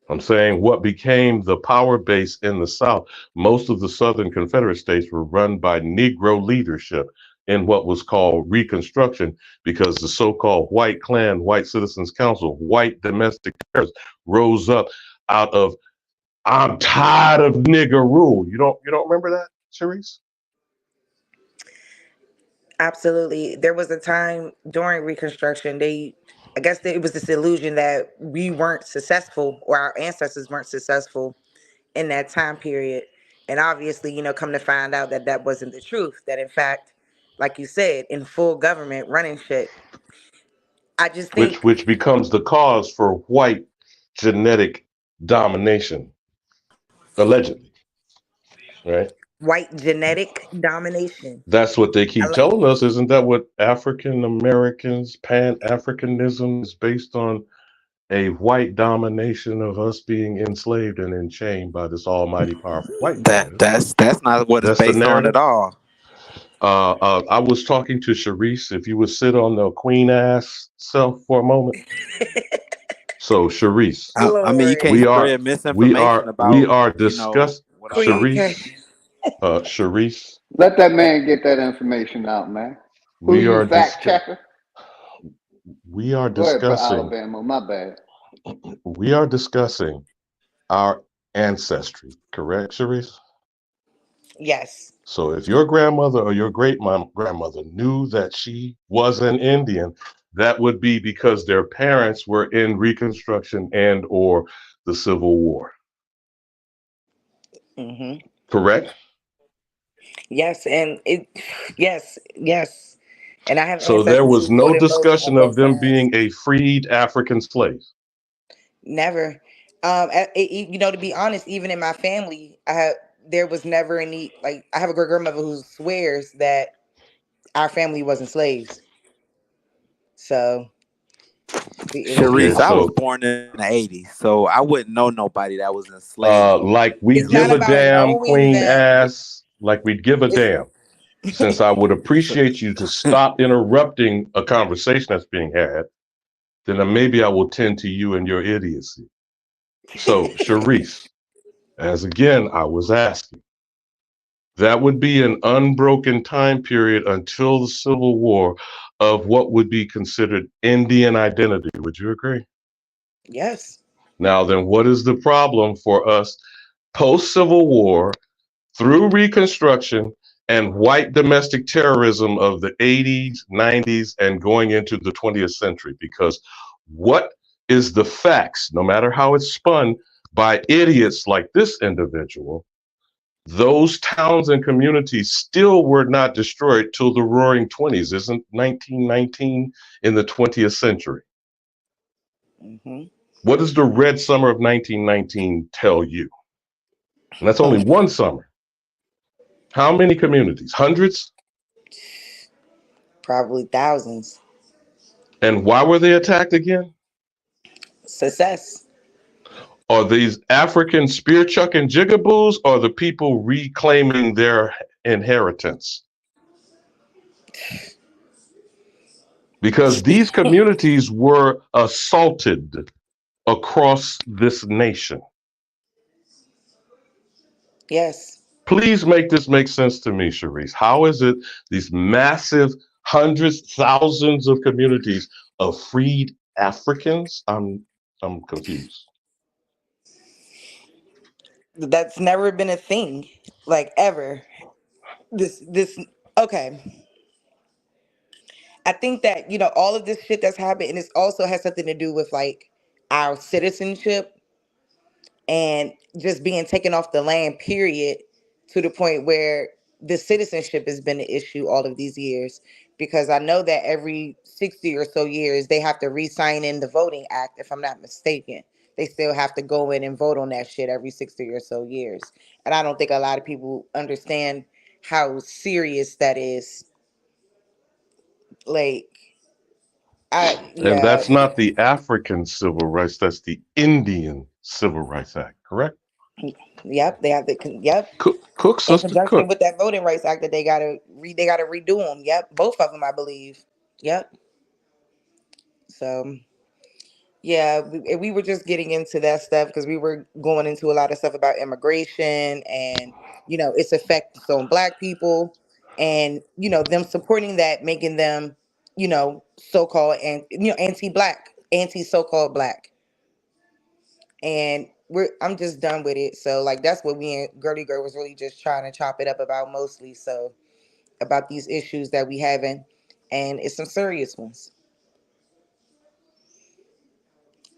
Speaker 12: I'm saying what became the power base in the South. Most of the Southern Confederate states were run by Negro leadership in what was called Reconstruction, because the so-called white Klan, white Citizens Council, white domestic terrorists rose up out of, I'm tired of nigger rule. You don't remember that, Sharice?
Speaker 3: Absolutely. There was a time during Reconstruction, I guess it was this illusion that we weren't successful, or our ancestors weren't successful in that time period. And obviously, come to find out that that wasn't the truth, that in fact, like you said, in full government running shit. I just think
Speaker 12: Which becomes the cause for white genetic domination, allegedly, right?
Speaker 3: white genetic domination.
Speaker 12: That's what they
Speaker 3: I
Speaker 12: keep
Speaker 3: lo-
Speaker 12: telling us. Isn't that what African Americans, Pan-Africanism is based on? A white domination of us being enslaved and enchained by this almighty powerful white man.
Speaker 20: That's not what it's
Speaker 12: That's the
Speaker 20: based on at
Speaker 12: narrative.
Speaker 20: all.
Speaker 12: I was talking to Sharice. If you would sit on the queen ass self for a moment. So Sharice,
Speaker 20: I mean, you can't
Speaker 12: we
Speaker 20: spread
Speaker 12: are
Speaker 20: misinformation about,
Speaker 12: discuss
Speaker 20: what I
Speaker 3: Queen
Speaker 20: believe.
Speaker 3: K.
Speaker 12: Sharice.
Speaker 1: Let that man get that information out, man. Who
Speaker 12: We
Speaker 1: you
Speaker 12: are
Speaker 1: fact checker?
Speaker 12: we are
Speaker 1: Go ahead,
Speaker 12: discussing
Speaker 1: Alabama. My bad.
Speaker 12: we are discussing our ancestry, correct, Sharice?
Speaker 3: Yes.
Speaker 12: So if your grandmother or your great grandmother knew that she was an Indian, that would be because their parents were in Reconstruction and or the Civil War.
Speaker 3: Hmm.
Speaker 12: Correct?
Speaker 3: Yes, and yes. And I have
Speaker 12: So there
Speaker 3: ancestors who
Speaker 12: was no
Speaker 3: voted both on
Speaker 12: discussion of
Speaker 3: both
Speaker 12: them
Speaker 3: sides.
Speaker 12: being a freed African slave.
Speaker 3: Never. To be honest, even in my family, there was never any, like, I have a great grandmother who swears that our family wasn't slaves. So
Speaker 12: Okay,
Speaker 20: Sharice, I was
Speaker 12: so
Speaker 20: born in the '80s, so I wouldn't know nobody that was enslaved.
Speaker 12: like we
Speaker 3: it's not
Speaker 12: give a
Speaker 3: about
Speaker 12: damn,
Speaker 3: knowing
Speaker 12: queen
Speaker 3: them.
Speaker 12: ass, like we'd give a
Speaker 3: It's
Speaker 12: damn. Since I would appreciate you to stop interrupting a conversation that's being had, then maybe I will tend to you and your idiocy. So, Sharice, as again, I was asking, that would be an unbroken time period until the Civil War of what would be considered Indian identity. Would you agree?
Speaker 3: yes.
Speaker 12: Now, then, what is the problem for us post Civil War, through Reconstruction, and white domestic terrorism of the 80s, 90s, and going into the 20th century? Because what is the facts, no matter how it's spun by idiots like this individual, those towns and communities still were not destroyed till the roaring 20s. Isn't 1919 in the 20th century?
Speaker 3: Hmm.
Speaker 12: What does the red summer of 1919 tell you? And that's only one summer. How many communities? Hundreds?
Speaker 3: Probably thousands.
Speaker 12: And why were they attacked again?
Speaker 3: Success.
Speaker 12: Are these African spear chucking jigaboos, or the people reclaiming their inheritance? Because these communities were assaulted across this nation.
Speaker 3: Yes.
Speaker 12: Please make this make sense to me, Sharice. How is it these massive hundreds, thousands of communities of freed Africans? I'm confused.
Speaker 3: That's never been a thing, like, ever. This okay. I think that, all of this shit that's happened, and it also has something to do with, like, our citizenship and just being taken off the land, period, to the point where the citizenship has been an issue all of these years. Because I know that every 60 or so years, they have to re-sign in the Voting Act, if I'm not mistaken. They still have to go in and vote on that shit every 60 or so years. And I don't think a lot of people understand how serious that is. Like,
Speaker 12: And
Speaker 3: yeah.
Speaker 12: that's not the African Civil Rights, that's the Indian Civil Rights Act, correct?
Speaker 3: Yep, they have to. Yep,
Speaker 12: Cook,
Speaker 3: in
Speaker 12: sister,
Speaker 3: conjunction
Speaker 12: cook.
Speaker 3: with that Voting Rights Act that they gotta redo them. Yep, both of them, I believe. Yep. So, Yeah, we were just getting into that stuff because we were going into a lot of stuff about immigration and its effects on Black people, and them supporting that, making them so-called and anti-Black, anti so-called Black, and I'm just done with it. So like that's what we and Girly Girl was really just trying to chop it up about mostly. So about these issues that we having, and it's some serious ones.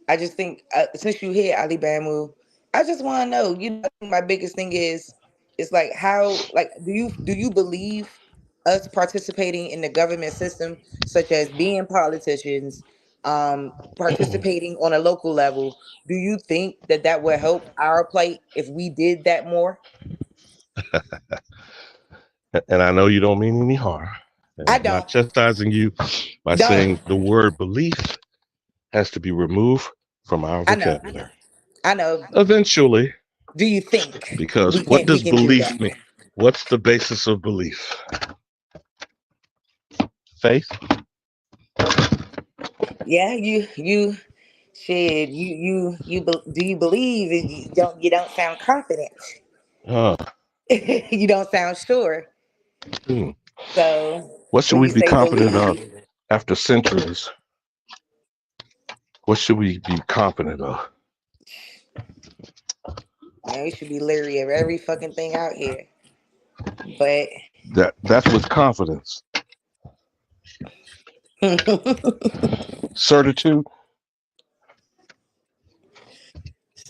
Speaker 3: I just think since you here, Ali Bamu, I just want to know. I think my biggest thing is, it's like how, like, do you believe us participating in the government system, such as being politicians, participating on a local level? Do you think that that would help our plight if we did that more?
Speaker 12: And I know you don't mean any harm. And
Speaker 3: I
Speaker 12: I'm not
Speaker 3: don't.
Speaker 12: chastising you by
Speaker 3: Don't.
Speaker 12: saying the word belief has to be removed from our
Speaker 3: I know.
Speaker 12: vocabulary.
Speaker 3: I know.
Speaker 12: Eventually,
Speaker 3: Do you think
Speaker 12: because
Speaker 3: we
Speaker 12: what
Speaker 3: can we
Speaker 12: does
Speaker 3: can do
Speaker 12: belief
Speaker 3: that?
Speaker 12: mean? What's the basis of belief? Faith?
Speaker 3: Yeah, you shit. Do you believe? You don't sound confident.
Speaker 12: Uh,
Speaker 3: You don't sound sure.
Speaker 12: hmm.
Speaker 3: So
Speaker 12: What should
Speaker 3: when
Speaker 12: we
Speaker 3: you
Speaker 12: be
Speaker 3: say
Speaker 12: confident of
Speaker 3: believe,
Speaker 12: after centuries? What should we be confident of?
Speaker 3: man, we should be leery of every fucking thing out here. But
Speaker 12: That's with confidence. Certitude?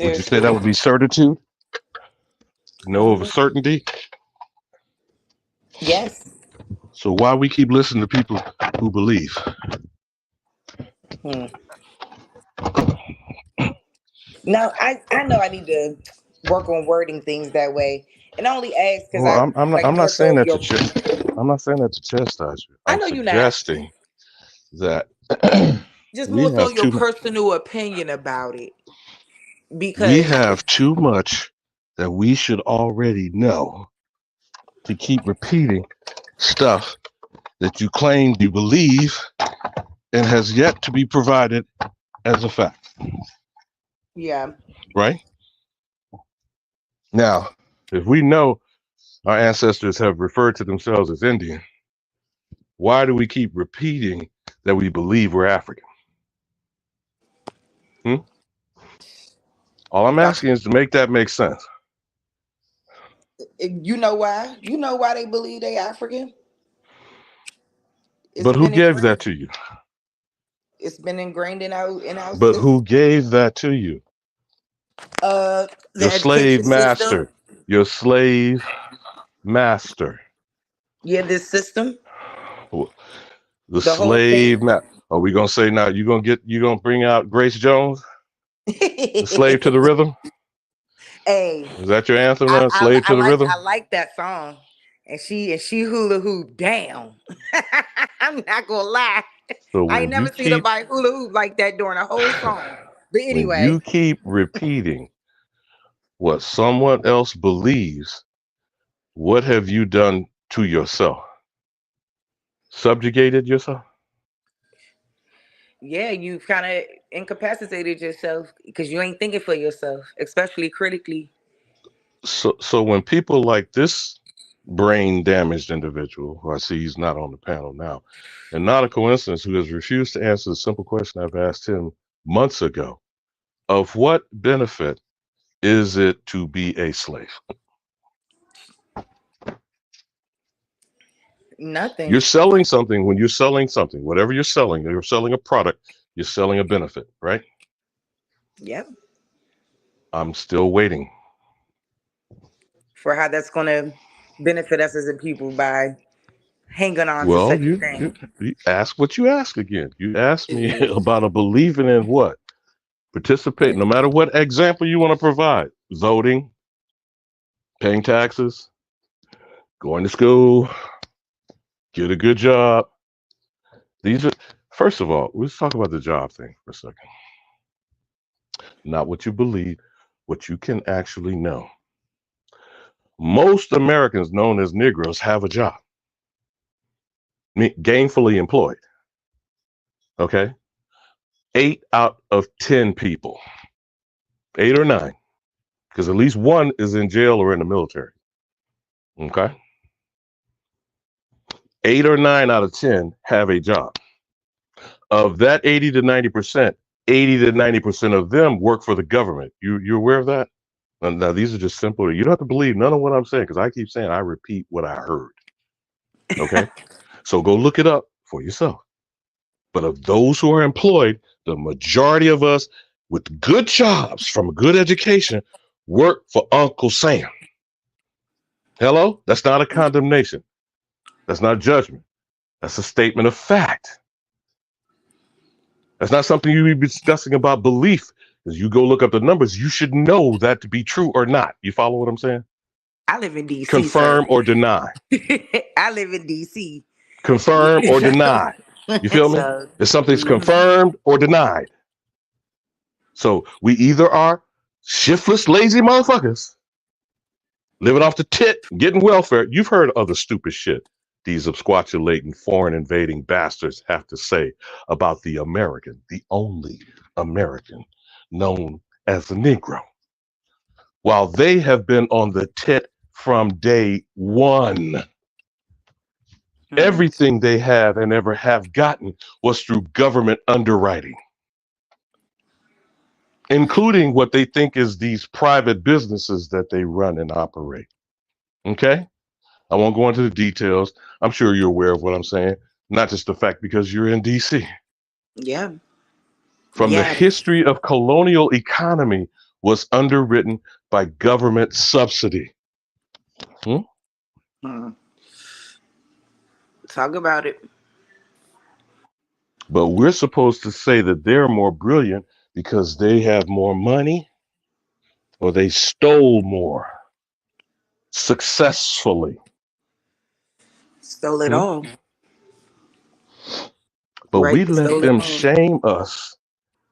Speaker 12: Would you say that would be certitude? No of a certainty?
Speaker 3: Yes.
Speaker 12: So why we keep listening to people who believe?
Speaker 3: Hmm. No, I know I need to work on wording things that way, and I only ask because
Speaker 12: Well,
Speaker 3: I
Speaker 12: I'm not.
Speaker 3: like
Speaker 12: I'm
Speaker 3: more
Speaker 12: not
Speaker 3: so
Speaker 12: saying
Speaker 3: of
Speaker 12: that
Speaker 3: your.
Speaker 12: I'm not saying that to chastise you.
Speaker 3: I
Speaker 12: I'm
Speaker 3: know you're not.
Speaker 12: suggesting that
Speaker 3: Just
Speaker 12: we
Speaker 3: more so
Speaker 12: have
Speaker 3: your
Speaker 12: too much.
Speaker 3: personal opinion about it,
Speaker 12: We
Speaker 3: because
Speaker 12: have too much that we should already know to keep repeating stuff that you claim you believe and has yet to be provided as a fact.
Speaker 3: yeah.
Speaker 12: Right? Now, if we know our ancestors have referred to themselves as Indian, why do we keep repeating that we believe we're African? Hmm? All I'm
Speaker 3: Y'all,
Speaker 12: asking is to make that make sense.
Speaker 3: you know why? You know why they believe they African? It's
Speaker 12: But who
Speaker 3: been
Speaker 12: gave that
Speaker 3: ingrained.
Speaker 12: to you?
Speaker 3: It's been ingrained in our
Speaker 12: But who
Speaker 3: system.
Speaker 12: gave that to you?
Speaker 3: The
Speaker 12: Your
Speaker 3: education
Speaker 12: slave
Speaker 3: system.
Speaker 12: master. Your slave master.
Speaker 3: Yeah, this system.
Speaker 12: The
Speaker 3: The whole thing.
Speaker 12: slave master. Are we gonna say now you gonna bring out Grace Jones, the slave to the rhythm?
Speaker 3: Hey,
Speaker 12: Is that your anthem
Speaker 3: I,
Speaker 12: now?
Speaker 3: I
Speaker 12: Slave
Speaker 3: I
Speaker 12: to the
Speaker 3: like
Speaker 12: rhythm?
Speaker 3: I like that song, and she hula hoop down. I'm not gonna lie.
Speaker 12: So
Speaker 3: I ain't never seen nobody hula hoop like that during a whole song. But
Speaker 12: when
Speaker 3: anyway,
Speaker 12: you keep repeating what someone else believes, what have you done to yourself? Subjugated yourself?
Speaker 3: yeah, you kind of incapacitated yourself because you ain't thinking for yourself, especially critically.
Speaker 12: So when people like this brain damaged individual, who I see he's not on the panel now, and not a coincidence, who has refused to answer the simple question I've asked him months ago, of what benefit is it to be a slave?
Speaker 3: Nothing.
Speaker 12: You're selling something. When you're selling something, whatever you're selling a product, you're selling a benefit, right?
Speaker 3: Yep.
Speaker 12: I'm still waiting.
Speaker 3: For how that's gonna benefit us as a people by hanging on to
Speaker 12: Well,
Speaker 3: such a
Speaker 12: you,
Speaker 3: thing.
Speaker 12: you ask what you ask again. You asked me
Speaker 3: Shit.
Speaker 12: about a believing in what? Participate, no matter what example you want to provide. Voting, paying taxes, going to school, get a good job. These are, first of all, let's talk about the job thing for a second. Not what you believe, what you can actually know. Most Americans known as Negroes have a job, gainfully employed. Okay. 8 out of 10 people, 8 or 9, because at least one is in jail or in the military. Okay. 8 or 9 out of 10 have a job. Of that 80 to 90%, 80 to 90% of them work for the government. You aware of that? Now these are just simple. You don't have to believe none of what I'm saying, because I keep saying I repeat what I heard. Okay. So go look it up for yourself. But of those who are employed, the majority of us with good jobs from a good education work for Uncle Sam. Hello? That's not a condemnation. That's not judgment. That's a statement of fact. That's not something you be discussing about belief. As you go look up the numbers, you should know that to be true or not. You follow what I'm saying?
Speaker 3: I live in DC.
Speaker 12: Confirm or deny.
Speaker 3: I live in DC.
Speaker 12: Confirm or deny. You feel me?
Speaker 3: So,
Speaker 12: if something's confirmed or denied. So we either are shiftless, lazy motherfuckers living off the tit, getting welfare. You've heard other stupid shit these absquatulating, foreign invading bastards have to say about the American, the only American known as the Negro. While they have been on the tit from day one. Everything they have and ever have gotten was through government underwriting, including what they think is these private businesses that they run and operate. Okay? I won't go into the details. I'm sure you're aware of what I'm saying, not just the fact because you're in DC.
Speaker 3: Yeah.
Speaker 12: From the history of colonial economy was underwritten by government subsidy.
Speaker 3: Talk about it.
Speaker 12: But we're supposed to say that they're more brilliant because they have more money or they stole more successfully.
Speaker 3: Stole it all.
Speaker 12: But we let them shame us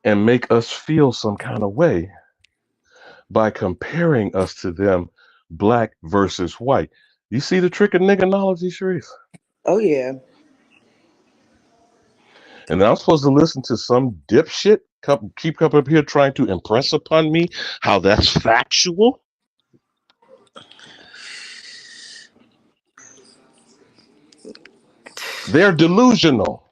Speaker 12: and make us feel some kind of way by comparing us to them, black versus white. You see the trick of niggernology, Sharif?
Speaker 3: Oh, yeah.
Speaker 12: And I'm supposed to listen to some dipshit keep up here trying to impress upon me how that's factual? They're delusional.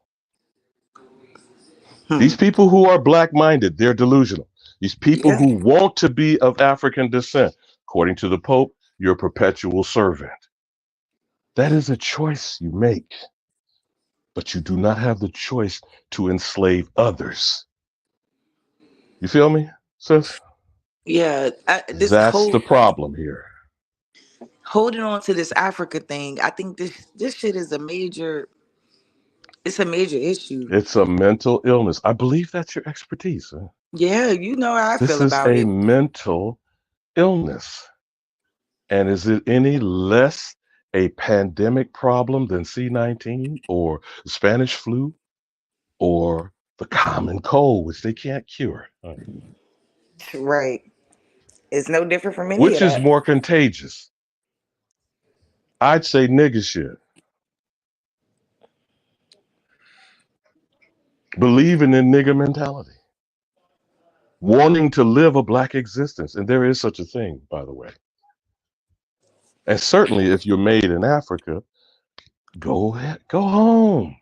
Speaker 12: These people who are black-minded, they're delusional. These people who want to be of African descent, according to the Pope, you're a perpetual servant. That is a choice you make. But you do not have the choice to enslave others. You feel me, sis?
Speaker 3: Yeah.
Speaker 12: That's the problem here.
Speaker 3: Holding on to this Africa thing, I think this shit is it's a major issue.
Speaker 12: It's a mental illness. I believe that's your expertise. Huh?
Speaker 3: Yeah, you know how I feel about
Speaker 12: This is
Speaker 3: it.
Speaker 12: a mental illness. And is it any less a pandemic problem than C-19 or the Spanish flu or the common cold, which they can't cure?
Speaker 3: Right. It's no different from any
Speaker 12: Which
Speaker 3: of
Speaker 12: is
Speaker 3: that.
Speaker 12: more contagious? I'd say nigga shit. Believing in nigga mentality. Wanting to live a black existence. And there is such a thing, by the way. And certainly if you're made in Africa, go ahead, go home.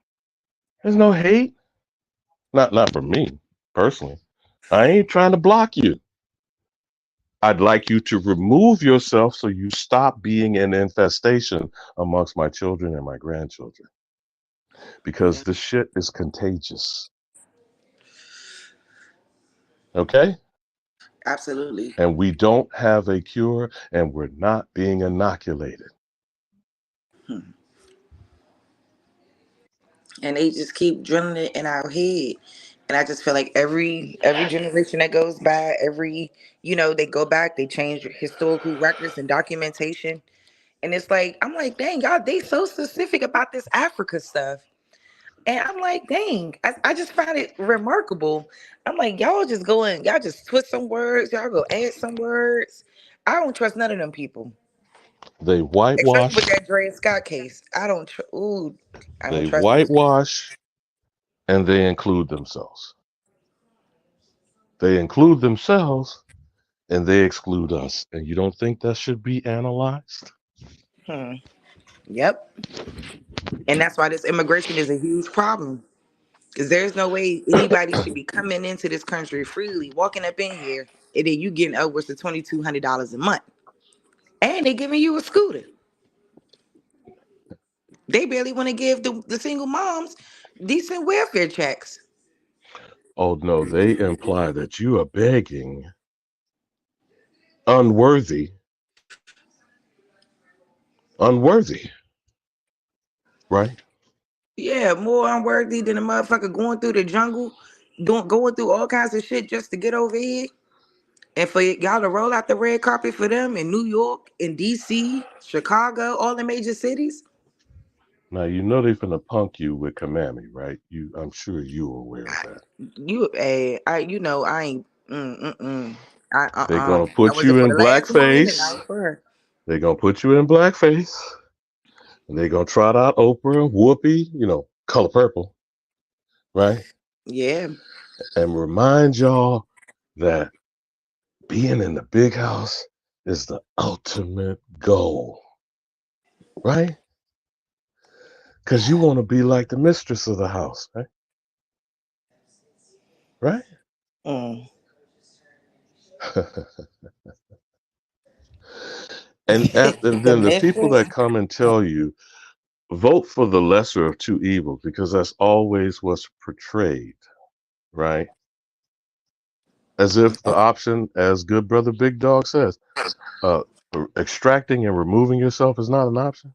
Speaker 12: There's no hate. Not for me, personally. I ain't trying to block you. I'd like you to remove yourself so you stop being an infestation amongst my children and my grandchildren. Because the shit is contagious. Okay?
Speaker 3: Absolutely.
Speaker 12: And we don't have a cure and we're not being inoculated.
Speaker 3: And they just keep drilling it in our head. And I just feel like every generation that goes by, they go back, they change historical records and documentation. And it's like, I'm like, dang, y'all, they so specific about this Africa stuff. And I'm like, dang, I just find it remarkable. I'm like, y'all just twist some words, y'all go add some words. I don't trust none of them people.
Speaker 12: They whitewash.
Speaker 3: Especially with that Dre Scott case. I don't trust
Speaker 12: They
Speaker 3: those people.
Speaker 12: whitewash and they include themselves. They include themselves and they exclude us. And you don't think that should be analyzed?
Speaker 3: Yep. And that's why this immigration is a huge problem. Because there's no way anybody should be coming into this country freely, walking up in here, and then you getting upwards to $2,200 a month. And they giving you a scooter. They barely want to give the single moms decent welfare checks.
Speaker 12: Oh no, they imply that you are begging, unworthy, right?
Speaker 3: Yeah, more unworthy than a motherfucker going through the jungle, going through all kinds of shit just to get over here. And for y'all to roll out the red carpet for them in New York, in DC, Chicago, all the major cities.
Speaker 12: Now you know they're finna punk you with Kamami, right? I'm sure you're aware of that.
Speaker 3: I ain't.
Speaker 12: They're gonna
Speaker 3: I
Speaker 12: put
Speaker 3: wasn't
Speaker 12: you
Speaker 3: for
Speaker 12: in
Speaker 3: the last woman, and I
Speaker 12: blackface.
Speaker 3: ain't for her.
Speaker 12: They're gonna put you in blackface. And they're gonna trot out Oprah, Whoopi, Color Purple, right?
Speaker 3: Yeah.
Speaker 12: And remind y'all that being in the big house is the ultimate goal, right? Because you want to be like the mistress of the house, right? Right? and then the people that come and tell you vote for the lesser of two evils, because that's always what's portrayed, right? As if the option, as good brother Big Dog says, uh, extracting and removing yourself is not an option.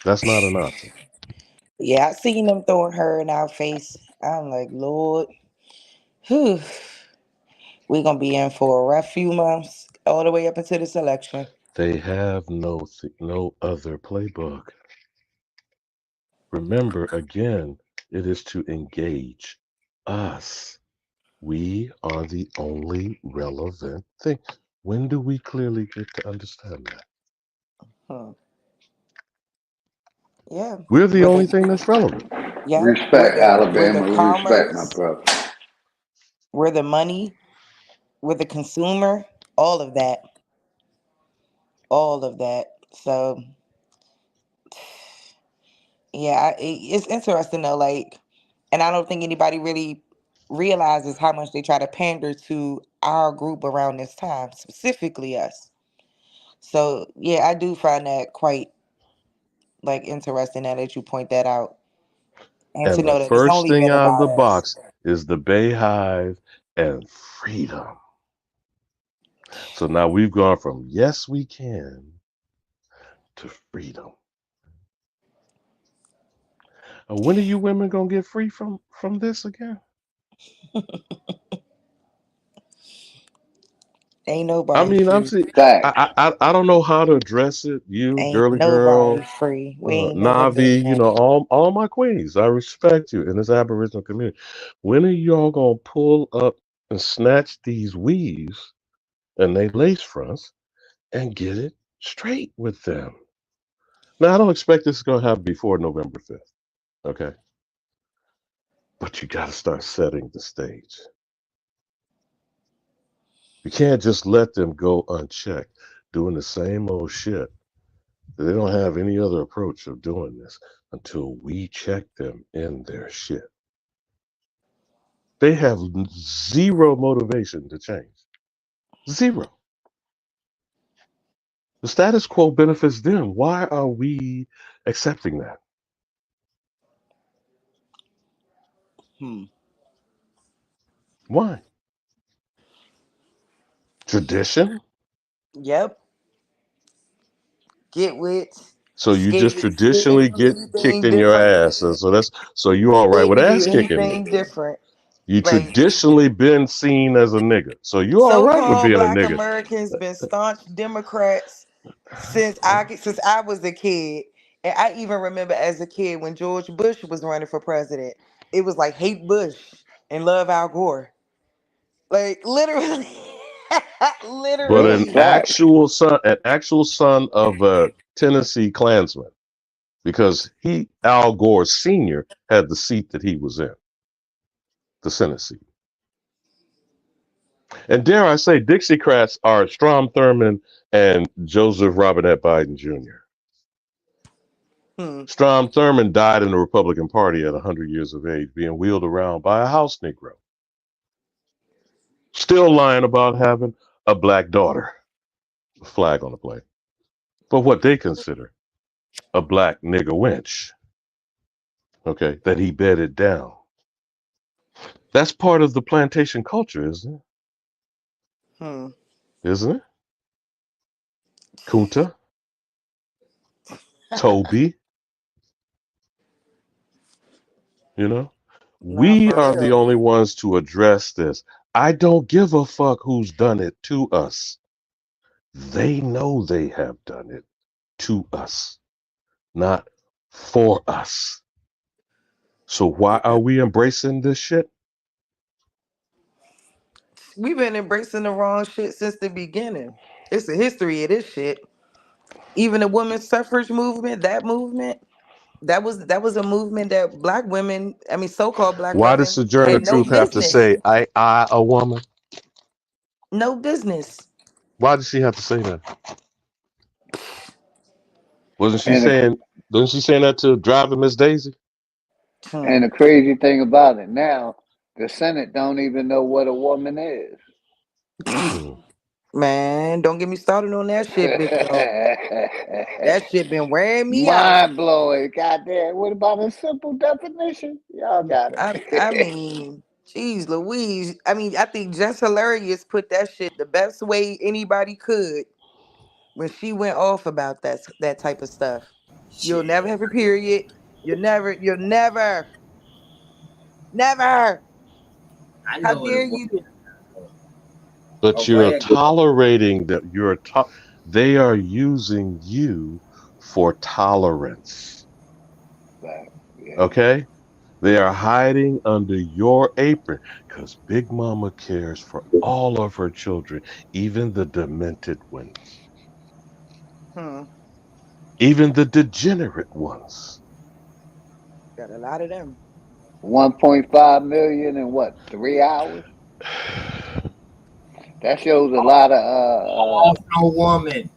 Speaker 12: That's not an option.
Speaker 3: Yeah, I seen them throwing her in our face. I'm like, Lord, whew, we're gonna be in for a rough few months, all the way up into this election.
Speaker 12: They have no other playbook. Remember, again, it is to engage us. We are the only relevant thing. When do we clearly get to understand that?
Speaker 3: Yeah.
Speaker 12: We're the only thing that's relevant.
Speaker 3: Yeah.
Speaker 1: Respect,
Speaker 3: We're the
Speaker 1: Alabama. Respect, my
Speaker 3: commerce,
Speaker 1: brother.
Speaker 3: we're the money, we're the consumer, all of that. All of that. So yeah, it's interesting though, like, and I don't think anybody really realizes how much they try to pander to our group around this time, specifically us. So yeah, I do find that quite like interesting now that you point that out, and to
Speaker 12: And the
Speaker 3: know that it's
Speaker 12: first
Speaker 3: only
Speaker 12: thing
Speaker 3: been
Speaker 12: out of the
Speaker 3: about us.
Speaker 12: box is the Bayhive and freedom. So now we've gone from yes, we can to freedom. When are you women gonna get free from this again?
Speaker 3: Ain't
Speaker 12: I
Speaker 3: nobody
Speaker 12: mean,
Speaker 3: free.
Speaker 12: I don't know how to address it. You,
Speaker 3: Ain't
Speaker 12: girly
Speaker 3: nobody
Speaker 12: girl,
Speaker 3: free. We ain't never been
Speaker 12: Navi,
Speaker 3: that.
Speaker 12: all my queens. I respect you in this Aboriginal community. When are y'all gonna pull up and snatch these weaves and they lace fronts and get it straight with them? Now, I don't expect this is gonna happen before November 5th. Okay, but you got to start setting the stage. You can't just let them go unchecked, doing the same old shit. They don't have any other approach of doing this until we check them in their shit. They have zero motivation to change. Zero. The status quo benefits them. Why are we accepting that? Why? Tradition?
Speaker 3: Yep. Get with.
Speaker 12: So you just
Speaker 3: Scared to
Speaker 12: traditionally
Speaker 3: do
Speaker 12: get kicked
Speaker 3: anything
Speaker 12: in your
Speaker 3: different.
Speaker 12: ass. And so you all right
Speaker 3: Scared
Speaker 12: with
Speaker 3: to do
Speaker 12: ass kicking me.
Speaker 3: anything different.
Speaker 12: You
Speaker 3: Like,
Speaker 12: traditionally been seen as a nigga. So you all right with
Speaker 3: so-called
Speaker 12: being a
Speaker 3: Black
Speaker 12: nigga.
Speaker 3: Americans been staunch Democrats since I was a kid, and I even remember as a kid when George Bush was running for president, it was like hate Bush and love Al Gore, like literally,
Speaker 12: But
Speaker 3: literally.
Speaker 12: an actual son of a Tennessee Klansman, because Al Gore Sr. had the seat that he was in. the Senate seat. And dare I say, Dixiecrats are Strom Thurmond and Joseph Robinette Biden Jr. Strom Thurmond died in the Republican Party at 100 years of age, being wheeled around by a house Negro. Still lying about having a black daughter. A flag on the plate. For what they consider a black nigger wench. Okay, that he bedded down. That's part of the plantation culture, isn't it? Isn't it? Kunta, Toby, you know? We are the only ones to address this. I don't give a fuck who's done it to us. They know they have done it to us, not for us. So why are we embracing this shit?
Speaker 3: We've been embracing the wrong shit since the beginning. It's a history of this shit. Even the women's suffrage movement, that was a movement that black women, I mean so-called black
Speaker 12: Why does
Speaker 3: women,
Speaker 12: Sojourner
Speaker 3: had no
Speaker 12: Truth have to
Speaker 3: business.
Speaker 12: say, I a woman?
Speaker 3: No business.
Speaker 12: Why does she have to say that? Wasn't she
Speaker 1: And
Speaker 12: saying that to driving Miss Daisy?
Speaker 1: the crazy thing about it now, the Senate don't even know what a woman is.
Speaker 3: Man, don't get me started on that shit, big dog. That shit been wearing me out.
Speaker 1: Mind blowing. Goddamn. What about a simple definition? Y'all got it.
Speaker 3: I mean, geez, Louise. I mean, I think Just Hilarious put that shit the best way anybody could when she went off about that type of stuff. You'll never have a period. You'll never.
Speaker 2: I
Speaker 3: How
Speaker 2: know what
Speaker 3: dare
Speaker 2: it was.
Speaker 3: you?
Speaker 12: But you're tolerating that. They are using you for tolerance. Okay? They are hiding under your apron because Big Mama cares for all of her children, even the demented ones, even the degenerate ones.
Speaker 3: Got a lot of them.
Speaker 1: 1.5 million in what, 3 hours? That shows a lot of
Speaker 2: no woman.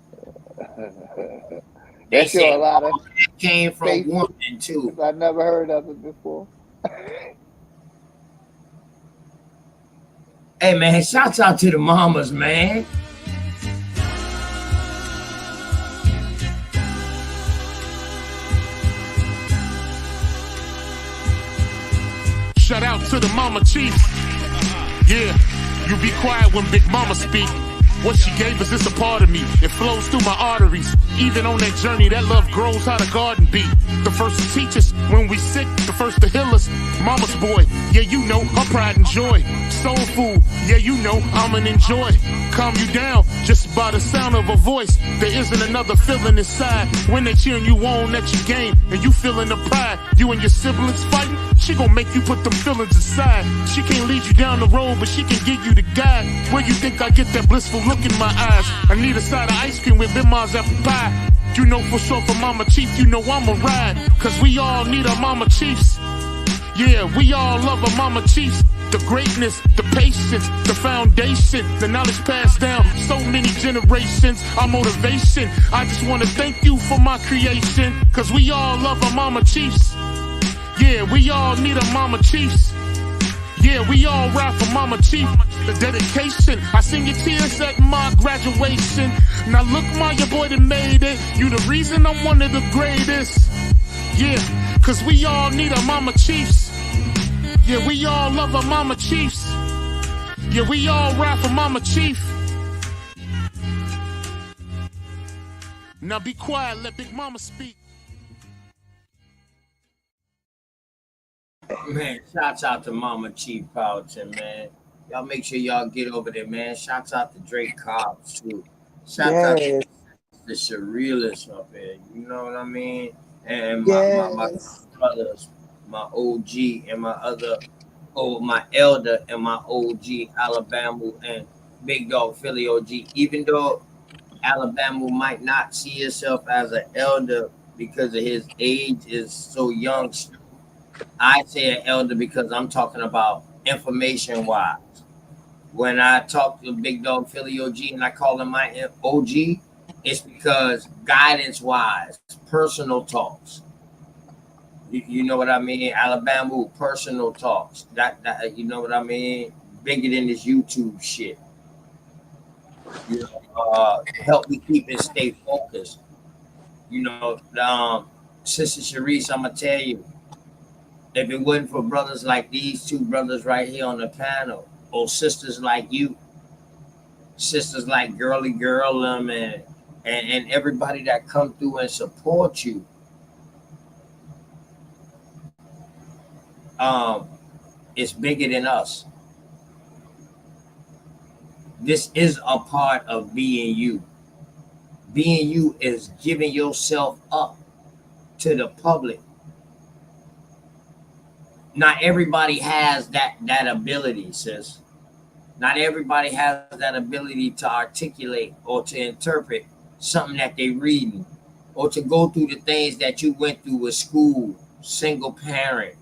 Speaker 1: That shows a lot of
Speaker 2: it came from women too.
Speaker 1: I've never heard of it before.
Speaker 2: Hey man, shouts out to the mamas, man.
Speaker 13: Shout out to the mama chief. Yeah, you be quiet when Big Mama speak. What she gave us is a part of me. It flows through my arteries. Even on that journey, that love grows how the garden be. The first to teach us when we sick, the first to heal us. Mama's boy, yeah, you know, her pride and joy. Soul food, yeah, you know, I'm an enjoy. Calm you down just by the sound of a voice. There isn't another feeling inside when they cheering you on at your game and you feeling the pride. You and your siblings fighting, she gon' make you put them feelings aside. She can't lead you down the road, but she can give you the guide. Where you think I get that blissful look in my eyes? I need a side of ice cream with Bimars apple pie. You know for sure for Mama Chief, you know I'ma ride. Cause we all need our Mama Chiefs. Yeah, we all love our Mama Chiefs. The greatness, the patience, the foundation, the knowledge passed down so many generations, our motivation. I just wanna thank you for my creation. Cause we all love our Mama Chiefs. Yeah, we all need our Mama Chiefs. Yeah, we all ride for Mama Chief. The dedication, I seen your tears at my graduation. Now look, Ma, your boy that made it. You the reason I'm one of the greatest. Yeah, cause we all need our Mama Chiefs. Yeah, we all love our Mama Chiefs. Yeah, we all ride for Mama Chief. Now be quiet, let Big Mama speak.
Speaker 2: Man, shouts out to Mama Chief Powelton, man. Y'all make sure y'all get over there, man. Shouts out to Drake Cobbs, too. Shouts out to the Surrealists up here. You know what I mean? And my brothers, my OG and my elder and my OG, Alabama and Big Dog Philly OG. Even though Alabama might not see himself as an elder because of his age is so young, I say an elder because I'm talking about
Speaker 5: information wise. When I talk to Big Dog Philly OG and I call him my OG, it's because guidance wise, personal talks. You know what I mean? Alabama personal talks. That you know what I mean? Bigger than this YouTube shit. You know, help me keep and stay focused. You know, Sister Sharice, I'm gonna tell you, if it wasn't for brothers like these two brothers right here on the panel, or sisters like you, sisters like Girly Girl, and everybody that come through and support you, it's bigger than us. This is a part of being you. Being you is giving yourself up to the public. Not everybody has that ability, sis. Not everybody has that ability to articulate or to interpret something that they reading, or to go through the things that you went through with school, single parent,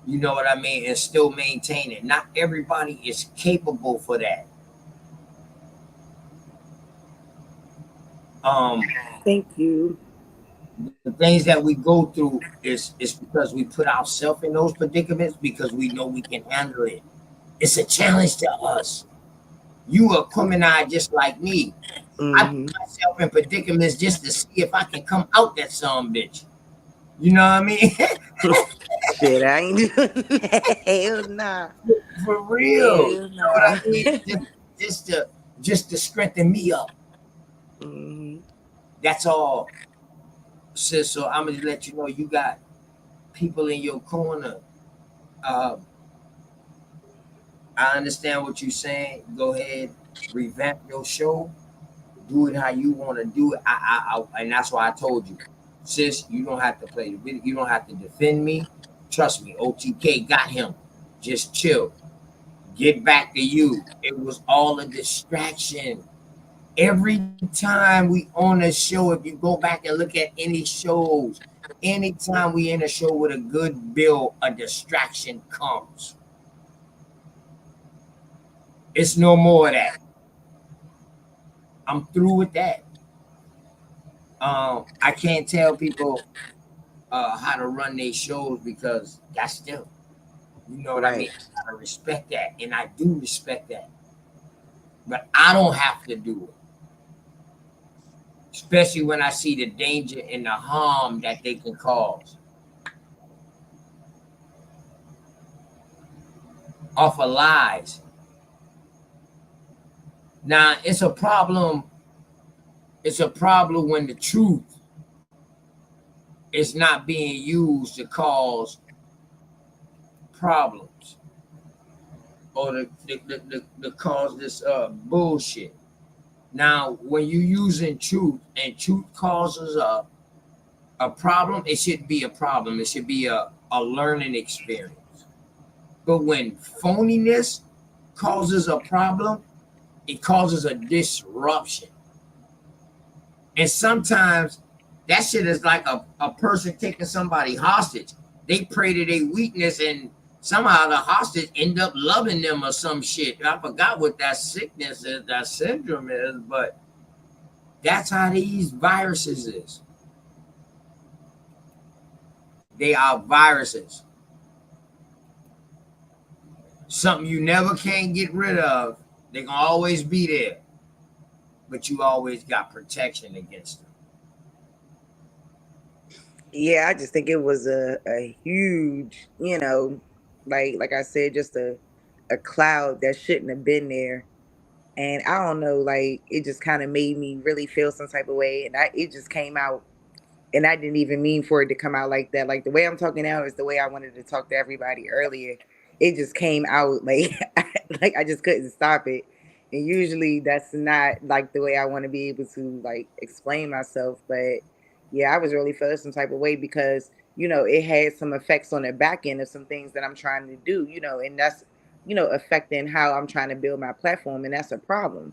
Speaker 5: you know what I mean, and still maintain it. Not everybody is capable for that.
Speaker 3: Thank you.
Speaker 5: The things that we go through is because we put ourselves in those predicaments because we know we can handle it. It's a challenge to us. You a criminal just like me. I put myself in predicaments just to see if I can come out that son bitch. You know what I mean?
Speaker 3: Shit, I ain't doing that. Hell nah.
Speaker 5: For real.
Speaker 3: Hell
Speaker 5: You know what
Speaker 3: nah.
Speaker 5: I mean? just to strengthen me up. That's all, sis. So I'm gonna let you know you got people in your corner. I understand what you're saying. Go ahead, revamp your show. Do it how you want to do it. And that's why I told you, sis, you don't have to play the video. You don't have to defend me. Trust me, OTK got him. Just chill. Get back to you. It was all a distraction. Every time we on a show, if you go back and look at any shows, anytime we in a show with a good bill, a distraction comes. It's no more of that. I'm through with that. I can't tell people how to run their shows because that's them. You know what I mean? I respect that, and I do respect that. But I don't have to do it. Especially when I see the danger and the harm that they can cause. Off of lies. Now, it's a problem. It's a problem when the truth is not being used to cause problems or to cause this bullshit. Now, when you're using truth and truth causes a problem, it should be a problem. It should be a learning experience. But when phoniness causes a problem, it causes a disruption. And sometimes that shit is like a person taking somebody hostage. They pray to their weakness and somehow the hostage end up loving them or some shit. I forgot what that sickness is, that syndrome is, but that's how these viruses is. They are viruses. Something you never can get rid of. They can always be there. But you always got protection against them.
Speaker 3: Yeah, I just think it was a huge, like I said, just a cloud that shouldn't have been there. And I don't know, like it just kind of made me really feel some type of way, and it just came out, and I didn't even mean for it to come out like that. Like the way I'm talking now is the way I wanted to talk to everybody earlier. It just came out like like I just couldn't stop it. And usually that's not like the way I want to be able to like explain myself. But yeah, I was really feeling some type of way because, it had some effects on the back end of some things that I'm trying to do, and that's, affecting how I'm trying to build my platform. And that's a problem.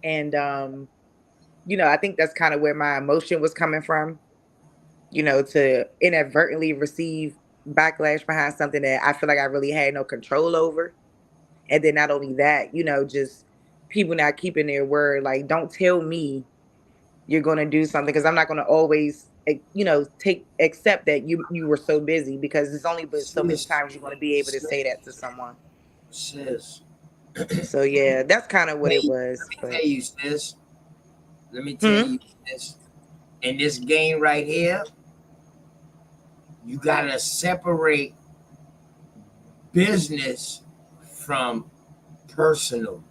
Speaker 3: And I think that's kind of where my emotion was coming from, to inadvertently receive backlash behind something that I feel like I really had no control over. And then not only that, just people not keeping their word. Like, don't tell me you're going to do something because I'm not going to always, take accept that you were so busy because it's only but so many
Speaker 2: Sis,
Speaker 3: times you're going to be able to say that to someone.
Speaker 2: sis.
Speaker 3: So yeah, that's kind of what it was.
Speaker 2: Let me
Speaker 3: But
Speaker 2: tell you, sis. Let me tell you this. In this game right here, you gotta separate business from personal.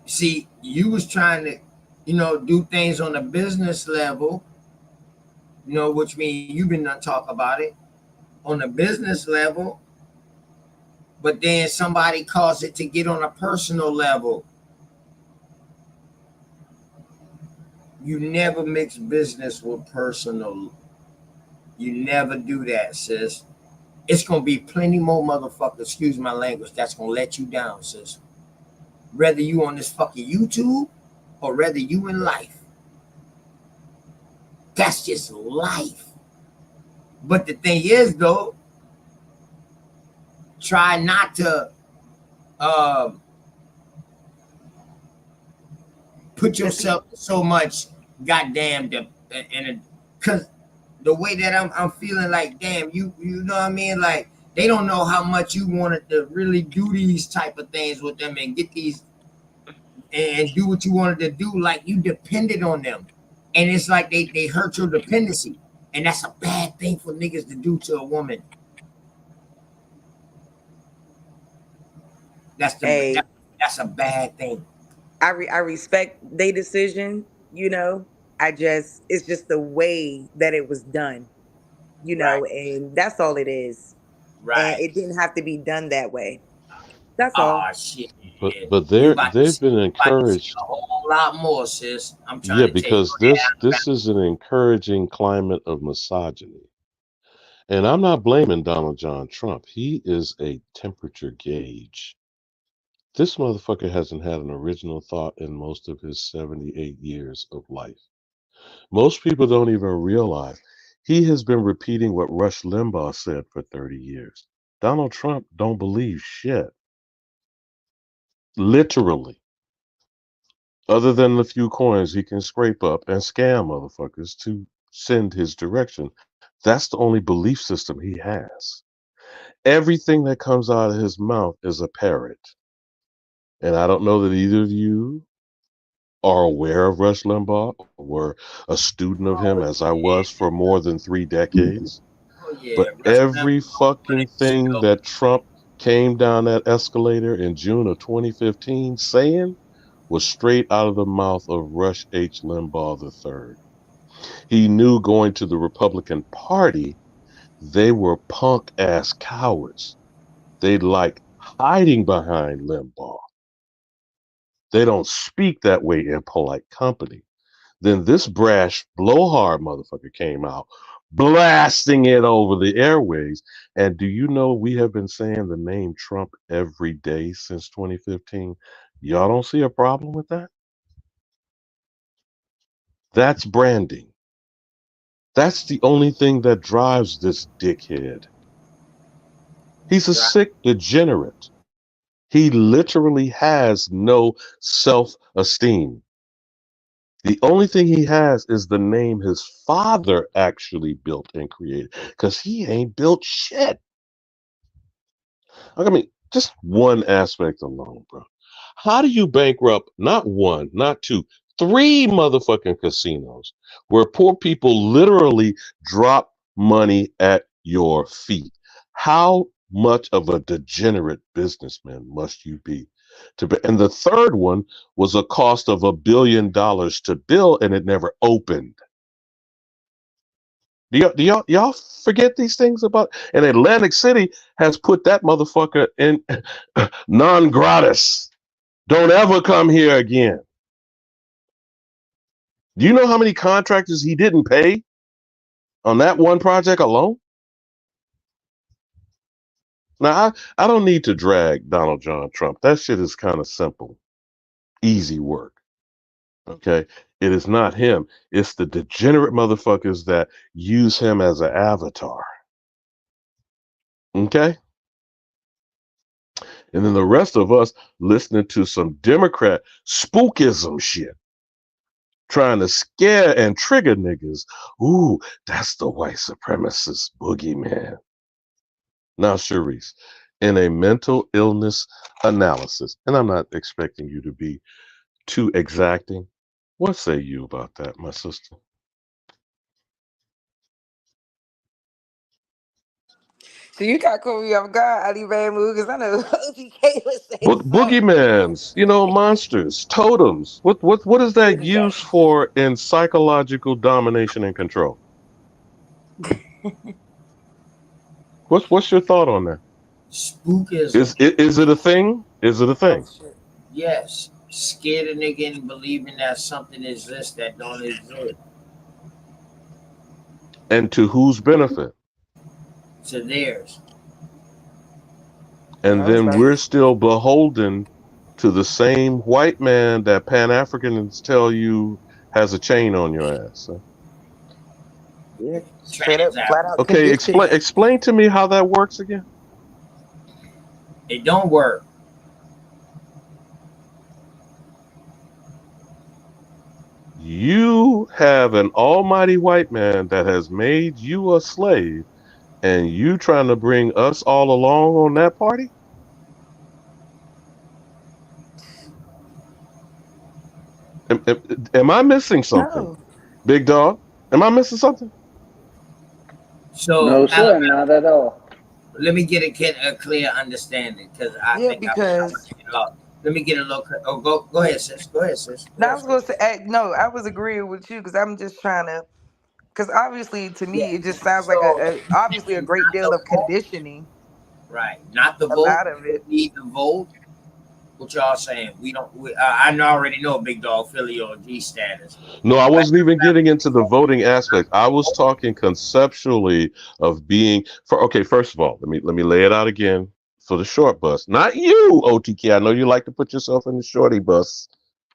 Speaker 2: See, you was trying to, do things on a business level, which means you've been not talk about it on a business level, but then somebody caused it to get on a personal level. You never mix business with personal. You never do that, sis. It's gonna be plenty more motherfuckers, excuse my language, that's gonna let you down, sis. Whether you on this fucking YouTube or whether you in life. That's just life. But the thing is though, try not to um put yourself so much goddamn in a, cause the way that I'm feeling like damn you know what I mean, like they don't know how much you wanted to really do these type of things with them and get these and do what you wanted to do, like you depended on them, and it's like they hurt your dependency, and that's a bad thing for niggas to do to a woman. That's the
Speaker 3: hey,
Speaker 2: that's a bad thing.
Speaker 3: I respect their decision. I just it's just the way that it was done.
Speaker 2: Right,
Speaker 3: And that's all it is. And
Speaker 2: right.
Speaker 3: it didn't have to be done that way. That's all.
Speaker 2: Oh shit.
Speaker 12: But
Speaker 2: You
Speaker 12: they're
Speaker 2: about to
Speaker 12: they've
Speaker 2: see,
Speaker 12: been
Speaker 2: you about to see a
Speaker 12: encouraged.
Speaker 2: whole lot more, sis. I'm
Speaker 12: Yeah,
Speaker 2: trying to tell you.
Speaker 12: because this is an encouraging climate of misogyny. And I'm not blaming Donald John Trump. He is a temperature gauge. This motherfucker hasn't had an original thought in most of his 78 years of life. Most people don't even realize he has been repeating what Rush Limbaugh said for 30 years. Donald Trump don't believe shit. Literally. Other than the few coins he can scrape up and scam motherfuckers to send his direction. That's the only belief system he has. Everything that comes out of his mouth is a parrot. And I don't know that either of you are aware of Rush Limbaugh or were a student of him as I was for more than 3 decades.
Speaker 2: Oh yeah,
Speaker 12: But
Speaker 2: Rush
Speaker 12: every
Speaker 2: Limbaugh
Speaker 12: fucking thing
Speaker 2: show.
Speaker 12: that Trump came down that escalator in June of 2015 saying was straight out of the mouth of Rush H. Limbaugh III. He knew going to the Republican Party, they were punk ass cowards. They like hiding behind Limbaugh. They don't speak that way in polite company. Then this brash blowhard motherfucker came out, blasting it over the airways. And do you know we have been saying the name Trump every day since 2015? Y'all don't see a problem with that? That's branding. That's the only thing that drives this dickhead. He's a
Speaker 2: Right.
Speaker 12: sick degenerate. He literally has no self esteem. The only thing he has is the name his father actually built and created because he ain't built shit. I mean, just one aspect alone, bro. How do you bankrupt not one, not two, three motherfucking casinos where poor people literally drop money at your feet? How much of a degenerate businessman must you be to be? And the third one was a cost of $1 billion to build and it never opened. Do y'all forget these things about? And Atlantic City has put that motherfucker in non gratis. Don't ever come here again. Do you know how many contractors he didn't pay on that one project alone? Now, I don't need to drag Donald John Trump. That shit is kind of simple, easy work. Okay, it is not him. It's the degenerate motherfuckers that use him as an avatar. Okay, and then the rest of us listening to some Democrat spookism shit, trying to scare and trigger niggas. Ooh, that's the white supremacist boogeyman. Now, Sharice, in a mental illness analysis, and I'm not expecting you to be too exacting, what say you about that, my sister?
Speaker 3: So you got caught me off guard, Ali Ramu, because I know OTK would say something.
Speaker 12: Boogeymans, monsters, totems. What is
Speaker 3: What
Speaker 12: that
Speaker 3: is that?
Speaker 12: used for in psychological domination and control? What's your thought on that?
Speaker 2: Spookism.
Speaker 12: Is it a thing? Is it a
Speaker 3: Oh
Speaker 12: thing?
Speaker 3: shit.
Speaker 2: Yes. Scared a nigga into believing that something exists that don't exist.
Speaker 12: And to whose benefit?
Speaker 2: To theirs.
Speaker 12: And
Speaker 3: I was
Speaker 12: then
Speaker 3: about to
Speaker 12: we're still beholden to the same white man that Pan Africans tell you has a chain on your ass. Huh?
Speaker 3: yeah, straight up,
Speaker 2: Transact.
Speaker 3: flat out
Speaker 12: Okay,
Speaker 3: conditioning.
Speaker 12: explain to me how that works again.
Speaker 2: It don't work.
Speaker 12: You have an almighty white man that has made you a slave, and you trying to bring us all along on that party? Am I missing something,
Speaker 3: No.
Speaker 12: big dog? Am I missing something?
Speaker 2: So,
Speaker 1: No, sir, not at all.
Speaker 2: let me get a clear understanding because I
Speaker 3: Yeah,
Speaker 2: think I
Speaker 3: because
Speaker 2: might get lost. Let me get a little. Oh, go ahead, sis. Go ahead, sis. Go
Speaker 3: now I
Speaker 2: ahead,
Speaker 3: was going
Speaker 2: sis.
Speaker 3: to say, no, I was agreeing with you because I'm just trying to, because obviously to
Speaker 2: Yeah.
Speaker 3: me it just sounds like
Speaker 2: So,
Speaker 3: obviously a great
Speaker 2: not
Speaker 3: deal
Speaker 2: the
Speaker 3: of
Speaker 2: vote,
Speaker 3: conditioning,
Speaker 2: right? Not the
Speaker 3: a
Speaker 2: vote.
Speaker 3: lot of
Speaker 2: We
Speaker 3: it.
Speaker 2: need the vote. What y'all saying? We don't. I already know Big Dog Philly or G status.
Speaker 12: No, I
Speaker 2: Black
Speaker 12: wasn't even getting into the
Speaker 2: vote.
Speaker 12: voting aspect. I was talking conceptually of being for okay, first of all, let me lay it out again for the short bus. Not you, OTK. I know you like to put yourself in the shorty bus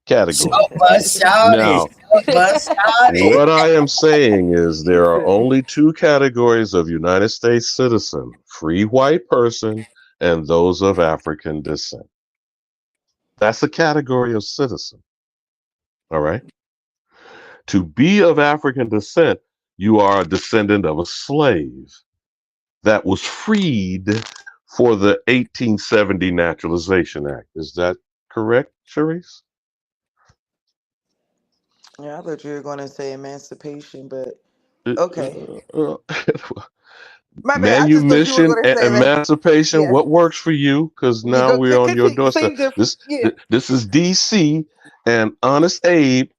Speaker 12: category.
Speaker 2: Short bus shouted.
Speaker 12: Now,
Speaker 2: Short bus shouted.
Speaker 12: what I am saying is
Speaker 3: He
Speaker 12: there are
Speaker 3: said,
Speaker 12: only two categories of United States citizen, free white person and those of African descent. That's a category of citizen. All right. To be of African descent, you are a descendant of a slave that was freed for the 1870 Naturalization Act. Is that correct, Charisse?
Speaker 3: yeah, I thought you were going to say emancipation, but
Speaker 12: Uh,
Speaker 3: okay.
Speaker 12: uh, uh,
Speaker 3: My bad. I just thought you were
Speaker 12: Manumission
Speaker 3: going to
Speaker 12: and
Speaker 3: say that.
Speaker 12: emancipation.
Speaker 3: Yeah.
Speaker 12: What works for you? Because
Speaker 3: We
Speaker 12: now
Speaker 3: go
Speaker 12: we're on your
Speaker 3: continue.
Speaker 12: doorstep.
Speaker 3: Same difference.
Speaker 12: This
Speaker 3: Yeah.
Speaker 12: this is DC and Honest Abe.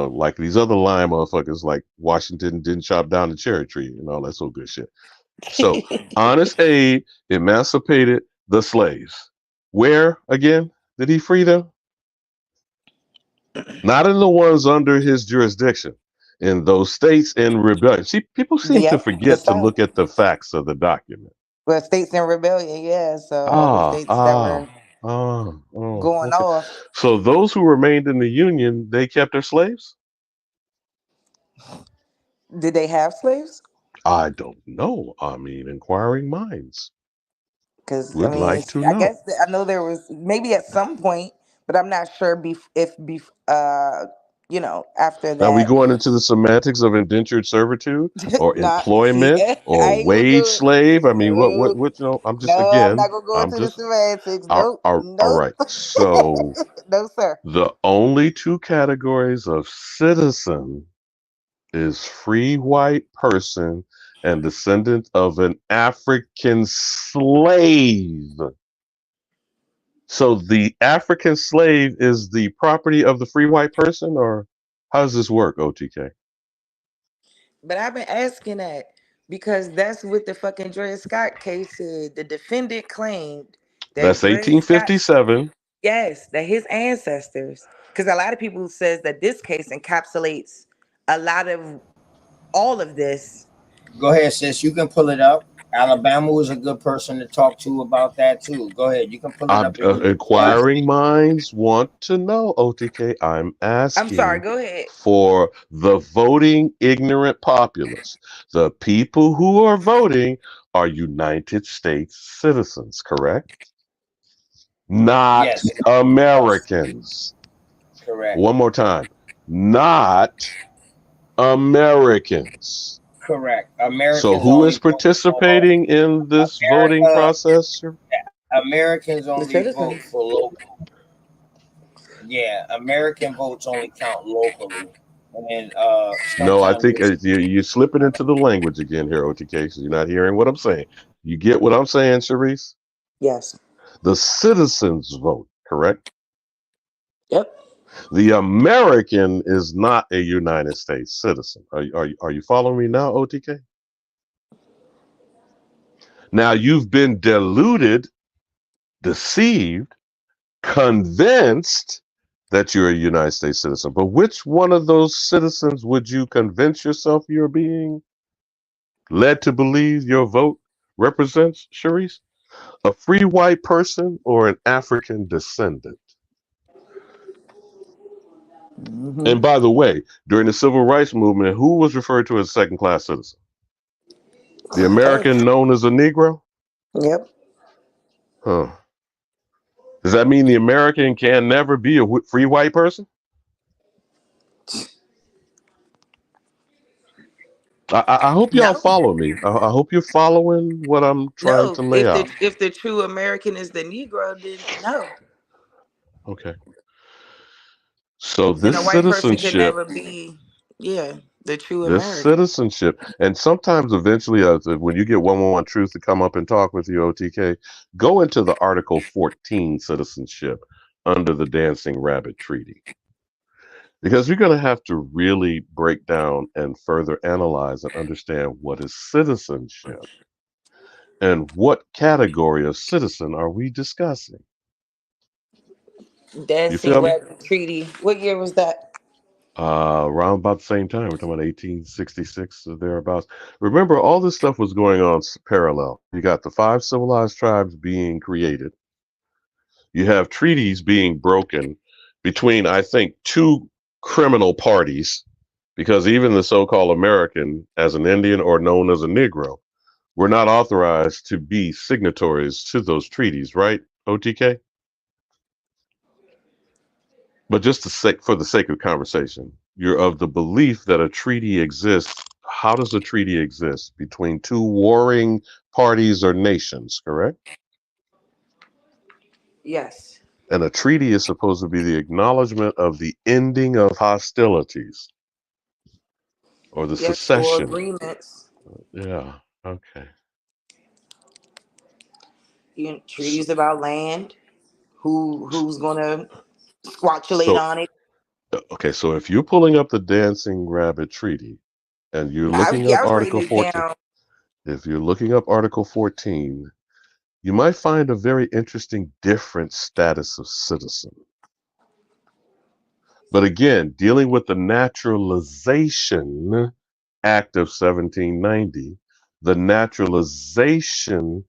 Speaker 12: Like these other lying motherfuckers, like Washington didn't chop down the cherry tree and all that sort of good shit. So, Honest Abe emancipated the slaves. Where again did he free them? Not in the ones under his jurisdiction. In those states in rebellion. See, people seem to
Speaker 3: Yep. The
Speaker 12: forget to
Speaker 3: South.
Speaker 12: look at the facts of the document.
Speaker 3: Well, states in rebellion, yeah. So all the
Speaker 12: Ah,
Speaker 3: states that
Speaker 12: ah,
Speaker 3: were going
Speaker 12: okay.
Speaker 3: off.
Speaker 12: So those who remained in the Union, they kept their slaves?
Speaker 3: Did they have slaves?
Speaker 12: I don't know. I mean, inquiring minds
Speaker 3: Because I
Speaker 12: would
Speaker 3: mean,
Speaker 12: like to
Speaker 3: I guess
Speaker 12: know.
Speaker 3: I know there was maybe at some point, but I'm not sure. After
Speaker 12: Are we
Speaker 3: that,
Speaker 12: going into the semantics of indentured servitude or
Speaker 3: not see.
Speaker 12: employment
Speaker 3: I
Speaker 12: or
Speaker 3: ain't gonna
Speaker 12: wage
Speaker 3: do it.
Speaker 12: slave? I mean,
Speaker 3: No,
Speaker 12: I'm just,
Speaker 3: no, I'm
Speaker 12: again,
Speaker 3: not gonna go
Speaker 12: I'm
Speaker 3: into the
Speaker 12: just,
Speaker 3: semantics. Nope,
Speaker 12: all
Speaker 3: nope,
Speaker 12: right. So
Speaker 3: no, sir.
Speaker 12: the only two categories of citizen is free white person and descendant of an African slave. So the African slave is the property of the free white person, or how does this work, OTK?
Speaker 3: But I've been asking that because that's what the fucking Dred Scott case said. The defendant claimed that
Speaker 12: That's
Speaker 3: Dred Scott,
Speaker 12: 1857.
Speaker 3: yes, that his ancestors, because a lot of people says that this case encapsulates a lot of all of this.
Speaker 2: Go ahead, sis. You can pull it up.
Speaker 5: Alabama was a good person to talk to about that too. Go ahead, you can pull it up if you want.
Speaker 12: Inquiring minds want to know, OTK. I'm
Speaker 3: I'm sorry.
Speaker 12: asking
Speaker 3: Go ahead.
Speaker 12: for the voting ignorant populace. The people who are voting are United States citizens, correct? Not
Speaker 5: Yes.
Speaker 12: Americans.
Speaker 5: Correct.
Speaker 12: One more time. Not Americans.
Speaker 5: Correct.
Speaker 12: So
Speaker 5: Americans
Speaker 12: who is
Speaker 5: only vote for
Speaker 12: participating in this voting
Speaker 5: America.
Speaker 12: process, sir?
Speaker 5: Americans
Speaker 3: The
Speaker 5: only vote
Speaker 3: citizens.
Speaker 5: for local. Yeah, American votes only count locally, and
Speaker 12: No, I
Speaker 5: sometimes
Speaker 12: think
Speaker 5: it's
Speaker 12: you're slipping into the language again here, OTK, so you're not hearing what I'm saying. You get what I'm saying, Sharice?
Speaker 3: Yes.
Speaker 12: The citizens vote, correct?
Speaker 3: Yep.
Speaker 12: The American is not a United States citizen. Are you following me now, OTK? Now you've been deluded, deceived, convinced that you're a United States citizen. But which one of those citizens would you convince yourself you're being led to believe your vote represents, Sharice? A free white person or an African descendant? And by the way, during the civil rights movement, who was referred to as second class citizen? The American known as a Negro?
Speaker 3: Yep.
Speaker 12: Huh. Does that mean the American can never be a free white person? I hope y'all
Speaker 3: No.
Speaker 12: follow me. I hope you're following what I'm trying
Speaker 3: No.
Speaker 12: to lay out.
Speaker 3: If the true American is the Negro, then no.
Speaker 12: Okay. So
Speaker 3: Then a white person can never be, yeah, the true
Speaker 12: this
Speaker 3: American.
Speaker 12: citizenship, and sometimes eventually, when you get 111 Truth to come up and talk with you, OTK, go into the Article 14 citizenship under the Dancing Rabbit Treaty. Because you're going to have to really break down and further analyze and understand what is citizenship and what category of citizen are we discussing. You
Speaker 3: Dancing
Speaker 12: feel me?
Speaker 3: Rabbit Treaty. What year was that?
Speaker 12: Around about the same time. We're talking about 1866 or thereabouts. Remember, all this stuff was going on parallel. You got the 5 civilized tribes being created. You have treaties being broken between, I think, 2 criminal parties, because even the so-called American, as an Indian or known as a Negro, were not authorized to be signatories to those treaties, right, OTK? But just for the sake of conversation, you're of the belief that a treaty exists. How does a treaty exist? Between 2 warring parties or nations, correct?
Speaker 3: Yes.
Speaker 12: And a treaty is supposed to be the acknowledgement of the ending of hostilities or the
Speaker 3: Yes, or
Speaker 12: secession.
Speaker 3: agreements.
Speaker 12: Yeah, okay.
Speaker 3: Treaties about land. Who's gonna squatulate
Speaker 12: So,
Speaker 3: on it?
Speaker 12: okay, so if you're pulling up the Dancing Rabbit Treaty and you're looking
Speaker 3: Yeah,
Speaker 12: up
Speaker 3: I was
Speaker 12: Article
Speaker 3: writing it
Speaker 12: 14,
Speaker 3: down.
Speaker 12: if you're looking up Article 14, you might find a very interesting different status of citizen. But again, dealing with the Naturalization Act of 1790, the Naturalization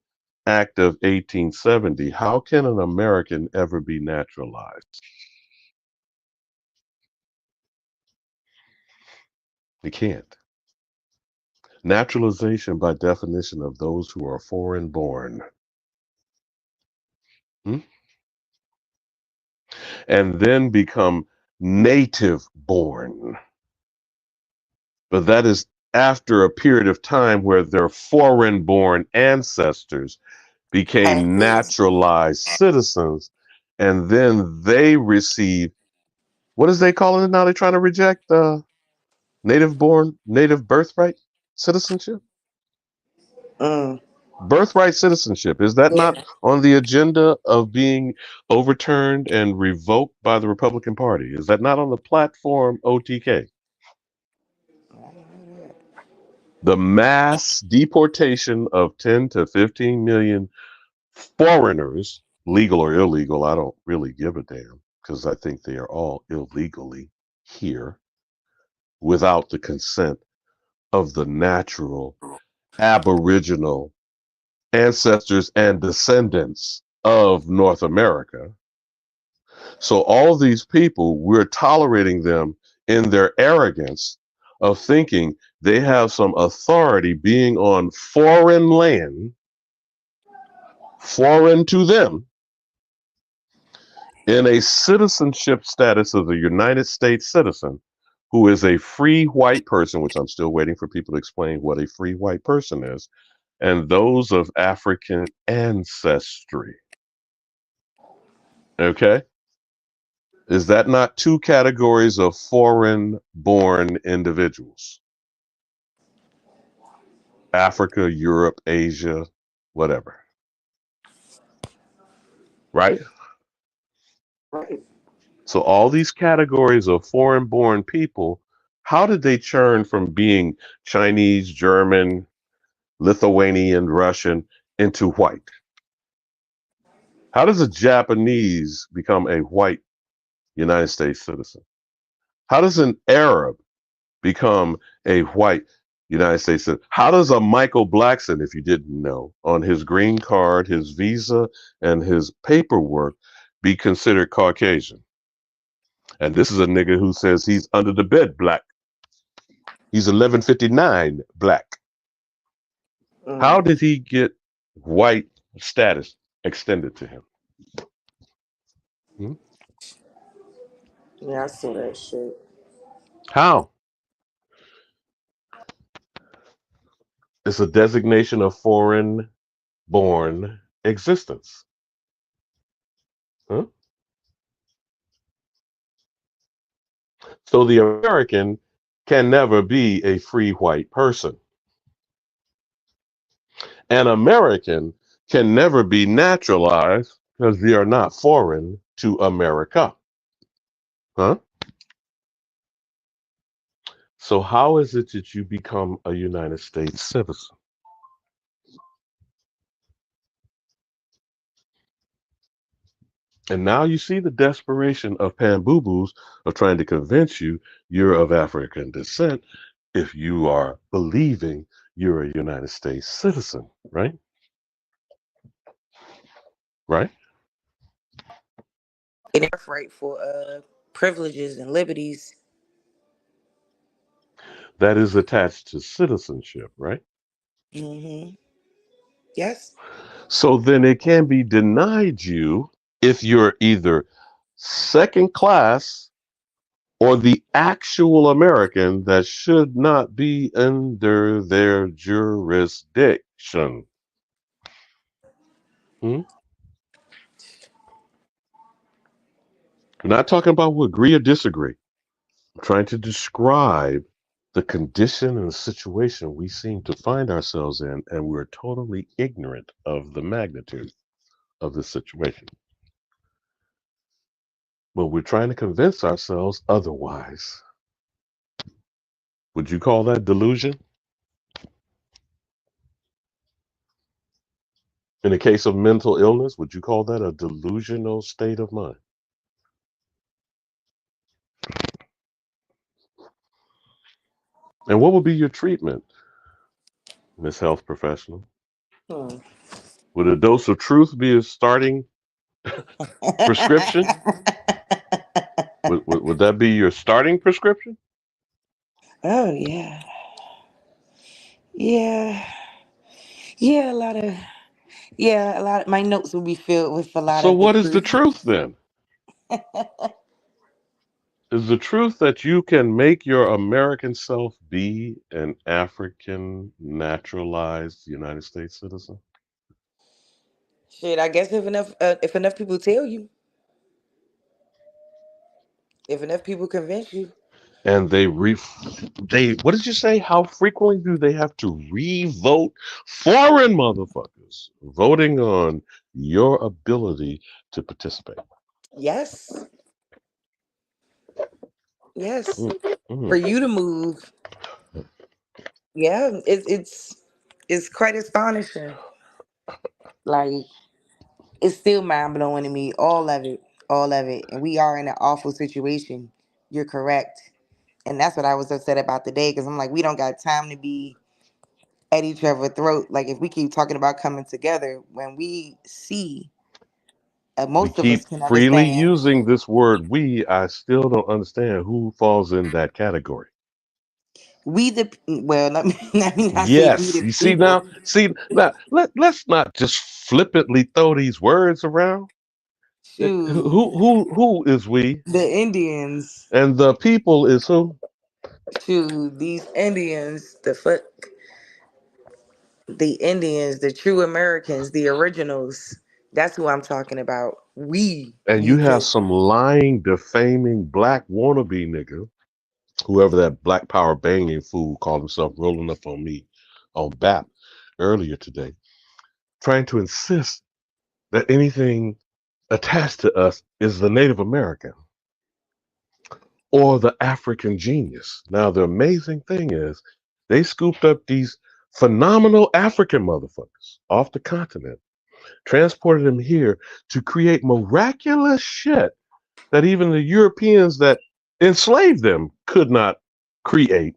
Speaker 12: Act of 1870, how can an American ever be naturalized? He can't. Naturalization, by definition, of those who are foreign born. Hmm? And then become native born. But that is after a period of time where their foreign born ancestors became naturalized citizens, and then they receive, what is they calling it now? They're trying to reject native birthright citizenship? Birthright citizenship, is that
Speaker 3: Yeah.
Speaker 12: not on the agenda of being overturned and revoked by the Republican Party? Is that not on the platform, OTK? The mass deportation of 10 to 15 million foreigners, legal or illegal, I don't really give a damn, because I think they are all illegally here without the consent of the natural Aboriginal ancestors and descendants of North America. So all these people, we're tolerating them in their arrogance of thinking they have some authority being on foreign land, foreign to them, in a citizenship status of a United States citizen who is a free white person, which I'm still waiting for people to explain what a free white person is, and those of African ancestry. Okay? Is that not two categories of foreign born individuals? Africa, Europe, Asia, whatever. Right?
Speaker 3: Right.
Speaker 12: So all these categories of foreign born people, how did they churn from being Chinese, German, Lithuanian, Russian into white? How does a Japanese become a white United States citizen? How does an Arab become a white United States citizen? How does a Michael Blackson, if you didn't know, on his green card, his visa, and his paperwork be considered Caucasian? And this is a nigga who says he's under the bed black. He's 1159 black. How did he get white status extended to him?
Speaker 3: Yeah, I saw that shit.
Speaker 12: How? It's a designation of foreign born existence. Huh? So the American can never be a free white person. An American can never be naturalized because they are not foreign to America. Huh? So how is it that you become a United States citizen? And now you see the desperation of Pamboo-Boos of trying to convince you you're of African descent if you are believing you're a United States citizen, right? Right?
Speaker 3: And it's right for privileges and liberties.
Speaker 12: That is attached to citizenship, right?
Speaker 3: Mm-hmm. Yes.
Speaker 12: So then it can be denied you if you're either second class or the actual American that should not be under their jurisdiction. Hmm? We're not talking about who agree or disagree. I'm trying to describe the condition and the situation we seem to find ourselves in, and we're totally ignorant of the magnitude of the situation. But we're trying to convince ourselves otherwise. Would you call that delusion? In the case of mental illness, would you call that a delusional state of mind? And what would be your treatment, Miss Health Professional? Would a dose of truth be a starting prescription? Would that be your starting prescription?
Speaker 3: Oh yeah. Yeah. Yeah, a lot of my notes will be filled with a lot
Speaker 12: So
Speaker 3: of the
Speaker 12: what is the
Speaker 3: truth.
Speaker 12: truth then? Is the truth that you can make your American self be an African naturalized United States citizen?
Speaker 3: Shit, I guess if enough people tell you, if enough people convince you.
Speaker 12: And they what did you say? How frequently do they have to re-vote? Foreign motherfuckers voting on your ability to participate.
Speaker 3: Yes. Yes.
Speaker 12: Mm-hmm.
Speaker 3: For you to move. Yeah, it's quite astonishing. Like it's still mind blowing to me. All of it. And we are in an awful situation. You're correct. And that's what I was upset about today because I'm like, we don't got time to be at each other's throat. Like if we keep talking about coming together, when we see,
Speaker 12: We
Speaker 3: most of us
Speaker 12: keep
Speaker 3: can
Speaker 12: freely
Speaker 3: understand.
Speaker 12: using this word we. I still don't understand who falls in that category.
Speaker 3: We the well, let me not say we
Speaker 12: Yes,
Speaker 3: the
Speaker 12: you see
Speaker 3: people.
Speaker 12: now. See now. Let's not just flippantly throw these words around.
Speaker 3: Shoot,
Speaker 12: Who is we?
Speaker 3: the Indians.
Speaker 12: And the people is who?
Speaker 3: Shoot, these Indians. The Indians, the true Americans, the originals. That's who I'm talking about. We
Speaker 12: And you
Speaker 3: need
Speaker 12: have
Speaker 3: to.
Speaker 12: some lying, defaming black wannabe nigga, whoever that black power banging fool called himself, rolling up on me on BAP earlier today, trying to insist that anything attached to us is the Native American or the African genius. Now, the amazing thing is they scooped up these phenomenal African motherfuckers off the continent, transported them here to create miraculous shit that even the Europeans that enslaved them could not create.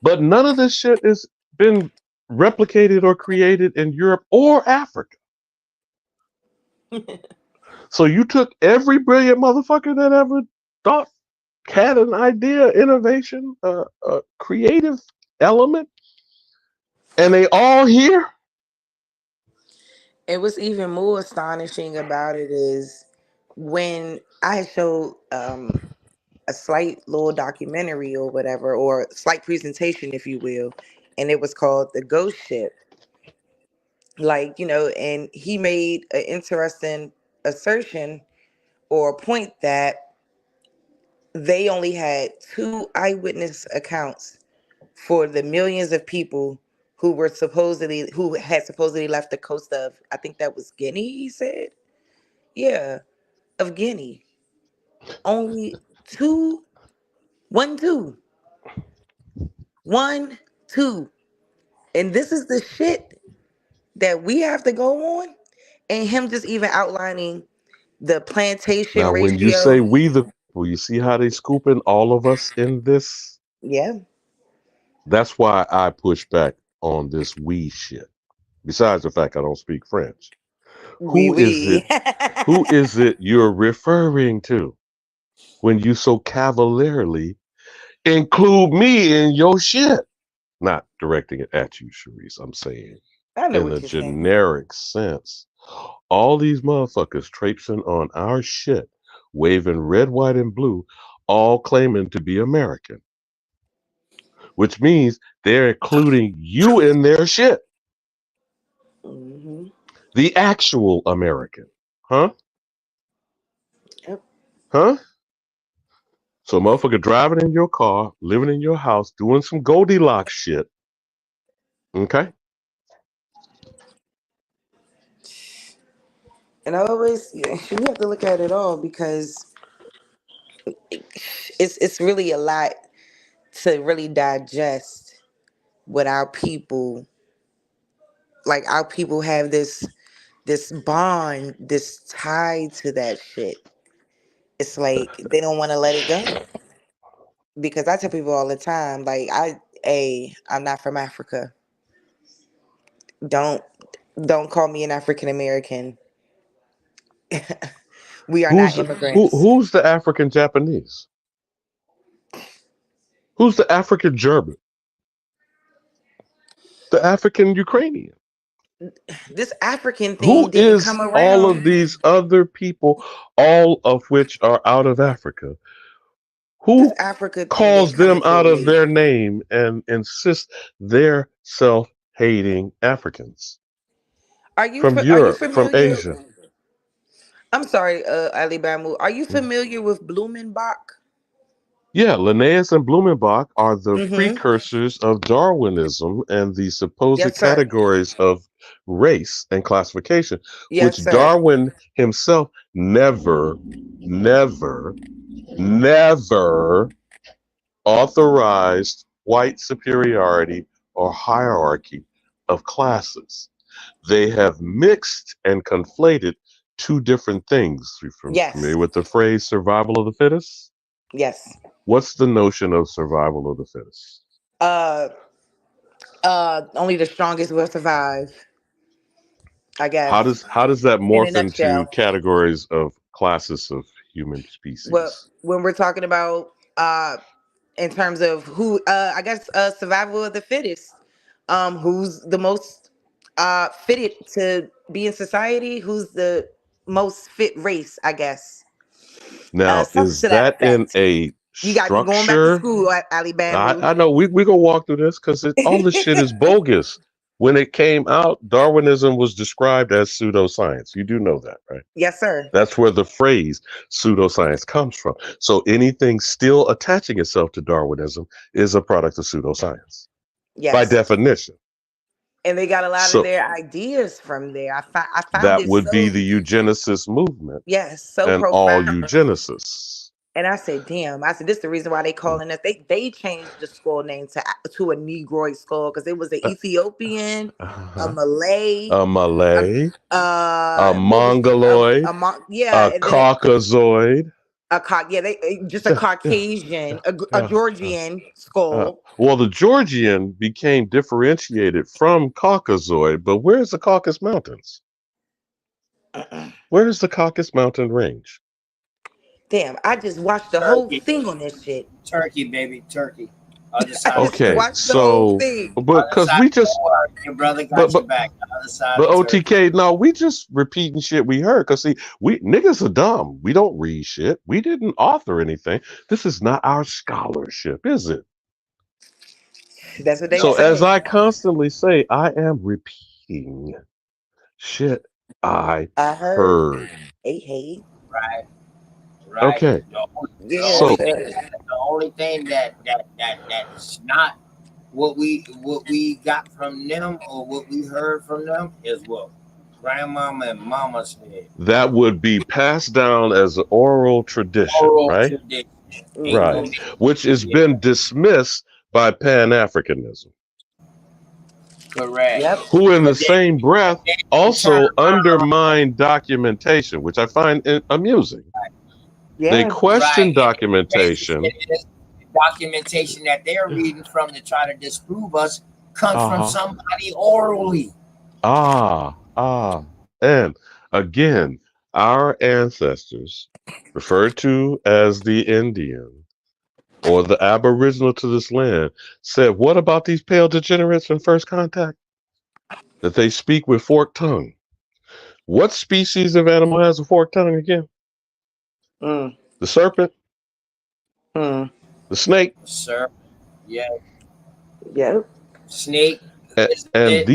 Speaker 12: But none of this shit has been replicated or created in Europe or Africa. So you took every brilliant motherfucker that ever thought, had an idea, innovation, a creative element, and they all here.
Speaker 3: And what's even more astonishing about it is when I showed a slight little documentary or whatever, or slight presentation, if you will, and it was called The Ghost Ship. Like, and he made an interesting assertion or a point that they only had two eyewitness accounts for the millions of people who had supposedly left the coast of, I think that was Guinea, he said. Yeah, of Guinea. Only two, one, two, one, two. And this is the shit that we have to go on. And him just even outlining the plantation
Speaker 12: Now, when you say
Speaker 3: ratio.
Speaker 12: we the people, you see how they scooping all of us in this?
Speaker 3: Yeah.
Speaker 12: That's why I push back on this we shit. Besides the fact I don't speak French.
Speaker 3: We
Speaker 12: Who is it?
Speaker 3: we.
Speaker 12: Who is it you're referring to when you so cavalierly include me in your shit? Not directing it at you, Sharice. I'm saying
Speaker 3: I know
Speaker 12: in
Speaker 3: what
Speaker 12: a
Speaker 3: you're saying.
Speaker 12: generic sense. All these motherfuckers traipsing on our shit, waving red, white, and blue, all claiming to be American, which means they're including you in their shit.
Speaker 3: Mm-hmm.
Speaker 12: The actual American. Huh?
Speaker 3: Yep.
Speaker 12: Huh? So, motherfucker driving in your car, living in your house, doing some Goldilocks shit. Okay?
Speaker 3: And I always, we have to look at it all because it's really a lot to really digest what our people, like our people have this bond, this tie to that shit. It's like they don't want to let it go. Because I tell people all the time, like I'm not from Africa. Don't don't call me an African American. We are not immigrants.
Speaker 12: Who's the African Japanese? Who's the African German? The African Ukrainian?
Speaker 3: This African
Speaker 12: Who
Speaker 3: thing didn't
Speaker 12: is
Speaker 3: come
Speaker 12: all of
Speaker 3: around.
Speaker 12: these other people, all of which are out of Africa?
Speaker 3: This
Speaker 12: Who
Speaker 3: Africa thing didn't
Speaker 12: calls
Speaker 3: come
Speaker 12: them
Speaker 3: until
Speaker 12: out of
Speaker 3: late.
Speaker 12: their name and insists they're self-hating Africans from
Speaker 3: Are you
Speaker 12: Europe, from
Speaker 3: familiar?
Speaker 12: Asia?
Speaker 3: I'm sorry, Ali Bamu. Are you familiar with Blumenbach?
Speaker 12: Yeah, Linnaeus and Blumenbach are the
Speaker 3: Mm-hmm.
Speaker 12: precursors of Darwinism and the supposed
Speaker 3: Yes, sir.
Speaker 12: categories of race and classification,
Speaker 3: Yes,
Speaker 12: which
Speaker 3: sir.
Speaker 12: Darwin himself never authorized white superiority or hierarchy of classes. They have mixed and conflated two different things. You're
Speaker 3: Yes.
Speaker 12: familiar with the phrase survival of the fittest?
Speaker 3: Yes.
Speaker 12: What's the notion of survival of the fittest?
Speaker 3: Uh Only the strongest will survive, I
Speaker 12: How
Speaker 3: guess.
Speaker 12: does that
Speaker 3: In a
Speaker 12: morph into
Speaker 3: nutshell.
Speaker 12: categories of classes of human
Speaker 3: Well,
Speaker 12: species?
Speaker 3: when we're talking about in terms of who I guess survival of the fittest. Who's the most fitted to be in society? Who's the most fit race, I guess.
Speaker 12: Now,
Speaker 3: Something
Speaker 12: is
Speaker 3: to that
Speaker 12: that in
Speaker 3: effect.
Speaker 12: a
Speaker 3: You got you going back to
Speaker 12: structure?
Speaker 3: school, Ali Bamboo.
Speaker 12: I know we gonna walk through this because all this shit is bogus. When it came out, Darwinism was described as pseudoscience. You do know that, right?
Speaker 3: Yes, sir.
Speaker 12: That's where the phrase pseudoscience comes from. So anything still attaching itself to Darwinism is a product of pseudoscience by
Speaker 3: Yes.
Speaker 12: definition.
Speaker 3: And they got a lot of
Speaker 12: So
Speaker 3: their ideas from there. I found
Speaker 12: that
Speaker 3: it
Speaker 12: would be
Speaker 3: so,
Speaker 12: the eugenicist movement
Speaker 3: yes, so
Speaker 12: and all
Speaker 3: profound.
Speaker 12: eugenicists.
Speaker 3: And I said, damn. I said, this is the reason why they calling us. They changed the skull name to a Negroid skull because it was an Ethiopian, a
Speaker 12: Uh-huh.
Speaker 3: Malay,
Speaker 12: A Malay, a
Speaker 3: what was
Speaker 12: Mongoloid,
Speaker 3: yeah,
Speaker 12: a
Speaker 3: and then
Speaker 12: Caucasoid.
Speaker 3: yeah, they just a
Speaker 12: Yeah, yeah,
Speaker 3: Caucasian, a
Speaker 12: yeah,
Speaker 3: Georgian
Speaker 12: yeah.
Speaker 3: skull.
Speaker 12: Well, the Georgian became differentiated from Caucasoid, but where's the Caucasus Mountains? Where is the Caucasus Mountain range?
Speaker 3: Damn, I just watched the whole
Speaker 2: Turkey,
Speaker 3: thing on this shit.
Speaker 2: Turkey, baby, Turkey. Other
Speaker 3: I
Speaker 2: side of
Speaker 3: just
Speaker 2: the
Speaker 12: Okay,
Speaker 3: watched the whole
Speaker 12: so
Speaker 3: thing.
Speaker 12: but
Speaker 2: other
Speaker 12: because
Speaker 2: side
Speaker 12: we
Speaker 2: of the
Speaker 12: just
Speaker 2: water. Your brother
Speaker 12: but
Speaker 2: got your
Speaker 12: but
Speaker 2: back. The other side
Speaker 12: but
Speaker 2: of Turkey.
Speaker 12: OTK, no, we just repeating shit we heard. Cause see, we niggas are dumb. We don't read shit. We didn't author anything. This is not our scholarship, is it?
Speaker 3: That's what they
Speaker 12: So
Speaker 2: No,
Speaker 12: as
Speaker 3: say.
Speaker 12: I constantly say, I am repeating shit I
Speaker 3: I heard.
Speaker 12: heard.
Speaker 3: Hey.
Speaker 2: right, right.
Speaker 12: Okay,
Speaker 2: The
Speaker 3: Yeah.
Speaker 12: so
Speaker 2: only thing that's not what we got from them or what we heard from them is what grandmama and mama said.
Speaker 12: that would be passed down as an oral tradition,
Speaker 2: Oral
Speaker 12: right?
Speaker 2: tradition. Ain't
Speaker 12: Right.
Speaker 2: gonna
Speaker 3: Mm-hmm.
Speaker 2: be
Speaker 12: Which has
Speaker 2: yeah,
Speaker 12: been dismissed by Pan Africanism,
Speaker 2: correct.
Speaker 3: Yep.
Speaker 12: who in the
Speaker 2: But then,
Speaker 12: same breath
Speaker 2: then you turn
Speaker 12: also
Speaker 2: around,
Speaker 12: undermine documentation, which I find amusing. They
Speaker 3: Yeah.
Speaker 12: question
Speaker 2: right? And the crazy
Speaker 12: documentation.
Speaker 2: shit is the documentation that they're reading from to try to disprove us comes from
Speaker 12: Uh-huh.
Speaker 2: somebody orally.
Speaker 12: Ah. And again, our ancestors, referred to as the Indian or the Aboriginal to this land, said, what about these pale degenerates in first contact? That they speak with forked tongue. What species of animal has a forked tongue again?
Speaker 3: Mm.
Speaker 12: The serpent?
Speaker 3: Mm.
Speaker 12: The snake?
Speaker 2: Sir, yeah,
Speaker 3: Yep.
Speaker 2: snake. Is
Speaker 12: And
Speaker 2: it?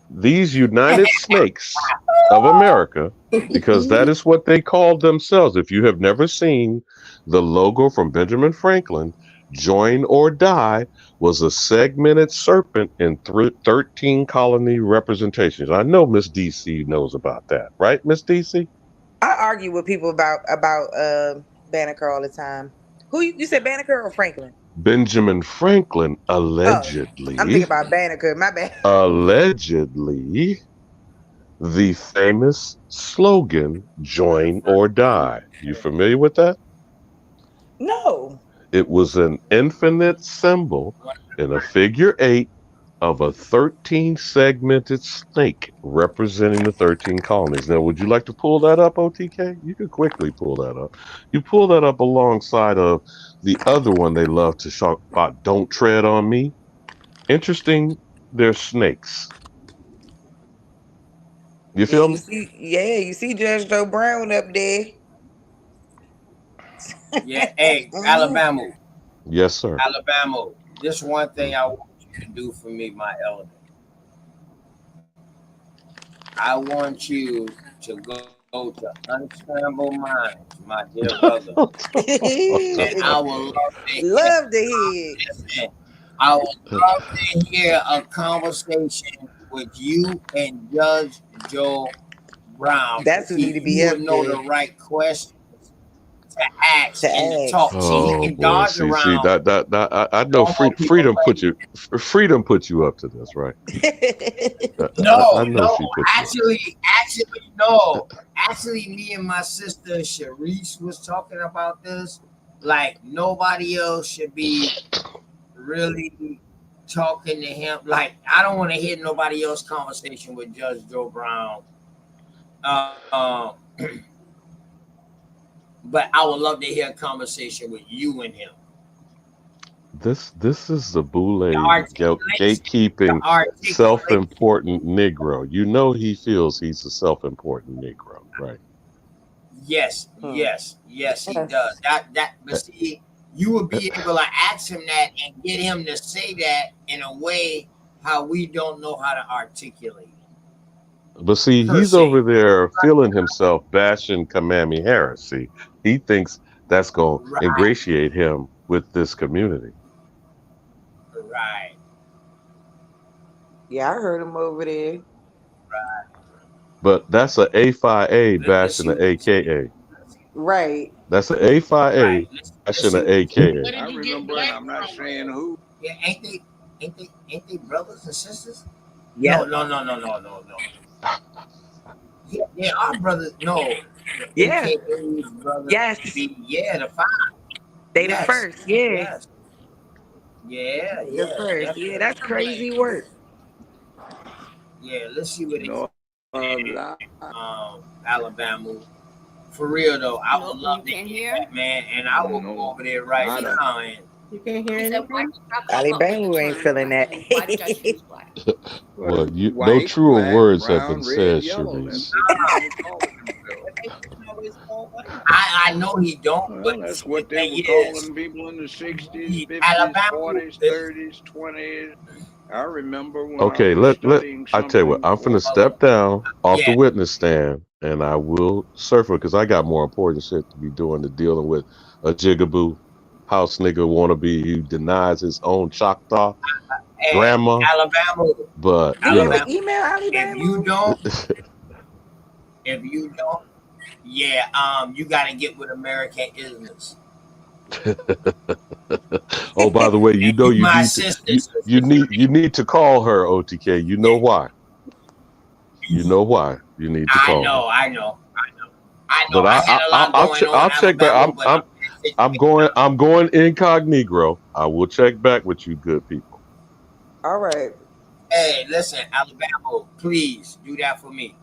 Speaker 12: these United Snakes of America, because that is what they called themselves. If you have never seen the logo from Benjamin Franklin, Join or Die was a segmented serpent in 13 colony representations. I know Miss DC knows about that, right, Miss DC?
Speaker 3: I argue with people about Banneker all the time. Who you said Banneker or Franklin?
Speaker 12: Benjamin Franklin
Speaker 3: Oh, I'm thinking
Speaker 12: allegedly,
Speaker 3: about Banneker. My bad.
Speaker 12: allegedly the famous slogan, Join or Die. You familiar with that?
Speaker 3: No.
Speaker 12: It was an infinite symbol in a figure eight of a 13 segmented snake representing the 13 colonies. Now, would you like to pull that up, OTK? You could quickly pull that up. You pull that up alongside of the other one they love to talk about, Don't Tread on Me. Interesting, they're snakes. You
Speaker 3: Yeah,
Speaker 12: feel me?
Speaker 3: you see Judge Joe Brown up there.
Speaker 2: Yeah. Hey,
Speaker 3: Mhm.
Speaker 2: Alabama,
Speaker 12: Yes, sir.
Speaker 2: Alabama. This one thing I
Speaker 12: Mhm.
Speaker 2: want you to do for me, my elder. I want you to go to Unscramble Minds, my dear brother, and I would love to hear.
Speaker 3: Love to hear it.
Speaker 2: Listen, I would love to hear a conversation with you and Judge Joe Brown to
Speaker 3: That's who
Speaker 2: see
Speaker 3: need to
Speaker 2: if you
Speaker 3: be up
Speaker 2: would know
Speaker 3: there
Speaker 2: the right questions to
Speaker 3: to
Speaker 2: ask and to
Speaker 3: ask.
Speaker 2: talk. See, he
Speaker 12: Oh
Speaker 2: can
Speaker 12: boy,
Speaker 2: dodge
Speaker 12: see
Speaker 2: around.
Speaker 12: that I know
Speaker 2: Normal people like me.
Speaker 12: freedom put you up to this, right? I
Speaker 2: No,
Speaker 12: know
Speaker 2: no,
Speaker 12: she put you up.
Speaker 2: actually, no. Actually, me and my sister Sharice was talking about this. Like nobody else should be really
Speaker 5: talking to him. Like, I don't want to hear nobody else conversation with Judge Joe Brown. But I would love to hear a conversation with you and him.
Speaker 12: This is the boule
Speaker 5: The articulation,
Speaker 12: gatekeeping,
Speaker 5: the articulation.
Speaker 12: self-important Negro. You know he feels he's a self-important Negro, right?
Speaker 5: Yes, yes, yes, he does. But see, you would be able to ask him that and get him to say that in a way how we don't know how to articulate it,
Speaker 12: But see,
Speaker 5: per
Speaker 12: he's
Speaker 5: se.
Speaker 12: over there feeling himself bashing Kamami Harris. See, he thinks that's going to
Speaker 5: Right,
Speaker 12: ingratiate him with this community.
Speaker 5: right,
Speaker 3: Yeah, I heard him over there.
Speaker 5: right.
Speaker 12: But that's a A5A
Speaker 5: Let's
Speaker 12: bashing
Speaker 5: see
Speaker 12: the
Speaker 5: what he said.
Speaker 12: AKA.
Speaker 3: Right.
Speaker 12: That's an A5A
Speaker 5: Right. Let's
Speaker 12: bashing
Speaker 5: see
Speaker 12: the
Speaker 5: what he said.
Speaker 12: AKA.
Speaker 7: Where did you get
Speaker 17: remember, and
Speaker 7: black
Speaker 17: I'm not
Speaker 7: from?
Speaker 17: saying who.
Speaker 5: Yeah, ain't they brothers and sisters?
Speaker 3: Yep.
Speaker 5: No. Yeah, they are brothers. No, the
Speaker 3: Yeah.
Speaker 5: AKA's brothers would
Speaker 3: Yes.
Speaker 5: be the five.
Speaker 3: They the
Speaker 5: Yes,
Speaker 3: first. Yeah.
Speaker 5: yes, yeah,
Speaker 3: They the first. Yeah, that's
Speaker 5: definitely.
Speaker 3: crazy work.
Speaker 5: Yeah, let's see what
Speaker 17: No,
Speaker 5: Alabama. For real though, I
Speaker 19: No,
Speaker 5: would
Speaker 19: you
Speaker 5: love to
Speaker 19: can't
Speaker 5: hear
Speaker 19: hear?
Speaker 5: that, man. And I will go over there right
Speaker 17: nada.
Speaker 5: now. And
Speaker 6: You can't hear
Speaker 19: He said, why
Speaker 6: anything?
Speaker 19: did y'all come up with the
Speaker 3: Alabama ain't
Speaker 19: term
Speaker 3: feeling
Speaker 19: black?
Speaker 3: that.
Speaker 19: Why did y'all choose black?
Speaker 12: Well, no
Speaker 17: White,
Speaker 12: truer
Speaker 17: black,
Speaker 12: words have been
Speaker 17: brown, red,
Speaker 12: said,
Speaker 17: yellow. That's
Speaker 12: Sharice.
Speaker 17: what people call themselves.
Speaker 6: But they didn't always call white.
Speaker 5: I know he don't,
Speaker 17: Well,
Speaker 5: but
Speaker 17: that's
Speaker 5: see, the
Speaker 17: what they
Speaker 5: thing
Speaker 17: were
Speaker 5: is,
Speaker 17: calling people in the 60s,
Speaker 5: the
Speaker 17: 50s,
Speaker 5: Alabama
Speaker 17: 40s,
Speaker 5: is
Speaker 17: 30s, 20s. I remember when I
Speaker 12: Okay,
Speaker 17: was
Speaker 12: let
Speaker 17: studying
Speaker 12: I tell you what,
Speaker 17: something
Speaker 12: I'm
Speaker 17: for
Speaker 12: finna step down off the
Speaker 5: yeah.
Speaker 12: witness stand, and I will surf it because I got more important shit to be doing than dealing with a jigaboo house nigga wannabe who denies his own Choctaw
Speaker 5: And
Speaker 12: grandma.
Speaker 5: Alabama,
Speaker 12: But
Speaker 3: Do you
Speaker 12: you
Speaker 3: have an
Speaker 12: know,
Speaker 3: email,
Speaker 5: if
Speaker 3: Alabama?
Speaker 5: you don't, yeah, you got to get with American Isness.
Speaker 12: oh, by the way, you
Speaker 5: And
Speaker 12: know
Speaker 5: you
Speaker 12: you
Speaker 5: my
Speaker 12: need to
Speaker 5: sister, so
Speaker 12: you need to call her, OTK. You know why? You know why you need to
Speaker 5: I
Speaker 12: call her.
Speaker 5: know, I know, I know, I know.
Speaker 12: But
Speaker 5: I had a lot going on
Speaker 12: I'll
Speaker 5: in
Speaker 12: check back.
Speaker 5: Alabama, but
Speaker 12: I'm going incognito. I will check back with you, good people.
Speaker 3: All right.
Speaker 5: hey, listen, Alabama, please do that for me.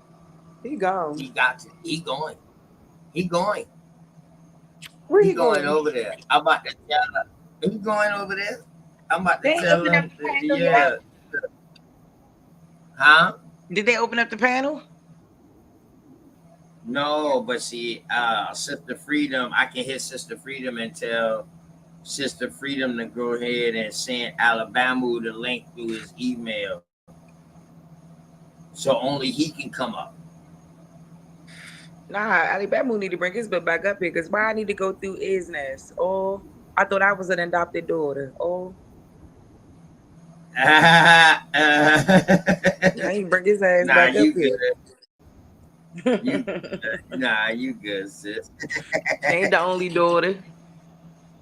Speaker 3: He gone.
Speaker 5: He got to. He going. He going.
Speaker 3: Where
Speaker 5: He
Speaker 3: you
Speaker 5: going
Speaker 3: going?
Speaker 5: over there. I'm about to tell her. He going over there. I'm about to
Speaker 3: They ain't
Speaker 5: tell
Speaker 3: open up
Speaker 5: him.
Speaker 3: the panel yet.
Speaker 5: Yeah. Huh?
Speaker 3: Did they open up the panel?
Speaker 5: No, but see, Sister Freedom, I can hit Sister Freedom and tell Sister Freedom to go ahead and send Alabama the link through his email. So only he can come up.
Speaker 3: Nah, Alabama need to bring his butt back up here because why I need to go through Isness? Oh, I thought I was an adopted daughter. Oh, I ain't bring his ass
Speaker 5: Nah,
Speaker 3: back up
Speaker 5: you
Speaker 3: here.
Speaker 5: good. You good, sis.
Speaker 3: She ain't the only daughter.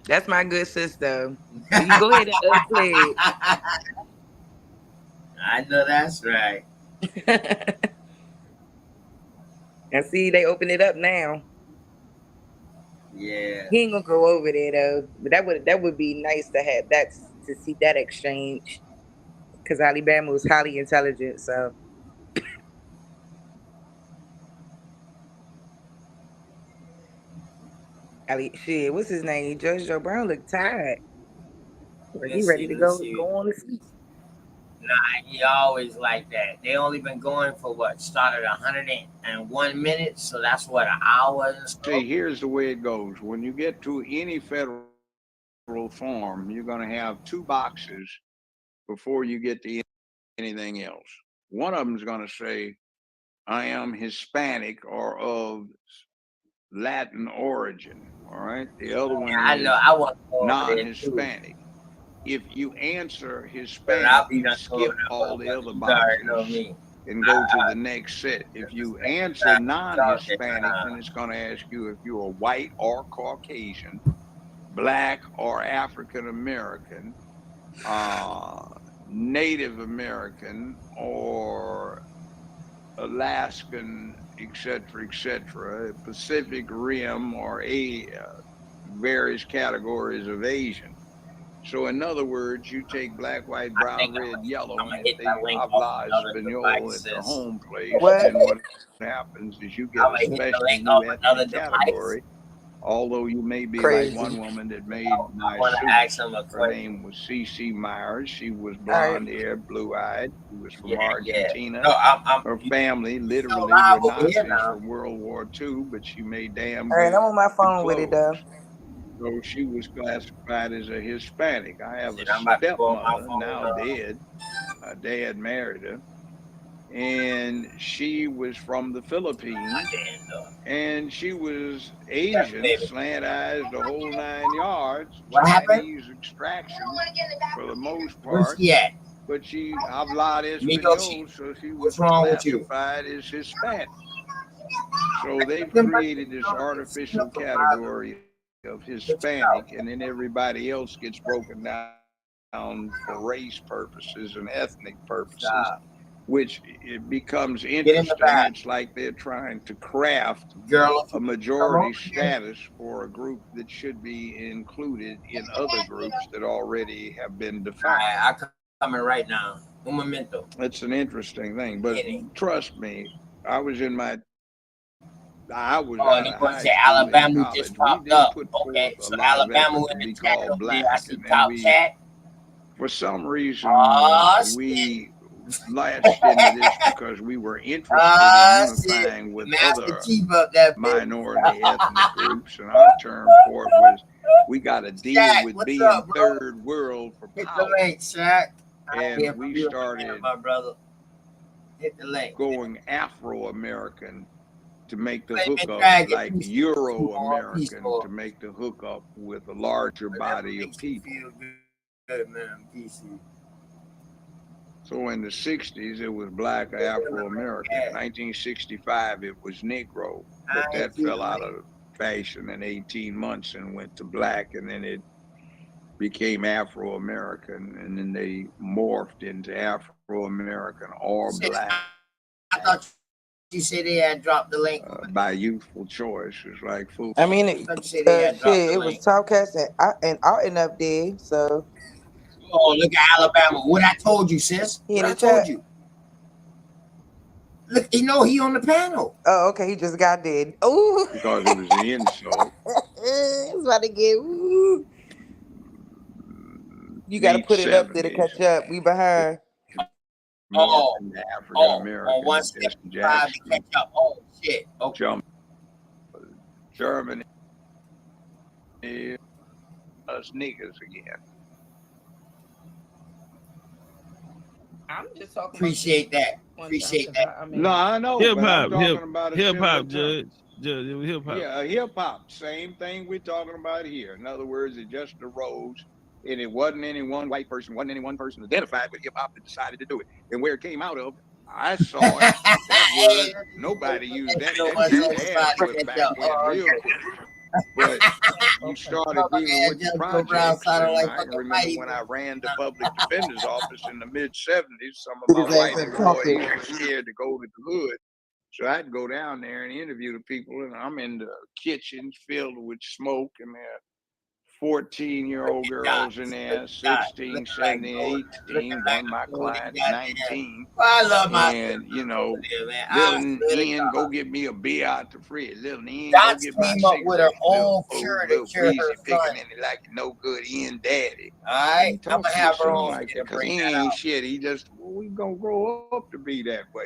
Speaker 3: That's my good sister. You can go ahead and play it.
Speaker 5: I know that's right.
Speaker 3: And see, they open it up now.
Speaker 5: Yeah.
Speaker 3: He ain't gonna go over there though. But that would be nice to have to see that exchange. Because Alabama was highly intelligent, so shit, what's his name? Judge Joe Brown looked tired. Like he
Speaker 5: Let's
Speaker 3: ready
Speaker 5: see.
Speaker 3: to
Speaker 5: Let's
Speaker 3: go
Speaker 5: see.
Speaker 3: on to sleep.
Speaker 5: Nah, he always like that. They only been going for what? Started 101 minutes, so that's what, an hour and so.
Speaker 17: See, here's the way it goes. When you get to any federal form, you're going to have two boxes before you get to anything else. One of them is going to say, I am Hispanic or of Latin origin. All right. The other one
Speaker 5: I know.
Speaker 17: is
Speaker 5: I want to go over there too.
Speaker 17: non-Hispanic. If you answer
Speaker 5: But I'll
Speaker 17: Hispanic,
Speaker 5: be
Speaker 17: you
Speaker 5: done over
Speaker 17: skip
Speaker 5: there.
Speaker 17: all the other
Speaker 5: You already know
Speaker 17: boxes
Speaker 5: me.
Speaker 17: and go to the next set. If you answer non-Hispanic, then it's going to ask you if you are white or Caucasian, black or African American, Native American, or Alaskan, etc., Pacific Rim, or various categories of Asian. So in other words, you take black, white,
Speaker 5: I
Speaker 17: brown,
Speaker 5: think
Speaker 17: red, yellow,
Speaker 5: I'm
Speaker 17: and
Speaker 5: gonna
Speaker 17: if
Speaker 5: hit
Speaker 17: they
Speaker 5: that link off
Speaker 17: habla
Speaker 5: another
Speaker 17: español
Speaker 5: device,
Speaker 17: at the
Speaker 5: sis.
Speaker 17: home place,
Speaker 3: What?
Speaker 17: then what happens is you get
Speaker 5: I'm
Speaker 17: a
Speaker 5: gonna hit the
Speaker 17: special
Speaker 5: link
Speaker 17: new
Speaker 5: off
Speaker 17: ethnic
Speaker 5: another device.
Speaker 17: category. Although you may be like one
Speaker 3: Crazy.
Speaker 17: woman that made
Speaker 5: I
Speaker 17: my
Speaker 5: want to
Speaker 17: suit.
Speaker 5: ask him a
Speaker 17: Her
Speaker 5: question.
Speaker 17: name was C.C. Myers. She was
Speaker 3: All right.
Speaker 17: blonde haired, blue eyed. She was from
Speaker 5: Yeah.
Speaker 17: Argentina.
Speaker 5: No, I'm
Speaker 17: Her
Speaker 5: you
Speaker 17: family
Speaker 5: still
Speaker 17: literally were
Speaker 5: live over here
Speaker 17: Nazis
Speaker 5: now.
Speaker 17: from World War II, but she made damn
Speaker 3: All right. I'm
Speaker 17: good
Speaker 3: on my phone with it
Speaker 17: clothes.
Speaker 3: though.
Speaker 17: So she was classified as a Hispanic. I have a
Speaker 5: Shit, I'm about to go on my
Speaker 17: stepmother,
Speaker 5: phone.
Speaker 17: now dead. My dad married her, and she was from the Philippines, and she was
Speaker 5: Yes,
Speaker 17: Asian,
Speaker 5: baby.
Speaker 17: slant eyes, the whole 9 yards,
Speaker 5: What happened?
Speaker 17: Chinese extraction for the most
Speaker 5: Where's
Speaker 17: part,
Speaker 5: she at?
Speaker 17: but she habla
Speaker 5: Migo,
Speaker 17: español, so she was
Speaker 5: what's wrong with you?
Speaker 17: classified as Hispanic. So they've
Speaker 5: Them birthdays
Speaker 17: created this
Speaker 5: don't get seen
Speaker 17: artificial
Speaker 5: up for father.
Speaker 17: category of
Speaker 5: Get your
Speaker 17: Hispanic,
Speaker 5: out.
Speaker 17: and then everybody else gets broken down for race purposes and ethnic purposes,
Speaker 5: Stop.
Speaker 17: which it becomes
Speaker 5: Get in the
Speaker 17: interesting.
Speaker 5: back.
Speaker 17: It's like they're trying to craft
Speaker 5: Girl, if
Speaker 17: a
Speaker 5: you come over
Speaker 17: majority
Speaker 5: here.
Speaker 17: status for a group that should be included in other groups that already have been defined.
Speaker 5: I coming right now. Un momento.
Speaker 17: It's an interesting thing, but
Speaker 5: Kidding.
Speaker 17: trust me, I was in my I was
Speaker 5: Oh, and
Speaker 17: out
Speaker 5: he
Speaker 17: of
Speaker 5: going to
Speaker 17: high
Speaker 5: say
Speaker 17: school and
Speaker 5: Alabama just
Speaker 17: college. We
Speaker 5: popped
Speaker 17: did
Speaker 5: up.
Speaker 17: put forth
Speaker 5: Okay,
Speaker 17: a
Speaker 5: so
Speaker 17: lot of
Speaker 5: Alabama
Speaker 17: effort to
Speaker 5: in the
Speaker 17: be
Speaker 5: chat
Speaker 17: called
Speaker 5: over there. I
Speaker 17: black,
Speaker 5: see
Speaker 17: and then
Speaker 5: top
Speaker 17: we,
Speaker 5: chat.
Speaker 17: for some reason,
Speaker 5: Oh shit.
Speaker 17: we latched into this because we were interested in
Speaker 5: Shit.
Speaker 17: unifying with
Speaker 5: Master
Speaker 17: other
Speaker 5: Chief up there, bitch.
Speaker 17: minority ethnic groups, and our term for it was we got to deal
Speaker 5: Shaq,
Speaker 17: with
Speaker 5: what's
Speaker 17: being
Speaker 5: up, bro?
Speaker 17: third world for
Speaker 5: Hit the
Speaker 17: power.
Speaker 5: link, Shaq. I ain't hear
Speaker 17: And
Speaker 5: from
Speaker 17: we
Speaker 5: you in a minute,
Speaker 17: started
Speaker 5: my brother. Hit the link.
Speaker 17: going Afro-American to make the
Speaker 5: Blame and
Speaker 17: hookup
Speaker 5: drag it.
Speaker 17: like
Speaker 5: Peace
Speaker 17: Euro-American
Speaker 5: more.
Speaker 17: to make the hookup with a larger
Speaker 5: Whatever
Speaker 17: body of
Speaker 5: makes you
Speaker 17: people.
Speaker 5: feel good, man. Peace.
Speaker 17: So in the 60s, it was black or Afro-American. 1965, it was Negro, but
Speaker 5: I ain't
Speaker 17: that
Speaker 5: see the
Speaker 17: fell out
Speaker 5: link.
Speaker 17: of fashion in 18 months and went to black, and then it became Afro-American, and then they morphed into Afro-American or
Speaker 5: Shit,
Speaker 17: black
Speaker 5: I thought you said they had dropped the link.
Speaker 17: by youthful choice. It's like food.
Speaker 3: I mean,
Speaker 5: I thought you said they had dropped
Speaker 3: shit.
Speaker 5: the
Speaker 3: It was
Speaker 5: link.
Speaker 3: Talkcast and Alton up there, so
Speaker 5: Oh, look at Alabama. What I told you, sis.
Speaker 3: he in
Speaker 5: What
Speaker 3: the
Speaker 5: I told
Speaker 3: chat.
Speaker 5: you. Look, you know he on the panel.
Speaker 3: Oh, okay. He just got dead. Ooh.
Speaker 17: Because it was the insult.
Speaker 3: It's about to get. Ooh. You got to
Speaker 17: Late
Speaker 3: put it up there to
Speaker 17: 70s.
Speaker 3: catch up. We behind.
Speaker 17: Morphed into African American.
Speaker 5: On
Speaker 17: And Jesse
Speaker 5: 175 to
Speaker 17: Jackson
Speaker 5: catch up. Oh, shit. Okay.
Speaker 17: jumped Germany, us niggas again.
Speaker 3: I'm just talking.
Speaker 5: Appreciate that. Appreciate that.
Speaker 3: I mean,
Speaker 17: No, I know,
Speaker 9: Hip
Speaker 17: but I'm
Speaker 9: hop,
Speaker 17: talking about a
Speaker 9: hip
Speaker 17: similar
Speaker 9: hop,
Speaker 17: term.
Speaker 9: Judge, it was hip hop.
Speaker 17: Yeah, hip hop. Same thing we're talking about here. In other words, it just arose, and it wasn't any one white person, wasn't any one person identified with hip hop that decided to do it. And where it came out of, I saw it. That word, nobody used that. That used to have slip back when real quick. But you started dealing with the projects, and I can remember when I ran the public defender's office in the mid 70s, some of
Speaker 1: Put
Speaker 17: my
Speaker 1: his
Speaker 17: white
Speaker 1: ass in
Speaker 17: employees
Speaker 1: coffee.
Speaker 17: were scared to go to the hood. So I'd go down there and interview the people, and I'm in the kitchens filled with smoke, and there are 14-year-old girls in there, 16, 17, 18, one of my clients, 19.
Speaker 5: I love my
Speaker 17: And, you know,
Speaker 5: there, man. I
Speaker 17: little
Speaker 5: swear to
Speaker 17: Ian, go
Speaker 5: God.
Speaker 17: get me a beer out the fridge. Little Ian, go
Speaker 5: Dots
Speaker 17: get my
Speaker 5: came up with her
Speaker 17: cigarettes. Little
Speaker 5: own
Speaker 17: fool,
Speaker 5: cure to
Speaker 17: little
Speaker 5: cure her
Speaker 17: Weezy picking
Speaker 5: son.
Speaker 17: in it like no good Ian daddy.
Speaker 5: All
Speaker 17: Why
Speaker 5: right,
Speaker 17: you
Speaker 5: I'm
Speaker 17: talk
Speaker 5: gonna
Speaker 17: to your
Speaker 5: have her
Speaker 17: son
Speaker 5: on
Speaker 17: like
Speaker 5: here
Speaker 17: that?
Speaker 5: to
Speaker 17: Because
Speaker 5: bring
Speaker 17: he
Speaker 5: that
Speaker 17: ain't
Speaker 5: out.
Speaker 17: shit. He just, well, we gonna grow up to be that way.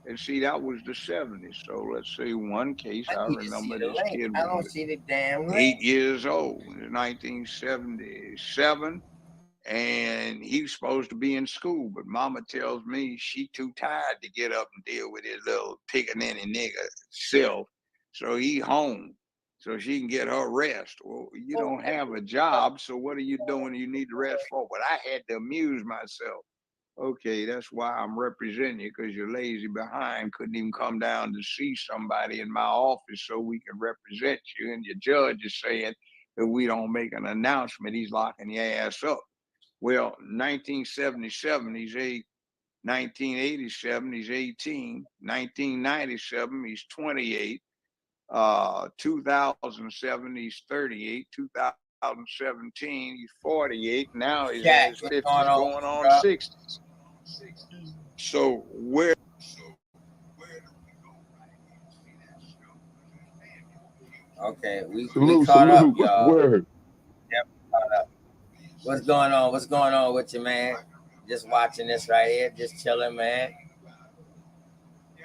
Speaker 17: And see, that was the 70s. So let's say one case,
Speaker 5: I
Speaker 17: I
Speaker 5: need to see
Speaker 17: remember
Speaker 5: the
Speaker 17: this
Speaker 5: link.
Speaker 17: kid
Speaker 5: I
Speaker 17: was
Speaker 5: don't see the damn
Speaker 17: 8
Speaker 5: link.
Speaker 17: years old in 1977, and he was supposed to be in school, but mama tells me she too tired to get up and deal with his little pickaninny nigga self. So he home so she can get her rest. Well, you don't have a job, so what are you doing you need to rest for? But I had to amuse myself. Okay, that's why I'm representing you, because you're lazy behind. Couldn't even come down to see somebody in my office so we can represent you. And your judge is saying that we don't make an announcement, he's locking your ass up. Well, 1977, he's 8. 1987, he's 18. 1997, he's 28. 2007, he's 38. 2017, he's 48. Now he's
Speaker 5: Chat,
Speaker 17: in his
Speaker 5: what's
Speaker 17: 50s,
Speaker 5: going on,
Speaker 17: going on
Speaker 5: bro?
Speaker 17: 60s. So where?
Speaker 5: Okay, we
Speaker 10: Salute,
Speaker 5: caught up,
Speaker 10: salute. What's the
Speaker 5: y'all.
Speaker 10: word?
Speaker 5: Yep, caught up. What's going on? What's going on with you, man? Just watching this right here, just chilling, man.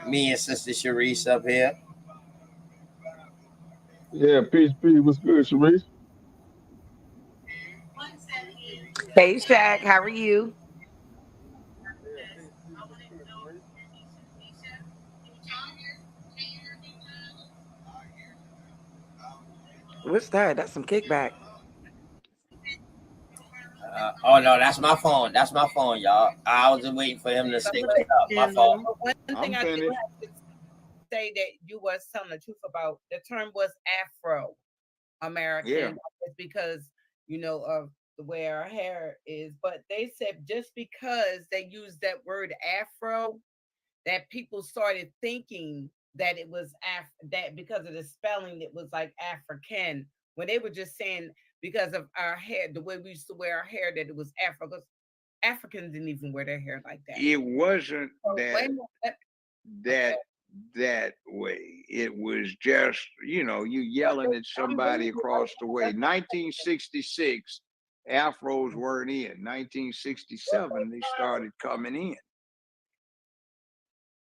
Speaker 5: Me and Sister Sharice up here.
Speaker 10: Yeah, peace, peace. What's good, Sharice?
Speaker 3: Hey, Shaq, how are you?
Speaker 10: Yeah, peace, peace. What's good, Sharice?
Speaker 3: What's that? That's some kickback.
Speaker 5: Oh no, that's my phone. That's my phone, y'all. I was just waiting for him to say what's up. My fault.
Speaker 6: One thing
Speaker 17: I'm
Speaker 6: I do
Speaker 17: finished.
Speaker 6: have to say that you was telling the truth about the term was Afro American.
Speaker 17: Yeah.
Speaker 6: It's because of the way our hair is, but they said just because they used that word Afro, that people started thinking that it was that because of the spelling it was like African, when they were just saying because of our hair, the way we used to wear our hair, that it was Afro. Because Africans didn't even wear their hair like that.
Speaker 17: It wasn't
Speaker 6: So,
Speaker 17: that way. It was just, you yelling at somebody across the way. 1966, afros weren't in. 1967, they started coming in.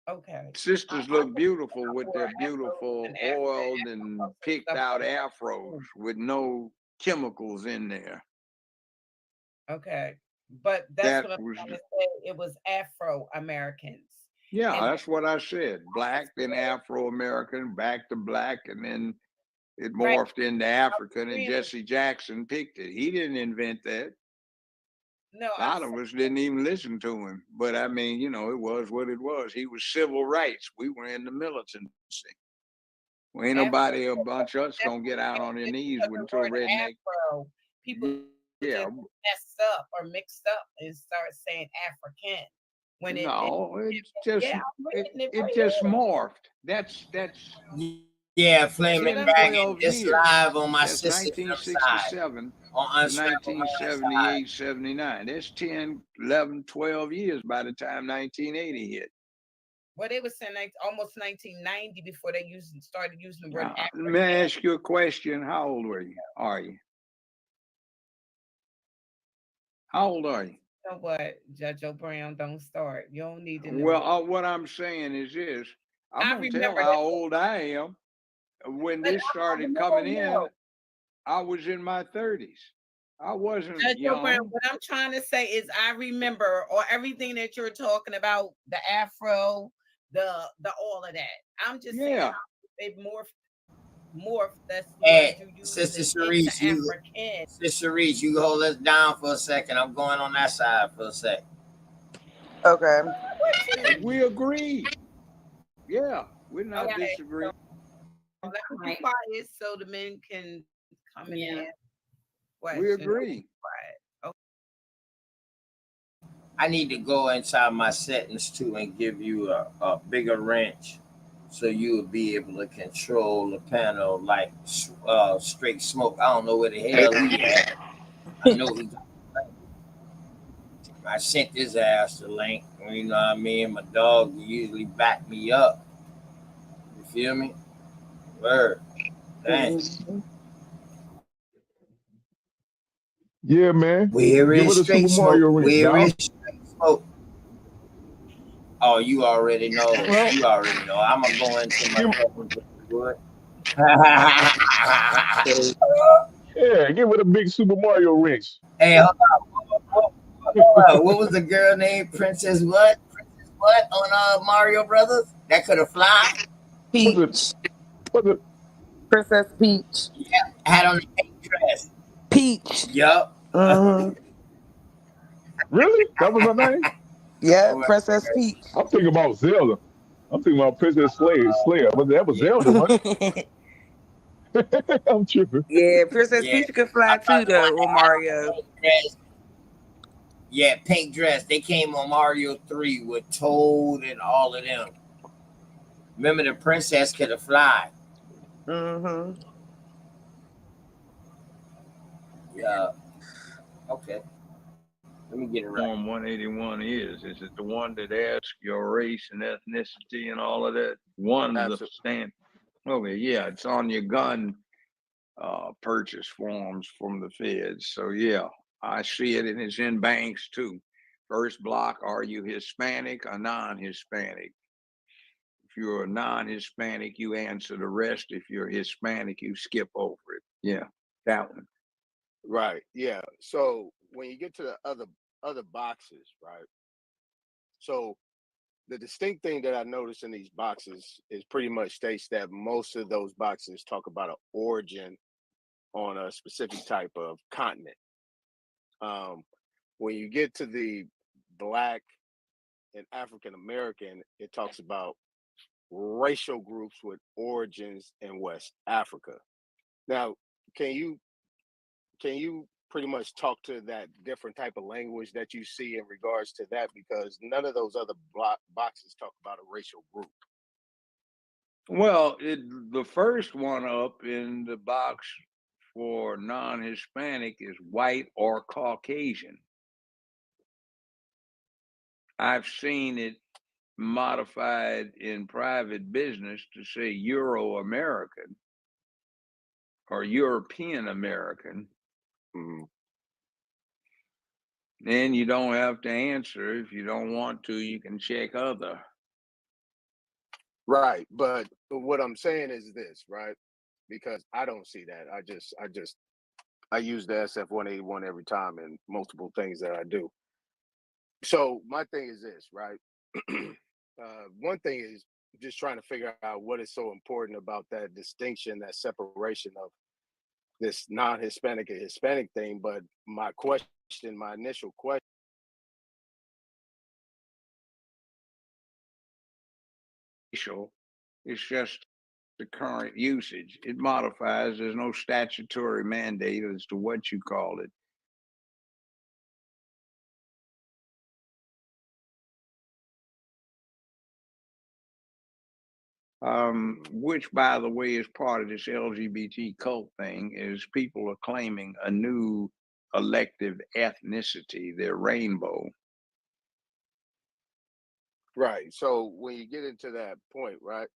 Speaker 6: Okay.
Speaker 17: Sisters look beautiful with their beautiful oiled and picked out afros with no chemicals in there.
Speaker 6: Okay. But that's
Speaker 17: That
Speaker 6: what I'm
Speaker 17: was,
Speaker 6: trying to say. It was Afro Americans.
Speaker 17: yeah,
Speaker 6: And
Speaker 17: that's what I said. Black, then Afro-American, back to black, and then it
Speaker 6: right.
Speaker 17: morphed into African, and
Speaker 6: Really?
Speaker 17: Jesse Jackson picked it. He didn't invent that.
Speaker 6: No,
Speaker 17: A lot
Speaker 6: I'm
Speaker 17: of us didn't even listen to him. But I mean, it was what it was. He was civil rights. We were in the militancy. Well, ain't nobody, a bunch of us gonna get out on their knees with
Speaker 6: the
Speaker 17: two
Speaker 6: word
Speaker 17: redneck.
Speaker 6: Afro. People
Speaker 17: Yeah,
Speaker 6: just mess up or mix up and start saying African when
Speaker 17: no, it's just
Speaker 6: yeah, I'm reading it
Speaker 17: it
Speaker 6: right
Speaker 17: just
Speaker 6: here.
Speaker 17: morphed. That's
Speaker 5: Yeah, Flaming
Speaker 17: 10,
Speaker 5: Dragon.
Speaker 17: 12
Speaker 5: This
Speaker 17: years.
Speaker 5: live on my
Speaker 17: That's
Speaker 5: sister's side
Speaker 17: 1967
Speaker 5: on
Speaker 17: to
Speaker 5: Unstable Man side.
Speaker 17: 1978, 79. That's 10, 11, 12 years by the time 1980 hit.
Speaker 6: Well, they were saying like almost 1990 before they started using the word
Speaker 17: Let
Speaker 6: African.
Speaker 17: me ask you a question. How old were you? Are you? How old are you?
Speaker 6: You know what, Judge O'Brown, don't start. You don't need to know.
Speaker 17: Well, what I'm saying is this. I'm
Speaker 6: I
Speaker 17: going to tell
Speaker 6: remember
Speaker 17: how
Speaker 6: that.
Speaker 17: old I am. When
Speaker 6: But
Speaker 17: this started coming in, I was in my 30s. I wasn't
Speaker 6: Judge O'Brown,
Speaker 17: young.
Speaker 6: what I'm trying to say is I remember or everything that you're talking about, the Afro, the all of that. I'm just saying
Speaker 17: Yeah.
Speaker 6: it morphed. That's the
Speaker 5: Hey,
Speaker 6: word you use
Speaker 5: Sister
Speaker 6: into
Speaker 5: Sharice,
Speaker 6: African.
Speaker 5: Sister Sharice, you hold us down for a second. I'm going on that side for a sec.
Speaker 3: Okay.
Speaker 17: We agree. Yeah, we're not
Speaker 6: Okay.
Speaker 17: disagreeing.
Speaker 6: So let me be quiet so the men can come in and ask
Speaker 17: We
Speaker 6: questions.
Speaker 17: agree.
Speaker 6: Okay.
Speaker 5: I need to go inside my settings too and give you a bigger wrench so you will be able to control the panel like straight smoke. I don't know where the hell he at. I know he. I sent his ass the link. You know what I mean? My dog usually back me up. You feel me? Word. Thanks.
Speaker 10: Yeah, man.
Speaker 5: Where
Speaker 10: Give
Speaker 5: is
Speaker 10: it a Super
Speaker 5: straight smoke?
Speaker 10: Mario ring,
Speaker 5: Where is
Speaker 10: dog.
Speaker 5: straight smoke? Oh, you already know.
Speaker 10: Well,
Speaker 5: You already know. I'm gonna go into my
Speaker 10: give,
Speaker 5: presence with the wood.
Speaker 10: yeah, give it a big Super Mario wrench.
Speaker 5: Hey, hold on. What was the girl named Princess what? Princess what on Mario Brothers? That could have fly?
Speaker 10: Was it?
Speaker 3: Peach.
Speaker 10: Was it?
Speaker 3: Princess Peach.
Speaker 5: Yeah, had on the pink dress.
Speaker 3: Peach.
Speaker 5: Yup.
Speaker 3: Mm-hmm.
Speaker 10: Really? That was her name?
Speaker 3: Yeah, Princess Peach.
Speaker 10: I'm thinking about Zelda. I'm thinking about Princess Slayer. But that was
Speaker 5: Yeah.
Speaker 10: Zelda, wasn't it? I'm tripping.
Speaker 3: Yeah, Princess
Speaker 5: Yeah.
Speaker 3: Peach could
Speaker 5: I'm
Speaker 3: fly too,
Speaker 5: talking about
Speaker 3: though, on
Speaker 5: that had on
Speaker 3: Mario.
Speaker 5: the pink dress. Yeah, pink dress. They came on Mario 3 with Toad and all of them. Remember the princess could have fly.
Speaker 3: Mm-hmm.
Speaker 5: Yeah. Okay. Let me get it right.
Speaker 17: Form 181 is? Is it the one that asks your race and ethnicity and all of that? One of the stand. Okay, yeah, it's on your gun purchase forms from the feds. So yeah, I see it, and it's in banks too. First block: are you Hispanic or non-Hispanic? If you're a non-Hispanic, you answer the rest. If you're Hispanic, you skip over it. Yeah, that one.
Speaker 10: Right. Yeah. So when you get to the other boxes, right? So the distinct thing that I notice in these boxes is pretty much states that most of those boxes talk about an origin on a specific type of continent. When you get to the Black and African American, it talks about racial groups with origins in West Africa. Now, can you pretty much talk to that different type of language that you see in regards to that? Because none of those other boxes talk about a racial group.
Speaker 17: Well, the first one up in the box for non-Hispanic is white or Caucasian. I've seen it modified in private business to say Euro-American or European American. Then you don't have to answer. If you don't want to, you can check other.
Speaker 10: Right. But what I'm saying is this, right? Because I don't see that. I use the SF-181 every time in multiple things that I do. So my thing is this, right? One thing is just trying to figure out what is so important about that distinction, that separation of this non-Hispanic and Hispanic thing. But my initial question,
Speaker 17: It's just the current usage. It modifies. There's no statutory mandate as to what you call it. Which, by the way, is part of this LGBT cult thing, is people are claiming a new elective ethnicity, their rainbow.
Speaker 10: right? So when you get into that point, right?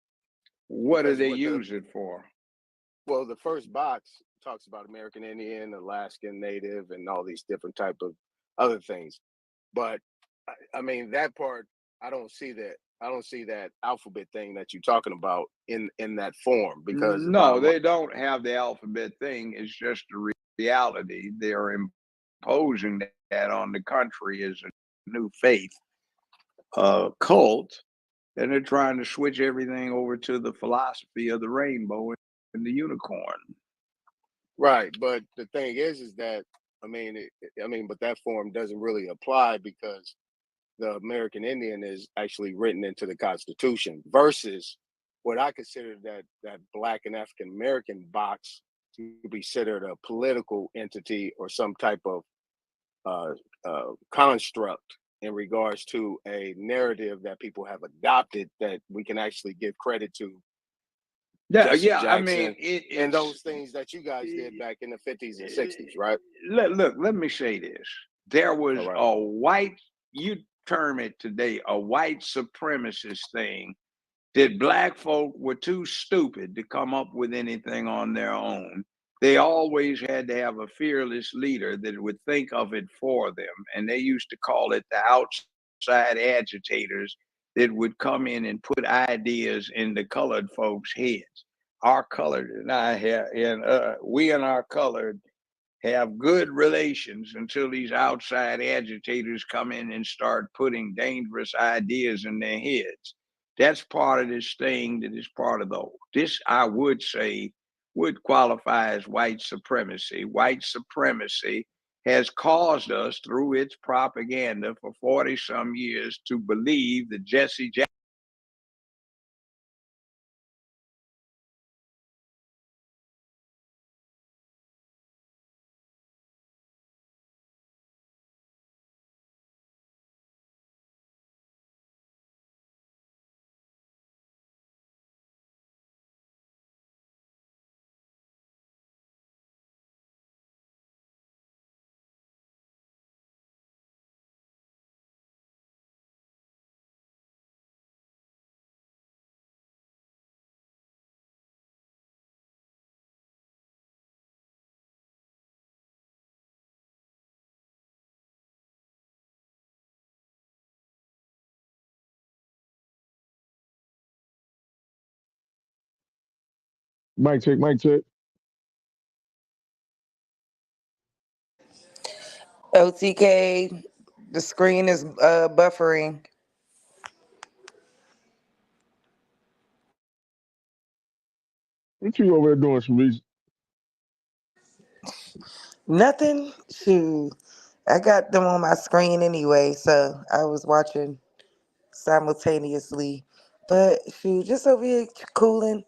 Speaker 17: What do they use it for?
Speaker 10: Well, the first box talks about American Indian, Alaskan Native, and all these different type of other things. But I mean, that part, I don't see that. I don't see that alphabet thing that you're talking about in that form, because
Speaker 17: no, they don't have the alphabet thing. It's just a reality. They're imposing that on the country as a new faith cult, and they're trying to switch everything over to the philosophy of the rainbow and the unicorn.
Speaker 10: Right, but the thing is that but that form doesn't really apply because the American Indian is actually written into the Constitution versus what I consider that Black and African American box to be considered a political entity or some type of construct in regards to a narrative that people have adopted that we can actually give credit to.
Speaker 17: Yeah,
Speaker 10: Jesse
Speaker 17: yeah.
Speaker 10: Jackson,
Speaker 17: I mean,
Speaker 10: and those things that you guys did back in the 50s and 60s, right?
Speaker 17: Look, let me say this. There was a white, you term it today, a white supremacist thing that Black folk were too stupid to come up with anything on their own. They always had to have a fearless leader that would think of it for them. And they used to call it the outside agitators that would come in and put ideas in the colored folks' heads. Our colored and I have, and we and our colored have good relations until these outside agitators come in and start putting dangerous ideas in their heads. That's part of this thing that is part of this, I would say, would qualify as white supremacy. White supremacy has caused us through its propaganda for 40 some years to believe that Jesse Jackson
Speaker 10: Mic check, mic check.
Speaker 3: OTK, the screen is buffering.
Speaker 10: What you over there doing, Sharice?
Speaker 3: Nothing. Shoot, I got them on my screen anyway, so I was watching simultaneously. But shoot, just over here cooling.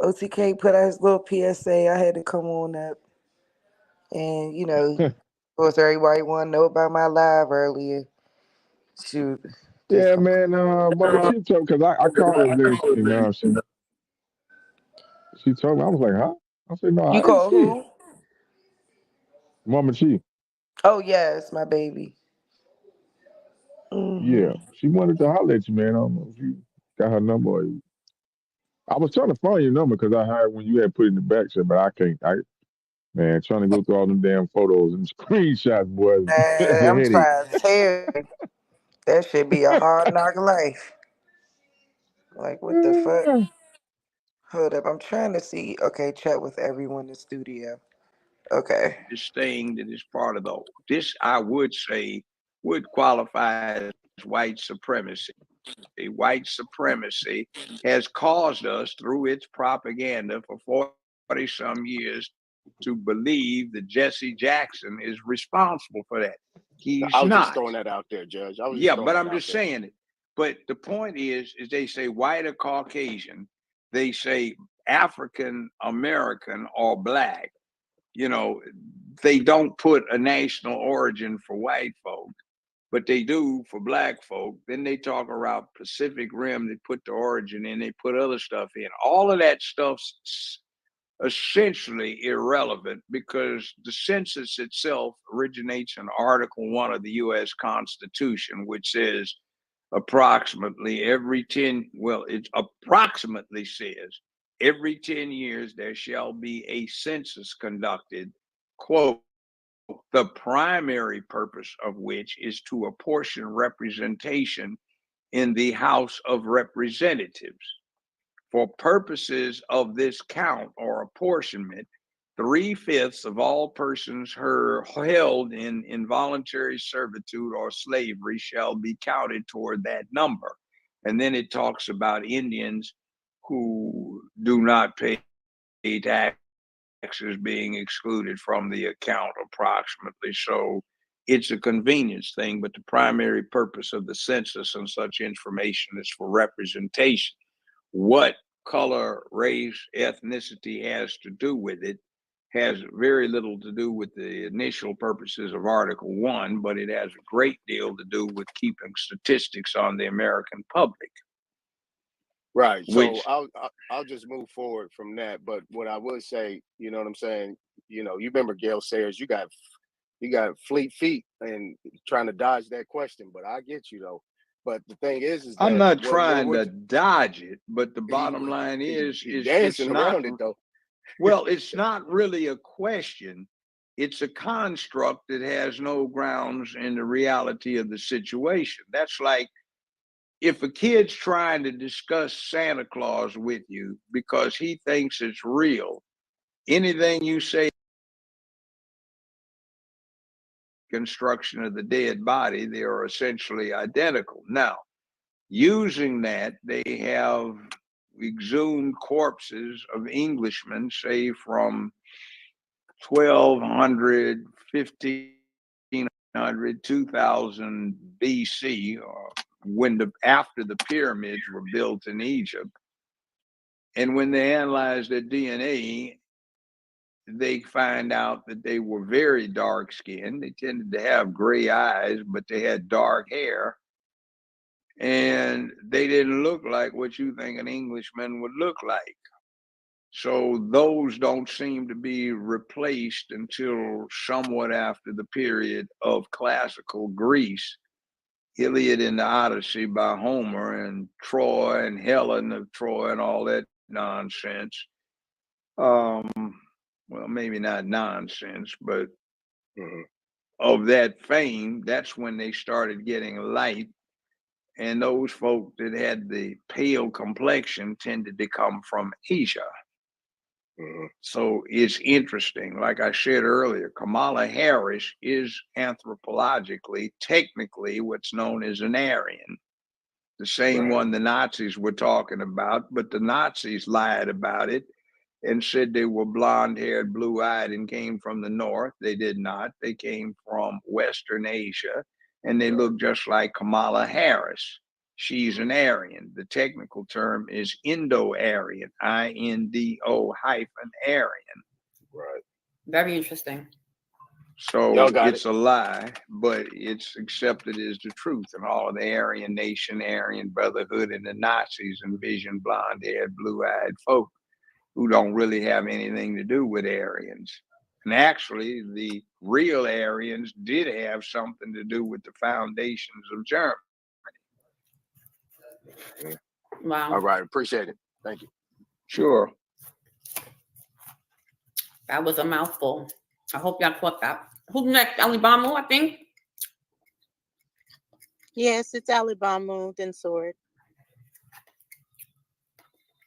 Speaker 3: OTK put out his little PSA. I had to come on up, and of course, everybody want to know about my live earlier. Shoot, just
Speaker 10: Yeah, man. Mama, she told because I called her this, and she told me. I was like, huh? I said, no,
Speaker 3: you
Speaker 10: I didn't
Speaker 3: call
Speaker 10: see it.
Speaker 3: who?
Speaker 10: Mama Chi.
Speaker 3: Oh yes, my baby.
Speaker 10: Yeah,
Speaker 3: Hmm.
Speaker 10: she wanted to holler at you, man. I don't know if you got her number. I was trying to find your number because I had when you had put it in the back shit, but I can't. Man, trying to go through all them damn photos and screenshots, boy, it's a
Speaker 3: I'm
Speaker 10: headache.
Speaker 3: trying to tell you, that should be a hard knock life. Like what the fuck? Hold up, I'm trying to see. Okay, chat with everyone in the studio. Okay.
Speaker 17: This thing that is part of this, I would say, would qualify as white supremacy. White supremacy has caused us through its propaganda for 40 some years to believe that Jesse Jackson is responsible for that. He's
Speaker 21: I was just
Speaker 17: not.
Speaker 21: throwing that out there, Judge.
Speaker 17: Yeah, but I'm just saying it. But the point is they say white or Caucasian, they say African American or black. They don't put a national origin for white folk, but they do for black folk. Then they talk about Pacific Rim, they put the origin in, they put other stuff in. All of that stuff's essentially irrelevant because the census itself originates in Article 1 of the U.S. Constitution, which says approximately it approximately says every 10 years there shall be a census conducted, quote, the primary purpose of which is to apportion representation in the House of Representatives. For purposes of this count or apportionment, 3/5 of all persons held in involuntary servitude or slavery shall be counted toward that number. And then it talks about Indians who do not pay taxes being excluded from the account approximately. So it's a convenience thing, but the primary purpose of the census and such information is for representation. What color, race, ethnicity has to do with it has very little to do with the initial purposes of Article 1, but it has a great deal to do with keeping statistics on the American public.
Speaker 21: Right. So I'll just move forward from that. But what I would say, you know what I'm saying? You remember Gail Sayers, you got fleet feet and trying to dodge that question, but I get you though. But the thing is
Speaker 17: I'm not trying to dodge it, but the bottom line is
Speaker 21: dancing around it though.
Speaker 17: Well, it's not really a question. It's a construct that has no grounds in the reality of the situation. That's like if a kid's trying to discuss Santa Claus with you because he thinks it's real, anything you say construction of the dead body, they are essentially identical. Now, using that, they have exhumed corpses of Englishmen, say from 1200, 1500, 2000 BC, after the pyramids were built in Egypt. And when they analyzed their DNA, they find out that they were very dark skinned. They tended to have gray eyes, but they had dark hair. And they didn't look like what you think an Englishman would look like. So those don't seem to be replaced until somewhat after the period of classical Greece. Iliad and the Odyssey by Homer and Troy and Helen of Troy and all that nonsense. Well, maybe not nonsense, but of that fame, that's when they started getting light. And those folk that had the pale complexion tended to come from Asia. So it's interesting. Like I said earlier, Kamala Harris is anthropologically, technically, what's known as an Aryan. The same one the Nazis were talking about, but the Nazis lied about it and said they were blonde-haired, blue-eyed, and came from the north. They did not. They came from Western Asia, and they look just like Kamala Harris. She's an Aryan. The technical term is Indo-Aryan, INDO-Aryan.
Speaker 21: Right.
Speaker 15: Very interesting.
Speaker 17: So it's a lie, but it's accepted as the truth. And all of the Aryan Nation, Aryan Brotherhood, and the Nazis envision blonde-haired, blue-eyed folk who don't really have anything to do with Aryans. And actually, the real Aryans did have something to do with the foundations of Germany.
Speaker 15: Wow.
Speaker 21: All right. Appreciate it. Thank you.
Speaker 17: Sure.
Speaker 15: That was a mouthful. I hope y'all caught that. Who's next? Alibama, I think.
Speaker 22: Yes, it's Alibama, then Sword.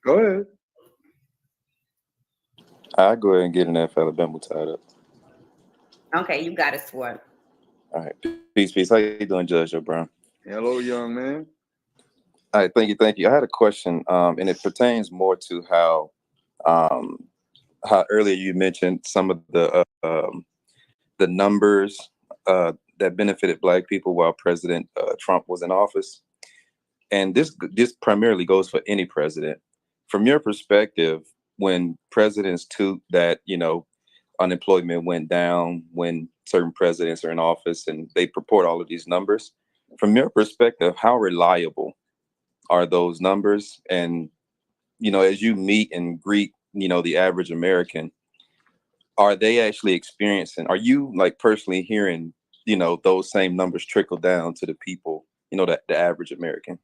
Speaker 17: Go ahead.
Speaker 23: I'll go ahead and get in there if Alabama tied up.
Speaker 15: Okay, you got it, Sword.
Speaker 23: All right. Peace. How you doing, Judge O'Brien?
Speaker 17: Hello, young man.
Speaker 23: All right, thank you. I had a question, and it pertains more to how earlier you mentioned some of the numbers that benefited Black people while President Trump was in office. And this primarily goes for any president. From your perspective, when presidents toot that, unemployment went down when certain presidents are in office and they purport all of these numbers, from your perspective, how reliable are those numbers? And, as you meet and greet, the average American, are they actually experiencing, are you like personally hearing, those same numbers trickle down to the people, the average American?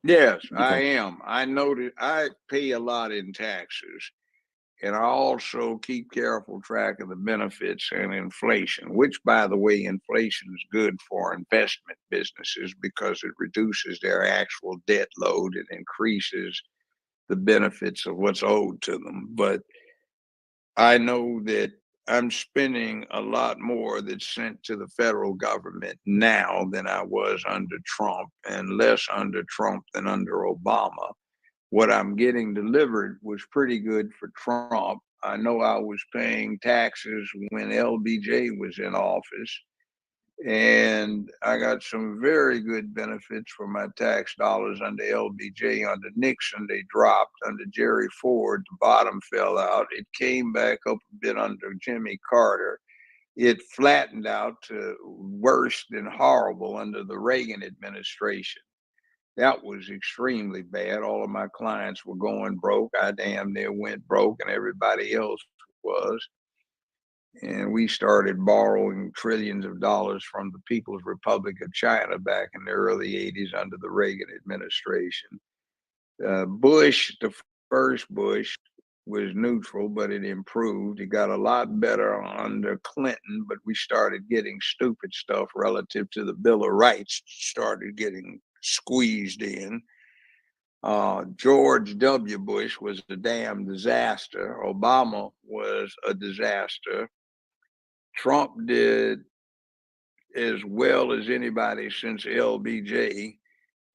Speaker 17: Yes, I am. I know that I pay a lot in taxes, and I also keep careful track of the benefits and inflation, which, by the way, inflation is good for investment businesses because it reduces their actual debt load and increases the benefits of what's owed to them. But I know that I'm spending a lot more that's sent to the federal government now than I was under Trump, and less under Trump than under Obama. What I'm getting delivered was pretty good for Trump. I know I was paying taxes when LBJ was in office, and I got some very good benefits for my tax dollars under LBJ. Under Nixon, they dropped. Under Jerry Ford, the bottom fell out. It came back up a bit under Jimmy Carter. It flattened out to worse than horrible under the Reagan administration. That was extremely bad. All of my clients were going broke. I damn near went broke, and everybody else was. And we started borrowing trillions of dollars from the People's Republic of China back in the early 80s under the Reagan administration. Bush, the first Bush, was neutral, but it improved. It got a lot better under Clinton, but we started getting stupid stuff relative to the Bill of Rights, started getting squeezed in. George W. Bush was a damn disaster. Obama was a disaster. Trump did as well as anybody since LBJ.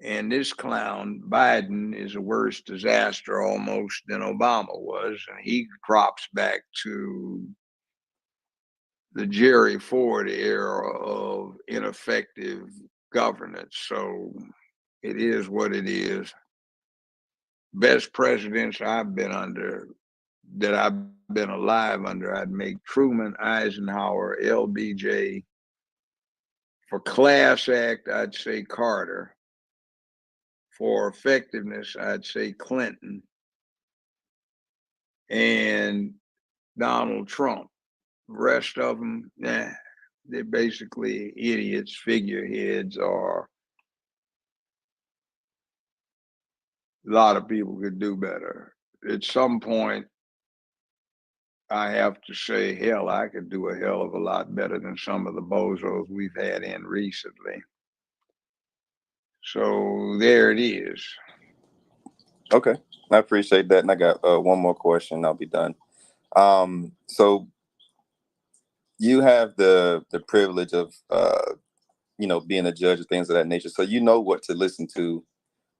Speaker 17: And this clown, Biden, is a worse disaster almost than Obama was. And he drops back to the Jerry Ford era of ineffective governance. So it is what it is. Best presidents I've been under, that I've been alive under, I'd make Truman, Eisenhower, LBJ. For class act, I'd say Carter. For effectiveness, I'd say Clinton and Donald Trump. The rest of them, they're basically idiots, figureheads, or a lot of people could do better. At some point, I have to say, hell, I could do a hell of a lot better than some of the bozos we've had in recently. So there it is.
Speaker 23: Okay, I appreciate that. And I got one more question, I'll be done. So you have the privilege of being a judge of things of that nature. So you know what to listen to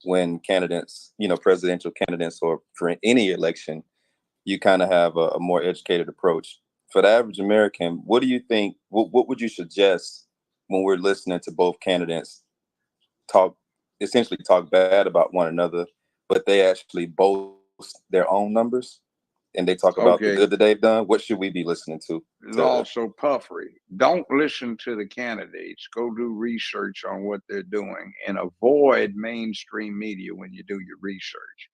Speaker 23: when candidates, presidential candidates or for any election, you kind of have a more educated approach. For the average American, what do you think, what would you suggest when we're listening to both candidates essentially talk bad about one another, but they actually boast their own numbers and they talk about the good that they've done? What should we be listening to?
Speaker 17: It's also puffery. Don't listen to the candidates. Go do research on what they're doing and avoid mainstream media when you do your research.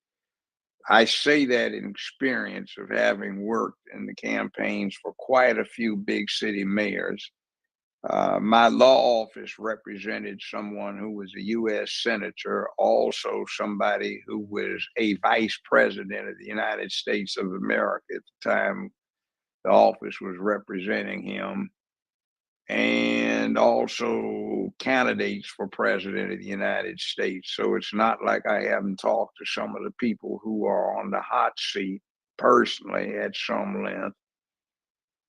Speaker 17: I say that in experience of having worked in the campaigns for quite a few big city mayors. My law office represented someone who was a U.S. senator, also somebody who was a vice president of the United States of America at the time the office was representing him, and also candidates for president of the United States. So it's not like I haven't talked to some of the people who are on the hot seat personally at some length.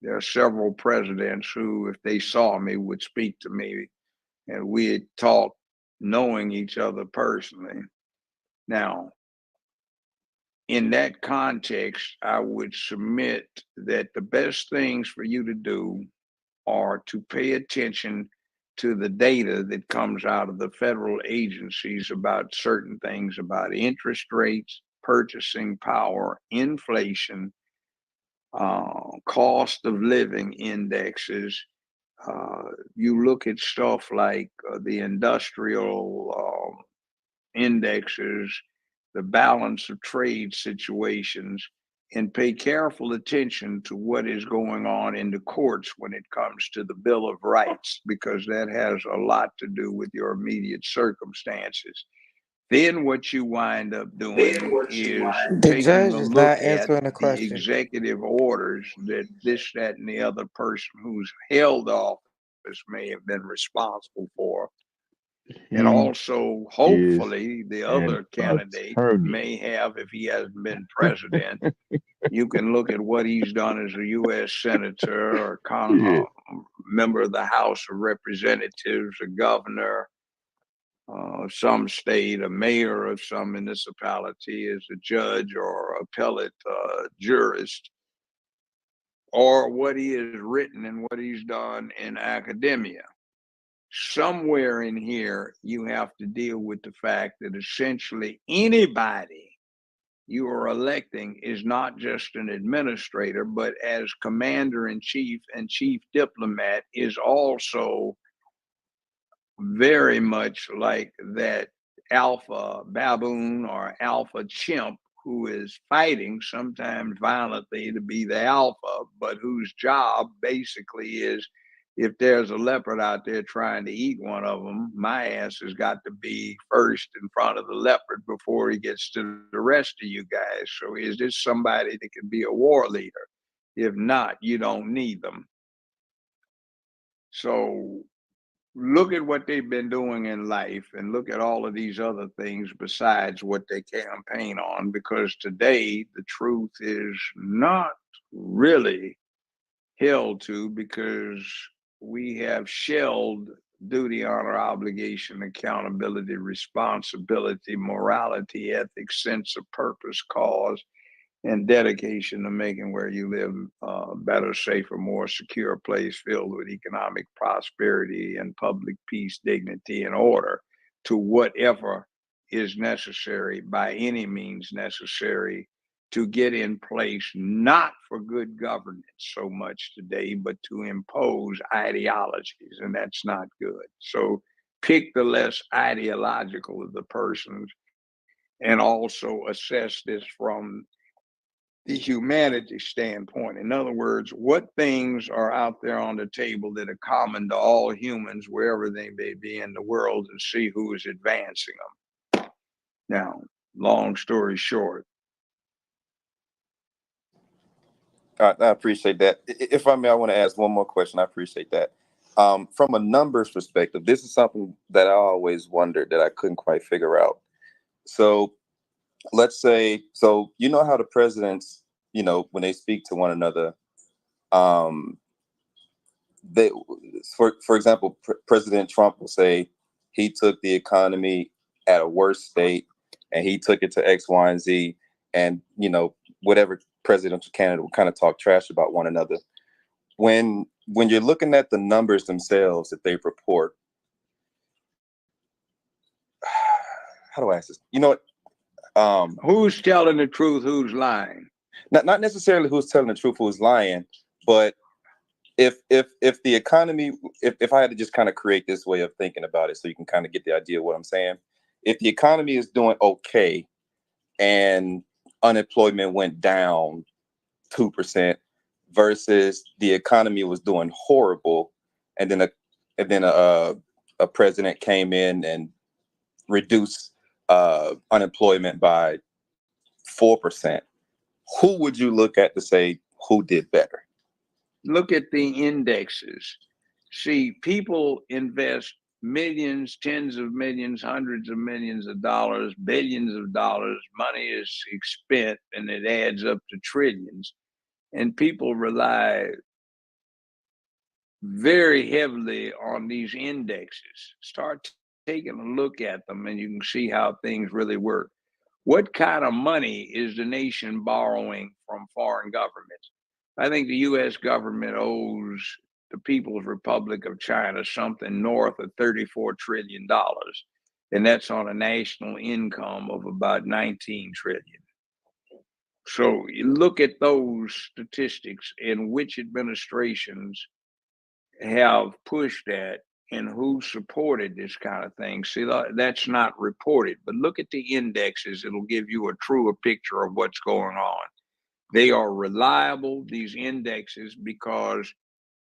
Speaker 17: There are several presidents who, if they saw me, would speak to me, and we'd talk knowing each other personally. Now, in that context, I would submit that the best things for you to do are to pay attention to the data that comes out of the federal agencies about certain things about interest rates, purchasing power, inflation, cost of living indexes. You look at stuff like the industrial indexes, the balance of trade situations, and pay careful attention to what is going on in the courts when it comes to the Bill of Rights, because that has a lot to do with your immediate circumstances. Then what you wind up doing is
Speaker 19: The
Speaker 17: taking
Speaker 19: judge
Speaker 17: a
Speaker 19: is
Speaker 17: look
Speaker 19: not
Speaker 17: at
Speaker 19: answering the
Speaker 17: the
Speaker 19: question.
Speaker 17: executive orders that this, that, and the other person who's held office may have been responsible for. And also, hopefully, the other candidate may have, if he hasn't been president. You can look at what he's done as a U.S. senator or member of the House of Representatives, a governor, some state, a mayor of some municipality, as a judge or appellate jurist, or what he has written and what he's done in academia. Somewhere in here, you have to deal with the fact that essentially anybody you are electing is not just an administrator, but as commander-in-chief and chief diplomat is also very much like that alpha baboon or alpha chimp who is fighting, sometimes violently, to be the alpha, but whose job basically is, if there's a leopard out there trying to eat one of them, my ass has got to be first in front of the leopard before he gets to the rest of you guys. So is this somebody that can be a war leader? If not, you don't need them. So look at what they've been doing in life and look at all of these other things besides what they campaign on, because today the truth is not really held to, because we have shelled duty, honor, obligation, accountability, responsibility, morality, ethics, sense of purpose, cause, and dedication to making where you live a better, safer, more secure place filled with economic prosperity and public peace, dignity, and order, to whatever is necessary by any means necessary to get in place, not for good governance so much today, but to impose ideologies, and that's not good. So pick the less ideological of the persons and also assess this from the humanity standpoint. In other words, what things are out there on the table that are common to all humans, wherever they may be in the world, and see who is advancing them. Now, long story short.
Speaker 23: I appreciate that. If I may, I want to ask one more question. I appreciate that. From a numbers perspective, this is something that I always wondered that I couldn't quite figure out. So let's say, so you know how the presidents, you know, when they speak to one another, they, for example, President Trump will say he took the economy at a worse state and he took it to X, Y, and Z. And, you know, whatever presidential candidate will kind of talk trash about one another. When you're looking at the numbers themselves that they report, how do I ask this? You know what?
Speaker 17: Who's telling the truth? Who's lying?
Speaker 23: Not necessarily who's telling the truth, who's lying, but if the economy, if I had to just kind of create this way of thinking about it, so you can kind of get the idea of what I'm saying. If the economy is doing okay, and unemployment went down 2%, versus the economy was doing horrible, and then a president came in and reduced unemployment by 4%, who would you look at to say who did better?
Speaker 17: Look at the indexes. See, people invest millions, tens of millions, hundreds of millions of dollars, billions of dollars. Money is spent and it adds up to trillions. And people rely very heavily on these indexes. Start taking a look at them and you can see how things really work. What kind of money is the nation borrowing from foreign governments? I think the US government owes the People's Republic of China something north of $34 trillion. And that's on a national income of about 19 trillion. So you look at those statistics and which administrations have pushed that and who supported this kind of thing. See, that's not reported, but look at the indexes. It'll give you a truer picture of what's going on. They are reliable, these indexes, because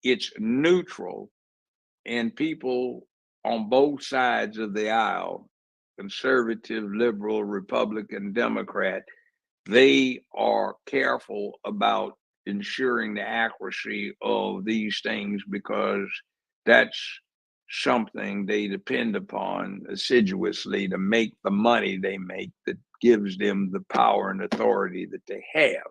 Speaker 17: it's neutral and people on both sides of the aisle, conservative, liberal, Republican, Democrat, they are careful about ensuring the accuracy of these things because that's something they depend upon assiduously to make the money they make that gives them the power and authority that they have.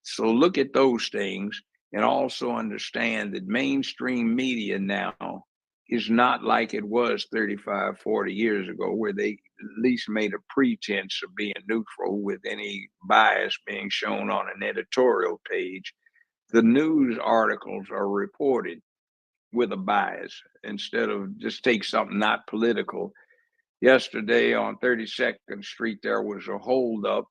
Speaker 17: So look at those things and also understand that mainstream media now is not like it was 35, 40 years ago, where they at least made a pretense of being neutral with any bias being shown on an editorial page. The news articles are reported with a bias instead of just take something not political. Yesterday on 32nd Street, there was a holdup.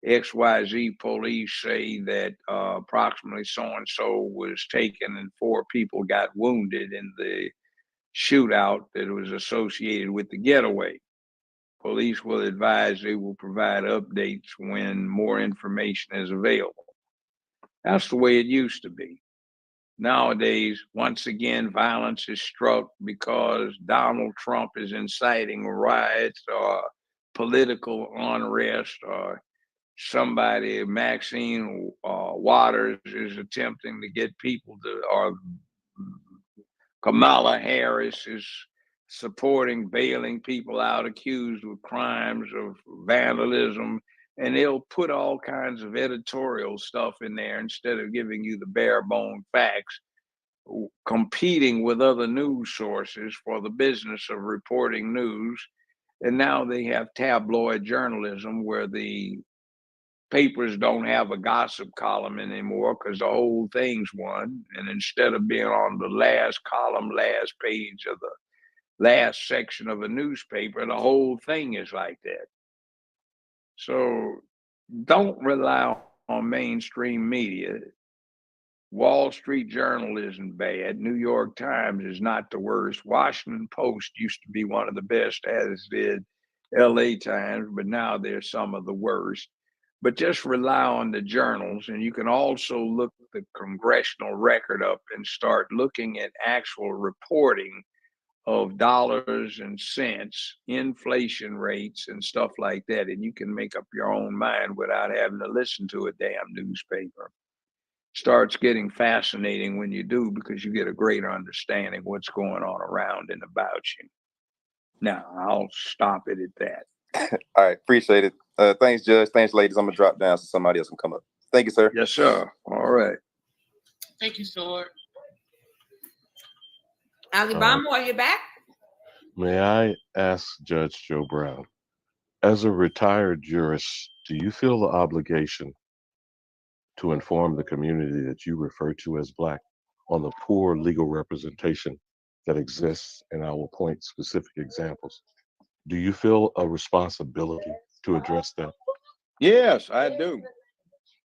Speaker 17: XYZ police say that approximately so-and-so was taken and 4 people got wounded in the shootout that was associated with the getaway. Police will advise they will provide updates when more information is available. That's the way it used to be. Nowadays, once again, violence is struck because Donald Trump is inciting riots or political unrest, or somebody, Maxine Waters, is attempting to get people to, or Kamala Harris is supporting bailing people out accused of crimes of vandalism, and they'll put all kinds of editorial stuff in there instead of giving you the bare bone facts, competing with other news sources for the business of reporting news. And now they have tabloid journalism where the papers don't have a gossip column anymore because the whole thing's won. And instead of being on the last column, last page of the last section of a newspaper, the whole thing is like that. So don't rely on mainstream media. Wall Street Journal isn't bad. New York Times is not the worst. Washington Post used to be one of the best, as did LA Times, but now they're some of the worst. But just rely on the journals, and you can also look the congressional record up and start looking at actual reporting of dollars and cents, inflation rates, and stuff like that. And you can make up your own mind without having to listen to a damn newspaper. Starts getting fascinating when you do, because you get a greater understanding what's going on around and about you. Now, I'll stop it at that.
Speaker 23: All right, appreciate it. Thanks, Judge. Thanks, ladies. I'm gonna drop down so somebody else can come up. Thank you, sir.
Speaker 17: Yes, sir. All right.
Speaker 7: Thank you, Sword.
Speaker 15: Alabama, are you back?
Speaker 12: May I ask Judge Joe Brown, as a retired jurist, do you feel the obligation to inform the community that you refer to as Black on the poor legal representation that exists? And I will point specific examples. Do you feel a responsibility to address that?
Speaker 17: Yes, I do.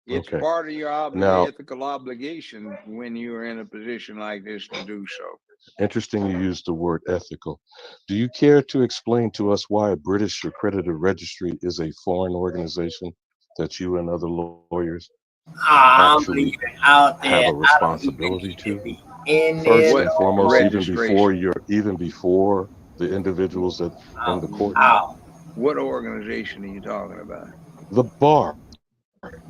Speaker 17: It's
Speaker 12: Okay.
Speaker 17: part of your
Speaker 12: Now,
Speaker 17: ethical obligation when you're in a position like this to do so.
Speaker 12: interesting you used the word ethical. Do you care to explain to us why a British accredited registry is a foreign organization that you and other lawyers
Speaker 5: I'm
Speaker 12: actually
Speaker 5: leaving out
Speaker 12: have
Speaker 5: there.
Speaker 12: a
Speaker 5: I don't even
Speaker 12: responsibility
Speaker 5: need to
Speaker 12: to?
Speaker 5: be in
Speaker 12: First
Speaker 5: there.
Speaker 12: and foremost,
Speaker 17: Registration.
Speaker 12: even before the individuals that in the court,
Speaker 17: What organization are you talking about?
Speaker 12: the bar.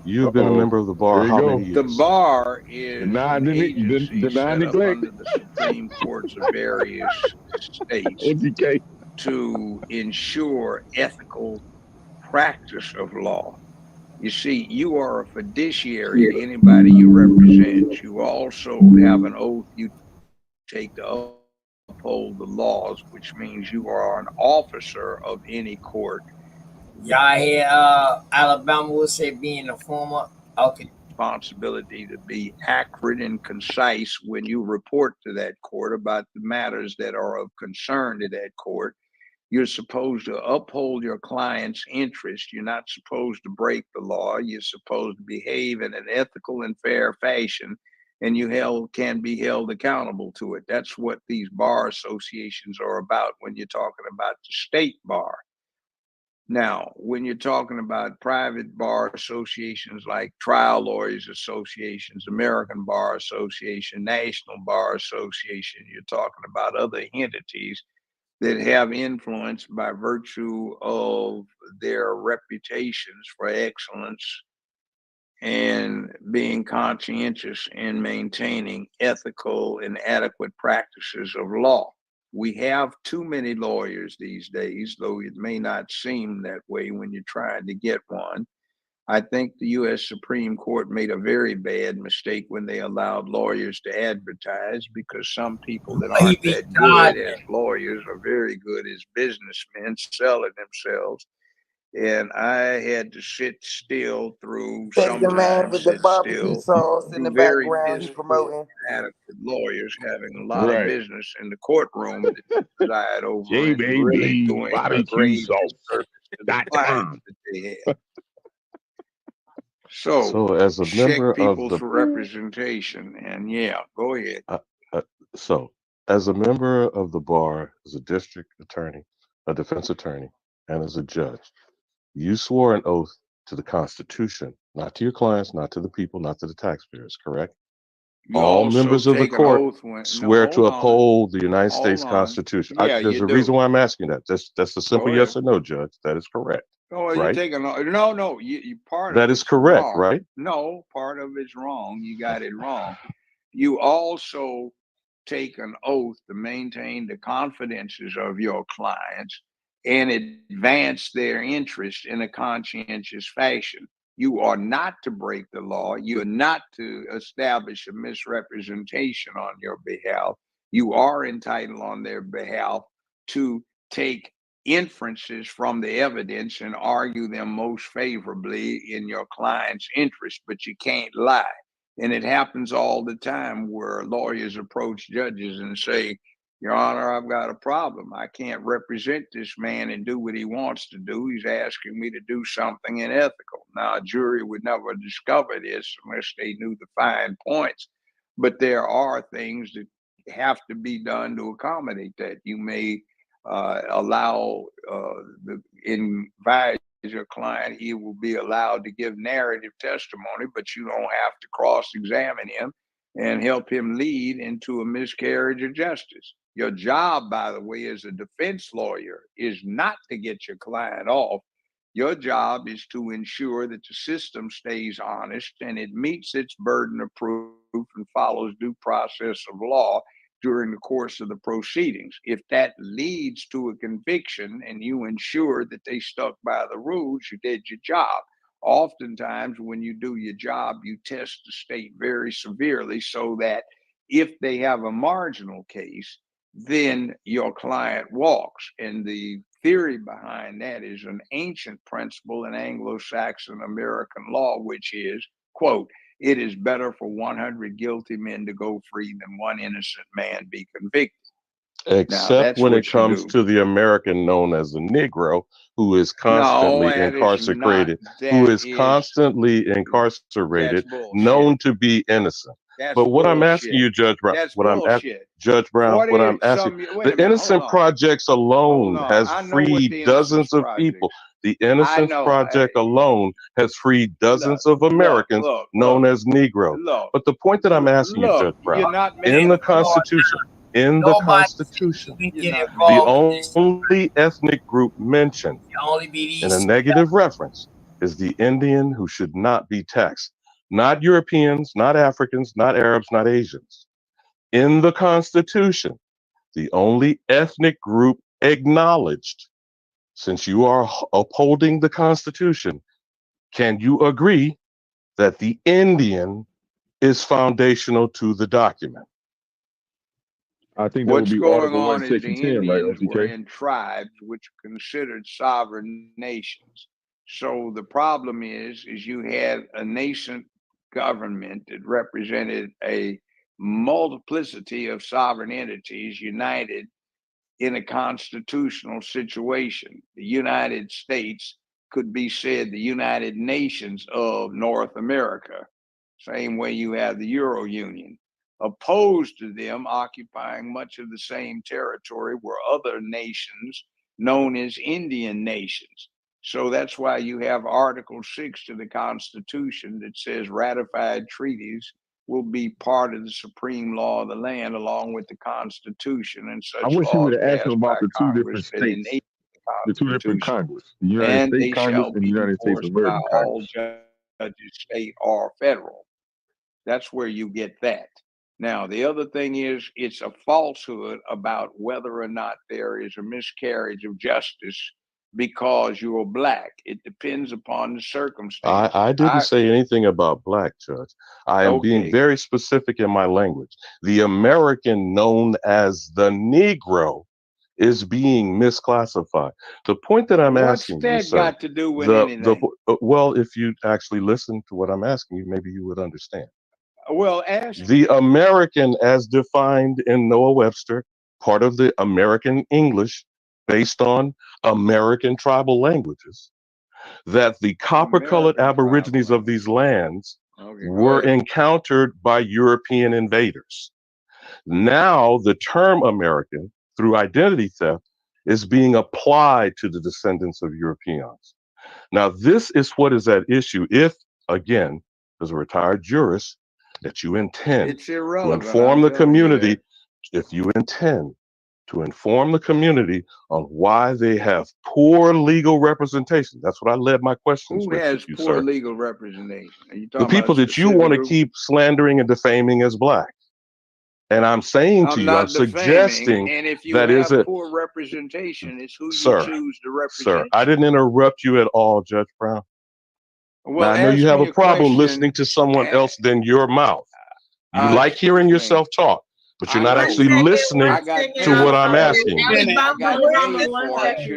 Speaker 12: You've been a member of the bar
Speaker 8: There you
Speaker 12: how
Speaker 8: go.
Speaker 12: many
Speaker 17: The
Speaker 12: years?
Speaker 17: bar is
Speaker 8: Deny,
Speaker 17: an agency
Speaker 8: deny
Speaker 17: set up
Speaker 8: neglect.
Speaker 17: under the Supreme Courts of various states
Speaker 8: OTK.
Speaker 17: to ensure ethical practice of law. You see, you are a fiduciary to anybody you represent. You also have an oath you take to uphold the laws, which means you are an officer of any court.
Speaker 5: Y'all hear Alabama will say being a former
Speaker 17: Responsibility to be accurate and concise when you report to that court about the matters that are of concern to that court. You're supposed to uphold your client's interest. You're not supposed to break the law. You're supposed to behave in an ethical and fair fashion, and you can be held accountable to it. That's what these bar associations are about when you're talking about the state bar. Now, when you're talking about private bar associations like Trial Lawyers Associations, American Bar Association, National Bar Association, you're talking about other entities that have influence by virtue of their reputations for excellence and being conscientious in maintaining ethical and adequate practices of law. We have too many lawyers these days, though it may not seem that way when you're trying to get one. I think the U.S. Supreme Court made a very bad mistake when they allowed lawyers to advertise, because some people that aren't that good as lawyers are very good as businessmen selling themselves. And I had to sit still through,
Speaker 3: That's the man
Speaker 17: sometimes
Speaker 3: with the
Speaker 17: sit
Speaker 3: barbecue
Speaker 17: still,
Speaker 3: sauce in the
Speaker 17: through very
Speaker 3: background. He
Speaker 17: difficult,
Speaker 3: promoting.
Speaker 17: adequate lawyers having a lot of
Speaker 8: Right.
Speaker 17: business in the courtroom that preside over and really
Speaker 8: JBB
Speaker 17: doing a
Speaker 8: barbecue
Speaker 17: grave
Speaker 8: sauce.
Speaker 17: disservice to the clients that they have.
Speaker 12: So, as a
Speaker 17: Check
Speaker 12: member of
Speaker 17: people
Speaker 12: the
Speaker 17: for representation, and go ahead.
Speaker 12: so as a member of the bar, as a district attorney, a defense attorney, and as a judge, you swore an oath to the Constitution, not to your clients, not to the people, not to the taxpayers, correct?
Speaker 17: You
Speaker 12: All
Speaker 17: also
Speaker 12: members of the
Speaker 17: take an
Speaker 12: court
Speaker 17: oath when
Speaker 12: swear to uphold the United
Speaker 17: hold
Speaker 12: States
Speaker 17: on.
Speaker 12: Constitution.
Speaker 17: Yeah,
Speaker 12: There's
Speaker 17: you
Speaker 12: a reason
Speaker 17: do.
Speaker 12: why I'm asking that. That's a simple
Speaker 17: Go
Speaker 12: yes
Speaker 17: ahead.
Speaker 12: or no, Judge. That is correct.
Speaker 17: Oh, you
Speaker 12: Right?
Speaker 17: take an no. You part
Speaker 12: That
Speaker 17: of
Speaker 12: is
Speaker 17: it's
Speaker 12: correct,
Speaker 17: wrong.
Speaker 12: right?
Speaker 17: No, part of it's wrong. You got it wrong. You also take an oath to maintain the confidences of your clients and advance their interest in a conscientious fashion. You are not to break the law. You are not to establish a misrepresentation on your behalf. You are entitled on their behalf to take inferences from the evidence and argue them most favorably in your client's interest, but you can't lie. And it happens all the time where lawyers approach judges and say, Your Honor, I've got a problem. I can't represent this man and do what he wants to do. He's asking me to do something unethical. Now, a jury would never discover this unless they knew the fine points. But there are things that have to be done to accommodate that. You may allow advise your client he will be allowed to give narrative testimony, but you don't have to cross-examine him and help him lead into a miscarriage of justice. Your job, by the way, as a defense lawyer is not to get your client off. Your job is to ensure that the system stays honest and it meets its burden of proof and follows due process of law during the course of the proceedings. If that leads to a conviction and you ensure that they stuck by the rules, you did your job. Oftentimes, when you do your job, you test the state very severely so that if they have a marginal case, then your client walks. And the theory behind that is an ancient principle in Anglo-Saxon American law, which is, quote, it is better for 100 guilty men to go free than one innocent man be convicted.
Speaker 12: Except when it comes to the American known as the Negro, who is constantly incarcerated, known to be innocent. But what I'm asking you, Judge Brown, the Innocent Projects alone has freed dozens of people. The Innocence Project alone has freed dozens of Americans known as Negroes. But the point that I'm asking you, Judge Brown, in the Constitution, the only ethnic group mentioned in a negative reference is the Indian, who should not be taxed. Not Europeans, not Africans, not Arabs, not Asians. In the Constitution, the only ethnic group acknowledged, since you are upholding the Constitution, can you agree that the Indian is foundational to the document?
Speaker 8: I think that would be Article 1, Section 10, right, OTK?
Speaker 17: Were in tribes which are considered sovereign nations. So the problem is you had a nascent government that represented a multiplicity of sovereign entities united in a constitutional situation. The United States could be said the United Nations of North America, same way you have the Euro Union. Opposed to them occupying much of the same territory were other nations known as Indian nations. So that's why you have Article 6 to the Constitution that says ratified treaties will be part of the supreme law of the land along with the Constitution and such.
Speaker 8: I wish you would have asked him about the two different states, the two different Congress, the United States Congress and the United States American Congress.
Speaker 17: Judges, state or federal. That's where you get that. Now, the other thing is it's a falsehood about whether or not there is a miscarriage of justice because you're black. It depends upon the circumstance.
Speaker 12: I didn't say anything about black, Judge. I am being very specific in my language. The American known as the Negro is being misclassified. The point that I'm asking you,
Speaker 17: What's that
Speaker 12: sir,
Speaker 17: got to do with anything?
Speaker 12: well, if you actually listen to what I'm asking you, maybe you would understand.
Speaker 17: Well, ask
Speaker 12: the American, as defined in Noah Webster, part of the American English, based on American tribal languages, that the copper-colored Aborigines of these lands were encountered by European invaders. Now, the term American, through identity theft, is being applied to the descendants of Europeans. Now, this is what is at issue if, again, as a retired jurist, that you intend to inform the community, if you intend to inform the community on why they have poor legal representation. That's what I led my questions with.
Speaker 17: Who has
Speaker 12: you,
Speaker 17: poor
Speaker 12: sir.
Speaker 17: legal representation? Are you
Speaker 12: The
Speaker 17: talking
Speaker 12: people
Speaker 17: about
Speaker 12: that you want to keep slandering and defaming as black. And I'm saying to you, I'm suggesting
Speaker 17: and if you
Speaker 12: that
Speaker 17: have
Speaker 12: is it.
Speaker 17: poor representation, it's who
Speaker 12: Sir,
Speaker 17: you choose to represent.
Speaker 12: Sir, I didn't interrupt you at all, Judge Brown.
Speaker 17: Well,
Speaker 12: now, I know you have a problem
Speaker 17: question.
Speaker 12: listening to someone else than your mouth. You like hearing yourself talk, but you're not actually listening to what I'm asking you.
Speaker 17: You're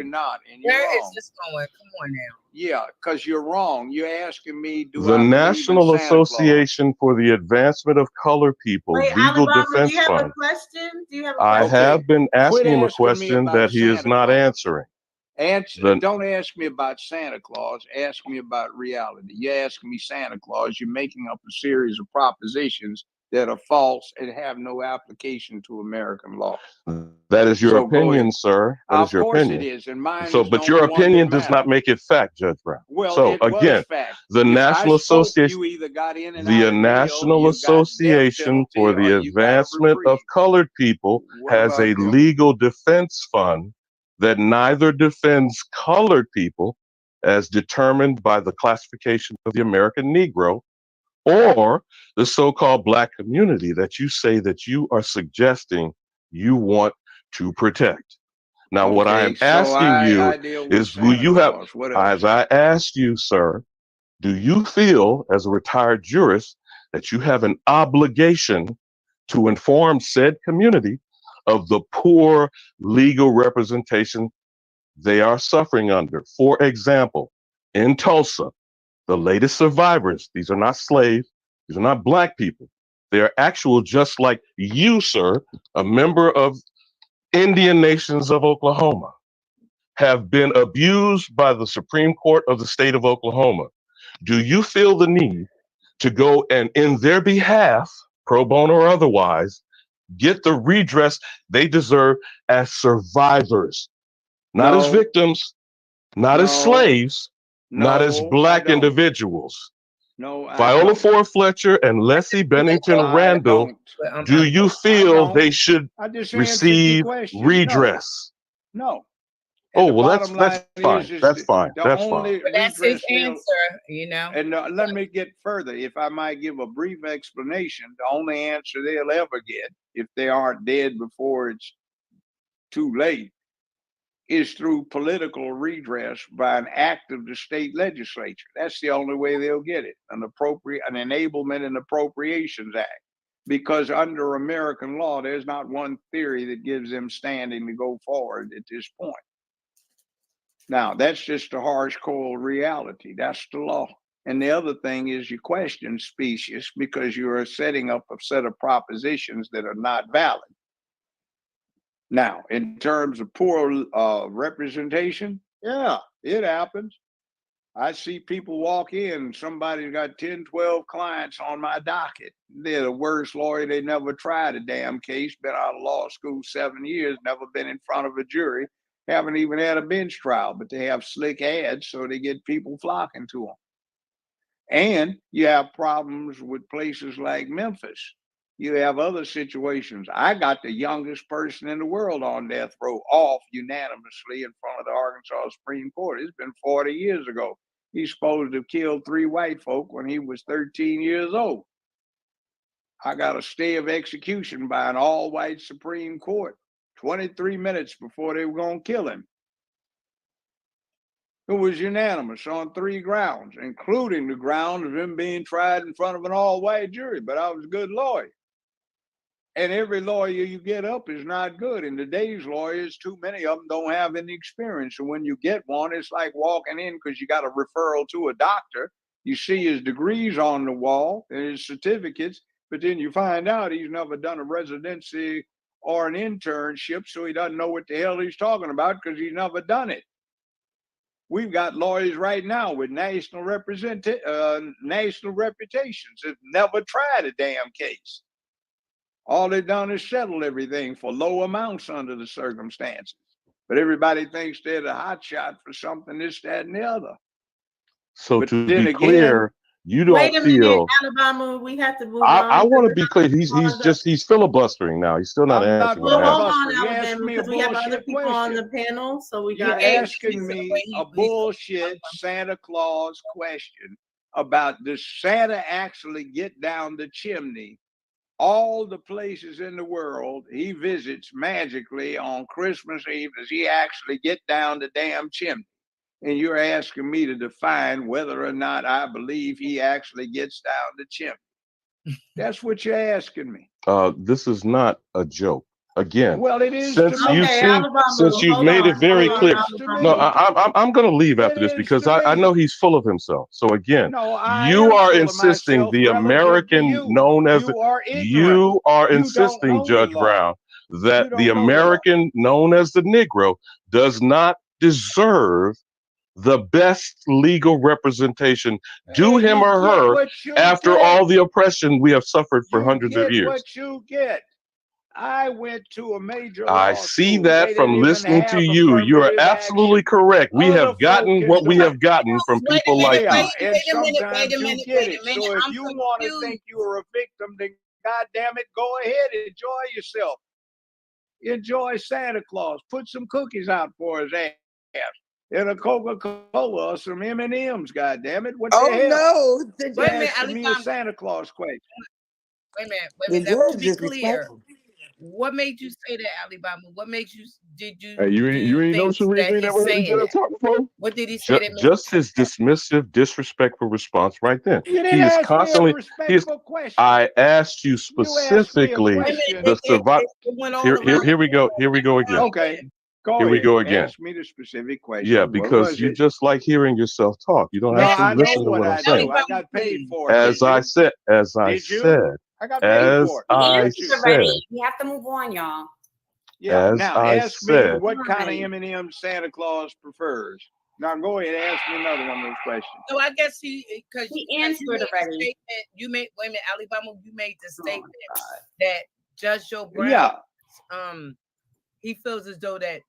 Speaker 17: not, and
Speaker 19: Where is this going? Come on now.
Speaker 17: Yeah, because you're wrong. You're asking me, do
Speaker 12: the
Speaker 17: I
Speaker 12: National Association for the Advancement of Colored People Legal Defense
Speaker 19: do you have
Speaker 12: Fund.
Speaker 19: a question? Do you have a
Speaker 12: I
Speaker 19: question?
Speaker 12: have been asking him a question that he is not answering.
Speaker 17: Don't ask me about Santa Claus. Ask me about reality. You ask me Santa Claus, you're making up a series of propositions that are false and have no application to American law.
Speaker 12: That is your opinion, sir. That is your opinion.
Speaker 17: Of course it is, and mine
Speaker 12: so,
Speaker 17: is
Speaker 12: but
Speaker 17: the
Speaker 12: your
Speaker 17: only one
Speaker 12: opinion
Speaker 17: that
Speaker 12: does not
Speaker 17: matters.
Speaker 12: make it fact, Judge Brown.
Speaker 17: Well,
Speaker 12: so
Speaker 17: it
Speaker 12: again,
Speaker 17: was fact.
Speaker 12: the
Speaker 17: If
Speaker 12: National
Speaker 17: I spoke,
Speaker 12: Association,
Speaker 17: you either got in and
Speaker 12: the
Speaker 17: out of
Speaker 12: National
Speaker 17: jail, you got death
Speaker 12: Association for
Speaker 17: penalty,
Speaker 12: the
Speaker 17: or you got a
Speaker 12: Advancement of Colored People
Speaker 17: What
Speaker 12: has a
Speaker 17: about them?
Speaker 12: legal defense fund that neither defends colored people as determined by the classification of the American Negro or the so-called black community that you say that you are suggesting you want to protect. Now, what I
Speaker 17: Okay,
Speaker 12: am
Speaker 17: so
Speaker 12: asking you
Speaker 17: I deal with
Speaker 12: is, do
Speaker 17: Santa
Speaker 12: you have,
Speaker 17: Claus. What else?
Speaker 12: as I asked you, sir, do you feel as a retired jurist that you have an obligation to inform said community of the poor legal representation they are suffering under? For example, in Tulsa, the latest survivors, these are not slaves, these are not black people. They are actual, just like you, sir, a member of Indian Nations of Oklahoma, have been abused by the Supreme Court of the state of Oklahoma. Do you feel the need to go and, in their behalf, pro bono or otherwise, get the redress they deserve as survivors, not as
Speaker 17: No,
Speaker 12: victims, not as
Speaker 17: no,
Speaker 12: slaves, not as
Speaker 17: no, I
Speaker 12: black
Speaker 17: don't.
Speaker 12: individuals?
Speaker 17: No, I
Speaker 12: Viola
Speaker 17: don't.
Speaker 12: Ford Fletcher and Leslie Bennington
Speaker 17: I
Speaker 12: Randall,
Speaker 17: don't.
Speaker 12: do you
Speaker 17: I
Speaker 12: feel
Speaker 17: don't.
Speaker 12: they should
Speaker 17: I just answered your
Speaker 12: receive
Speaker 17: question. No,
Speaker 12: redress?
Speaker 17: no. And
Speaker 12: Oh,
Speaker 17: the
Speaker 12: well,
Speaker 17: bottom
Speaker 12: that's
Speaker 17: line
Speaker 12: fine.
Speaker 17: is
Speaker 12: That's fine.
Speaker 17: the
Speaker 12: That's fine.
Speaker 17: only
Speaker 19: But that's his
Speaker 17: redress they'll.
Speaker 19: answer, you know.
Speaker 17: And let me get further. If I might give a brief explanation, the only answer they'll ever get, if they aren't dead before it's too late, is through political redress by an act of the state legislature. That's the only way they'll get it, an enablement and appropriations act. Because under American law, there's not one theory that gives them standing to go forward at this point. Now, that's just a harsh, cold reality. That's the law. And the other thing is you question specious because you are setting up a set of propositions that are not valid. Now, in terms of poor representation, yeah, it happens. I see people walk in, somebody's got 10, 12 clients on my docket. They're the worst lawyer. They never tried a damn case, been out of law school 7 years, never been in front of a jury, haven't even had a bench trial, but they have slick ads, so they get people flocking to them. And you have problems with places like Memphis. You have other situations. I got the youngest person in the world on death row off unanimously in front of the Arkansas Supreme Court. It's been 40 years ago. He's supposed to have killed 3 white folk when he was 13 years old. I got a stay of execution by an all-white Supreme Court 23 minutes before they were going to kill him. It was unanimous on 3 grounds, including the ground of him being tried in front of an all-white jury, but I was a good lawyer. And every lawyer you get up is not good. In today's lawyers, too many of them don't have any experience. And when you get one, it's like walking in because you got a referral to a doctor. You see his degrees on the wall and his certificates, but then you find out he's never done a residency or an internship, so he doesn't know what the hell he's talking about because he's never done it. We've got lawyers right now with national reputations that never tried a damn case. All they've done is settle everything for low amounts under the circumstances. But everybody thinks they're the hot shot for something, this, that, and the other.
Speaker 12: So
Speaker 17: But
Speaker 12: to
Speaker 17: then
Speaker 12: be
Speaker 17: again,
Speaker 12: clear, you don't
Speaker 15: Wait a minute,
Speaker 12: feel.
Speaker 15: Alabama. We have to move
Speaker 12: I
Speaker 15: on.
Speaker 12: want to be clear. He's filibustering now. He's still not
Speaker 17: I'm not
Speaker 12: answering what I
Speaker 15: Well, hold
Speaker 12: asked.
Speaker 15: on,
Speaker 17: filibustering. You asked
Speaker 15: Alabama,
Speaker 17: me a
Speaker 15: because we have other
Speaker 17: bullshit
Speaker 15: people on
Speaker 17: question.
Speaker 15: the panel. So we
Speaker 17: You're
Speaker 15: got
Speaker 17: asking me a bullshit Santa Claus question about does Santa actually get down the chimney? All the places in the world he visits magically on Christmas Eve, does he actually get down the damn chimney? And you're asking me to define whether or not I believe he actually gets down the chimney. That's what you're asking me.
Speaker 12: This is not a joke. Again,
Speaker 17: Well, it is to me.
Speaker 12: since you've made it very clear. No, I'm going to leave after this because I know he's full of himself. So again,
Speaker 17: No, I
Speaker 12: you
Speaker 17: am
Speaker 12: are
Speaker 17: full of
Speaker 12: insisting
Speaker 17: myself
Speaker 12: the
Speaker 17: relative to
Speaker 12: American
Speaker 17: you.
Speaker 12: known as
Speaker 17: You are ignorant.
Speaker 12: you are
Speaker 17: You don't
Speaker 12: insisting,
Speaker 17: know the
Speaker 12: Judge
Speaker 17: law.
Speaker 12: Brown, that
Speaker 17: You
Speaker 12: the
Speaker 17: don't know the law.
Speaker 12: American known as the Negro does not deserve the best legal representation due him
Speaker 17: You
Speaker 12: or
Speaker 17: get
Speaker 12: her
Speaker 17: what you
Speaker 12: after
Speaker 17: get.
Speaker 12: all the oppression we have suffered for
Speaker 17: You
Speaker 12: hundreds of
Speaker 17: get
Speaker 12: years.
Speaker 17: what you get. I went to a major
Speaker 12: I
Speaker 17: law
Speaker 12: see
Speaker 17: school.
Speaker 12: that
Speaker 17: They
Speaker 12: from
Speaker 17: didn't even
Speaker 12: listening to
Speaker 17: have
Speaker 12: you. You are
Speaker 17: affirmative
Speaker 12: absolutely
Speaker 17: action.
Speaker 12: correct. We
Speaker 17: Other
Speaker 12: have gotten
Speaker 17: folk
Speaker 12: what
Speaker 17: in
Speaker 12: we
Speaker 17: the
Speaker 12: have gotten from
Speaker 15: Wait a
Speaker 12: people
Speaker 15: minute,
Speaker 12: like you.
Speaker 17: yeah,
Speaker 15: wait
Speaker 17: and
Speaker 15: a minute,
Speaker 17: sometimes
Speaker 15: wait a
Speaker 17: you
Speaker 15: minute,
Speaker 17: get
Speaker 15: wait
Speaker 17: it.
Speaker 15: a minute.
Speaker 17: So if
Speaker 15: I'm
Speaker 17: you want to
Speaker 15: confused.
Speaker 17: think you're a victim, then goddamn it, go ahead, enjoy yourself. Enjoy Santa Claus. Put some cookies out for his ass. and a Coca-Cola or some M&Ms, goddammit. What
Speaker 3: Oh
Speaker 17: the hell?
Speaker 3: no!
Speaker 17: You're
Speaker 19: Wait a minute,
Speaker 17: asking me a
Speaker 19: Alibaba.
Speaker 17: Santa Claus question.
Speaker 19: Wait a minute.
Speaker 3: And
Speaker 19: That, to
Speaker 3: yours
Speaker 19: be
Speaker 3: is
Speaker 19: clear,
Speaker 3: respectful.
Speaker 19: what made you say that, Alibaba? What made you
Speaker 12: Hey, you ain't know
Speaker 19: think
Speaker 12: Sharice,
Speaker 19: that
Speaker 12: you ain't
Speaker 19: he's
Speaker 12: never heard
Speaker 19: saying
Speaker 12: Jenna
Speaker 19: that?
Speaker 12: talk before?
Speaker 19: What did he say that made
Speaker 12: Just his dismissive, disrespectful response right then.
Speaker 17: You didn't
Speaker 12: He is
Speaker 17: ask me a
Speaker 12: constantly,
Speaker 17: respectful question.
Speaker 12: I asked you
Speaker 17: You asked me a
Speaker 12: specifically
Speaker 17: question.
Speaker 12: the survival.
Speaker 19: it went all
Speaker 12: Here we go. Here we go again.
Speaker 17: Okay, go
Speaker 12: Here we
Speaker 17: ahead.
Speaker 12: go again.
Speaker 17: Ask me the specific question.
Speaker 12: Yeah,
Speaker 17: What
Speaker 12: because
Speaker 17: was
Speaker 12: you
Speaker 17: it?
Speaker 12: just like hearing yourself talk. You don't
Speaker 17: No,
Speaker 12: actually
Speaker 17: I know
Speaker 12: listen to
Speaker 17: what
Speaker 12: what I'm
Speaker 17: I
Speaker 12: saying.
Speaker 17: do. I got paid for it.
Speaker 12: As
Speaker 17: Did
Speaker 12: I
Speaker 17: you?
Speaker 12: said,
Speaker 17: Did you? I got paid for it.
Speaker 15: The
Speaker 12: I
Speaker 15: answers
Speaker 12: said,
Speaker 15: already. We have to move on, y'all.
Speaker 17: Yeah.
Speaker 12: as
Speaker 17: Now
Speaker 12: I
Speaker 17: ask me
Speaker 12: said,
Speaker 17: what kind of
Speaker 15: Right.
Speaker 17: M&M Santa Claus prefers. Now go ahead and ask me another one of those questions.
Speaker 19: So I guess because
Speaker 15: He
Speaker 19: you
Speaker 15: answered
Speaker 19: made the
Speaker 15: already.
Speaker 19: statement. You made wait a minute, Alibaba. You made the
Speaker 15: Oh
Speaker 19: statement
Speaker 15: my God.
Speaker 19: that Judge Joe Brown,
Speaker 17: Yeah.
Speaker 19: he feels as though that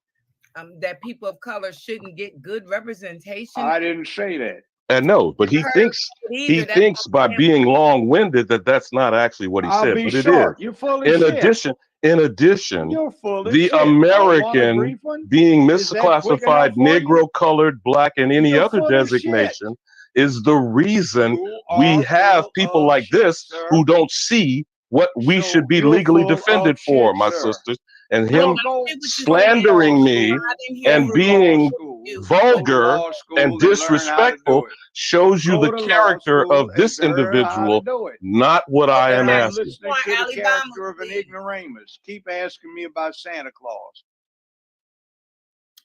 Speaker 19: that people of color shouldn't get good representation.
Speaker 17: I didn't say that.
Speaker 12: and no, but he thinks by being long-winded that that's not actually what he
Speaker 17: I'll
Speaker 12: said,
Speaker 17: be
Speaker 12: but it
Speaker 17: short.
Speaker 12: is.
Speaker 17: You're full of
Speaker 12: In
Speaker 17: shit.
Speaker 12: addition,
Speaker 17: You're full of
Speaker 12: the
Speaker 17: shit. Want a
Speaker 12: American
Speaker 17: brief one?
Speaker 12: being
Speaker 17: Is that quick
Speaker 12: misclassified
Speaker 17: enough for you?
Speaker 12: Negro, colored, black, and any
Speaker 17: You're
Speaker 12: other
Speaker 17: full of shit.
Speaker 12: designation is the reason
Speaker 17: You
Speaker 12: we
Speaker 17: are
Speaker 12: have
Speaker 17: full
Speaker 12: people
Speaker 17: of
Speaker 12: like
Speaker 17: shit,
Speaker 12: this
Speaker 17: sir.
Speaker 12: who don't see what we
Speaker 17: So
Speaker 12: should be
Speaker 17: you're
Speaker 12: legally
Speaker 17: full
Speaker 12: defended
Speaker 17: of
Speaker 12: for,
Speaker 17: shit,
Speaker 12: my
Speaker 17: sir.
Speaker 12: sisters. And
Speaker 17: Well,
Speaker 12: him
Speaker 17: go
Speaker 12: slandering
Speaker 17: law
Speaker 12: me
Speaker 17: school.
Speaker 12: and
Speaker 17: Go to law
Speaker 12: being
Speaker 17: school. Go to
Speaker 12: vulgar
Speaker 17: law school
Speaker 12: and
Speaker 17: and learn how to do
Speaker 12: disrespectful
Speaker 17: it.
Speaker 12: shows you
Speaker 17: Go
Speaker 12: the
Speaker 17: to law
Speaker 12: character
Speaker 17: school
Speaker 12: of
Speaker 17: and
Speaker 12: this
Speaker 17: learn how to
Speaker 12: individual,
Speaker 17: do it.
Speaker 12: not what I am
Speaker 17: And I'm
Speaker 12: asking.
Speaker 17: listening to the character of an ignoramus. Keep asking me about Santa Claus.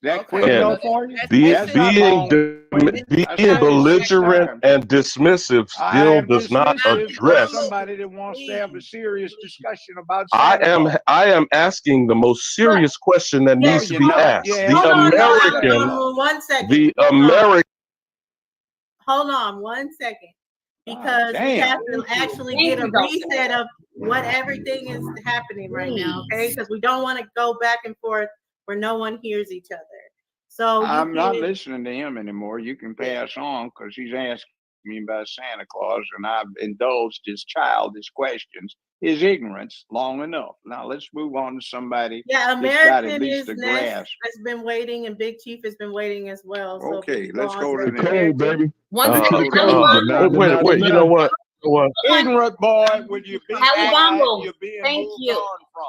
Speaker 17: That quick
Speaker 12: Again,
Speaker 17: enough for you?
Speaker 12: being
Speaker 17: That's not long-winded. I said it 6
Speaker 12: belligerent
Speaker 17: times.
Speaker 12: and dismissive
Speaker 17: I
Speaker 12: still
Speaker 17: am
Speaker 12: does not
Speaker 17: dismissive of
Speaker 12: address.
Speaker 17: somebody that wants to have a serious discussion about
Speaker 12: I
Speaker 17: Santa Claus.
Speaker 12: am asking the most serious question that
Speaker 17: No,
Speaker 12: needs to
Speaker 17: you're
Speaker 12: be
Speaker 17: not.
Speaker 12: asked.
Speaker 17: You're
Speaker 12: The
Speaker 17: asking me about Santa
Speaker 12: American,
Speaker 17: Claus.
Speaker 22: One second.
Speaker 12: the
Speaker 22: Hold on.
Speaker 12: American.
Speaker 22: Hold on 1 second. Because we
Speaker 17: damn.
Speaker 22: have to actually
Speaker 15: Thank
Speaker 22: get a
Speaker 15: you, Dr.
Speaker 22: reset of what everything is happening right now, okay? Because we don't want to go back and forth where no one hears each other. So
Speaker 17: I'm not listening to him anymore. You can pass on because he's asking me about Santa Claus, and I've indulged his childish questions, his ignorance, long enough. Now let's move on to somebody
Speaker 22: yeah,
Speaker 17: that's got at
Speaker 22: American
Speaker 17: least
Speaker 22: is
Speaker 17: a
Speaker 22: next.
Speaker 17: grasp.
Speaker 22: Has been waiting, and Big Chief has been waiting as well. So
Speaker 17: Okay,
Speaker 22: if we
Speaker 17: let's
Speaker 22: on
Speaker 17: go to
Speaker 22: the
Speaker 17: the
Speaker 22: American.
Speaker 10: baby.
Speaker 17: Let's go to
Speaker 12: Wait, you know what?
Speaker 17: Ignorant boy, will you be quiet? You're being
Speaker 15: Thank
Speaker 17: moved
Speaker 15: you.
Speaker 17: on from.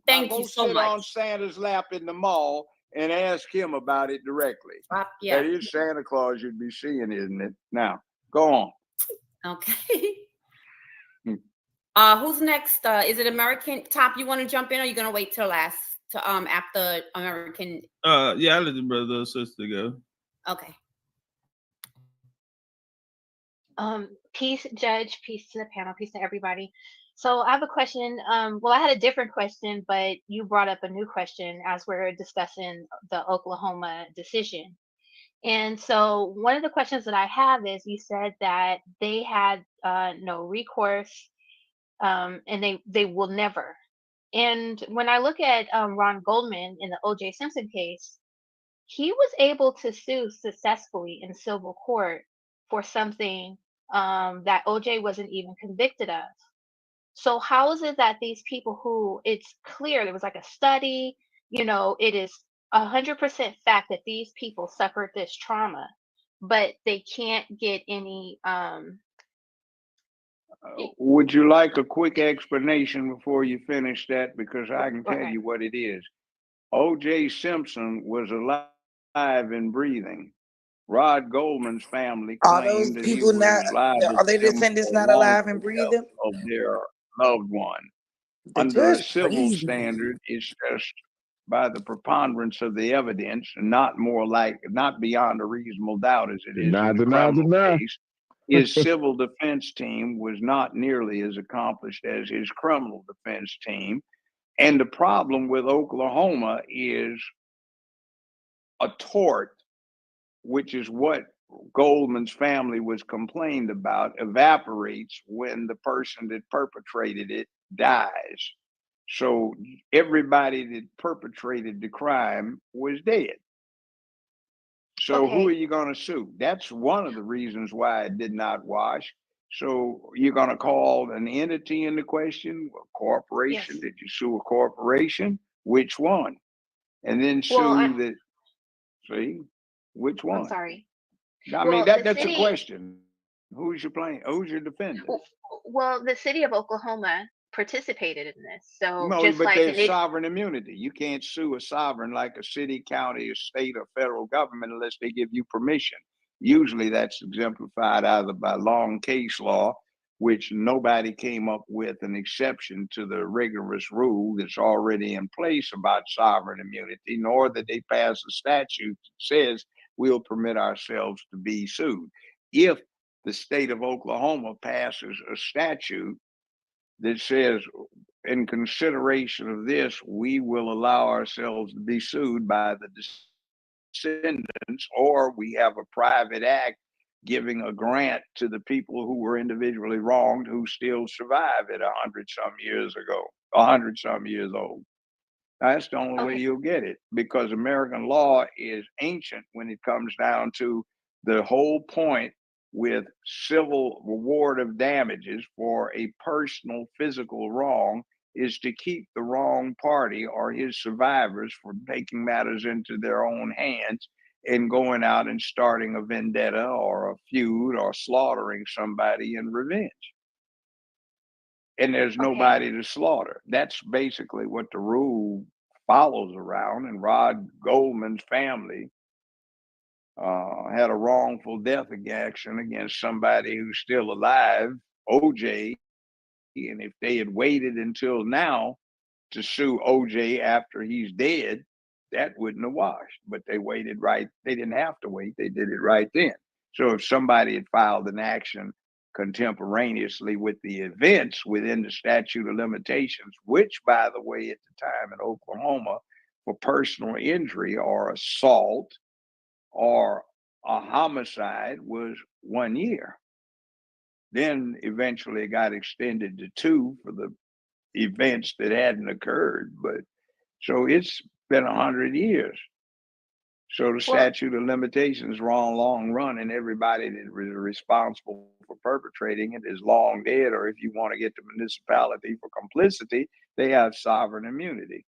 Speaker 15: Thank
Speaker 17: now
Speaker 15: you
Speaker 17: go
Speaker 15: so
Speaker 17: sit
Speaker 15: much.
Speaker 17: on Santa's lap in the mall and ask him about it directly.
Speaker 15: Yeah.
Speaker 17: That is Santa Claus you'd be seeing, isn't it? Now, go on.
Speaker 15: Okay. Who's next? Is it American? Top, you want to jump in, or are you gonna wait till last to after American?
Speaker 4: Yeah, I let the brother or sister go.
Speaker 15: Okay.
Speaker 16: Peace, Judge. Peace to the panel. Peace to everybody. So I have a question. Well, I had a different question, but you brought up a new question as we're discussing the Oklahoma decision. And so one of the questions that I have is, you said that they had no recourse, and they will never. And when I look at Ron Goldman in the O.J. Simpson case, he was able to sue successfully in civil court for something that O.J. wasn't even convicted of. So how is it that these people who, it's clear there was like a study, it is 100% fact that these people suffered this trauma, but they can't get any
Speaker 17: Would you like a quick explanation before you finish that? Because I can tell you what it is. O.J. Simpson was alive and breathing. Rod Goldman's family
Speaker 3: Are those
Speaker 17: claimed that he
Speaker 3: people not?
Speaker 17: was liable
Speaker 3: Are they
Speaker 17: to them
Speaker 3: descendants
Speaker 17: for
Speaker 3: not alive and
Speaker 17: wrongful death
Speaker 3: breathing?
Speaker 17: of their loved one.
Speaker 3: The
Speaker 17: Under a
Speaker 3: judge
Speaker 17: civil
Speaker 3: breathed, man.
Speaker 17: standard, it's just by the preponderance of the evidence, and not beyond a reasonable doubt as it is in the criminal case. His civil defense team was not nearly as accomplished as his criminal defense team. And the problem with Oklahoma is a tort, which is what Goldman's family was complained about, evaporates when the person that perpetrated it dies. So everybody that perpetrated the crime was dead. So who are you going to sue? That's one of the reasons why it did not wash. So you're going to call an entity into question, a corporation. Did you sue a corporation? Which one? And then sue See, which one?
Speaker 16: I'm sorry.
Speaker 17: I mean, that's a question. Who's your plaintiff? Who's your defendant?
Speaker 16: Well, the city of Oklahoma participated in this. So
Speaker 17: No,
Speaker 16: just
Speaker 17: but
Speaker 16: like
Speaker 17: there's sovereign immunity. You can't sue a sovereign like a city, county, or state, or federal government unless they give you permission. Usually that's exemplified either by long case law, which nobody came up with an exception to the rigorous rule that's already in place about sovereign immunity, nor that they pass a statute that says we'll permit ourselves to be sued. If the state of Oklahoma passes a statute that says, in consideration of this, we will allow ourselves to be sued by the descendants, or we have a private act giving a grant to the people who were individually wronged who still survive at 100-some years ago, 100-some years old. That's the only way you'll get it, because American law is ancient when it comes down to the whole point with civil reward of damages for a personal physical wrong is to keep the wrong party or his survivors from taking matters into their own hands and going out and starting a vendetta or a feud or slaughtering somebody in revenge. And there's nobody to slaughter. That's basically what the rule follows around. And Rod Goldman's family had a wrongful death action against somebody who's still alive, OJ. And if they had waited until now to sue OJ after he's dead, that wouldn't have washed. But they waited right. They didn't have to wait. They did it right then. So if somebody had filed an action contemporaneously with the events within the statute of limitations, which, by the way, at the time in Oklahoma, for personal injury or assault or a homicide was 1 year. Then eventually it got extended to 2 for the events that hadn't occurred. But so it's been 100 years. So the statute of limitations is long run, and everybody that was responsible for perpetrating it is long dead. Or if you want to get the municipality for complicity, they have sovereign immunity.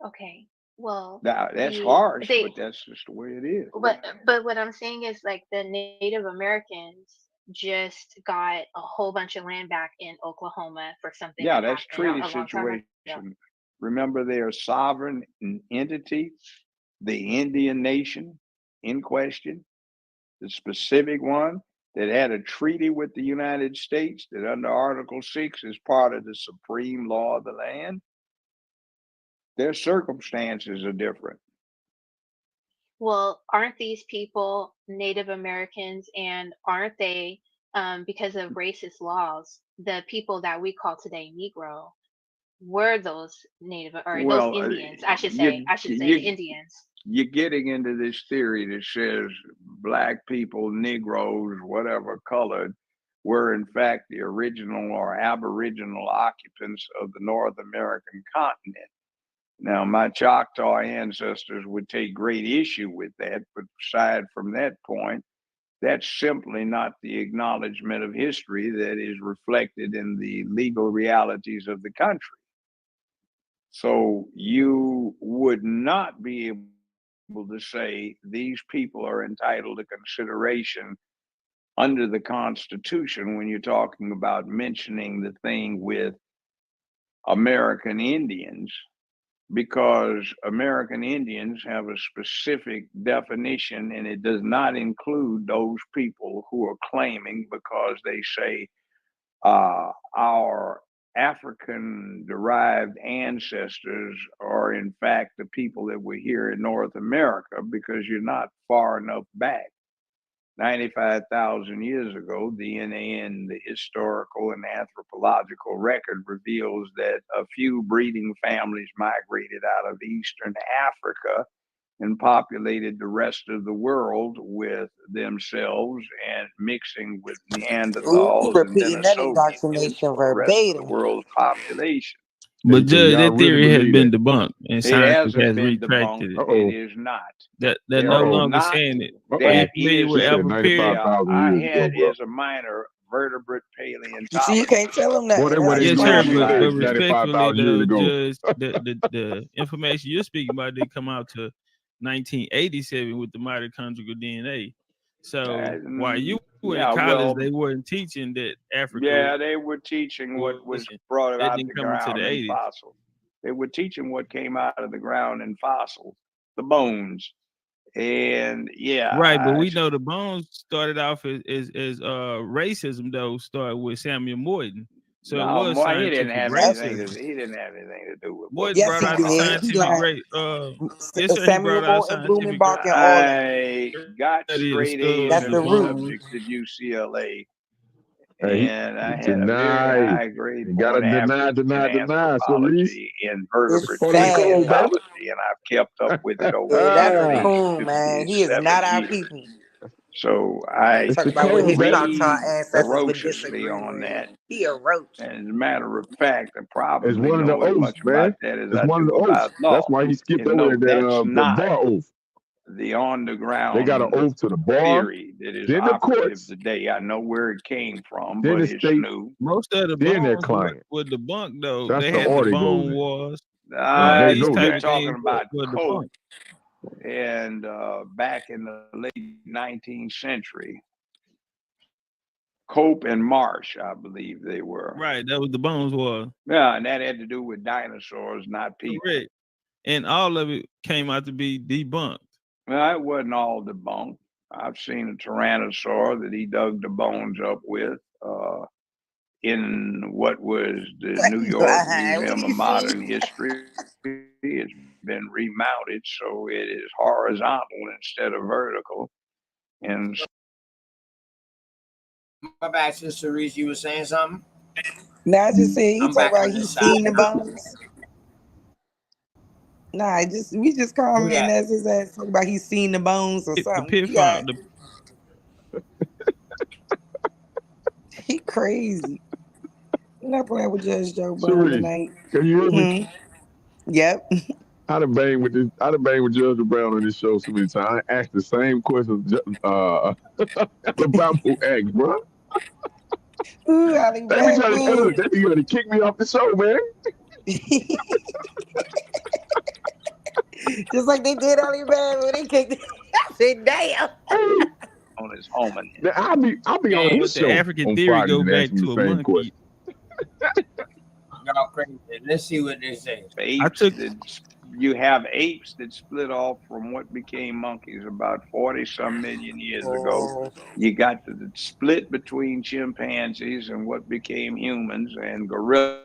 Speaker 16: Okay. Well,
Speaker 17: Now, that's harsh, but that's just the way it is.
Speaker 16: But what I'm saying is, like, the Native Americans just got a whole bunch of land back in Oklahoma for something.
Speaker 17: Yeah,
Speaker 16: that
Speaker 17: that's
Speaker 16: happened
Speaker 17: treaty
Speaker 16: a long time ago.
Speaker 17: situation. Remember, they are sovereign entity, the Indian nation in question, the specific one that had a treaty with the United States that under Article 6 is part of the supreme law of the land. Their circumstances are different.
Speaker 16: Well, aren't these people Native Americans, and aren't they, because of racist laws, the people that we call today Negro were those Native or those Indians? I should say Indians.
Speaker 17: You're getting into this theory that says black people, Negroes, whatever colored, were in fact the original or aboriginal occupants of the North American continent. Now, my Choctaw ancestors would take great issue with that, but aside from that point, that's simply not the acknowledgement of history that is reflected in the legal realities of the country. So you would not be able to say these people are entitled to consideration under the Constitution when you're talking about mentioning the thing with American Indians, because American Indians have a specific definition, and it does not include those people who are claiming because they say our African-derived ancestors are in fact the people that were here in North America, because you're not far enough back. 95,000 years ago, DNA and the historical and anthropological record reveals that a few breeding families migrated out of Eastern Africa and populated the rest of the world with themselves and mixing with Neanderthals and
Speaker 3: Repeating that
Speaker 17: Denisovians
Speaker 3: indoctrination
Speaker 17: for the rest of the
Speaker 3: verbatim.
Speaker 17: world's population.
Speaker 4: But Judge, that theory has been debunked, and
Speaker 17: It
Speaker 4: science
Speaker 17: hasn't
Speaker 4: has
Speaker 17: been
Speaker 4: retracted
Speaker 17: debunked.
Speaker 4: it.
Speaker 17: It is not.
Speaker 4: They're
Speaker 17: There
Speaker 4: no
Speaker 17: are
Speaker 4: longer
Speaker 17: not.
Speaker 4: saying it. Are you
Speaker 17: That
Speaker 4: familiar
Speaker 17: is
Speaker 4: with
Speaker 17: a
Speaker 4: Albert Perry?
Speaker 17: our head is a minor vertebrate
Speaker 3: You see, you can't tell them that.
Speaker 4: Yes, sir. But respectfully,
Speaker 8: 95,000 years
Speaker 4: the
Speaker 8: ago.
Speaker 4: judge, the information you're speaking about did come out to 1987 with the mitochondrial DNA. So while you were
Speaker 17: yeah,
Speaker 4: in college,
Speaker 17: well,
Speaker 4: they weren't teaching that Africa.
Speaker 17: yeah, they were teaching what was brought
Speaker 4: That
Speaker 17: out
Speaker 4: didn't
Speaker 17: the
Speaker 4: come into the
Speaker 17: ground in
Speaker 4: 80s.
Speaker 17: fossils. They were teaching what came out of the ground in fossils, the bones. And yeah,
Speaker 4: Right, but we know the bones started off as racism, though, started with Samuel Morton. So it
Speaker 17: no,
Speaker 4: was
Speaker 17: more, he didn't
Speaker 4: scientific
Speaker 17: have
Speaker 4: racism.
Speaker 17: anything. He didn't have anything to do with what
Speaker 4: Morton
Speaker 17: was
Speaker 3: Yes,
Speaker 4: brought
Speaker 3: he
Speaker 4: out the
Speaker 17: going
Speaker 3: did. He
Speaker 4: scientific
Speaker 3: lied.
Speaker 4: rate. Yes, sir. He
Speaker 3: Samuel
Speaker 4: brought out
Speaker 3: Morton,
Speaker 4: scientific
Speaker 3: Blumenbach, and
Speaker 17: on.
Speaker 3: all that.
Speaker 17: I got
Speaker 4: study of the
Speaker 17: straight
Speaker 4: skull
Speaker 17: A's
Speaker 4: and
Speaker 3: That's
Speaker 17: in
Speaker 4: the
Speaker 3: the
Speaker 17: the
Speaker 4: bone.
Speaker 3: root.
Speaker 17: subjects at UCLA,
Speaker 11: Hey,
Speaker 17: and I had a very
Speaker 11: deny.
Speaker 17: high grade
Speaker 11: You
Speaker 17: for
Speaker 11: gotta
Speaker 17: an average
Speaker 11: deny,
Speaker 17: in
Speaker 11: Cerise.
Speaker 17: anthropology, in
Speaker 3: It's
Speaker 17: vertebrate
Speaker 11: Part of the code, baby.
Speaker 17: paleontology, and I've kept up with it over
Speaker 3: Yeah, that's a
Speaker 17: 50,
Speaker 3: coon, man. He is
Speaker 17: 57
Speaker 3: not our
Speaker 17: years.
Speaker 3: people.
Speaker 17: So I
Speaker 11: It's
Speaker 3: Talk
Speaker 11: the
Speaker 3: about what
Speaker 11: code,
Speaker 3: his
Speaker 11: baby.
Speaker 3: Choctaw
Speaker 17: read
Speaker 3: ancestors would
Speaker 17: ferociously
Speaker 3: disagree
Speaker 17: on
Speaker 3: with.
Speaker 17: that.
Speaker 3: He a roach.
Speaker 17: And as a matter of fact, I
Speaker 11: It's
Speaker 17: probably
Speaker 11: one of the
Speaker 17: know as
Speaker 11: oaths,
Speaker 17: much
Speaker 11: man.
Speaker 17: about that as
Speaker 11: It's
Speaker 17: I
Speaker 11: one of
Speaker 17: do
Speaker 11: the oaths.
Speaker 17: about law.
Speaker 11: That's why he skipped
Speaker 17: And
Speaker 11: over
Speaker 17: no,
Speaker 11: there,
Speaker 17: that's
Speaker 11: that the
Speaker 17: not
Speaker 11: bar oath.
Speaker 17: the on the
Speaker 11: They got an
Speaker 17: ground
Speaker 11: oath to the bar,
Speaker 17: theory that is
Speaker 11: then the
Speaker 17: operative
Speaker 11: courts,
Speaker 17: today. I know where it came from,
Speaker 11: then
Speaker 17: but
Speaker 11: the
Speaker 17: it's
Speaker 11: state,
Speaker 17: new.
Speaker 4: Most of the
Speaker 11: then their
Speaker 4: bones
Speaker 11: client.
Speaker 4: were debunked, though.
Speaker 11: That's
Speaker 4: They
Speaker 11: the
Speaker 4: had the
Speaker 11: order it goes
Speaker 4: bone
Speaker 11: in.
Speaker 4: wars.
Speaker 11: They
Speaker 4: These
Speaker 11: know
Speaker 4: type
Speaker 17: You're
Speaker 11: that.
Speaker 4: of
Speaker 17: talking
Speaker 4: things
Speaker 17: about
Speaker 4: were
Speaker 17: coke,
Speaker 4: debunked.
Speaker 17: and back in the late 19th century, Cope and Marsh, I believe they were.
Speaker 4: Right, that was the bones war.
Speaker 17: Yeah, and that had to do with dinosaurs, not people.
Speaker 4: Correct. And all of it came out to be debunked.
Speaker 17: Well, it wasn't all debunked. I've seen a tyrannosaur that he dug the bones up with in what was the New York Museum of Modern History. It's been remounted, so it is horizontal instead of vertical. And
Speaker 5: My bad, Sister Reese, you were saying something?
Speaker 3: Nah, I just said he
Speaker 5: I'm
Speaker 3: talk
Speaker 5: back
Speaker 3: about
Speaker 5: on
Speaker 3: he
Speaker 5: this
Speaker 3: seen the
Speaker 5: side.
Speaker 3: bones. Nah, we just call him
Speaker 5: Who
Speaker 3: and
Speaker 5: that?
Speaker 3: that's his ass talk about he seen the bones or
Speaker 4: The
Speaker 3: something.
Speaker 4: pit
Speaker 3: You got
Speaker 4: farm.
Speaker 3: he crazy. I'm not playing with Judge Joe Brown
Speaker 11: Cerise,
Speaker 3: tonight.
Speaker 11: can you hear me?
Speaker 3: Yep.
Speaker 11: I done banged with Judge Brown on this show so many times. I asked the same questions Alabama asked, bro.
Speaker 3: Ooh, Ali
Speaker 11: They be trying
Speaker 3: Bradford.
Speaker 11: to kick me off the show, man.
Speaker 3: Just like they did Ali Bradford. They kicked it. I said, damn.
Speaker 17: on his home.
Speaker 11: Now, I'll be on his
Speaker 4: But the
Speaker 11: show
Speaker 4: African
Speaker 11: on
Speaker 4: theory
Speaker 11: Fridays
Speaker 4: go
Speaker 11: and
Speaker 4: back
Speaker 11: ask him the
Speaker 4: to a
Speaker 11: same
Speaker 4: monkey.
Speaker 11: question.
Speaker 5: Y'all crazy. Let's see what they say.
Speaker 17: You have apes that split off from what became monkeys about 40-some million years ago. You got the split between chimpanzees and what became humans, and gorillas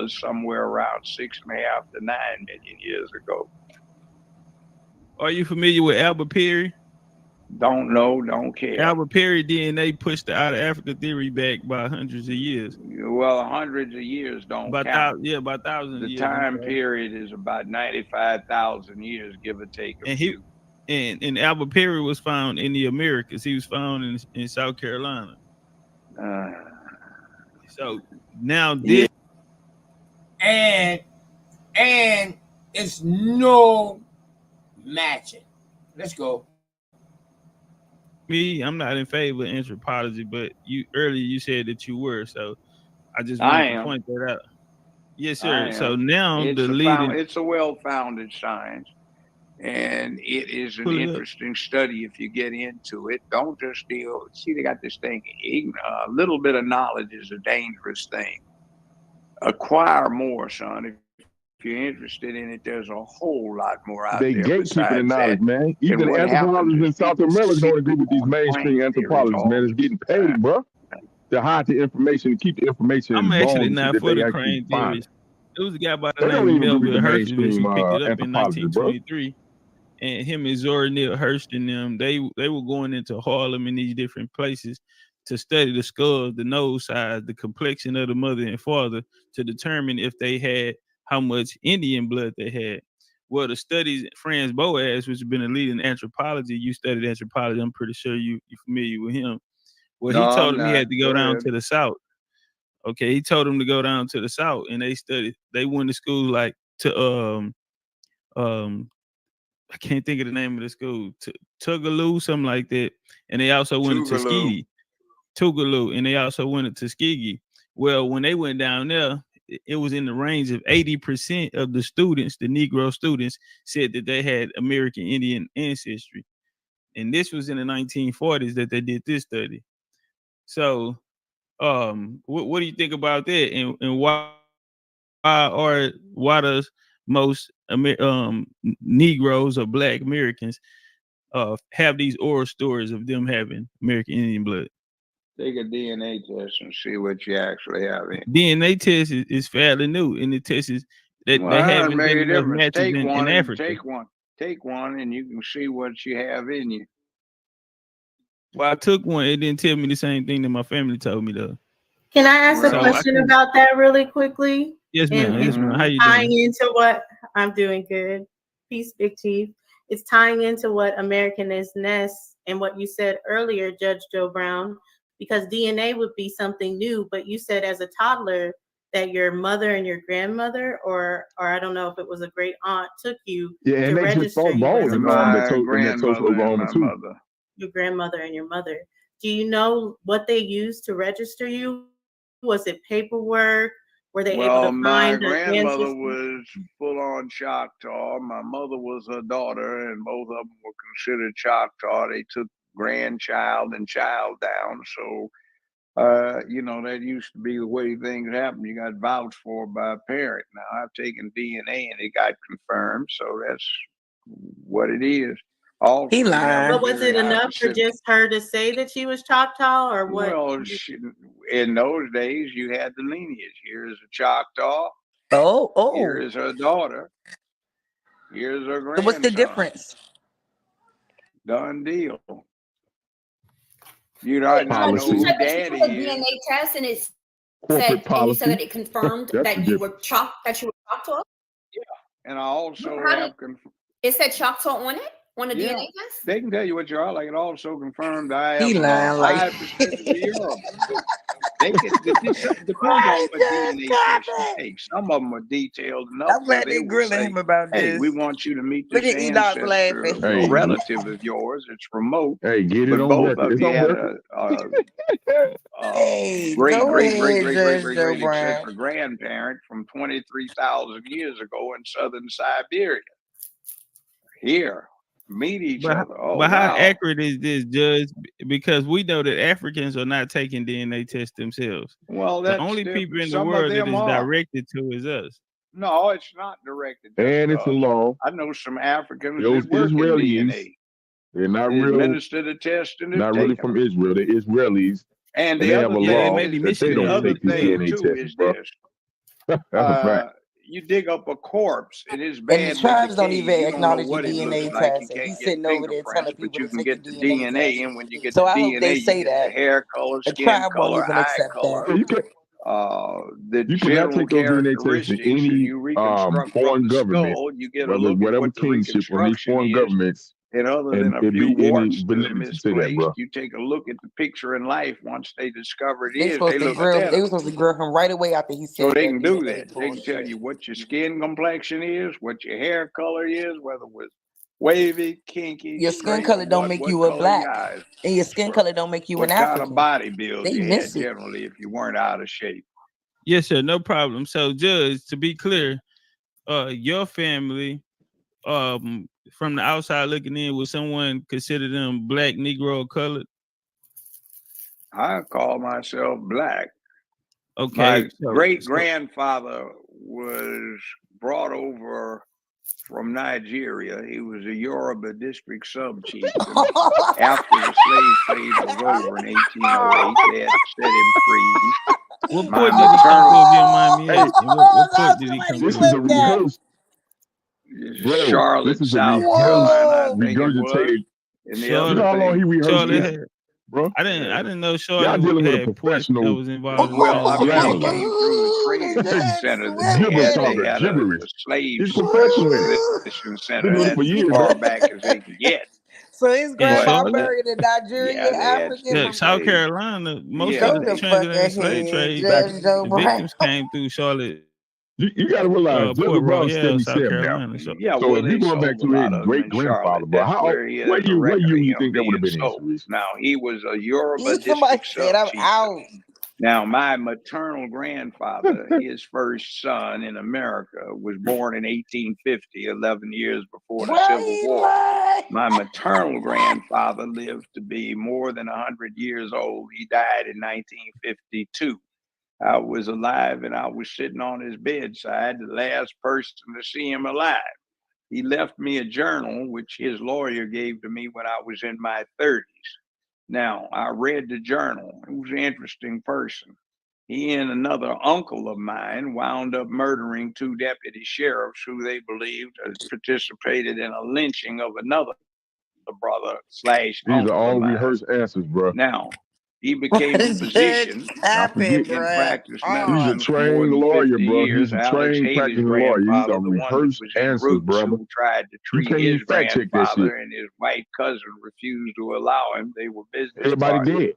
Speaker 17: somewhere around 6.5 to 9 million years ago.
Speaker 4: Are you familiar with Albert Perry?
Speaker 17: Don't know, don't care.
Speaker 4: Albert Perry DNA pushed the out of Africa theory back by hundreds of years.
Speaker 17: Well, hundreds of years don't count.
Speaker 4: About thousands of
Speaker 17: The
Speaker 4: years.
Speaker 17: time period is about 95,000 years, give or take a few.
Speaker 4: And Albert Perry was found in the Americas. He was found in South Carolina. So now this
Speaker 5: and it's no matching. Let's go.
Speaker 4: Me, I'm not in favor of anthropology, but earlier you said that you were, so I just wanted to point that out. Yes, sir. So now
Speaker 17: it's a well-founded science, and it is an interesting study if you get into it. Don't just deal. See, they got this thing. A little bit of knowledge is a dangerous thing. Acquire more, son. If you're interested in it, there's a whole lot more out there.
Speaker 11: They gatekeeping the knowledge, man. Even
Speaker 17: what
Speaker 11: anthropologists in South America don't agree with these
Speaker 17: on
Speaker 11: mainstream anthropologists, man. It's getting paid, bro, to hide the information, to keep the information in
Speaker 4: I'm
Speaker 11: bones
Speaker 4: actually
Speaker 11: and shit
Speaker 4: not
Speaker 11: that
Speaker 4: for
Speaker 11: they
Speaker 4: the
Speaker 11: actually
Speaker 4: crane
Speaker 11: find.
Speaker 4: theories. It was a guy by the
Speaker 11: They don't
Speaker 4: name of
Speaker 11: even agree with
Speaker 4: Melville
Speaker 11: the
Speaker 4: Herstovich who
Speaker 11: mainstream
Speaker 4: picked it up in
Speaker 11: anthropologists, bro.
Speaker 4: 1923. And him and Zora Neale Hurston and them, they were going into Harlem and these different places to study the skull, the nose size, the complexion of the mother and father to determine if they had how much Indian blood they had. Well, the studies, Franz Boas, which has been a lead in anthropology, you studied anthropology, I'm pretty sure you're familiar with him. Well, he told him he had to go down to the South. Okay, he told him to go down to the South, and they went to school like to I can't think of the name of the school, Tougaloo, something like that. And they also went to Tuskegee. Tougaloo, and they also went to Tuskegee. Well, when they went down there, it was in the range of 80% of the students, the Negro students, said that they had American Indian ancestry. And this was in the 1940s that they did this study. So what do you think about that? And why does most Negroes or Black Americans have these oral stories of them having American Indian blood?
Speaker 17: Take a DNA test and see what you actually have in.
Speaker 4: DNA test is fairly new, and the test is that they haven't been enough matches in Africa.
Speaker 17: Take one, and you can see what you have in you.
Speaker 4: Well, I took one. It didn't tell me the same thing that my family told me though.
Speaker 22: Can I ask a question about that really quickly?
Speaker 4: Yes, ma'am. Yes, ma'am. How you
Speaker 22: tying
Speaker 4: doing?
Speaker 22: into what I'm doing good. Peace, Big Chief. It's tying into what American is Ness and what you said earlier, Judge Joe Brown, because DNA would be something new, but you said as a toddler that your mother and your grandmother, or I don't know if it was a great aunt, took you to register you as a child. Your grandmother and your mother. Do you know what they used to register you? Was it paperwork? Were they able to find
Speaker 17: my grandmother was full-on Choctaw. My mother was her daughter, and both of them were considered Choctaw. They took grandchild and child down. So, that used to be the way things happen. You got vouched for by a parent. Now, I've taken DNA, and it got confirmed. So that's what it is.
Speaker 3: He lying.
Speaker 22: But was it enough for just her to say that she was Choctaw, or what?
Speaker 17: Well, in those days, you had the lineage. Here is a Choctaw.
Speaker 3: Oh.
Speaker 17: Here is her daughter. Here's her grandson.
Speaker 3: So what's the difference?
Speaker 17: Done deal. You know who daddy
Speaker 15: is.
Speaker 17: DNA
Speaker 15: test, and it said, and you said that it confirmed that you were Choctaw.
Speaker 17: Yeah, and I also have confirmed.
Speaker 15: It said Choctaw on it. On the DNA test?
Speaker 17: They can tell you what you are. Like it also confirmed I have
Speaker 3: he lying like
Speaker 17: 5% of Europe. They can depends on what DNA test you take. Some of them are detailed enough.
Speaker 3: I'm glad they grilling him about this.
Speaker 17: Hey, we want you to meet
Speaker 3: Look
Speaker 17: this
Speaker 3: at E-Dog
Speaker 17: ancestor of a relative of yours. It's remote.
Speaker 11: Hey, get it
Speaker 17: but
Speaker 11: on
Speaker 17: both
Speaker 11: record.
Speaker 17: of
Speaker 11: It's
Speaker 17: you
Speaker 11: on
Speaker 17: had
Speaker 11: record.
Speaker 3: Hey,
Speaker 17: great
Speaker 3: go ahead, Judge Joe Brown.
Speaker 17: except for grandparent from 23,000 years ago in southern Siberia. Here. Meet each other.
Speaker 4: But how accurate is this, Judge? Because we know that Africans are not taking DNA tests themselves.
Speaker 17: Well,
Speaker 4: the only people in the world that is directed to is us.
Speaker 17: No, it's not directed to
Speaker 11: and it's a law.
Speaker 17: I know some Africans
Speaker 11: Those
Speaker 17: that work
Speaker 11: Israelis,
Speaker 17: in DNA.
Speaker 11: They're not
Speaker 17: They
Speaker 11: real.
Speaker 17: administer the test and
Speaker 11: Not really from Israel. They're Israelis.
Speaker 17: And
Speaker 11: they have a law that they don't take these DNA tests, bro.
Speaker 17: You dig up a corpse, it is bad.
Speaker 3: And the tribes don't even
Speaker 17: you
Speaker 3: acknowledge
Speaker 17: don't know
Speaker 3: the
Speaker 17: what it
Speaker 3: DNA
Speaker 17: looks like.
Speaker 3: test.
Speaker 17: You
Speaker 3: And
Speaker 17: can't
Speaker 3: he's sitting over there telling people
Speaker 17: but you
Speaker 3: to
Speaker 17: can
Speaker 3: take
Speaker 17: get
Speaker 3: the
Speaker 17: the
Speaker 3: DNA
Speaker 17: DNA,
Speaker 3: test.
Speaker 17: and when you get
Speaker 3: So
Speaker 17: the
Speaker 3: I hope
Speaker 17: DNA,
Speaker 3: they
Speaker 17: you
Speaker 3: say
Speaker 17: get
Speaker 3: that.
Speaker 17: the hair color,
Speaker 3: The
Speaker 17: skin
Speaker 3: tribe won't
Speaker 17: color,
Speaker 3: even
Speaker 17: eye
Speaker 3: accept
Speaker 17: color.
Speaker 3: that.
Speaker 11: You can,
Speaker 17: The
Speaker 11: you cannot
Speaker 17: general
Speaker 11: take those DNA tests in
Speaker 17: characteristics,
Speaker 11: any
Speaker 17: and you reconstruct
Speaker 11: foreign
Speaker 17: from the
Speaker 11: government,
Speaker 17: skull, you get a look at
Speaker 11: whatever
Speaker 17: what the
Speaker 11: kingship on these
Speaker 17: reconstruction
Speaker 11: foreign
Speaker 17: is.
Speaker 11: governments,
Speaker 17: And other
Speaker 11: and
Speaker 17: than a
Speaker 11: it
Speaker 17: few
Speaker 11: be any
Speaker 17: warts that are
Speaker 11: validity to that,
Speaker 17: misplaced,
Speaker 11: bro.
Speaker 17: you take a look at the picture in life. Once they discover it
Speaker 3: They
Speaker 17: is,
Speaker 3: supposed
Speaker 17: they
Speaker 3: to
Speaker 17: look
Speaker 3: grill.
Speaker 17: better.
Speaker 3: They were supposed to grill him right away after he
Speaker 17: So
Speaker 3: said
Speaker 17: they
Speaker 3: that
Speaker 17: can do
Speaker 3: DNA
Speaker 17: that. They can tell
Speaker 3: bullshit.
Speaker 17: you what your skin complexion is, what your hair color is, whether it was wavy, kinky,
Speaker 3: Your skin
Speaker 17: straight,
Speaker 3: color
Speaker 17: or
Speaker 3: don't make
Speaker 17: what
Speaker 3: you a
Speaker 17: color your
Speaker 3: black,
Speaker 17: eyes
Speaker 3: and your skin color don't make you an
Speaker 17: what kind of
Speaker 3: African.
Speaker 17: body build
Speaker 3: They
Speaker 17: you
Speaker 3: miss
Speaker 17: had
Speaker 3: it.
Speaker 17: generally if you weren't out of shape.
Speaker 4: Yes, sir. No problem. So, Judge, to be clear, your family, from the outside looking in, would someone consider them black, Negro, or colored?
Speaker 17: I call myself black.
Speaker 4: Okay.
Speaker 17: My great grandfather was brought over from Nigeria. He was a Yoruba district sub chief. After the slave trade was over in 1808, they had to set him free.
Speaker 4: What port did he come to, if you don't mind me asking? What port did he come to?
Speaker 11: This is a rehearsed. Bro,
Speaker 17: Charlotte,
Speaker 11: this is a
Speaker 17: South
Speaker 11: rehearsed,
Speaker 17: Carolina, I think it was.
Speaker 11: regurgitated.
Speaker 17: And the
Speaker 11: You
Speaker 17: other
Speaker 11: know how long he rehearsed
Speaker 4: Charlotte
Speaker 11: this,
Speaker 4: had,
Speaker 11: bro?
Speaker 4: I didn't know
Speaker 11: Y'all
Speaker 4: Charlotte
Speaker 11: dealing with a
Speaker 4: had ports that
Speaker 11: professional
Speaker 4: was involved in
Speaker 17: well, I mean, it
Speaker 11: journalist.
Speaker 17: came through the trade center that they
Speaker 11: Gibber
Speaker 17: had.
Speaker 11: talking,
Speaker 17: They had a
Speaker 11: gibberish.
Speaker 17: slave
Speaker 11: He's professional in it.
Speaker 17: acquisition center.
Speaker 11: Been doing it for
Speaker 17: That's as
Speaker 11: years,
Speaker 17: far
Speaker 11: bro.
Speaker 17: back as they can get.
Speaker 3: So his
Speaker 4: in
Speaker 3: grandma
Speaker 4: Charlotte.
Speaker 3: buried in Nigerian
Speaker 17: they had
Speaker 3: African.
Speaker 4: Yeah, South Carolina, most
Speaker 17: Yeah,
Speaker 4: of the
Speaker 3: Go to
Speaker 4: transatlantic
Speaker 3: fucking
Speaker 4: slave
Speaker 3: head,
Speaker 4: trade,
Speaker 3: Judge Joe
Speaker 4: the
Speaker 3: Brown.
Speaker 4: victims came through Charlotte,
Speaker 11: You got to realize, Judge
Speaker 4: Port
Speaker 11: Brown steady
Speaker 4: Royal, South
Speaker 11: said now.
Speaker 4: Carolina. So
Speaker 17: Yeah,
Speaker 11: So
Speaker 17: well,
Speaker 11: if you're
Speaker 17: they
Speaker 11: going back
Speaker 17: sold
Speaker 11: to
Speaker 17: a
Speaker 11: his
Speaker 17: lot of them
Speaker 11: great
Speaker 17: in
Speaker 11: grandfather,
Speaker 17: Charlotte.
Speaker 11: bro,
Speaker 17: That's
Speaker 11: how
Speaker 17: where he has
Speaker 11: what
Speaker 17: a
Speaker 11: year
Speaker 17: record
Speaker 11: you
Speaker 17: of him
Speaker 11: think that would have
Speaker 17: being
Speaker 11: been in
Speaker 17: sold.
Speaker 11: Cerise?
Speaker 17: Now, he was a Yoruba
Speaker 3: Somebody
Speaker 17: district
Speaker 3: said
Speaker 17: sub
Speaker 3: I'm
Speaker 17: chief.
Speaker 3: out.
Speaker 17: Now, my maternal grandfather, his first son in America, was born in 1850, 11 years before the Civil War. My maternal grandfather lived to be more than 100 years old. He died in 1952. I was alive and I was sitting on his bedside, the last person to see him alive. He left me a journal, which his lawyer gave to me when I was in my 30s. Now, I read the journal. He was an interesting person. He and another uncle of mine wound up murdering two deputy sheriffs who they believed had participated in a lynching of another brother /
Speaker 11: These are
Speaker 17: uncle of
Speaker 11: all
Speaker 17: mine.
Speaker 11: rehearsed answers, bro.
Speaker 17: Now, he became a physician
Speaker 3: Happened,
Speaker 17: and
Speaker 3: bruh.
Speaker 17: practiced
Speaker 11: He's a
Speaker 17: medicine for more
Speaker 11: trained
Speaker 17: than
Speaker 11: lawyer,
Speaker 17: 50
Speaker 11: bro.
Speaker 17: years.
Speaker 11: He's a
Speaker 17: Alex
Speaker 11: trained
Speaker 17: Haley's
Speaker 11: practicing lawyer. These
Speaker 17: grandfather,
Speaker 11: are
Speaker 17: the one that
Speaker 11: rehearsed
Speaker 17: was in
Speaker 11: answers,
Speaker 17: Roots,
Speaker 11: brother.
Speaker 17: who tried to
Speaker 11: You
Speaker 17: treat
Speaker 11: can't
Speaker 17: his
Speaker 11: even fact check that shit.
Speaker 17: grandfather, and his white cousin refused to allow him. They were business
Speaker 11: Everybody
Speaker 17: partners.
Speaker 11: dead.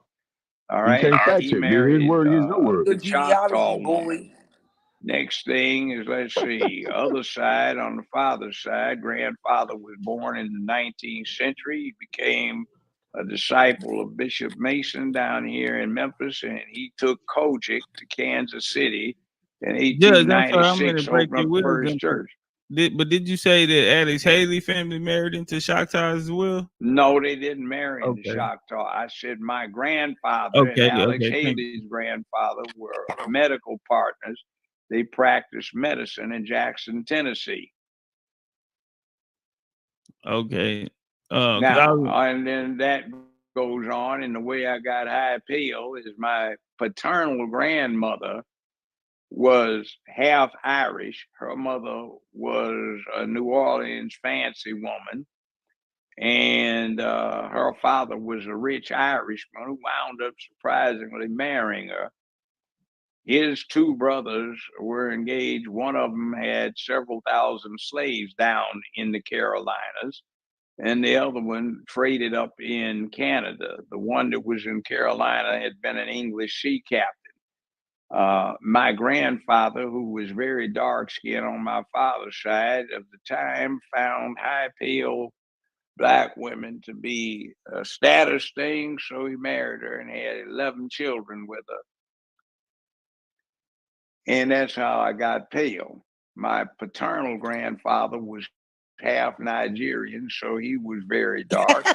Speaker 17: All
Speaker 11: You
Speaker 17: right.
Speaker 11: can't fact
Speaker 17: He
Speaker 11: check. This his
Speaker 17: married
Speaker 11: word against your word.
Speaker 17: the
Speaker 3: Good
Speaker 17: Choctaw
Speaker 3: genealogy,
Speaker 17: woman.
Speaker 3: boy.
Speaker 17: Next thing is, let's see, other side, on the father's side, grandfather was born in the 19th century. He became a disciple of Bishop Mason down here in Memphis, and he took Kojic to Kansas City in
Speaker 4: Judge, I'm sorry, I'm going
Speaker 17: 1896,
Speaker 4: to break
Speaker 17: opened
Speaker 4: your
Speaker 17: up the
Speaker 4: wheels.
Speaker 17: first church.
Speaker 4: But did you say that Alex Haley family married into Choctaws as well?
Speaker 17: No, they didn't marry into
Speaker 4: Okay.
Speaker 17: Choctaw. I said my grandfather and Alex Haley's grandfather were medical partners. They practiced medicine in Jackson, Tennessee.
Speaker 4: Okay.
Speaker 17: Now, and then that goes on, and the way I got high appeal is my paternal grandmother was half Irish. Her mother was a New Orleans fancy woman, and her father was a rich Irishman who wound up surprisingly marrying her. His two brothers were engaged. One of them had several thousand slaves down in the Carolinas, and the other one traded up in Canada. The one that was in Carolina had been an English sea captain. My grandfather, who was very dark skinned on my father's side of the time, found high pale Black women to be a status thing, so he married her and had 11 children with her. And that's how I got pale. My paternal grandfather was half Nigerian, so he was very dark.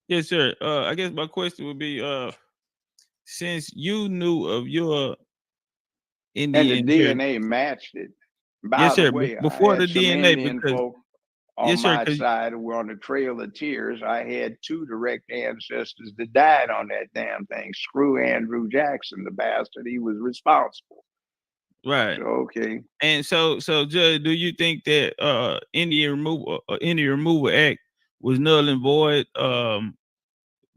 Speaker 4: Yes, sir. I guess my question would be, since you knew of your Indian
Speaker 17: and the DNA matched it. By
Speaker 4: yes, sir.
Speaker 17: the way,
Speaker 4: Before
Speaker 17: I had
Speaker 4: the
Speaker 17: some
Speaker 4: DNA,
Speaker 17: Indian
Speaker 4: because
Speaker 17: folk on
Speaker 4: yes, sir.
Speaker 17: my side who were on the Trail of Tears. I had two direct ancestors that died on that damn thing. Screw Andrew Jackson, the bastard. He was responsible.
Speaker 4: Right.
Speaker 17: So, okay.
Speaker 4: And so Judge, do you think that Indian Removal Act was null and void?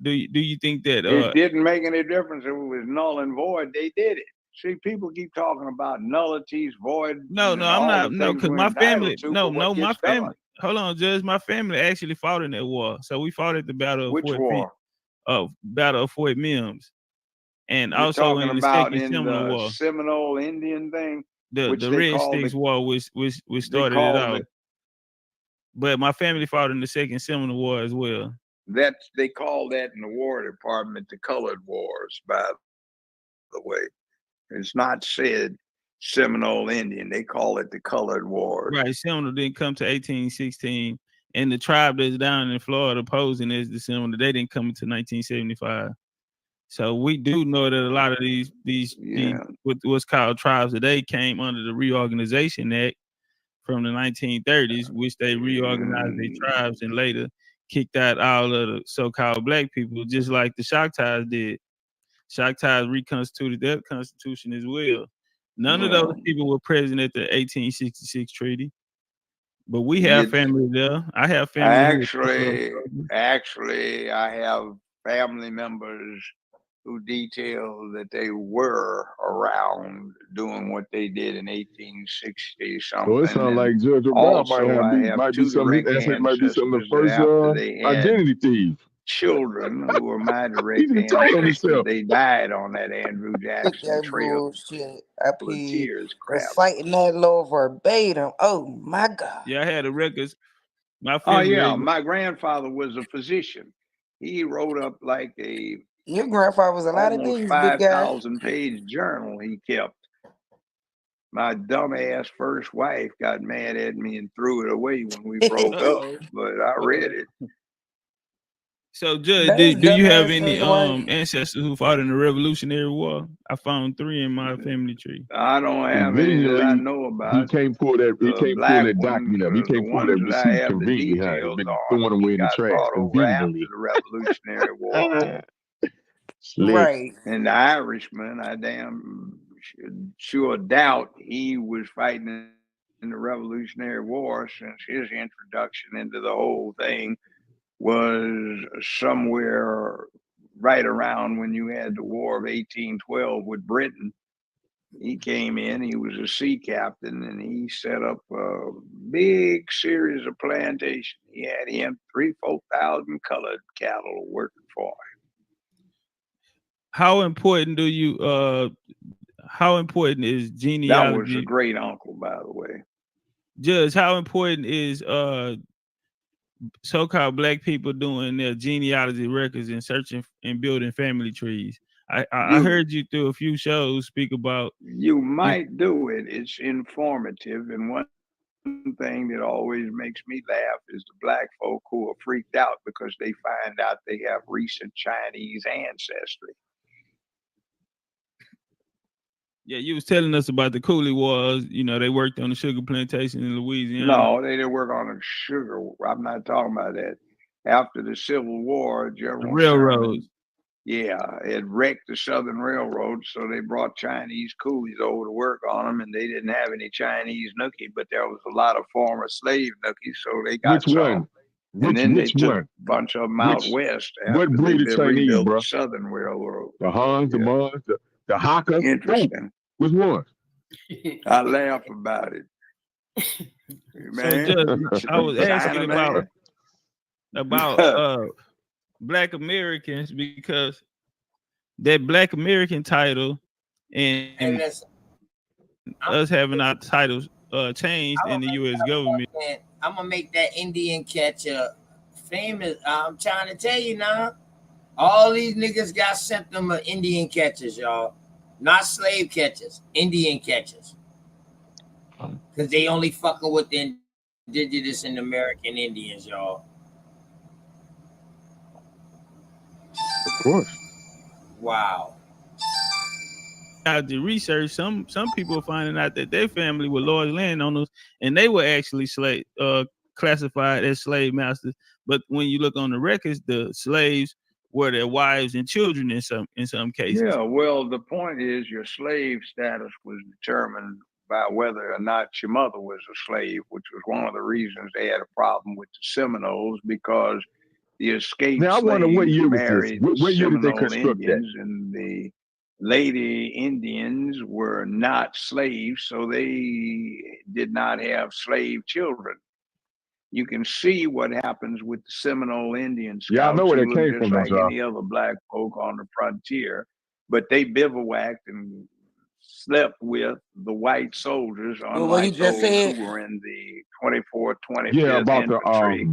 Speaker 4: Do you think that
Speaker 17: It didn't make any difference if it was null and void? They did it. See, people keep talking about nullities, void.
Speaker 4: No, I'm not. No, because my family. My family.
Speaker 17: Done.
Speaker 4: Hold on, Judge. My family actually fought in that war. So we fought at the Battle of
Speaker 17: Which
Speaker 4: Fort
Speaker 17: war?
Speaker 4: Battle of Fort Mims, and
Speaker 17: You're
Speaker 4: also
Speaker 17: talking
Speaker 4: in the
Speaker 17: about
Speaker 4: Second
Speaker 17: in
Speaker 4: Seminole
Speaker 17: the
Speaker 4: War,
Speaker 17: Seminole Indian thing, which
Speaker 4: the
Speaker 17: they
Speaker 4: Red
Speaker 17: call
Speaker 4: Sticks War, which started it
Speaker 17: call
Speaker 4: out. But my family fought in the Second Seminole War as well.
Speaker 17: They call that in the War Department the Colored Wars, by the way. It's not said Seminole Indian. They call it the Colored Wars.
Speaker 4: Right. Seminole didn't come to 1816. And the tribe that's down in Florida opposing is the Seminole. They didn't come until 1975. So we do know that a lot of these what's called tribes today came under the Reorganization Act from the 1930s, which they reorganized their tribes and later kicked out all of the so-called Black people, just like the Choctaws did. Choctaws reconstituted their constitution as well. None of those people were present at the 1866 treaty, but we have family there. I have family.
Speaker 17: Actually, I have family members who detail that they were around doing what they did in 1860 something.
Speaker 11: So it sounds like Judge Brown might be some of his ancestors might be some of the first identity thieves.
Speaker 17: Children who were my direct ancestors, they died on that Andrew Jackson
Speaker 3: That
Speaker 17: Trail.
Speaker 3: bullshit up
Speaker 17: Full of
Speaker 3: here,
Speaker 17: tears, crap.
Speaker 3: reciting that law verbatim. Oh my God.
Speaker 4: Yeah, I had the records. My
Speaker 17: Oh yeah, my grandfather was a physician. He wrote up like a
Speaker 3: Your grandfather was a lot of
Speaker 17: almost
Speaker 3: things, big guy.
Speaker 17: 5,000-page journal he kept. My dumbass first wife got mad at me and threw it away when we broke up, but I read it.
Speaker 4: So, Judge,
Speaker 3: That is
Speaker 4: do you have
Speaker 3: dumbass
Speaker 4: any
Speaker 3: first wife.
Speaker 4: ancestors who fought in the Revolutionary War? I found 3 in my family tree.
Speaker 17: I don't have any that I
Speaker 11: Conveniently,
Speaker 17: know
Speaker 11: he
Speaker 17: about.
Speaker 11: can't pull that. He
Speaker 17: The
Speaker 11: can't pull
Speaker 17: black
Speaker 11: that
Speaker 17: one,
Speaker 11: document up. He
Speaker 17: the
Speaker 11: can't pull
Speaker 17: ones
Speaker 11: that
Speaker 17: that I
Speaker 11: receipt
Speaker 17: have the
Speaker 11: conveniently. Huh? It's
Speaker 17: details
Speaker 11: been
Speaker 17: on,
Speaker 11: throwing away in the
Speaker 17: got
Speaker 11: trash
Speaker 17: brought over after
Speaker 11: conveniently.
Speaker 17: the Revolutionary War.
Speaker 11: Slick.
Speaker 3: Right.
Speaker 17: And the Irishman, I damn sure doubt he was fighting in the Revolutionary War, since his introduction into the whole thing was somewhere right around when you had the War of 1812 with Britain. He came in, he was a sea captain, and he set up a big series of plantations. He had him 3,000-4,000 colored cattle working for him.
Speaker 4: How important how important is
Speaker 17: That
Speaker 4: genealogy?
Speaker 17: was a great uncle, by the way.
Speaker 4: Judge, how important is so-called black people doing their genealogy records and searching and building family trees? I heard you through a few shows speak about.
Speaker 17: You might do it. It's informative. And one thing that always makes me laugh is the black folk who are freaked out because they find out they have recent Chinese ancestry.
Speaker 4: Yeah, you was telling us about the Coolie Wars. You know, they worked on the sugar plantation in Louisiana.
Speaker 17: No, they didn't work on the sugar. I'm not talking about that. After the Civil War, General
Speaker 4: railroads.
Speaker 17: Sherman, it wrecked the Southern Railroad, so they brought Chinese coolies over to work on them, and they didn't have any Chinese nookie, but there was a lot of former slave nookies, so they got
Speaker 11: Which one?
Speaker 17: And then they
Speaker 11: Which
Speaker 17: took
Speaker 11: one?
Speaker 17: a bunch of them out west
Speaker 11: What
Speaker 17: after
Speaker 11: breed
Speaker 17: they
Speaker 11: of Chinese,
Speaker 17: rebuilt
Speaker 11: bro?
Speaker 17: the Southern Railroad.
Speaker 11: The Huns, the Muns, the Hakkas.
Speaker 17: Interesting.
Speaker 11: Which one?
Speaker 17: I laugh about it. Man,
Speaker 4: So just, I was asking about Black Americans, because that Black American title and us having our titles changed in the U.S. government.
Speaker 5: I'm gonna make that Indian catcher famous. I'm trying to tell you now. All these niggas got symptom of Indian catchers, y'all. Not slave catchers, Indian catchers. Because they only fucking with the indigenous and American Indians, y'all.
Speaker 11: Of course.
Speaker 5: Wow.
Speaker 4: Out the research, some people are finding out that their family were large landowners and they were actually classified as slave masters. But when you look on the records, the slaves were their wives and children in some cases.
Speaker 17: Yeah, well, the point is your slave status was determined by whether or not your mother was a slave, which was one of the reasons they had a problem with the Seminoles, because the escaped
Speaker 11: Now I wonder
Speaker 17: slaves
Speaker 11: what year was
Speaker 17: married
Speaker 11: this? What year did they
Speaker 17: Seminole
Speaker 11: construct that?
Speaker 17: Indians, and the lady Indians were not slaves, so they did not have slave children. You can see what happens with the Seminole Indian scouts.
Speaker 11: Yeah, I know where
Speaker 17: They
Speaker 11: that
Speaker 17: look
Speaker 11: came
Speaker 17: just
Speaker 11: from,
Speaker 17: like
Speaker 11: though,
Speaker 17: any other black folk on the frontier, but they bivouacked and slept with the white soldiers,
Speaker 3: What he
Speaker 17: unlike
Speaker 3: just
Speaker 17: those
Speaker 3: said.
Speaker 17: who were in the 24th, 25th
Speaker 11: Yeah, about
Speaker 17: Infantry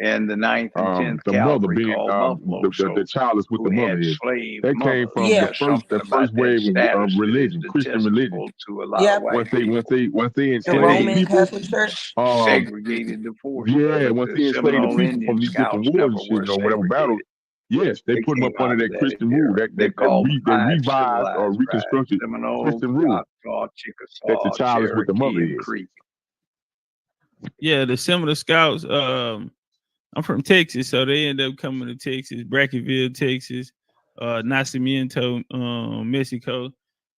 Speaker 17: and the 9th and 10th
Speaker 11: the mother
Speaker 17: Cavalry,
Speaker 11: being
Speaker 17: called Buffalo
Speaker 11: the
Speaker 17: soldiers,
Speaker 11: child is with the
Speaker 17: who
Speaker 11: mother
Speaker 17: had
Speaker 11: is.
Speaker 17: slave
Speaker 11: That came
Speaker 17: mothers.
Speaker 11: from
Speaker 3: Yeah.
Speaker 17: There's something
Speaker 11: the
Speaker 17: about
Speaker 11: first
Speaker 17: that
Speaker 11: wave of
Speaker 17: status that is
Speaker 11: religion, Christian religion.
Speaker 17: detestable to a lot
Speaker 3: Yep.
Speaker 17: of white people.
Speaker 11: Once they
Speaker 3: The
Speaker 11: enslaved
Speaker 3: Roman
Speaker 11: people,
Speaker 3: Catholic Church.
Speaker 17: Segregated the forces,
Speaker 11: yeah,
Speaker 17: but
Speaker 11: once
Speaker 17: the
Speaker 11: they enslaved the
Speaker 17: Seminole
Speaker 11: people
Speaker 17: Indian
Speaker 11: from these different
Speaker 17: scouts
Speaker 11: wars
Speaker 17: never
Speaker 11: and shit,
Speaker 17: were
Speaker 11: you know, whatever battles,
Speaker 17: segregated.
Speaker 11: yes, they
Speaker 17: They
Speaker 11: put them
Speaker 17: came
Speaker 11: up under
Speaker 17: out of
Speaker 11: that
Speaker 17: that
Speaker 11: Christian rule,
Speaker 17: era. They
Speaker 11: that
Speaker 17: called the five
Speaker 11: revised or
Speaker 17: civilized tribes:
Speaker 11: reconstructed
Speaker 17: Seminoles,
Speaker 11: Christian rule
Speaker 17: Choctaw,
Speaker 11: that the
Speaker 17: Chickasaw,
Speaker 11: child is with the mother
Speaker 17: Cherokee, and
Speaker 11: is.
Speaker 17: Creek.
Speaker 4: Yeah, the Seminole Scouts. I'm from Texas, so they end up coming to Texas, Brackettville, Texas, Nacimiento, Mexico.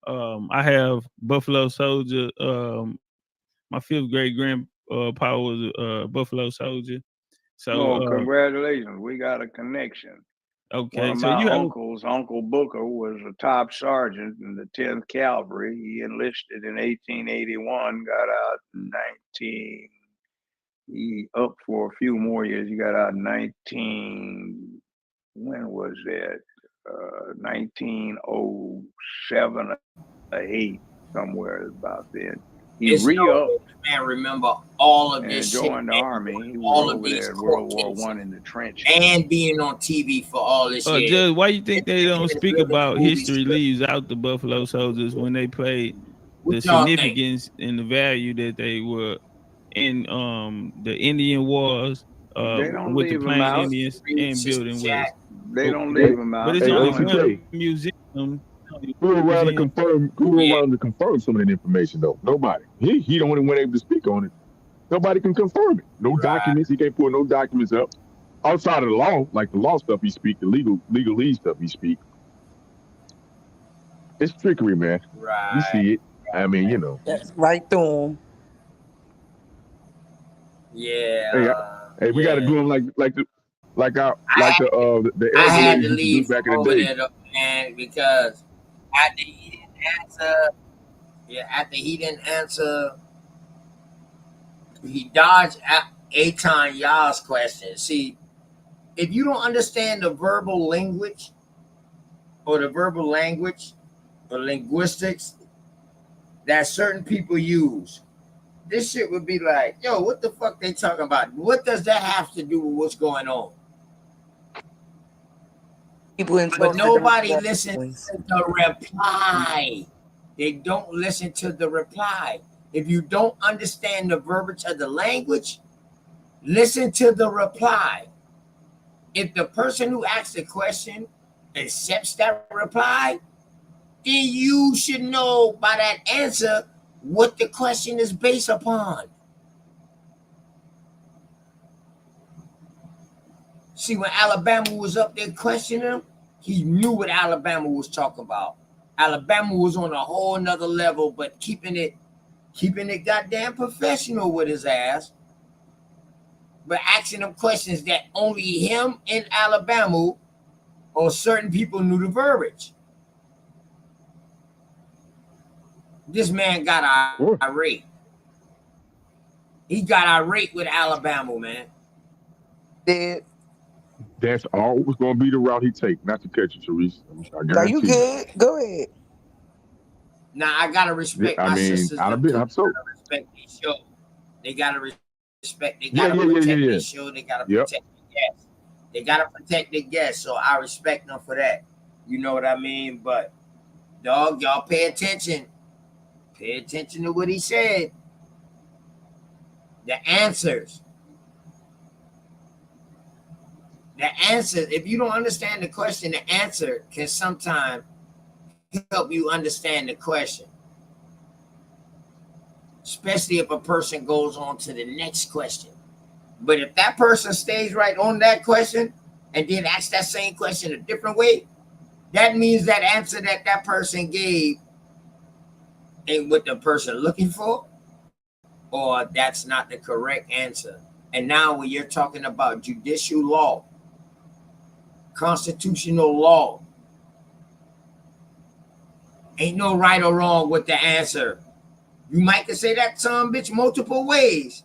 Speaker 4: I have Buffalo Soldier. My 5th great grandpa was a Buffalo Soldier. So
Speaker 17: Congratulations, we got a connection.
Speaker 4: Okay,
Speaker 17: One of
Speaker 4: so
Speaker 17: my
Speaker 4: you have
Speaker 17: uncles, Uncle Booker, was a top sergeant in the 10th Cavalry. He enlisted in 1881, got out in 19. He up for a few more years. He got out in 19. When was that? 1907 or 8, somewhere about then. He
Speaker 5: It's no
Speaker 17: re-upped
Speaker 5: way this man remember all of
Speaker 17: and
Speaker 5: this shit,
Speaker 17: joined the army. He was
Speaker 5: all of
Speaker 17: over
Speaker 5: these
Speaker 17: there in
Speaker 5: court
Speaker 17: World War
Speaker 5: cases,
Speaker 17: One in the trenches.
Speaker 5: and being on TV for all this year.
Speaker 4: Judge, why you think they don't
Speaker 5: It's
Speaker 4: speak
Speaker 5: living
Speaker 4: about
Speaker 5: the movie
Speaker 4: history
Speaker 5: script.
Speaker 4: leaves out the Buffalo Soldiers when they played the
Speaker 5: What y'all think?
Speaker 4: significance and the value that they were in the Indian wars
Speaker 17: They don't
Speaker 4: with the
Speaker 17: leave him
Speaker 4: Plain
Speaker 17: out.
Speaker 4: Indians
Speaker 5: Read
Speaker 4: and
Speaker 5: Sister
Speaker 4: building West.
Speaker 5: Jack.
Speaker 17: They don't
Speaker 4: But
Speaker 17: leave him out.
Speaker 4: it's
Speaker 11: Hey,
Speaker 17: They
Speaker 4: only
Speaker 17: don't.
Speaker 11: OTK,
Speaker 4: one museum.
Speaker 11: who around to
Speaker 4: museum.
Speaker 11: confirm? Who around to confirm some of that information though? Nobody. He the only one able to speak on it. Nobody can confirm it. No documents. He can't pull no documents up outside of the law, like the law stuff he speak, the legalese stuff he speak. It's trickery, man. We
Speaker 5: Right.
Speaker 11: see it. I mean, you know.
Speaker 3: That's right through them.
Speaker 5: Yeah.
Speaker 11: Hey, we got to do them like the
Speaker 5: I
Speaker 11: elder
Speaker 5: had
Speaker 11: ladies
Speaker 5: to
Speaker 11: used to do
Speaker 5: leave
Speaker 11: back in
Speaker 5: from
Speaker 11: the
Speaker 5: over
Speaker 11: day.
Speaker 5: there, though, man, because after he didn't answer, he dodged Aton Yah's question. See, if you don't understand the verbal language or the verbal language or linguistics that certain people use, this shit would be like, yo, what the fuck they talking about? What does that have to do with what's going on?
Speaker 3: People
Speaker 5: But nobody
Speaker 3: interpret
Speaker 5: listens to the reply. They don't listen to the reply. If you don't understand the verbiage of the language, listen to the reply. If the person who asked the question accepts that reply, then you should know by that answer what the question is based upon. See, when Alabama was up there questioning him, he knew what Alabama was talking about. Alabama was on a whole nother level, but keeping it goddamn professional with his ass, but asking him questions that only him and Alabama or certain people knew the verbiage. This man got irate. He got irate with Alabama, man.
Speaker 11: That's always going to be the route he take. Not to catch you, Therese. I
Speaker 3: No, you
Speaker 11: guarantee you.
Speaker 3: good. Go ahead.
Speaker 5: Now I gotta respect my sisters.
Speaker 11: I'd have been. I'm so.
Speaker 5: Respect their show. They gotta respect. They
Speaker 11: Yeah,
Speaker 5: gotta protect
Speaker 11: yeah.
Speaker 5: their show. They gotta protect the guests. They gotta protect the guests. So I respect them for that. You know what I mean? But dog, y'all pay attention. Pay attention to what he said. The answers. The answer. If you don't understand the question, the answer can sometimes help you understand the question. Especially if a person goes on to the next question. But if that person stays right on that question and then asks that same question a different way, that means that answer that person gave ain't what the person looking for, or that's not the correct answer. And now when you're talking about judicial law, constitutional law, ain't no right or wrong with the answer. You might could say that some bitch multiple ways.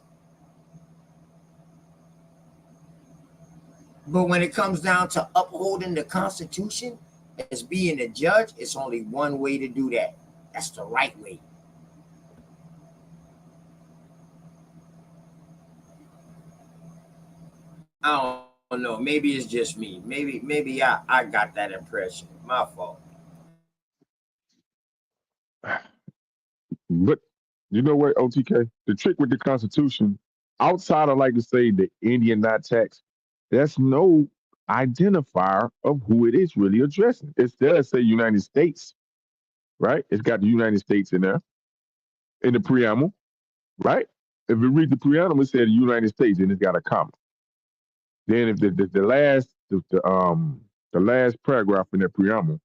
Speaker 5: But when it comes down to upholding the Constitution as being a judge, it's only one way to do that. That's the right way. I don't know. Maybe it's just me. Maybe I got that impression. My fault.
Speaker 11: But you know what, OTK? The trick with the Constitution, outside of like to say the Indian not tax, there's no identifier of who it is really addressing. It does say United States, right? It's got the United States in there in the preamble, right? If you read the preamble, it said the United States and it's got a comma. Then if the last paragraph in that preamble,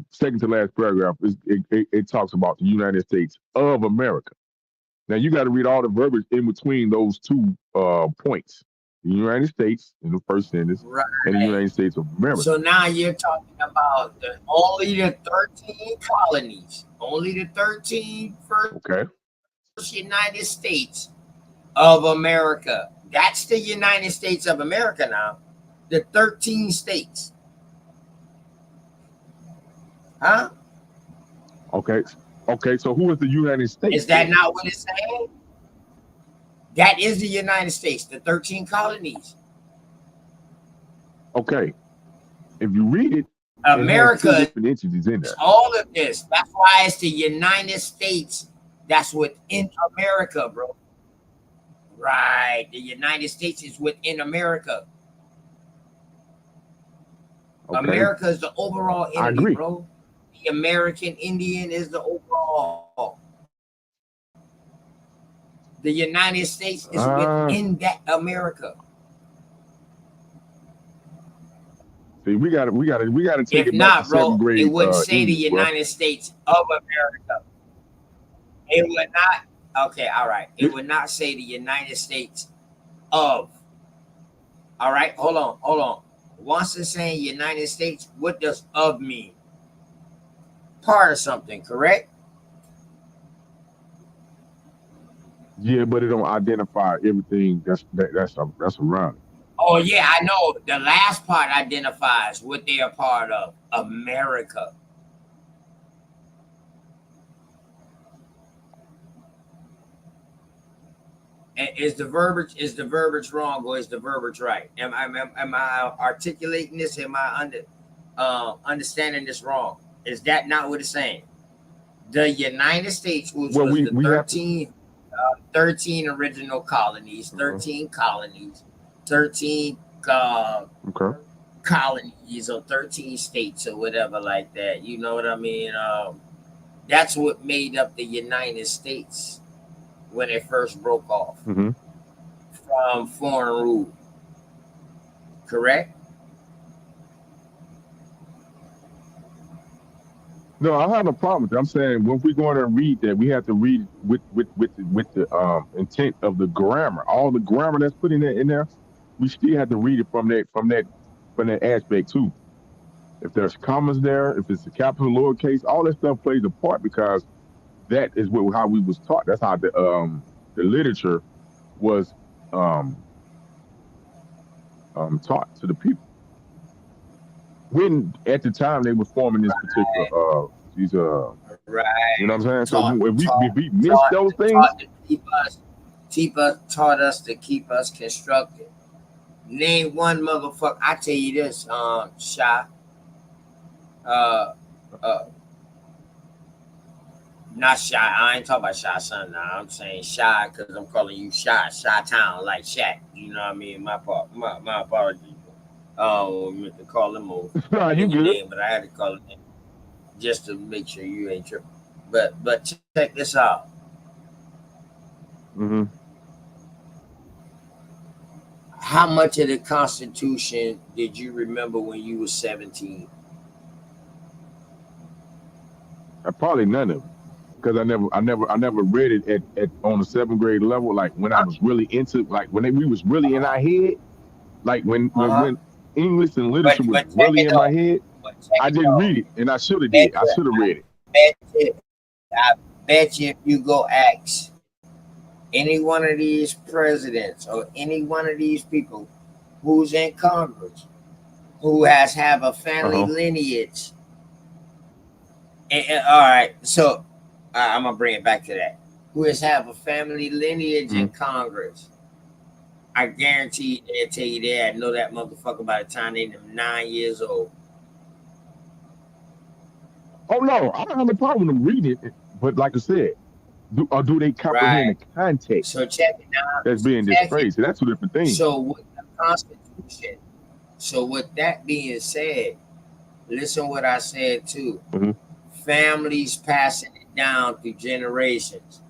Speaker 11: second to last paragraph, it talks about the United States of America. Now you got to read all the verbiage in between those two points: the United States in the first sentence, and the United States of America.
Speaker 5: So now you're talking about only the 13 colonies, only the 13 first United States of America. That's the United States of America now. The 13 states. Huh?
Speaker 11: Okay. Okay, so who is the United States?
Speaker 5: Is that not what it's saying? That is the United States, the 13 colonies.
Speaker 11: Okay, if you read it,
Speaker 5: America
Speaker 11: it has 2 different entities in there.
Speaker 5: All of this. That's why it's the United States that's within America, bro. Right. The United States is within America.
Speaker 11: Okay.
Speaker 5: America is the overall entity,
Speaker 11: I agree.
Speaker 5: bro. The American Indian is the overall. The United States is within that America.
Speaker 11: See, we got to take
Speaker 5: If
Speaker 11: it back
Speaker 5: not,
Speaker 11: to
Speaker 5: bro,
Speaker 11: 7th grade.
Speaker 5: it would say
Speaker 11: English,
Speaker 5: the United States of America. It would not. Okay, all right. It would not say the United States of. All right, hold on. Once it's saying United States, what does of mean? Part of something, correct?
Speaker 11: Yeah, but it don't identify everything that's around it.
Speaker 5: Oh yeah, I know. The last part identifies what they are part of. America. Is the verbiage wrong or is the verbiage right? Am I articulating this? Am I understanding this wrong? Is that not what it's saying? The United States, which was the 13 original colonies, 13 colonies, 13 colonies or 13 states or whatever like that. You know what I mean? That's what made up the United States when it first broke off from foreign rule. Correct?
Speaker 11: No, I have no problem with it. I'm saying when we're going to read that, we have to read with the intent of the grammar. All the grammar that's put in there, we still have to read it from that aspect too. If there's commas there, if it's a capital, lowercase, all that stuff plays a part because that is how we was taught. That's how the literature was taught to the people. When at the time they were forming this particular these
Speaker 5: right.
Speaker 11: You know what I'm saying? So if we miss those things,
Speaker 5: taught us to keep us constructed. Name one motherfucker. I tell you this, Shy. Not Shy. I ain't talking about Shy Son now. I'm saying Shy because I'm calling you Shy. Shy Town, like Shaq. You know what I mean? My apologies. Meant to call him over.
Speaker 11: You good?
Speaker 5: Name, but I had to call him just to make sure you ain't tripping. But check this out. How much of the Constitution did you remember when you were 17?
Speaker 11: Probably none of it, because I never read it at on the 7th grade level. Like when I was really into, like when we was really in our head, like when English and literature was really in my head. I didn't read it, and I should have did. I should have read it.
Speaker 5: I bet you if you go ask any one of these presidents or any one of these people who's in Congress, who have a family lineage. And, all right, so I'm gonna bring it back to that. Who have a family lineage in Congress? I guarantee they'll tell you they had know that motherfucker by the time they're 9 years old.
Speaker 11: Oh no, I don't have a problem with them reading it, but like I said, do they comprehend the context?
Speaker 5: So check it out.
Speaker 11: That's being displayed. So that's 2 different things.
Speaker 5: So with the Constitution, so with that being said, listen what I said too. Families passing it down through generations.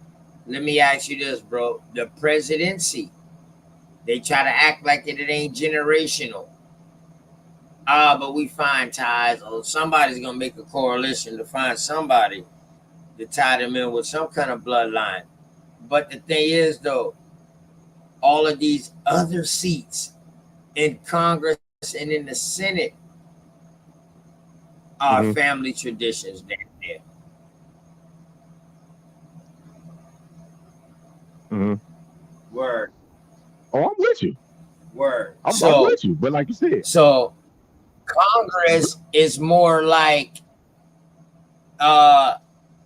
Speaker 5: Let me ask you this, bro. The presidency, they try to act like it ain't generational. But we find ties, or somebody's gonna make a coalition to find somebody to tie them in with some kind of bloodline. But the thing is, though, all of these other seats in Congress and in the Senate are family traditions down there. Word.
Speaker 11: Oh, I'm with you.
Speaker 5: Word.
Speaker 11: I'm with you, but like you said,
Speaker 5: so Congress is more like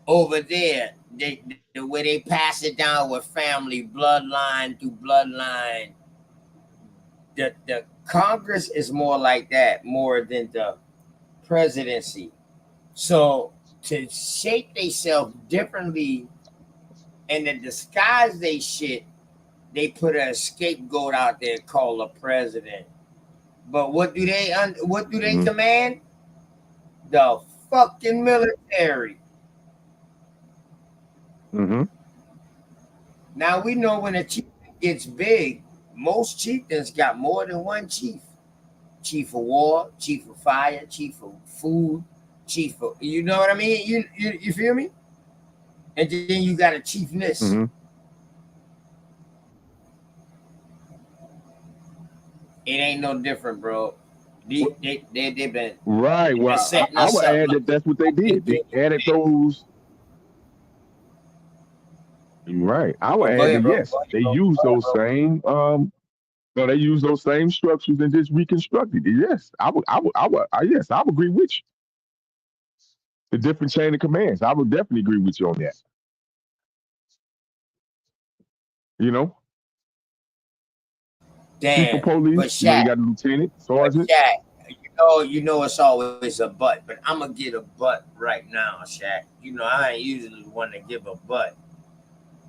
Speaker 5: over there, the way they pass it down with family, bloodline through bloodline. The Congress is more like that, more than the presidency. So to shape themselves differently and to disguise they shit, they put a scapegoat out there called a president. But what do they command? The fucking military. Now we know when a chief gets big, most chieftains got more than one chief. Chief of war, chief of fire, chief of food, chief of, you know what I mean? You feel me? And then you got a chiefness. It ain't no different, bro. They've been
Speaker 11: right. Well, I would add that that's what they did. They added those. Right. I would add that yes, they used those same no, they use those same structures and just reconstructed it. Yes, yes, I would agree with you. The different chain of commands. I would definitely agree with you on that. You know, chief of
Speaker 5: Damn, but
Speaker 11: police. You know, you got a lieutenant, sergeant.
Speaker 5: Shaq, you know it's always a but I'm gonna get a but right now, Shaq. You know, I ain't usually one to give a but,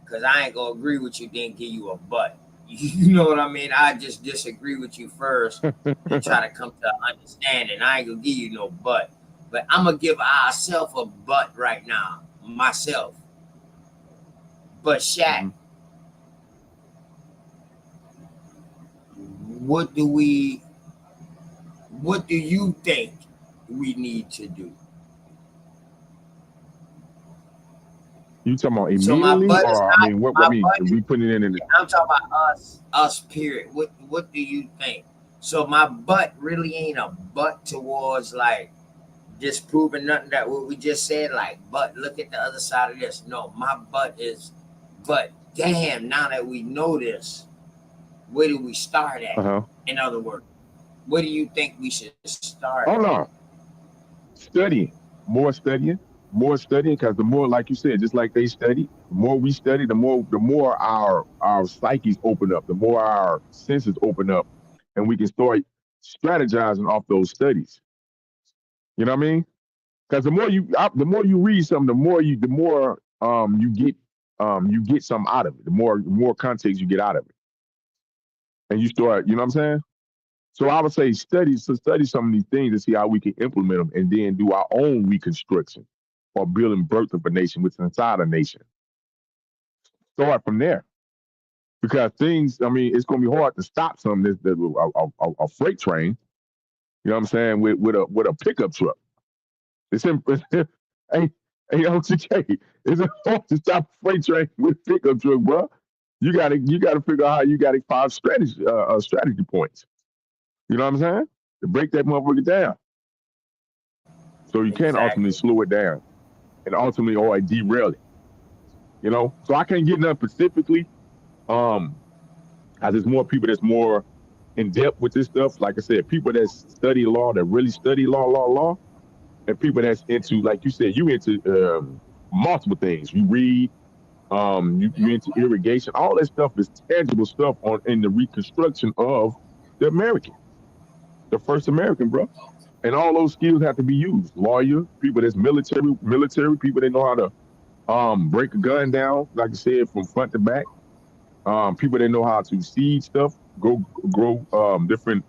Speaker 5: cause I ain't gonna agree with you, then give you a but. You know what I mean? I just disagree with you first and try to come to an understanding. I ain't gonna give you no but I'm gonna give ourselves a but right now, myself. But Shaq, what do you think we need to do?
Speaker 11: You talking about immediately, or I mean, what mean? We putting it in the.
Speaker 5: I'm talking about us. Period. What do you think? So my butt really ain't a butt towards like disproving nothing that what we just said. Like, but look at the other side of this. No, my butt is, but damn. Now that we know this, where do we start at? In other words, where do you think we should start?
Speaker 11: Hold on. Studying, more studying, because the more, like you said, just like they study, the more we study, the more our psyches open up, the more our senses open up, and we can start strategizing off those studies. You know what I mean? Because the more you read something, the more you get something out of it. The more context you get out of it, and you start. You know what I'm saying? So I would say study some of these things to see how we can implement them, and then do our own reconstruction or building birth of a nation within inside a nation. Start from there, because things. I mean, it's going to be hard to stop something a freight train. You know what I'm saying? With a pickup truck. It's hey OTK. It's hard to stop a freight train with a pickup truck, bro. You gotta figure out how you gotta find strategy points. You know what I'm saying? To break that motherfucker down. So you can ultimately slow it down and ultimately or derail it. You know? So I can't get nothing specifically. As there's more people that's more in depth with this stuff. Like I said, people that study law, that really study law, and people that's into, like you said, you into multiple things. You read, you into irrigation. All that stuff is tangible stuff in the reconstruction of the American, the first American, bro. And all those skills have to be used. Lawyer, people that's military people that know how to break a gun down, like I said, from front to back. People that know how to seed stuff, grow different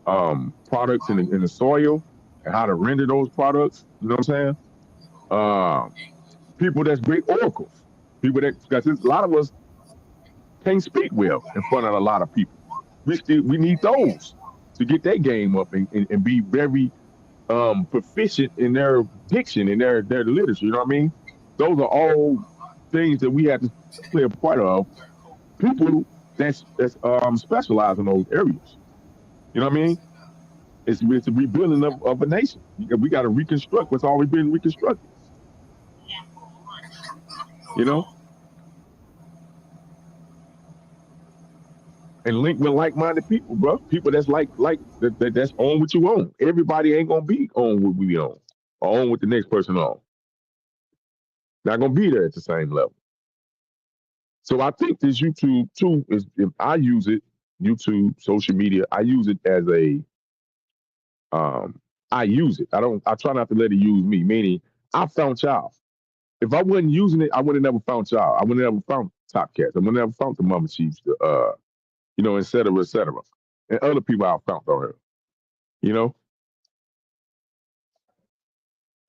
Speaker 11: products in the soil, and how to render those products. You know what I'm saying? People that's great oracles. People that, because a lot of us can't speak well in front of a lot of people. We need those to get their game up and be very proficient in their diction and their literature. You know what I mean? Those are all things that we have to play a part of. People that's specialize in those areas. You know what I mean? It's a rebuilding of a nation. We got to reconstruct what's already been reconstructed. You know? And link with like-minded people, bro. People that's that's on what you own. Everybody ain't gonna be on what we own or on what the next person on. Not gonna be there at the same level. So I think this YouTube too is, if I use it, YouTube, social media, I use it as a I use it. I try not to let it use me, meaning I found y'all. If I wasn't using it, I would have never found y'all. I would have never found Top Cats. I would have never found the Mama Chiefs, et cetera, et cetera. And other people I found on her. You know?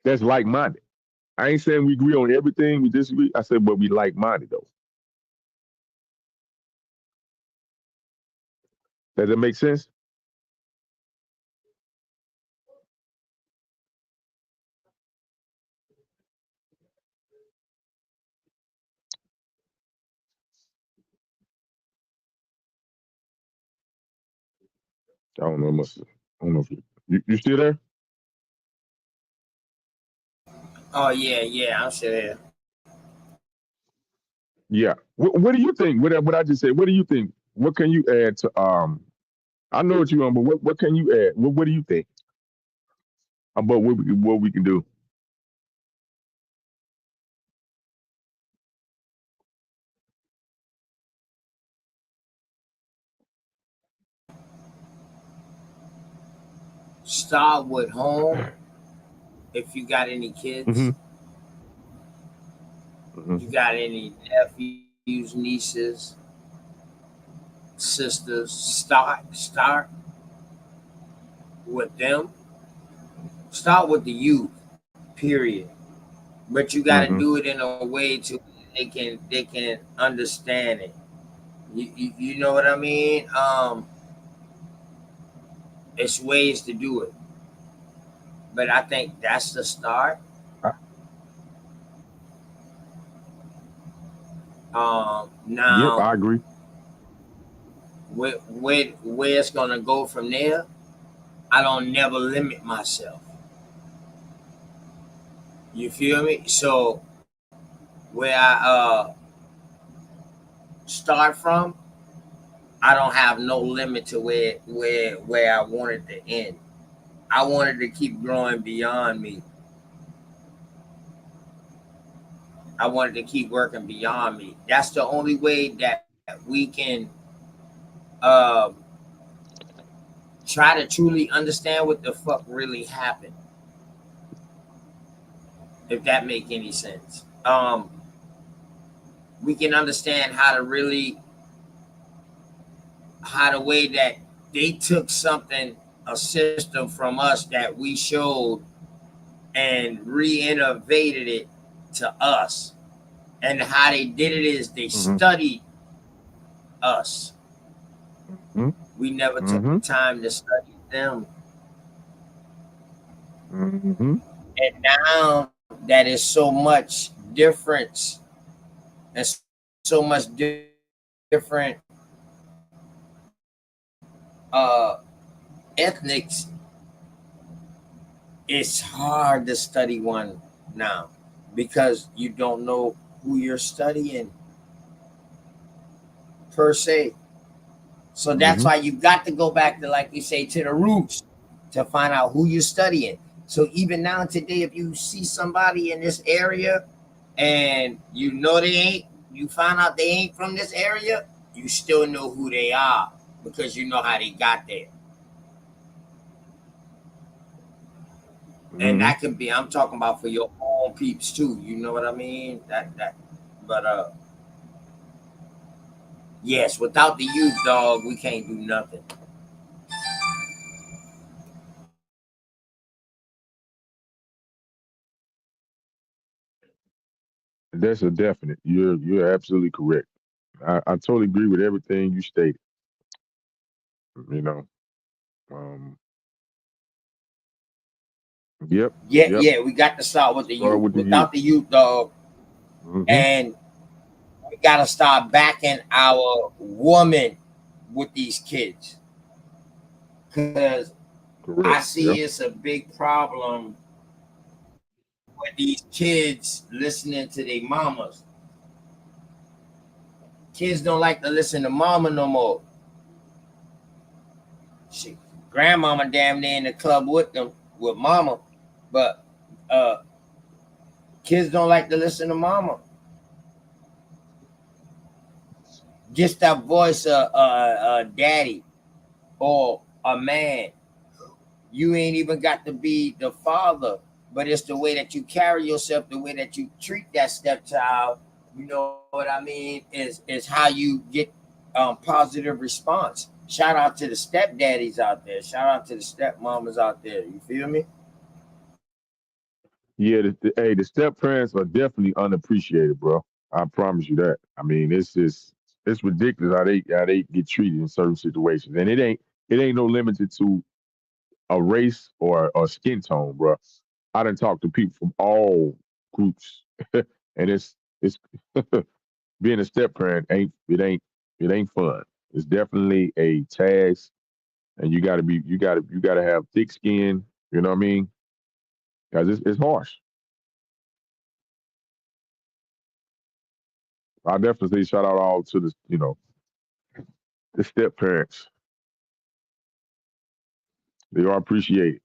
Speaker 11: That's like-minded. I ain't saying we agree on everything, we disagree. I said, but we like-minded though. Does that make sense? I don't know. I don't know if you still there?
Speaker 5: Oh yeah, I'm still here.
Speaker 11: Yeah. What do you think? What I just said? What do you think? What can you add to? I know what you on, but what can you add? What do you think about what we can do?
Speaker 5: Start with home. If you got any kids, you got any nephews, nieces, sisters, start with them. Start with the youth, period. But you got to do it in a way to they can understand it. You know what I mean? It's ways to do it, but I think that's the start.
Speaker 11: Yep,
Speaker 5: Now
Speaker 11: I agree.
Speaker 5: where it's gonna go from there, I don't never limit myself. You feel me? So where I start from, I don't have no limit to where I want it to end. I wanted to keep growing beyond me. I wanted to keep working beyond me. That's the only way that we can try to truly understand what the fuck really happened. If that make any sense. We can understand how the way that they took something, a system from us that we showed and re-innovated it to us. And how they did it is they studied us. We never took the time to study them. And now that is so much difference and so much different ethnics, it's hard to study one now because you don't know who you're studying per se. So that's why you got to go back to, like we say, to the roots to find out who you're studying. So even now today, if you see somebody in this area and you know you find out they ain't from this area, you still know who they are because you know how they got there. And that could be, I'm talking about for your own peeps too. You know what I mean? But yes, without the youth, dog, we can't do nothing.
Speaker 11: That's a definite. You're absolutely correct. I totally agree with everything you stated. You know. Yep.
Speaker 5: Yeah, we got to start with the youth. Without the youth, dog, and we got to start backing our woman with these kids. Because I see it's a big problem with these kids listening to their mamas. Kids don't like to listen to mama no more. Shit, grandmama damn near in the club with them, with mama. But Kids don't like to listen to mama. Just that voice of daddy or a man. You ain't even got to be the father, but it's the way that you carry yourself, the way that you treat that stepchild. You know what I mean? Is how you get positive response. Shout out to the stepdaddies out there. Shout out to the stepmamas out there. You feel me?
Speaker 11: Yeah, the step parents are definitely unappreciated, bro. I promise you that. I mean, it's ridiculous how they get treated in certain situations, and it ain't no limited to a race or skin tone, bro. I done talked to people from all groups, and it's being a step parent ain't fun. It's definitely a task, and you gotta have thick skin. You know what I mean? Because it's harsh. I definitely say shout out all to the step parents. They are appreciated.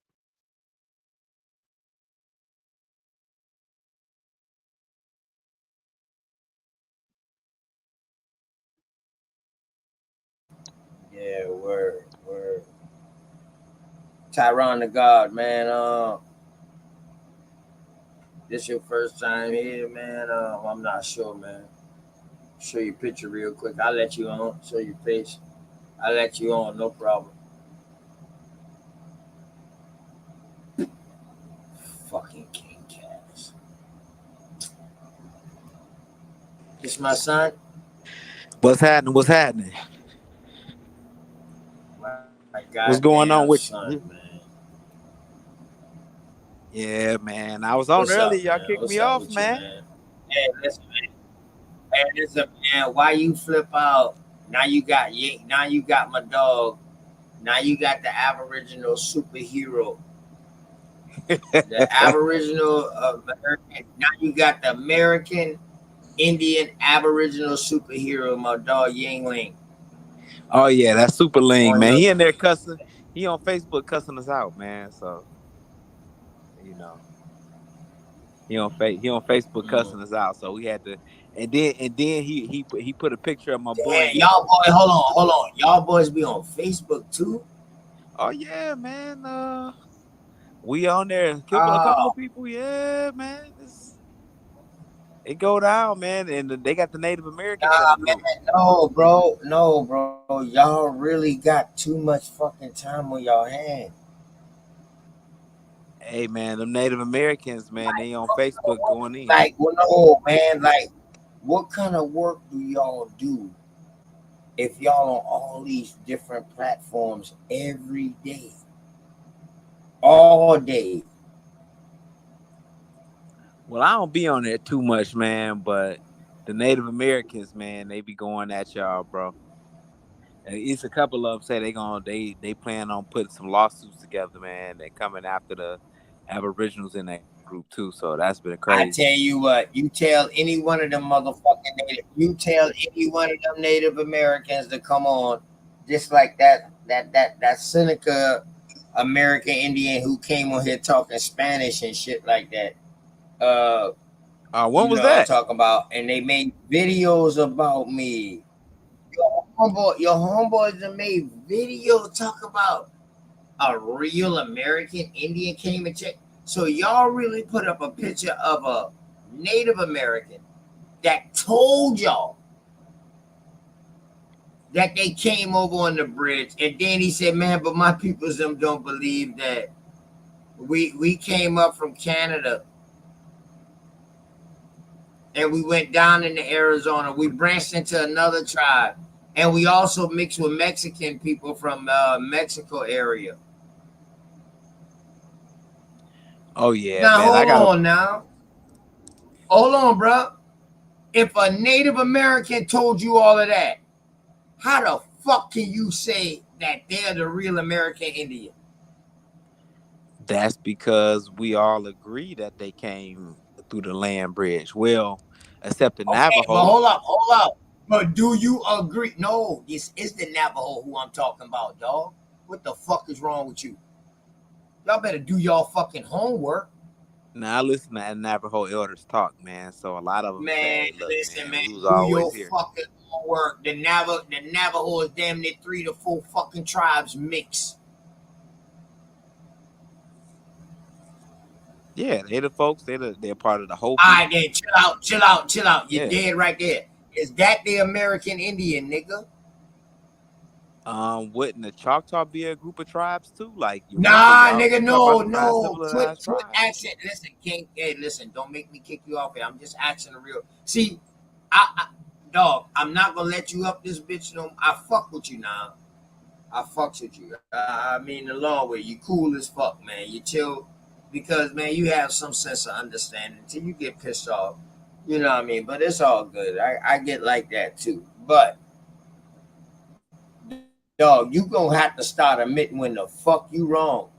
Speaker 5: Yeah, word. Tyron the God, man. This your first time here, man. I'm not sure, man. Show your picture real quick. I'll let you on. Show your face. I'll let you on, no problem. Fucking King Cats. This my son.
Speaker 14: What's happening? What's happening?
Speaker 5: My
Speaker 14: What's going on
Speaker 5: goddamn
Speaker 14: with you?
Speaker 5: son, man.
Speaker 14: Yeah, man. I was on
Speaker 5: What's
Speaker 14: earlier.
Speaker 5: up,
Speaker 14: Y'all
Speaker 5: man?
Speaker 14: kicked
Speaker 5: What's
Speaker 14: me
Speaker 5: up
Speaker 14: off,
Speaker 5: with you,
Speaker 14: man.
Speaker 5: man? Hey, listen, man. Hey, listen, man. Why you flip out? Now you got my dog. Now you got the Aboriginal superhero. The Aboriginal American. Now you got the American Indian Aboriginal superhero, my dog Yingling.
Speaker 14: Oh yeah, that's Super Ling,
Speaker 5: On
Speaker 14: man.
Speaker 5: your
Speaker 14: He in there cussing. He on Facebook cussing us out, man. So you know, he on Facebook cussing us out. So we had to, and then he put a picture of my boy.
Speaker 5: Damn, y'all boy, hold on. Y'all boys be on Facebook too?
Speaker 14: Oh yeah, man. We on there. A couple
Speaker 5: Oh,
Speaker 14: of people. Yeah, man. It go down, man. And they got the Native Americans in
Speaker 5: nah,
Speaker 14: the
Speaker 5: man.
Speaker 14: group.
Speaker 5: No, bro. Y'all really got too much fucking time on y'all hands.
Speaker 14: Hey man, them Native Americans, man, they on Facebook going in.
Speaker 5: Like, well, no, man. Like, what kind of work do y'all do if y'all on all these different platforms every day, all day?
Speaker 14: Well, I don't be on there too much, man, but the Native Americans, man, they be going at y'all, bro. And it's a couple of them say they plan on putting some lawsuits together, man. They coming after the Aboriginals in that group too. So that's been
Speaker 5: I
Speaker 14: crazy.
Speaker 5: tell you what, you tell any one of them motherfucking Native Americans to come on, just like that Seneca American Indian who came on here talking Spanish and shit like that.
Speaker 14: When
Speaker 5: You
Speaker 14: was
Speaker 5: know what I'm
Speaker 14: that?
Speaker 5: talking about, and they made videos about me. Your homeboys that made videos talk about a real American Indian came and checked. So y'all really put up a picture of a Native American that told y'all that they came over on the bridge, and then he said, "Man, but my peoples them don't believe that we came up from Canada and we went down into Arizona. We branched into another tribe, and we also mixed with Mexican people from Mexico area."
Speaker 14: Oh yeah,
Speaker 5: Now
Speaker 14: man. I got
Speaker 5: hold on, bro. If a Native American told you all of that, how the fuck can you say that they're the real American Indian?
Speaker 14: That's because we all agree that they came through the land bridge. Well, except the
Speaker 5: Okay, but
Speaker 14: Navajo.
Speaker 5: hold up. But do you agree? No, this is the Navajo who I'm talking about, dog. What the fuck is wrong with you? Y'all better do y'all fucking homework.
Speaker 14: Now I listen to Navajo elders talk, man. So a lot of them
Speaker 5: Man,
Speaker 14: say, "Look,
Speaker 5: listen,
Speaker 14: man,
Speaker 5: man,
Speaker 14: we was
Speaker 5: do your
Speaker 14: always here."
Speaker 5: fucking homework. The Navajo is damn near 3 to 4 fucking tribes mix.
Speaker 14: Yeah, they're the folks. They're part of the
Speaker 5: All
Speaker 14: Hopi.
Speaker 5: right, then chill out. You're
Speaker 14: Yeah.
Speaker 5: dead right there. Is that the American Indian, nigga?
Speaker 14: Wouldn't the Choctaw be a group of tribes too? Like you remember
Speaker 5: Nah,
Speaker 14: y'all
Speaker 5: nigga,
Speaker 14: talk about the five
Speaker 5: no. Put
Speaker 14: civilized tribes?
Speaker 5: action. Listen, King. Hey, listen. Don't make me kick you off here. I'm just asking the real. See, dog. I'm not gonna let you up this bitch. No, I fuck with you now. I fucks with you. I mean the long way. You cool as fuck, man. You chill because man, you have some sense of understanding until you get pissed off. You know what I mean? But it's all good. I get like that too. But dog, you gonna have to start admitting when the fuck you wrong.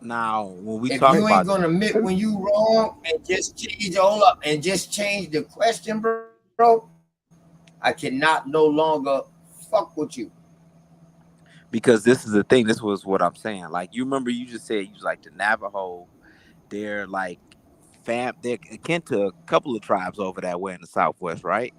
Speaker 14: Now, when we
Speaker 5: If
Speaker 14: talk
Speaker 5: you ain't
Speaker 14: about
Speaker 5: gonna admit when you wrong and just change the question, bro, I cannot no longer fuck with you.
Speaker 14: because this is the thing. This was what I'm saying. Like you remember, you just said you was like the Navajo. They're like they're akin to a couple of tribes over that way in the Southwest, right?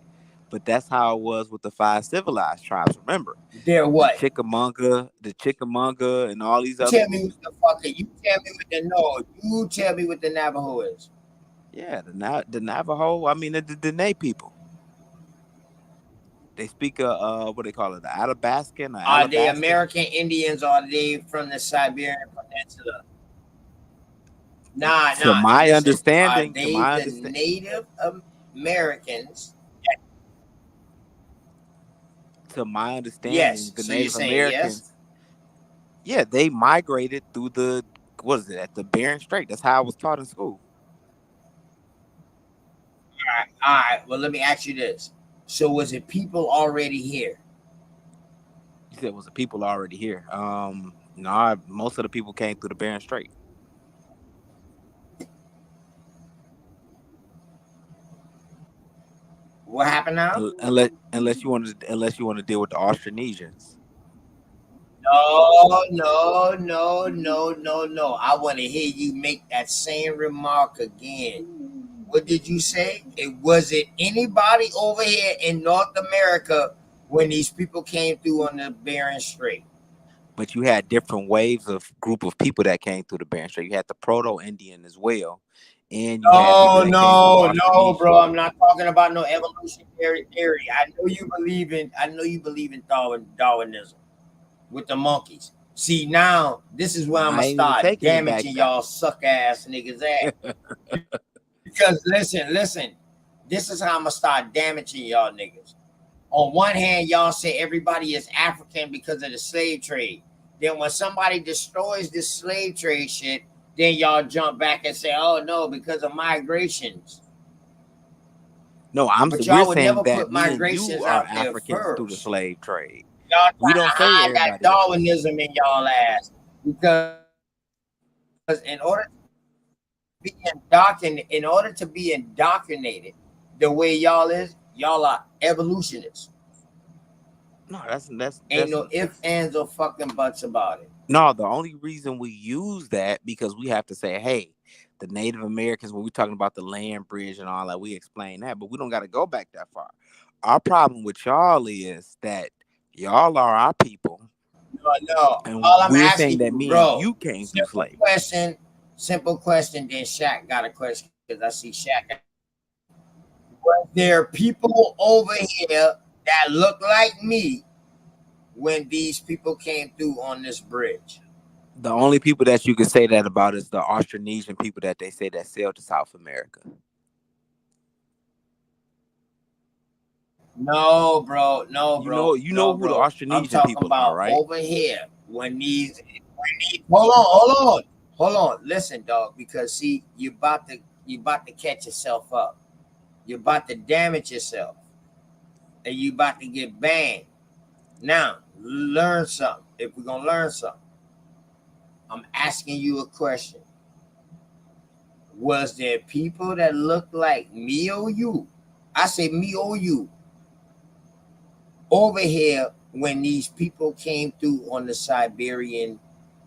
Speaker 14: But that's how it was with the five civilized tribes. Remember,
Speaker 5: They're what?
Speaker 14: The Chickamauga, and all these
Speaker 5: You
Speaker 14: other
Speaker 5: tell me
Speaker 14: groups.
Speaker 5: what the fuck. You tell me what the no. You tell me what the Navajo is.
Speaker 14: Yeah, the Navajo. I mean, the Dene people. They speak what they call it, the Athabascan or
Speaker 5: Are they
Speaker 14: Alabaskan.
Speaker 5: American Indians or are they from the Siberian Peninsula? Nah.
Speaker 14: To my
Speaker 5: Listen, are
Speaker 14: understanding,
Speaker 5: they the Native Americans?
Speaker 14: to my understanding,
Speaker 5: Yes.
Speaker 14: the
Speaker 5: So you're
Speaker 14: Native
Speaker 5: saying yes?
Speaker 14: Americans, yeah, they migrated through what is it, at the Bering Strait. That's how I was taught in school.
Speaker 5: All right. Well, let me ask you this. So was it people already here?
Speaker 14: You said, was the people already here? No, most of the people came through the Bering Strait.
Speaker 5: What happened now?
Speaker 14: Unless you want to deal with the Austronesians.
Speaker 5: No. I want to hear you make that same remark again. What did you say? Was it anybody over here in North America when these people came through on the Bering Strait?
Speaker 14: But you had different waves of group of people that came through the Bering Strait. You had the Proto-Indian as well, and you had people that came through
Speaker 5: No,
Speaker 14: Austronesian.
Speaker 5: bro. I'm not talking about no evolutionary theory. I know you believe in Darwinism with the monkeys. See, now this is where I'm
Speaker 14: I
Speaker 5: gonna
Speaker 14: ain't even
Speaker 5: start
Speaker 14: taking it back
Speaker 5: damaging
Speaker 14: down.
Speaker 5: y'all suck ass niggas ass. Because listen, this is how I'm gonna start damaging y'all niggas. On one hand, y'all say everybody is African because of the slave trade. Then when somebody destroys this slave trade shit, then y'all jump back and say, "Oh no, because of migrations."
Speaker 14: No,
Speaker 5: But
Speaker 14: we're
Speaker 5: y'all would
Speaker 14: saying
Speaker 5: never
Speaker 14: that
Speaker 5: put
Speaker 14: me and you
Speaker 5: migrations
Speaker 14: are
Speaker 5: out there
Speaker 14: Africans through the
Speaker 5: first.
Speaker 14: slave trade.
Speaker 5: Y'all
Speaker 14: We
Speaker 5: trying
Speaker 14: don't
Speaker 5: to
Speaker 14: say
Speaker 5: hide that
Speaker 14: everybody else.
Speaker 5: Darwinism in y'all ass because in order to be indoctrinated the way y'all is, y'all are evolutionists.
Speaker 14: No,
Speaker 5: Ain't no ifs, ands, or fucking buts about it.
Speaker 14: no. The only reason we use that because we have to say, hey, the Native Americans, when we're talking about the land bridge and all that, we explain that, but we don't got to go back that far. Our problem with y'all is that y'all are our people.
Speaker 5: No.
Speaker 14: And
Speaker 5: All I'm
Speaker 14: we're saying
Speaker 5: asking
Speaker 14: that
Speaker 5: you,
Speaker 14: me and
Speaker 5: bro,
Speaker 14: you came through slavery.
Speaker 5: simple question, then Shaq got a question because I see Shaq. Was there people over here that look like me when these people came through on this bridge?
Speaker 14: The only people that you can say that about is the Austronesian people that they say that sailed to South America.
Speaker 5: No, bro.
Speaker 14: You know who the
Speaker 5: I'm
Speaker 14: Austronesian
Speaker 5: talking
Speaker 14: people are,
Speaker 5: about
Speaker 14: right?
Speaker 5: over here hold on. Listen, dog, because see, you about to catch yourself up. You're about to damage yourself. And you about to get banned. Now, learn something. If we're gonna learn something, I'm asking you a question. Was there people that looked like me or you? I say me or you over here when these people came through on the Siberian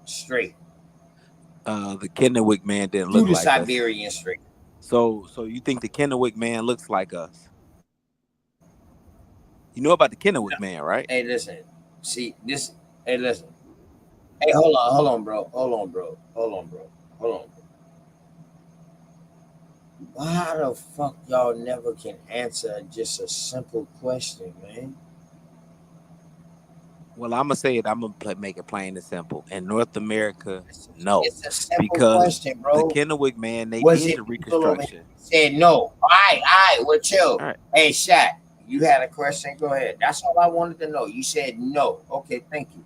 Speaker 5: Strait?
Speaker 14: The Kennewick man didn't
Speaker 5: through
Speaker 14: look
Speaker 5: the
Speaker 14: like us.
Speaker 5: Siberian Strait.
Speaker 14: So you think the Kennewick man looks like us? You know about the Kennewick man, right?
Speaker 5: Hey, listen. See this. Hey, listen. Hey, hold on, bro. Hold on. Why the fuck y'all never can answer just a simple question, man?
Speaker 14: Well, I'm gonna say it. I'm gonna make it plain and simple. In North America, no,
Speaker 5: It's a simple
Speaker 14: because
Speaker 5: question, bro.
Speaker 14: the Kennewick man, they
Speaker 5: Was
Speaker 14: did
Speaker 5: it
Speaker 14: the
Speaker 5: people over
Speaker 14: Reconstruction.
Speaker 5: here said no? All right, well, chill.
Speaker 14: All right.
Speaker 5: Hey, Shaq, you had a question? Go ahead. That's all I wanted to know. You said no. Okay, thank you.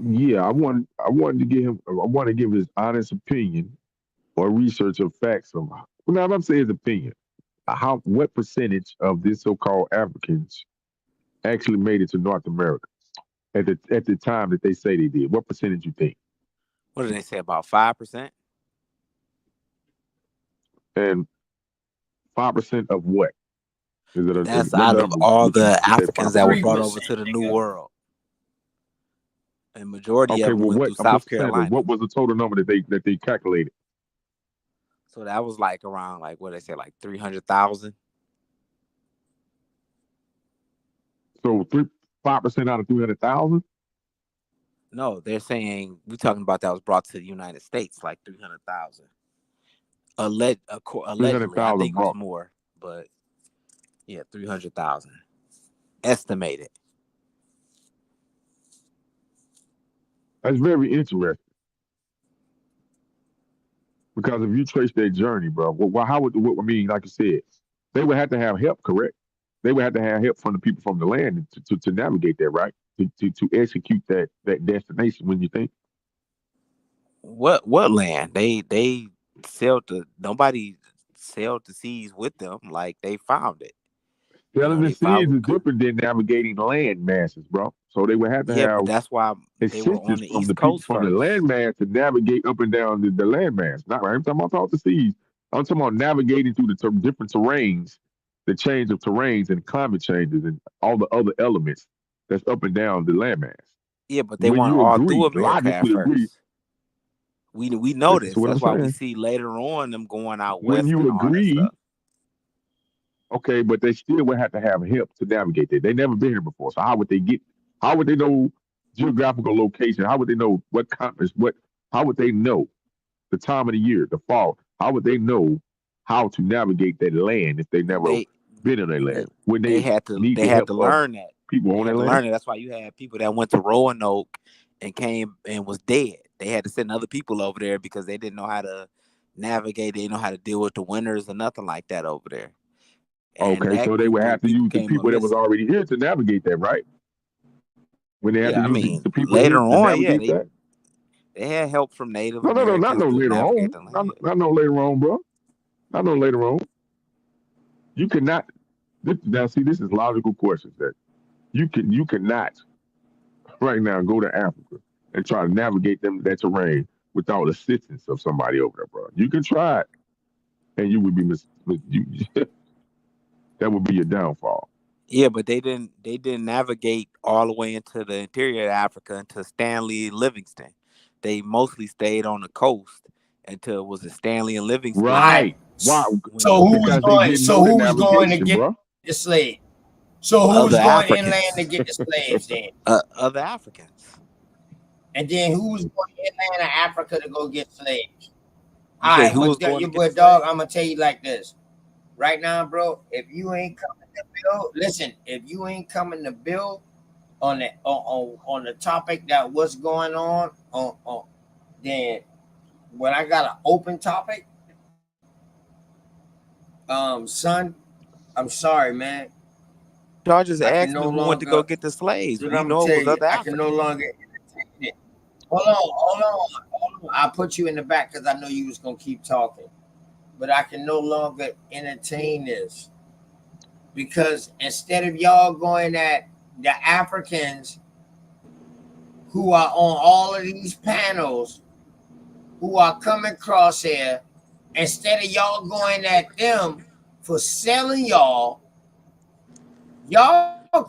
Speaker 11: Yeah, I wanted to give him. I want to give his honest opinion or research of facts of. Well, now I'm saying his opinion. What percentage of these so-called Africans actually made it to North America at the time that they say they did? What percentage you think?
Speaker 14: What did they say, about 5%?
Speaker 11: And 5% of what? Is it
Speaker 14: That's
Speaker 11: what
Speaker 14: out of
Speaker 11: number
Speaker 14: all
Speaker 11: would you
Speaker 14: the
Speaker 11: say
Speaker 14: Africans that were
Speaker 11: 5%?
Speaker 14: brought over to the New World, and majority
Speaker 11: Okay,
Speaker 14: of them
Speaker 11: well,
Speaker 14: went
Speaker 11: what
Speaker 14: through
Speaker 11: I'm
Speaker 14: South
Speaker 11: just saying,
Speaker 14: Carolina.
Speaker 11: what was the total number that they calculated?
Speaker 14: So that was like around, like, what they say, like 300,000.
Speaker 11: So 5% out of 300,000.
Speaker 14: No, they're saying we're talking about that was brought to the United States, like 300,000. Allegedly, I think it was more, but yeah, 300,000 estimated.
Speaker 11: That's very interesting because if you trace their journey, bro, well, how would I mean? Like I said, they would have to have help, correct? They would have to have help from the people from the land to navigate that, right? To execute that destination. When you think
Speaker 14: What land? They sailed to, nobody sailed the seas with them. Like, they found it.
Speaker 11: sailing the
Speaker 14: They
Speaker 11: seas
Speaker 14: followed.
Speaker 11: is different than navigating land masses, bro. So they would have to
Speaker 14: Yeah, but
Speaker 11: have
Speaker 14: that's why they were on
Speaker 11: assistance
Speaker 14: the
Speaker 11: from the
Speaker 14: East
Speaker 11: people
Speaker 14: Coast
Speaker 11: from the
Speaker 14: first.
Speaker 11: land mass to navigate up and down the land mass. Not right. I'm talking about the seas. I'm talking about navigating through the different terrains, the change of terrains and climate changes and all the other elements that's up and down the land mass.
Speaker 14: Yeah, but they
Speaker 11: When
Speaker 14: weren't
Speaker 11: you
Speaker 14: all through
Speaker 11: agree,
Speaker 14: America
Speaker 11: logic
Speaker 14: at
Speaker 11: would agree.
Speaker 14: first. We know
Speaker 11: This is
Speaker 14: this.
Speaker 11: what I'm
Speaker 14: That's why we
Speaker 11: saying.
Speaker 14: see later on them going out
Speaker 11: When
Speaker 14: west
Speaker 11: you
Speaker 14: and all that
Speaker 11: agree,
Speaker 14: stuff.
Speaker 11: okay, but they still would have to have help to navigate that. They never been here before. So how would they get? How would they know geographical location? How would they know what continents? How would they know the time of the year, the fall? How would they know how to navigate that land if they never
Speaker 14: They
Speaker 11: been in their land? Would
Speaker 14: they
Speaker 11: they
Speaker 14: had to
Speaker 11: need the help of
Speaker 14: learn that.
Speaker 11: people
Speaker 14: They
Speaker 11: on
Speaker 14: had
Speaker 11: their
Speaker 14: to
Speaker 11: land?
Speaker 14: learn it. That's why you had people that went to Roanoke and came and was dead. They had to send other people over there because they didn't know how to navigate. They didn't know how to deal with the winters or nothing like that over there. And
Speaker 11: Okay,
Speaker 14: that
Speaker 11: so they
Speaker 14: group
Speaker 11: would
Speaker 14: of
Speaker 11: have to
Speaker 14: people
Speaker 11: use the
Speaker 14: came up
Speaker 11: people that was
Speaker 14: missing.
Speaker 11: already here to navigate that, right? When they have to
Speaker 14: Yeah, I
Speaker 11: use
Speaker 14: mean,
Speaker 11: the people
Speaker 14: later
Speaker 11: here to
Speaker 14: on, yeah,
Speaker 11: navigate that?
Speaker 14: they had help from Native
Speaker 11: No, not
Speaker 14: Americans
Speaker 11: no
Speaker 14: to
Speaker 11: later
Speaker 14: navigate
Speaker 11: on.
Speaker 14: the land.
Speaker 11: Not no later on, bro. Not no later on. You cannot. Now, see, this is logical questions that you cannot right now go to Africa and try to navigate that terrain without assistance of somebody over there, bro. You can try it, and you would be that would be your downfall.
Speaker 14: Yeah, but they didn't navigate all the way into the interior of Africa until Stanley Livingston. They mostly stayed on the coast until it was Stanley and Livingston.
Speaker 11: Right. Why?
Speaker 5: So who was
Speaker 11: Because they
Speaker 5: going?
Speaker 11: didn't
Speaker 5: So
Speaker 11: know the
Speaker 5: who was going to
Speaker 11: navigation,
Speaker 5: get
Speaker 11: bro.
Speaker 5: the slave? So who was
Speaker 14: Other
Speaker 5: going
Speaker 14: Africans.
Speaker 5: inland to get the slaves then?
Speaker 14: Other Africans.
Speaker 5: And then who was going inland to Africa to go get slaves?
Speaker 14: You
Speaker 5: All
Speaker 14: say
Speaker 5: right,
Speaker 14: who
Speaker 5: well,
Speaker 14: was going to
Speaker 5: you
Speaker 14: get
Speaker 5: but
Speaker 14: the
Speaker 5: dog,
Speaker 14: slaves?
Speaker 5: I'm gonna tell you like this. Right now, bro, if you ain't coming to build, listen, if you ain't coming to build on the topic that what's going on, then when I got an open topic, son, I'm sorry, man.
Speaker 14: Y'all just
Speaker 5: I can
Speaker 14: asked me
Speaker 5: no
Speaker 14: who went to go
Speaker 5: longer.
Speaker 14: get the slaves.
Speaker 5: What
Speaker 14: We
Speaker 5: I'm gonna
Speaker 14: know it
Speaker 5: tell
Speaker 14: was
Speaker 5: you,
Speaker 14: other
Speaker 5: I can no
Speaker 14: Africans.
Speaker 5: longer entertain it. Hold on. I put you in the back because I know you was gonna keep talking, but I can no longer entertain this because instead of y'all going at the Africans who are on all of these panels, who are coming across here, instead of y'all going at them for selling y'all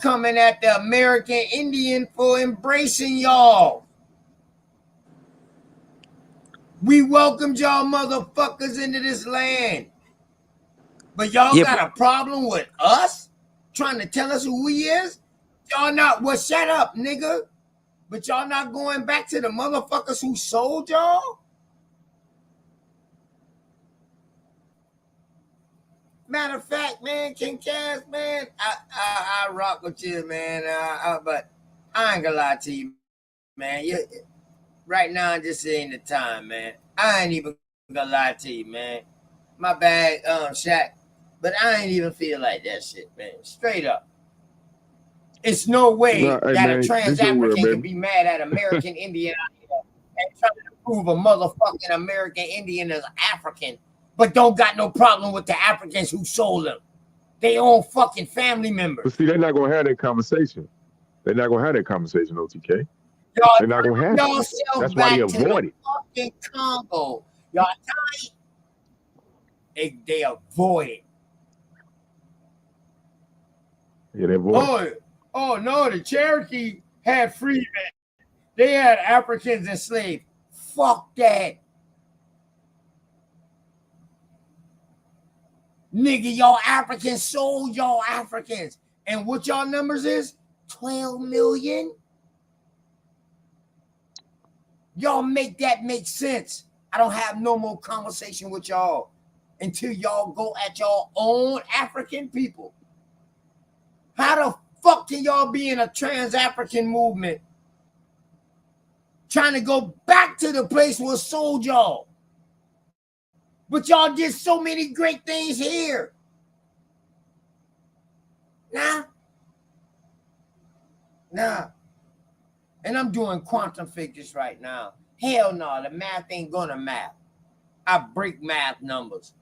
Speaker 5: coming at the American Indian for embracing y'all. We welcomed y'all motherfuckers into this land. But y'all
Speaker 14: Yeah,
Speaker 5: got a problem with us? Trying to tell us who we is? Y'all not, well, shut up, nigga. But y'all not going back to the motherfuckers who sold y'all? Matter of fact, man, King Cass, man, I rock with you, man. But I ain't gonna lie to you, man. Right now, this ain't the time, man. I ain't even gonna lie to you, man. My bad, Shaq. But I ain't even feel like that shit, man. Straight up. It's no way
Speaker 11: Hey
Speaker 5: that a
Speaker 11: man,
Speaker 5: trans
Speaker 11: this your word,
Speaker 5: African can
Speaker 11: baby.
Speaker 5: be mad at American Indian and trying to prove a motherfucking American Indian is African, but don't got no problem with the Africans who sold them. They own fucking family members.
Speaker 11: But see, they're not gonna have that conversation. They're not gonna have that conversation, OTK.
Speaker 5: Y'all
Speaker 11: They're not gonna have it.
Speaker 5: yourself
Speaker 11: That's why they
Speaker 5: back to the
Speaker 11: avoid it.
Speaker 5: fucking Congo. Y'all they avoid it.
Speaker 11: Yeah, they avoid it.
Speaker 5: Oh no, the Cherokee had freedmen. They had Africans enslaved. Fuck that. Nigga, y'all Africans sold y'all Africans. And what y'all numbers is? 12 million? Y'all make that make sense. I don't have no more conversation with y'all until y'all go at y'all own African people. How the fuck can y'all be in a trans-African movement trying to go back to the place where sold y'all? But y'all did so many great things here. Nah. And I'm doing quantum figures right now. Hell no, the math ain't gonna math. I break math numbers.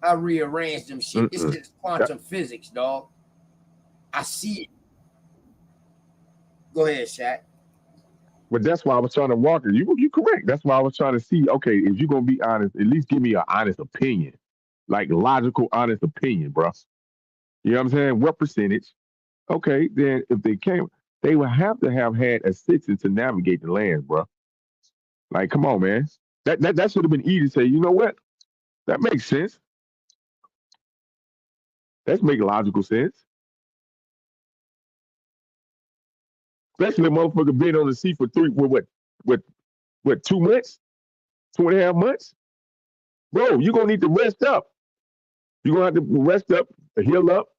Speaker 5: I rearrange them shit. This is quantum physics, dog. I see it. Go ahead, Shaq.
Speaker 11: But that's why I was trying to walk it. You correct. That's why I was trying to see, okay, if you're gonna be honest, at least give me an honest opinion. Like logical, honest opinion, bro. You know what I'm saying? What percentage? Okay, then if they came, they would have to have had assistance to navigate the land, bro. Like, come on, man. That should have been easy to say, you know what? That makes sense. That's making logical sense. Especially a motherfucker been on the sea for what 2 months? 2.5 months? Bro, you're gonna need to rest up. You're gonna have to rest up, heal up,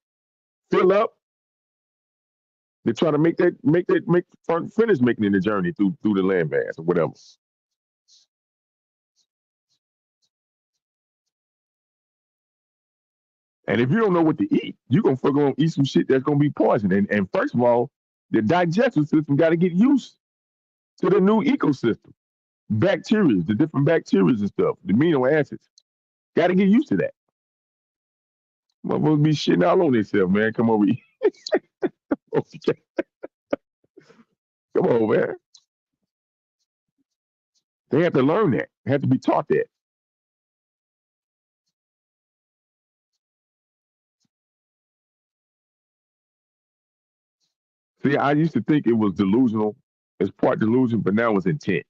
Speaker 11: fill up. They try to finish making the journey through the landmass or whatever. And if you don't know what to eat, you're gonna fucking eat some shit that's gonna be poison. And first of all, the digestive system got to get used to the new ecosystem. Bacteria, the different bacteria and stuff, the amino acids. Got to get used to that. Motherfuckers be shitting all on themselves, man. Come over here. Come on, man. They have to learn that. They have to be taught that. See, I used to think it was delusional. It's part delusion, but now it's intent.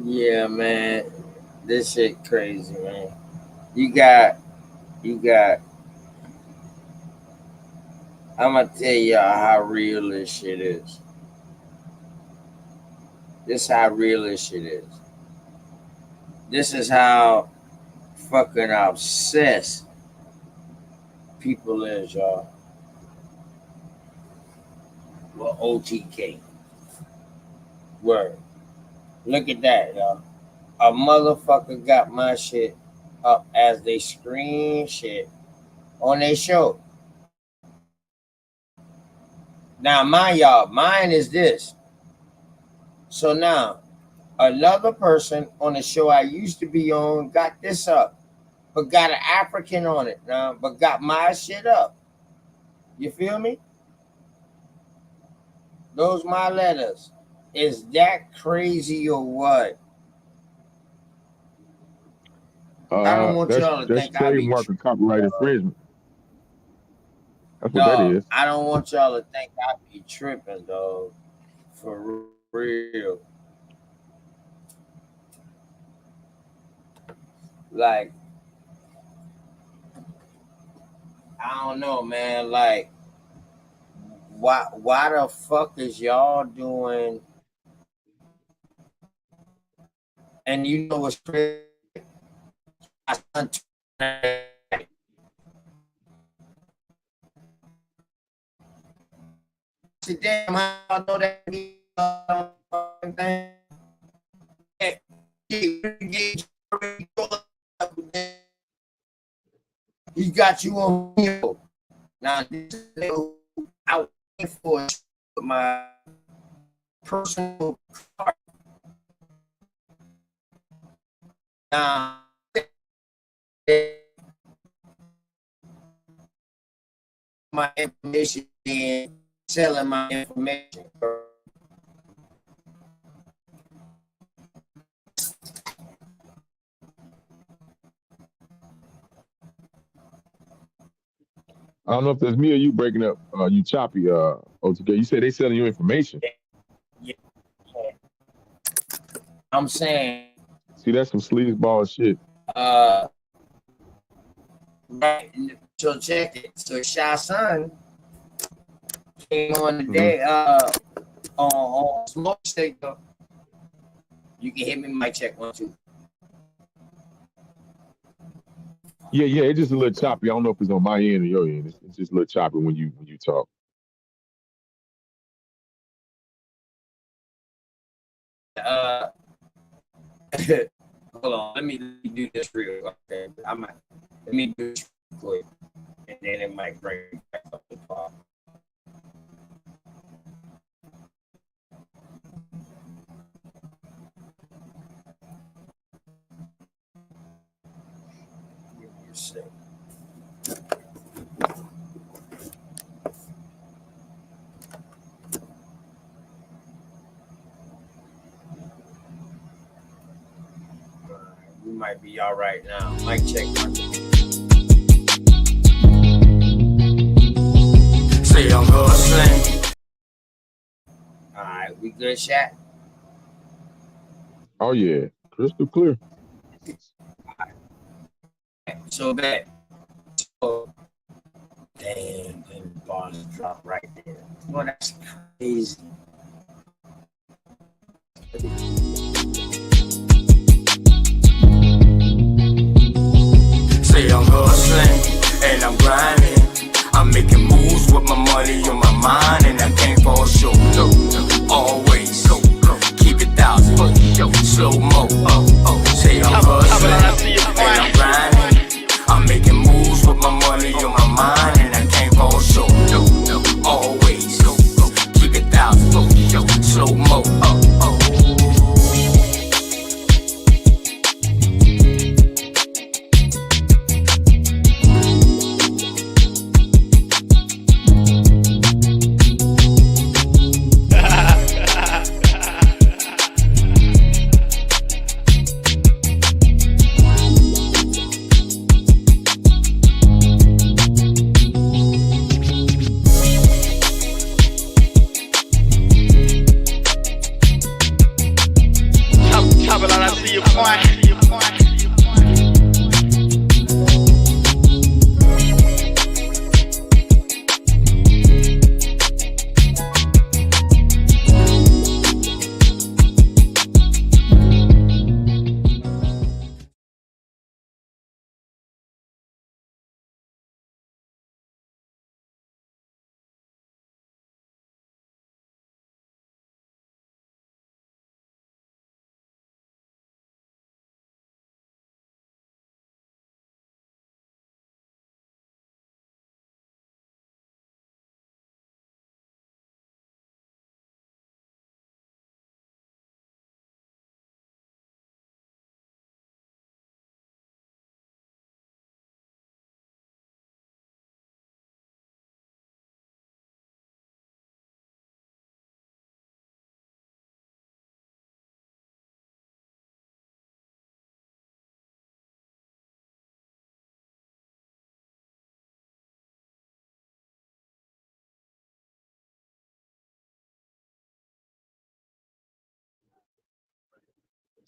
Speaker 5: Yeah, man. This shit crazy, man. You got I'm gonna tell y'all how real this shit is. This how real this shit is. This is how fucking obsessed people is, y'all. Well, OTK. Word. Look at that, y'all. A motherfucker got my shit up as they scream shit on their show. Now, mine is this. So now, another person on the show I used to be on got this up, but got an African on it now, but got my shit up. You feel me? Those my letters. Is that crazy or what? I don't want y'all to
Speaker 11: That's
Speaker 5: think I be
Speaker 11: trademark and copyright infringement. That's what that
Speaker 5: dog.
Speaker 11: is.
Speaker 5: I don't want y'all to think I be tripping, dog. For real. Like, I don't know, man. Like, why the fuck is y'all doing? And you know what's crazy? Damn, how I know that he got you on video. Now this is out for my personal card. Now my information and selling my information.
Speaker 11: I don't know if that's me or you breaking up. You choppy, OTK. You said they selling you information.
Speaker 5: Yeah. I'm saying.
Speaker 11: See, that's some sleazeball shit.
Speaker 5: Right. So check it. So Shy Son came on today on Smoke State. You can hit me, mic check 1 2.
Speaker 11: Yeah, it's just a little choppy. I don't know if it's on my end or your end. It's just a little choppy when you talk.
Speaker 5: Hold on, let me do this real quick. Okay? Let me do this real quick, and then it might bring it back up the top. Give me a second. We might be all right now. Mic check. Say I'm hustling. All right, we good, Shaq?
Speaker 11: Oh yeah, crystal clear.
Speaker 5: So bad. So, damn, the bars drop right there. Well, that's crazy. Say I'm hustling and I'm grinding. I'm making moves with my money on my mind, and I can't fall short. No, always keep it 1,000. Slow mo. Say I'm hustling and I'm grinding. I'm making moves with my money on my mind, and I can't fall short. Always keep it 1,000. Slow mo.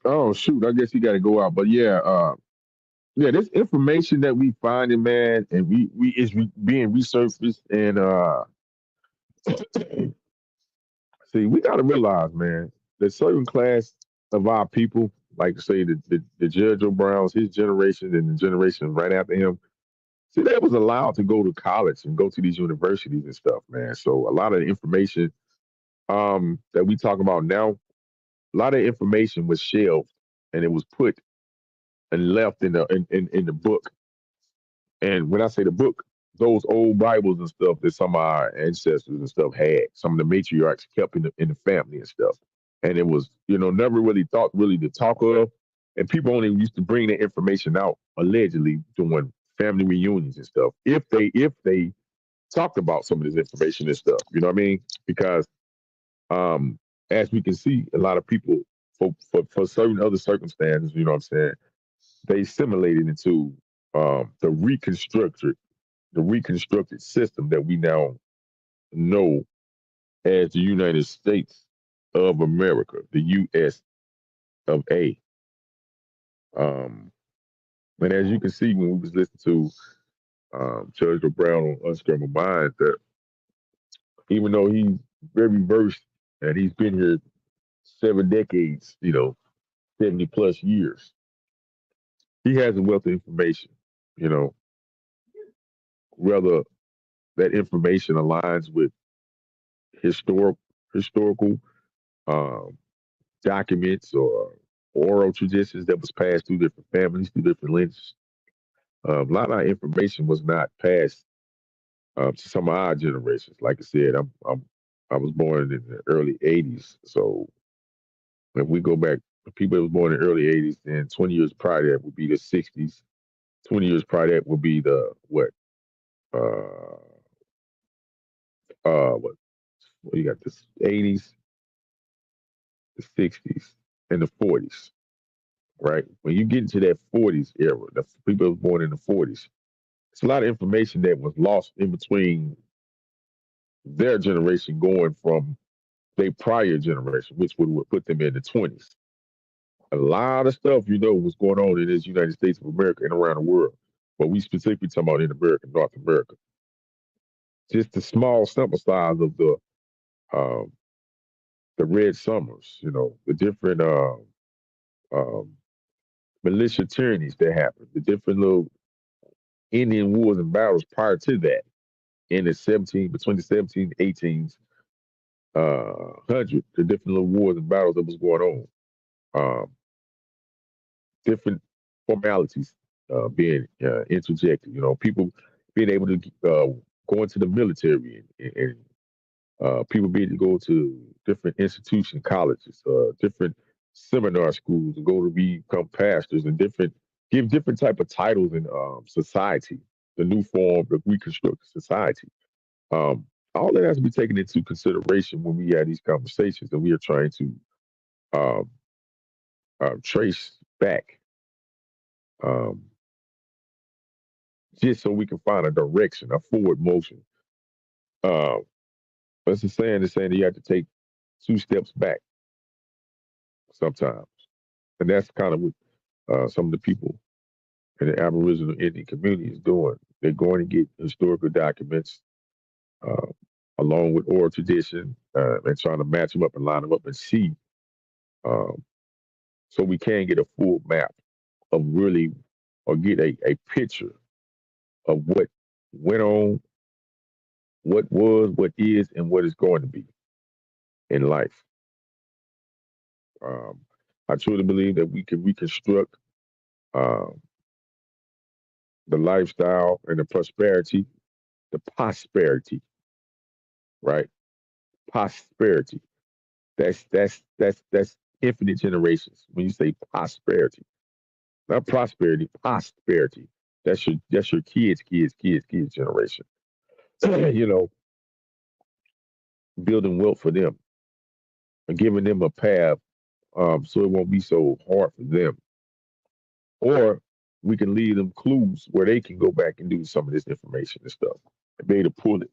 Speaker 11: Oh shoot, I guess he got to go out. But yeah, yeah, this information that we finding, man, and we is being resurfaced, and see, we got to realize, man, that certain class of our people, like say the Judge O'Browns, his generation, and the generation right after him, see, they was allowed to go to college and go to these universities and stuff, man. So a lot of the information that we talk about now, a lot of information was shelved and it was put and left in the book. And when I say the book, those old Bibles and stuff that some of our ancestors and stuff had, some of the matriarchs kept in the family and stuff. And it was, never really thought really to talk of. And people only used to bring the information out allegedly during family reunions and stuff. If they talked about some of this information and stuff, you know what I mean? Because as we can see, a lot of people for certain other circumstances, you know what I'm saying, they assimilated into the reconstructed system that we now know as the United States of America, the U.S. of A. And as you can see when we was listening to Judge Brown on Unscrambled Minds, that even though he's very versed and he's been here 7 decades, 70 plus years, he has a wealth of information, whether that information aligns with historical um, documents or oral traditions that was passed through different families, through different lineages. A lot of our information was not passed to some of our generations. Like I said, I was born in the early '80s, so if we go back, the people that was born in the early '80s, then 20 years prior to that would be the '60s. 20 years prior to that would be the what? Uh, what? Well, you got the '80s, the '60s, and the '40s. Right? When you get into that '40s era, the people that was born in the '40s, it's a lot of information that was lost in between their generation going from their prior generation, which would put them in the 20s. A lot of stuff, was going on in this United States of America and around the world. But we specifically talking about in America, North America. Just the small sample size of um, the Red Summers, the different um, militia tyrannies that happened, the different little Indian wars and battles prior to that in between the 17 and 18s, 100, the different little wars and battles that was going on. Different formalities being interjected. People being able to go into the military and people being able to go to different institution colleges, different seminar schools, and go to become pastors and give different type of titles in society, the new form of reconstructed society. All that has to be taken into consideration when we have these conversations and we are trying to um, trace back, um, just so we can find a direction, a forward motion. Uh, It's a saying that you have to take 2 steps back sometimes. And that's kind of what some of the people in the Aboriginal Indian community is doing. They're going to get historical documents uh, along with oral tradition and trying to match them up and line them up and see um, so we can get a full map of really, or get a picture of what went on, what was, what is, and what is going to be in life. Um, I truly believe that we can reconstruct um, the lifestyle and the prosperity, right? Prosperity. That's infinite generations. When you say prosperity, not prosperity, prosperity. That's your kids generation. you know, Building wealth for them and giving them a path, so it won't be so hard for them. Or we can leave them clues where they can go back and do some of this information and stuff and be able to pull it